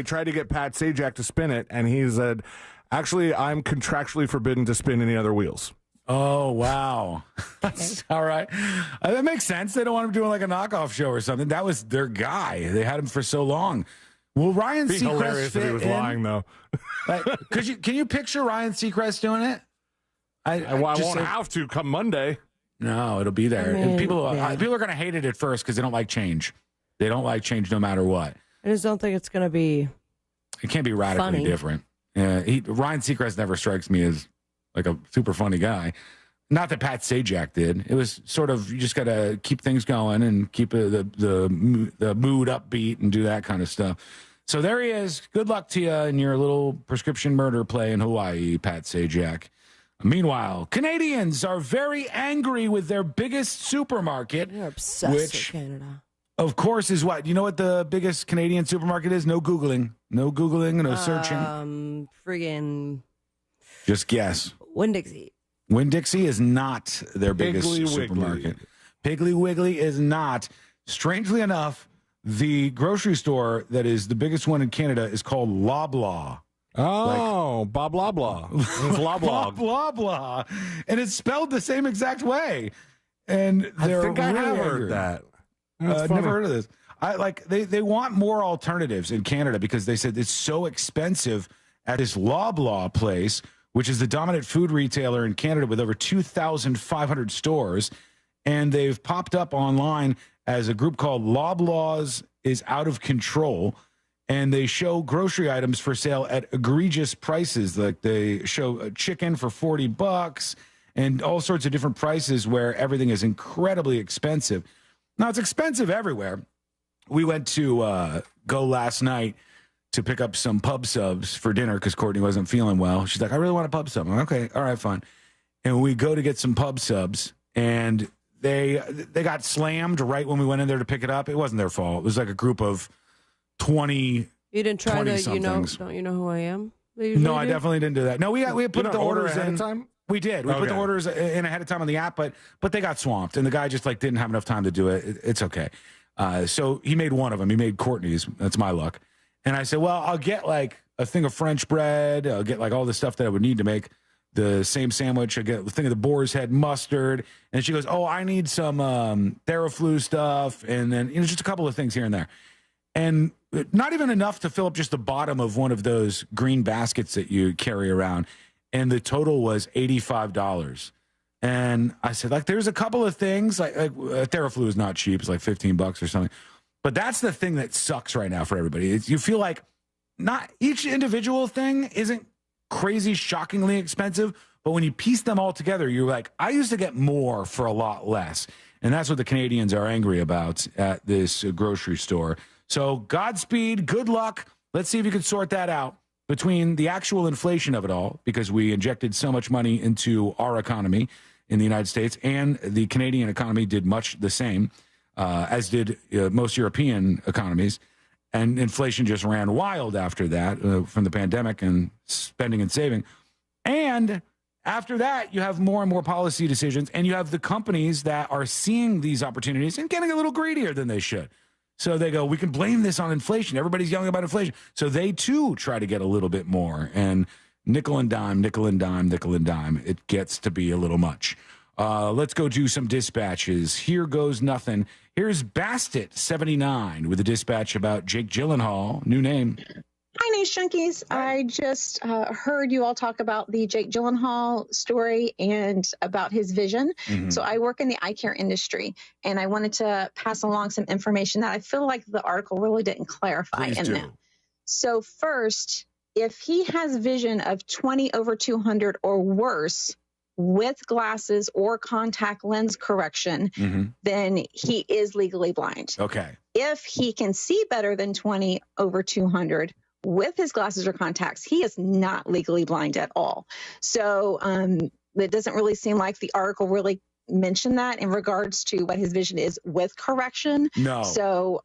tried to get Pat Sajak to spin it, and he said, "Actually, I'm contractually forbidden to spin any other wheels." Oh, wow. All right. That makes sense. They don't want him doing like a knockoff show or something. That was their guy. They had him for so long. Will Ryan It'd be Seacrest hilarious if he was lying, though. Can you picture Ryan Seacrest doing it? I won't have to come Monday. No, it'll be there. I mean, And people are yeah. going to hate it at first because they don't like change. They don't like change no matter what. I just don't think it's going to be. It can't be radically funny. different. Ryan Seacrest never strikes me as like a super funny guy. Not that Pat Sajak did. It was sort of, you just got to keep things going and keep the mood upbeat and do that kind of stuff. So there he is. Good luck to you in your little prescription murder play in Hawaii, Pat Sajak. Meanwhile, Canadians are very angry with their biggest supermarket. You're obsessed with Canada. Of course, is what? You know what the biggest Canadian supermarket is? No Googling. No Googling, no searching. Friggin' Just guess. Winn-Dixie. Winn-Dixie is not their biggest Piggly supermarket. Piggly Wiggly is not. Strangely enough, the grocery store that is the biggest one in Canada is called Loblaw. Oh, Bob Loblaw. It's Loblaw. Bob Loblaw. And it's spelled the same exact way. And they're I think I really have angry. heard that. I've never heard of this. They want more alternatives in Canada because they said it's so expensive at this Loblaw place, which is the dominant food retailer in Canada with over 2,500 stores. And they've popped up online as a group called Loblaws is Out of Control. And they show grocery items for sale at egregious prices. Like they show a chicken for $40 and all sorts of different prices where everything is incredibly expensive. Now, it's expensive everywhere. We went to go last night to pick up some pub subs for dinner because Courtney wasn't feeling well. She's like, I really want a pub sub. I'm like, okay, all right, fine. And we go to get some pub subs, and They got slammed right when we went in there to pick it up. It wasn't their fault. It was like a group of 20. You didn't try the, don't you know who I am? No, I definitely didn't do that. No, we had put the orders ahead in. Of time? We did. We put the orders in ahead of time on the app, but they got swamped, and the guy just like didn't have enough time to do it. It's okay. So he made one of them. He made Courtney's. That's my luck. And I said, well, I'll get like a thing of French bread. I'll get like all the stuff that I would need to make the same sandwich. I get a thing of the boar's head mustard. And she goes, oh, I need some Theraflu stuff. And then just a couple of things here and there. And not even enough to fill up just the bottom of one of those green baskets that you carry around. And the total was $85. And I said, like, there's a couple of things. Like Theraflu is not cheap. It's like $15 or something. But that's the thing that sucks right now for everybody. You feel like not each individual thing isn't crazy, shockingly expensive. But when you piece them all together, you're like, I used to get more for a lot less. And that's what the Canadians are angry about at this grocery store. So Godspeed, good luck. Let's see if you can sort that out between the actual inflation of it all, because we injected so much money into our economy in the United States, and the Canadian economy did much the same, as did most European economies. And inflation just ran wild after that from the pandemic and spending and saving. And after that, you have more and more policy decisions, and you have the companies that are seeing these opportunities and getting a little greedier than they should. So they go, we can blame this on inflation. Everybody's yelling about inflation. So they, too, try to get a little bit more. And nickel and dime, nickel and dime, nickel and dime. It gets to be a little much. Let's go do some dispatches. Here goes nothing. Here's Bastet79 with a dispatch about Jake Gyllenhaal. New name. Hi, Nice Junkies. I just heard you all talk about the Jake Gyllenhaal story and about his vision. Mm-hmm. So I work in the eye care industry, and I wanted to pass along some information that I feel like the article really didn't clarify in that. So first, if he has vision of 20/200 or worse with glasses or contact lens correction, then he is legally blind. Okay. If he can see better than 20/200 with his glasses or contacts, he is not legally blind at all. So it doesn't really seem like the article really mentioned that in regards to what his vision is with correction. No. So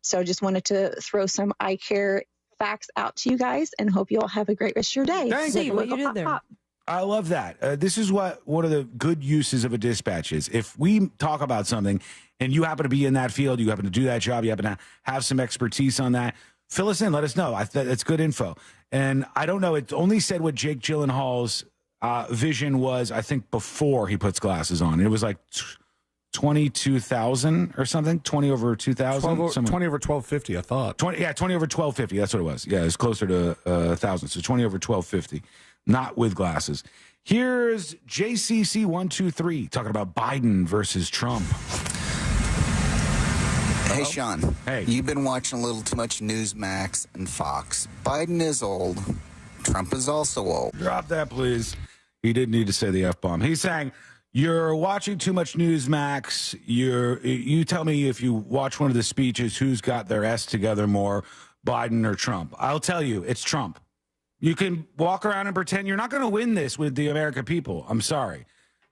just wanted to throw some eye care facts out to you guys, and hope you all have a great rest of your day. Thanks. See what you did there. I love that. This is what one of the good uses of a dispatch is. If we talk about something and you happen to be in that field, you happen to do that job, you happen to have some expertise on that, fill us in. Let us know. That's good info. And I don't know. It only said what Jake Gyllenhaal's vision was, I think, before he puts glasses on. And it was like 22,000 or something. 20/2,000. 20/1250, I thought. 20/1250. That's what it was. Yeah, it's closer to 1,000. So 20/1250. Not with glasses. Here's JCC123 talking about Biden versus Trump. Hey, Sean. Hey. You've been watching a little too much Newsmax and Fox. Biden is old. Trump is also old. Drop that, please. He didn't need to say the F-bomb. He's saying, you're watching too much Newsmax. You tell me if you watch one of the speeches, who's got their S together more, Biden or Trump. I'll tell you, it's Trump. You can walk around and pretend you're not going to win this with the American people. I'm sorry.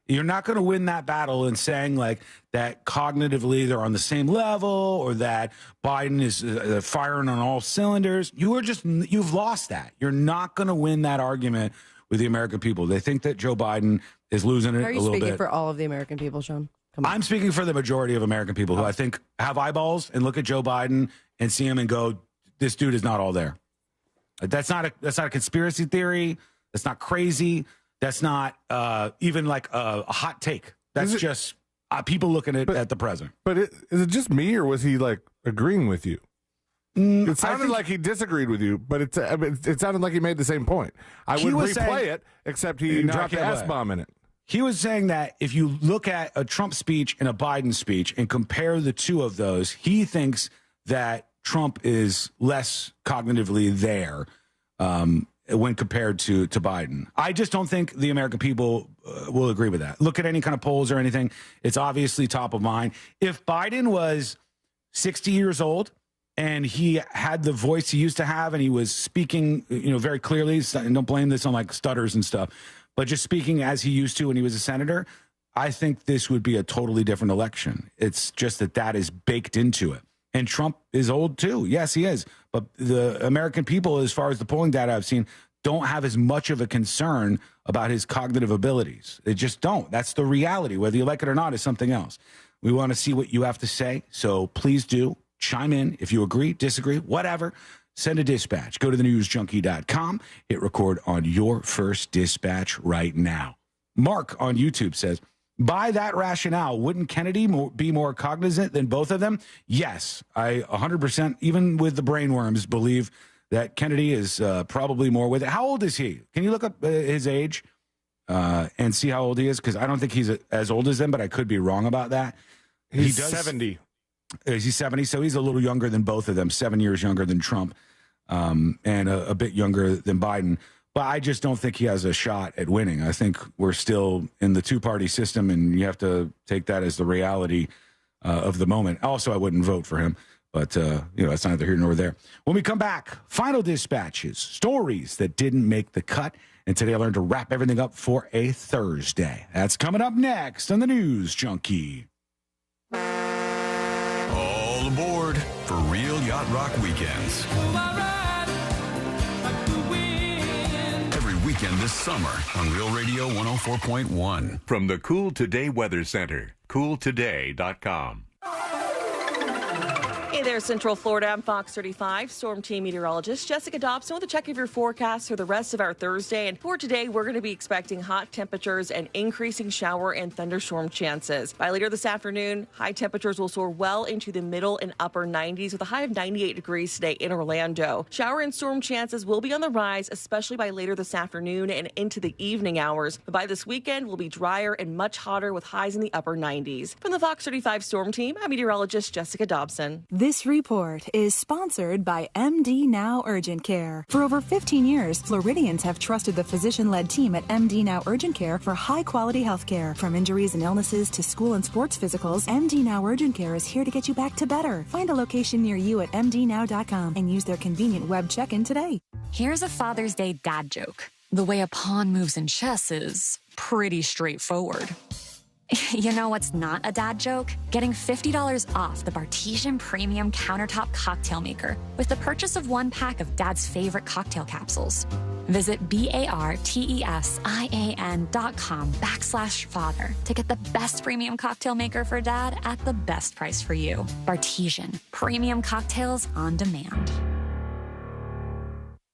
You're not going to win that battle in saying like that cognitively they're on the same level or that Biden is firing on all cylinders. You've lost that. You're not going to win that argument with the American people. They think that Joe Biden is losing it a little bit. Are you speaking for all of the American people, Sean? Come on. I'm speaking for the majority of American people who I think have eyeballs and look at Joe Biden and see him and go, this dude is not all there. That's not a conspiracy theory. That's not crazy. That's not even like a hot take. That's just people looking at the president. But is it just me, or was he like agreeing with you? It sounded like he disagreed with you, but it sounded like he made the same point. I would replay it, except he dropped the S-bomb in it. He was saying that if you look at a Trump speech and a Biden speech and compare the two of those, he thinks that Trump is less cognitively there when compared to Biden. I just don't think the American people will agree with that. Look at any kind of polls or anything. It's obviously top of mind. If Biden was 60 years old and he had the voice he used to have and he was speaking, very clearly, and don't blame this on like stutters and stuff, but just speaking as he used to when he was a senator, I think this would be a totally different election. It's just that is baked into it. And Trump is old too. Yes, he is. But the American people, as far as the polling data I've seen, don't have as much of a concern about his cognitive abilities. They just don't. That's the reality. Whether you like it or not is something else. We want to see what you have to say. So please do chime in if you agree, disagree, whatever. Send a dispatch. Go to thenewsjunkie.com. Hit record on your first dispatch right now. Mark on YouTube says, by that rationale, wouldn't Kennedy be more cognizant than both of them? Yes, I 100%, even with the brainworms, believe that Kennedy is probably more with it. How old is he? Can you look up his age and see how old he is? Because I don't think he's as old as them, but I could be wrong about that. He's 70. Is he 70? So he's a little younger than both of them, 7 years younger than Trump, and a bit younger than Biden. But I just don't think he has a shot at winning. I think we're still in the two-party system, and you have to take that as the reality of the moment. Also, I wouldn't vote for him, but it's neither here nor there. When we come back, final dispatches, stories that didn't make the cut, and today I learned to wrap everything up for a Thursday. That's coming up next on the News Junkie. All aboard for Real Yacht Rock Weekends. Weekend this summer on Real Radio 104.1. From the Cool Today Weather Center, cooltoday.com. Hey there, Central Florida. I'm Fox 35 Storm Team Meteorologist Jessica Dobson with a check of your forecast for the rest of our Thursday. And for today, we're going to be expecting hot temperatures and increasing shower and thunderstorm chances. By later this afternoon, high temperatures will soar well into the middle and upper 90s with a high of 98 degrees today in Orlando. Shower and storm chances will be on the rise, especially by later this afternoon and into the evening hours. But by this weekend, we'll be drier and much hotter with highs in the upper 90s. From the Fox 35 Storm Team, I'm meteorologist Jessica Dobson. This report is sponsored by MD Now Urgent Care. For over 15 years, Floridians have trusted the physician-led team at MD Now Urgent Care for high-quality health care. From injuries and illnesses to school and sports physicals, MD Now Urgent Care is here to get you back to better. Find a location near you at mdnow.com and use their convenient web check-in today. Here's a Father's Day dad joke. The way a pawn moves in chess is pretty straightforward. You know what's not a dad joke? Getting $50 off the Bartesian Premium Countertop Cocktail Maker with the purchase of one pack of Dad's favorite cocktail capsules. Visit BARTESIAN.com/father to get the best premium cocktail maker for Dad at the best price for you. Bartesian, premium cocktails on demand.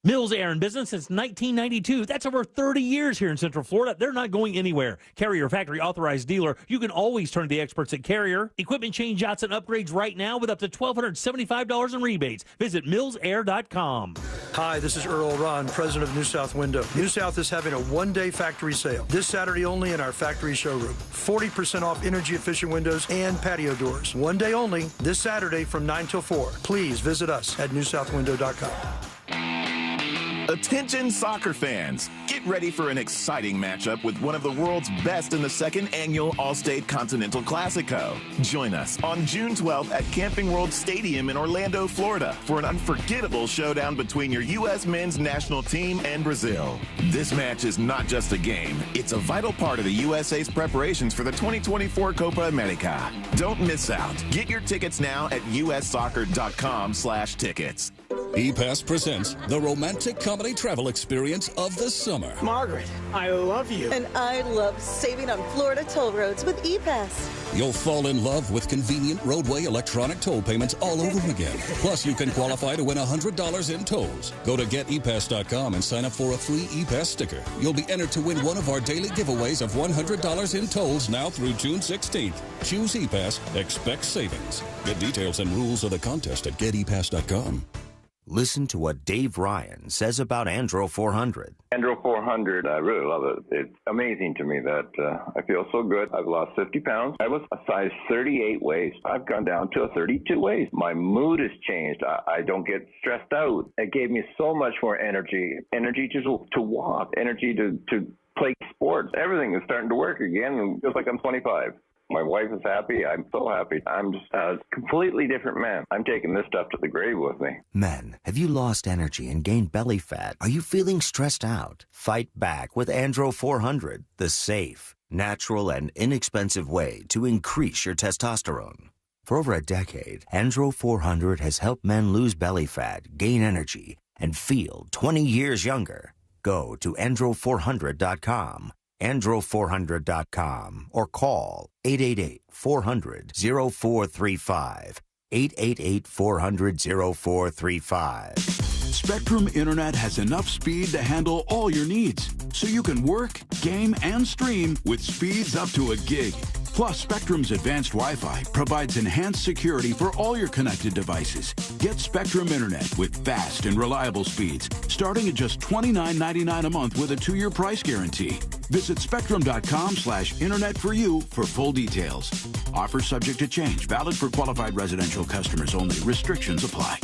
Mills Air in business since 1992. That's over 30 years here in Central Florida. They're not going anywhere. Carrier factory authorized dealer. You can always turn to the experts at Carrier. Equipment change outs and upgrades right now with up to $1,275 in rebates. Visit millsair.com. Hi, this is Earl Ron, president of New South Window. New South is having a one-day factory sale this Saturday only in our factory showroom. 40% off energy-efficient windows and patio doors. One day only this Saturday from 9 till 4. Please visit us at newsouthwindow.com. Attention soccer fans, get ready for an exciting matchup with one of the world's best in the second annual Allstate Continental Classico. Join us on June 12th at Camping World Stadium in Orlando, Florida for an unforgettable showdown between your U.S. men's national team and Brazil. This match is not just a game, it's a vital part of the USA's preparations for the 2024 Copa America. Don't miss out. Get your tickets now at ussoccer.com/tickets. E-Pass presents the romantic comedy travel experience of the summer. Margaret, I love you. And I love saving on Florida toll roads with E-Pass. You'll fall in love with convenient roadway electronic toll payments all over again. Plus, you can qualify to win $100 in tolls. Go to getepass.com and sign up for a free E-Pass sticker. You'll be entered to win one of our daily giveaways of $100 in tolls now through June 16th. Choose E-Pass, expect savings. Get details and rules of the contest at getepass.com. Listen to what Dave Ryan says about Andro 400. Andro 400, I really love it. It's amazing to me that I feel so good. I've lost 50 pounds. I was a size 38 waist. I've gone down to a 32 waist. My mood has changed. I don't get stressed out. It gave me so much more energy. Energy to walk. Energy to play sports. Everything is starting to work again. Just like I'm 25. My wife is happy. I'm so happy. I'm just a completely different man. I'm taking this stuff to the grave with me. Men, have you lost energy and gained belly fat? Are you feeling stressed out? Fight back with Andro 400, the safe, natural, and inexpensive way to increase your testosterone. For over a decade, Andro 400 has helped men lose belly fat, gain energy, and feel 20 years younger. Go to andro400.com, andro400.com, or call 888-400-0435, 888-400-0435. Spectrum Internet has enough speed to handle all your needs, so you can work, game, and stream with speeds up to a gig. Plus, Spectrum's advanced Wi-Fi provides enhanced security for all your connected devices. Get Spectrum Internet with fast and reliable speeds, starting at just $29.99 a month with a 2-year price guarantee. Visit spectrum.com/internet for you for full details. Offer subject to change, valid for qualified residential customers only. Restrictions apply.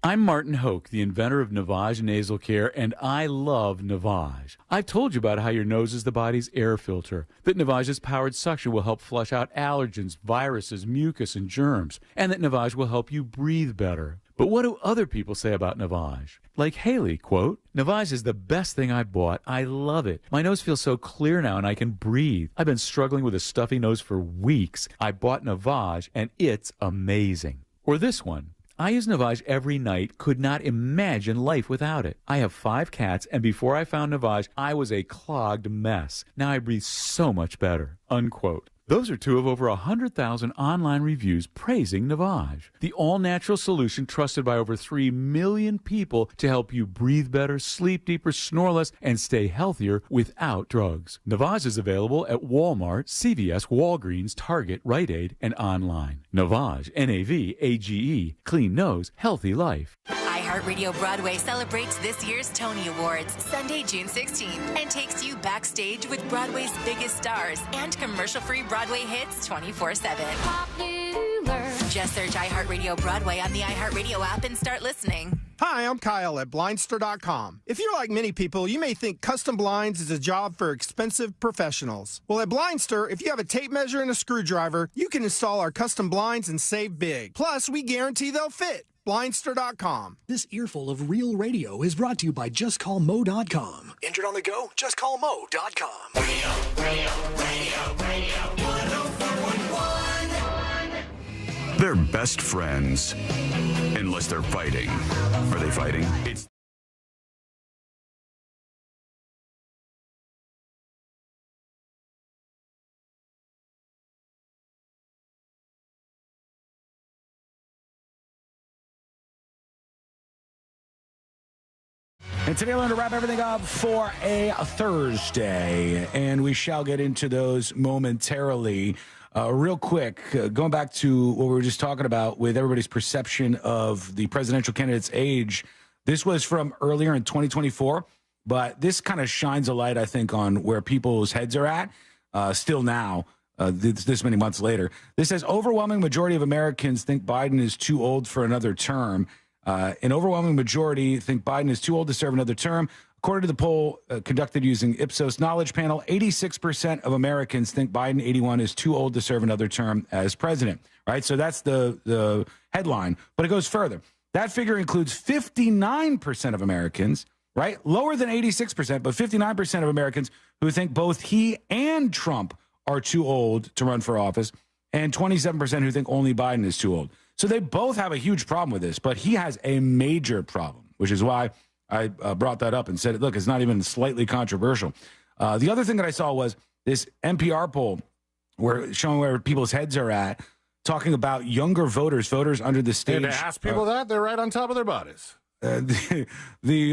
I'm Martin Hoke, the inventor of Navage Nasal Care, and I love Navage. I've told you about how your nose is the body's air filter, that Navage's powered suction will help flush out allergens, viruses, mucus, and germs, and that Navage will help you breathe better. But what do other people say about Navage? Like Haley, quote, "Navage is the best thing I bought. I love it. My nose feels so clear now and I can breathe. I've been struggling with a stuffy nose for weeks. I bought Navage and it's amazing." Or this one, "I use Navage every night, could not imagine life without it. I have 5 cats, and before I found Navage, I was a clogged mess. Now I breathe so much better." Unquote. Those are 2 of over 100,000 online reviews praising Navage, the all-natural solution trusted by over 3 million people to help you breathe better, sleep deeper, snore less, and stay healthier without drugs. Navage is available at Walmart, CVS, Walgreens, Target, Rite Aid, and online. Navage, Navage, clean nose, healthy life. iHeartRadio Broadway celebrates this year's Tony Awards Sunday, June 16th, and takes you backstage with Broadway's biggest stars and commercial-free Broadway hits 24/7. Just search iHeartRadio Broadway on the iHeartRadio app and start listening. Hi, I'm Kyle at Blindster.com. If you're like many people, you may think custom blinds is a job for expensive professionals. Well, at Blindster, if you have a tape measure and a screwdriver, you can install our custom blinds and save big. Plus, we guarantee they'll fit. Blindster.com. This earful of real radio is brought to you by JustCallMo.com. Injured on the go? JustCallMo.com. Radio, 104.1. They're best friends. Unless they're fighting. Are they fighting? It's And today we're going to wrap everything up for a Thursday, and we shall get into those momentarily. Real quick, going back to what we were just talking about with everybody's perception of the presidential candidate's age, this was from earlier in 2024, but this kind of shines a light, I think, on where people's heads are at still now, this many months later. This says, overwhelming majority of Americans think Biden is too old for another term. An overwhelming majority think Biden is too old to serve another term. According to the poll conducted using Ipsos Knowledge Panel, 86% of Americans think Biden, 81, is too old to serve another term as president. Right? So that's the headline. But it goes further. That figure includes 59% of Americans, right? Lower than 86%, but 59% of Americans who think both he and Trump are too old to run for office, and 27% who think only Biden is too old. So they both have a huge problem with this, but he has a major problem, which is why I brought that up and said, look, it's not even slightly controversial. The other thing that I saw was this NPR poll showing where people's heads are at, talking about younger voters under the stage. And to ask people that, they're right on top of their bodies. The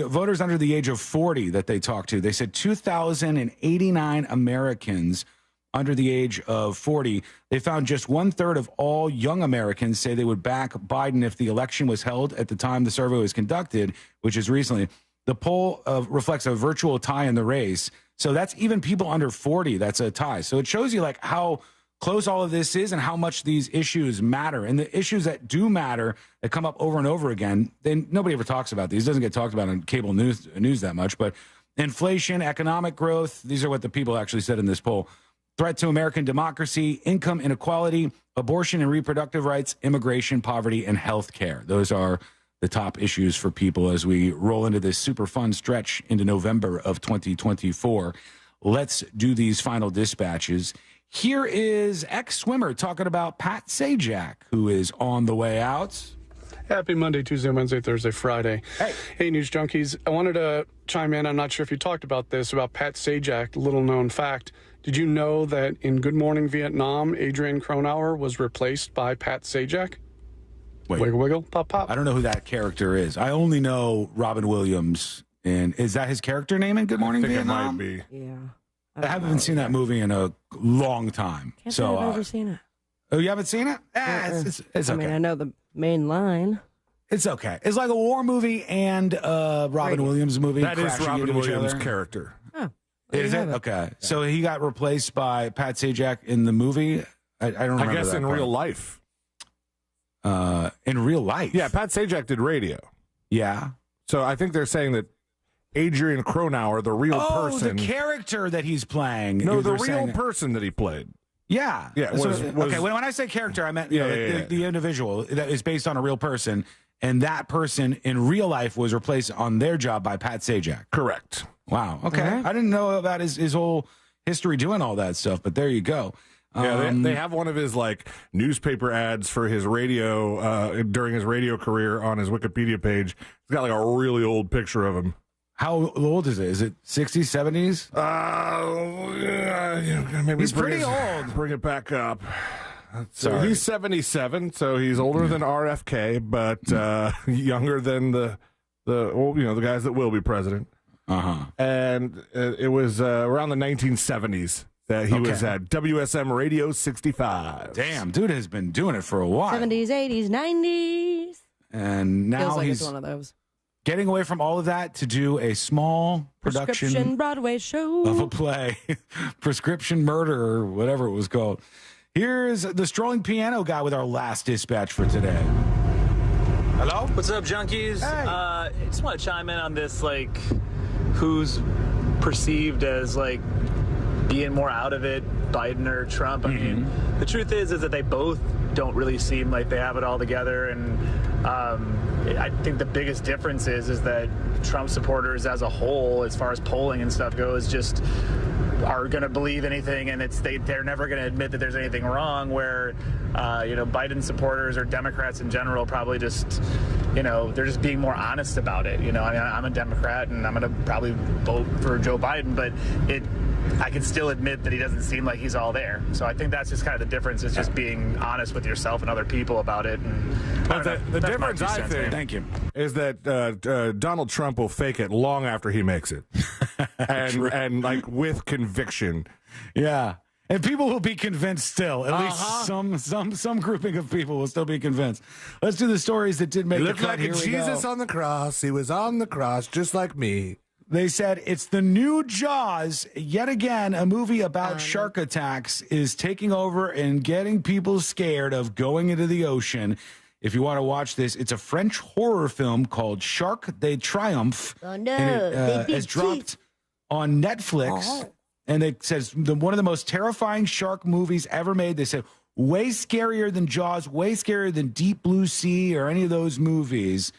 voters under the age of 40 that they talked to, they said 2,089 Americans under the age of 40. They found just 1/3 of all young Americans say they would back Biden if the election was held at the time the survey was conducted, which is recently. The poll reflects a virtual tie in the race. So that's even people under 40. That's a tie. So it shows you like how close all of this is and how much these issues matter. And the issues that do matter, that come up over and over again, then nobody ever talks about these. It doesn't get talked about on cable news that much. But inflation, economic growth, these are what the people actually said in this poll. Threat to American democracy, income inequality, abortion and reproductive rights, immigration, poverty, and health care. Those are the top issues for people as we roll into this super fun stretch into November of 2024. let's do these final dispatches. Here is ex-swimmer talking about Pat Sajak, who is on the way out. Happy Monday, Tuesday, Wednesday, Thursday, Friday. Hey, News Junkies. I wanted to chime in. I'm not sure if you talked about this, about Pat Sajak, little known fact. Did you know that in Good Morning Vietnam, Adrian Cronauer was replaced by Pat Sajak? Wait. Wiggle, wiggle, pop, pop. I don't know who that character is. I only know Robin Williams. And is that his character name in Good Morning Vietnam? I think it might be. Yeah. I haven't seen that movie in a long time. Can't say I've ever seen it. Oh, you haven't seen it? It's okay. I mean, I know the main line. It's okay. It's like a war movie and Robin Williams movie. That is crashing Robin into each Williams' other. character. Oh, Is it? Okay. Yeah. So he got replaced by Pat Sajak in the movie? I don't remember. I guess that in part. real life. In real life? Yeah, Pat Sajak did radio. Yeah. So I think they're saying that Adrian Cronauer, the real person. The character that he's playing. No, the they're real saying- person that he played. Yeah. Yeah. Okay, when I say character, I meant the individual that is based on a real person, and that person in real life was replaced on their job by Pat Sajak. Correct. Wow. Okay. Right. I didn't know about his whole history doing all that stuff, but there you go. Yeah, they have one of his like newspaper ads for his radio during his radio career on his Wikipedia page. He's got like a really old picture of him. How old is it? Is it 60s, 70s? Maybe He's pretty old. Bring it back up. So he's 77, so he's older than RFK, but younger than the guys that will be president. And it was around the 1970s that he was at WSM Radio 65. Damn, dude has been doing it for a while. 70s, 80s, 90s. And now Feels like he's it's one of those. getting away from all of that to do a small Prescription production Broadway show of a play, Prescription Murder, or whatever it was called. Here's the strolling piano guy with our last dispatch for today. Hello? What's up, junkies? Hey. I just want to chime in on this, like, who's perceived as, like, being more out of it, Biden or Trump. I mean, the truth is that they both don't really seem like they have it all together, and I think the biggest difference is that Trump supporters as a whole, as far as polling and stuff goes, just are going to believe anything, and they're never going to admit that there's anything wrong, where Biden supporters or Democrats in general probably just they're just being more honest about it. I mean, I'm a Democrat and I'm going to probably vote for Joe Biden, but I can still admit that he doesn't seem like he's all there. So I think that's just kind of the difference, is just being honest with yourself and other people about it. And the difference, I think, thank you, is that Donald Trump will fake it long after he makes it, and like with conviction. Yeah. And people will be convinced still. At least some grouping of people will still be convinced. Let's do the stories that did make the cut. Like Here we Jesus go. on the cross. He was on the cross just like me. They said it's the new Jaws. Yet again, a movie about shark attacks is taking over and getting people scared of going into the ocean. If you want to watch this, it's a French horror film called Shark de Triomphe. Oh, no. And it's dropped on Netflix. Oh. And it says one of the most terrifying shark movies ever made. They said way scarier than Jaws, way scarier than Deep Blue Sea or any of those movies.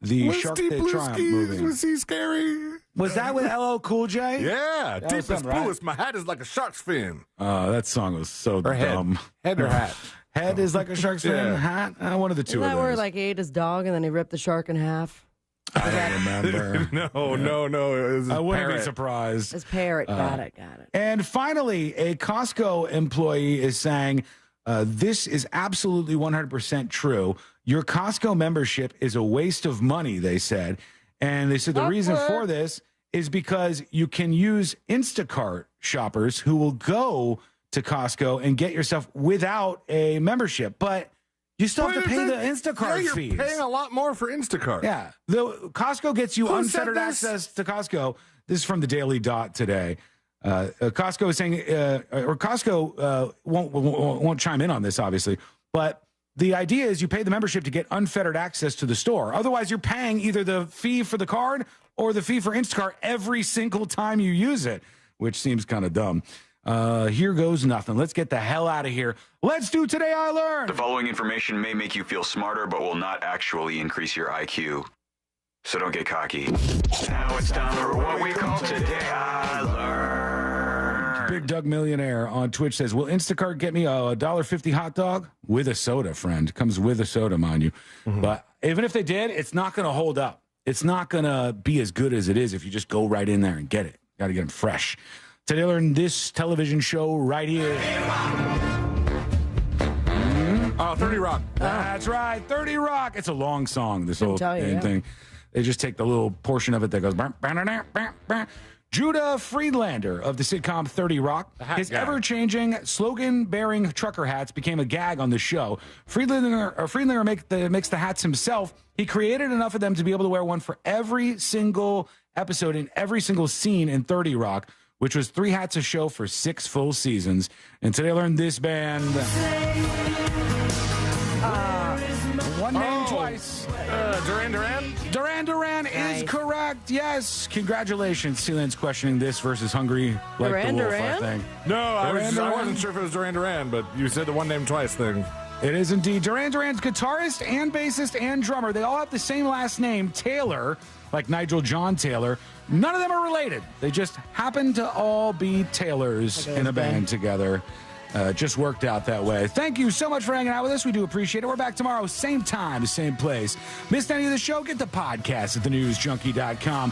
The Shark de Triomphe movie. Was he scary? Was that with LL Cool J? Yeah, That deepest, was right. bluest. My hat is like a shark's fin. That song was so dumb. Head or hat? Head is like a shark's fin. Yeah. Hat? One of the two Isn't of that those. where like he ate his dog and then he ripped the shark in half? I don't remember. No. It was I wouldn't parrot. be surprised. His parrot. Got it. And finally, a Costco employee is saying, this is absolutely 100% true. Your Costco membership is a waste of money, they said. And they said the reason for this is because you can use Instacart shoppers who will go to Costco and get your stuff without a membership. But you still have to pay the Instacart you're fees. paying a lot more for Instacart. Yeah. The Costco gets you Who said unfettered this? access to Costco. This is from the Daily Dot today. Costco is saying, or Costco won't chime in on this, obviously, but the idea is you pay the membership to get unfettered access to the store. Otherwise, you're paying either the fee for the card or the fee for Instacart every single time you use it, which seems kind of dumb. Here goes nothing. Let's get the hell out of here. Let's do Today I Learned. The following information may make you feel smarter, but will not actually increase your IQ. So don't get cocky. Now it's time for what we call Today I Learned. Big Doug Millionaire on Twitch says, will Instacart get me a $1.50 hot dog? With a soda, friend. Comes with a soda, mind you. But even if they did, it's not going to hold up. It's not going to be as good as it is if you just go right in there and get it. Got to get them fresh. Today, learn this television show right here. 30 Rock. That's right, 30 Rock. It's a long song, this whole thing. They just take the little portion of it that goes... Judah Friedlander of the sitcom 30 Rock. His ever-changing, slogan-bearing trucker hats became a gag on the show. Friedlander makes the hats himself. He created enough of them to be able to wear one for every single episode in every single scene in 30 Rock, which was 3 hats a show for 6 full seasons. And today I learned this band. One name twice. Duran Duran? Duran Duran is correct. Yes. Congratulations. Sealand's questioning this versus Hungry like Duran the Wolf, Duran? I think. No, I wasn't sure if it was Duran Duran, but you said the one name twice thing. It is indeed. Duran Duran's guitarist and bassist and drummer. They all have the same last name, Taylor, like Nigel John Taylor. None of them are related. They just happen to all be Taylors in a band together. Just worked out that way. Thank you so much for hanging out with us. We do appreciate it. We're back tomorrow, same time, same place. Missed any of the show? Get the podcast at thenewsjunkie.com.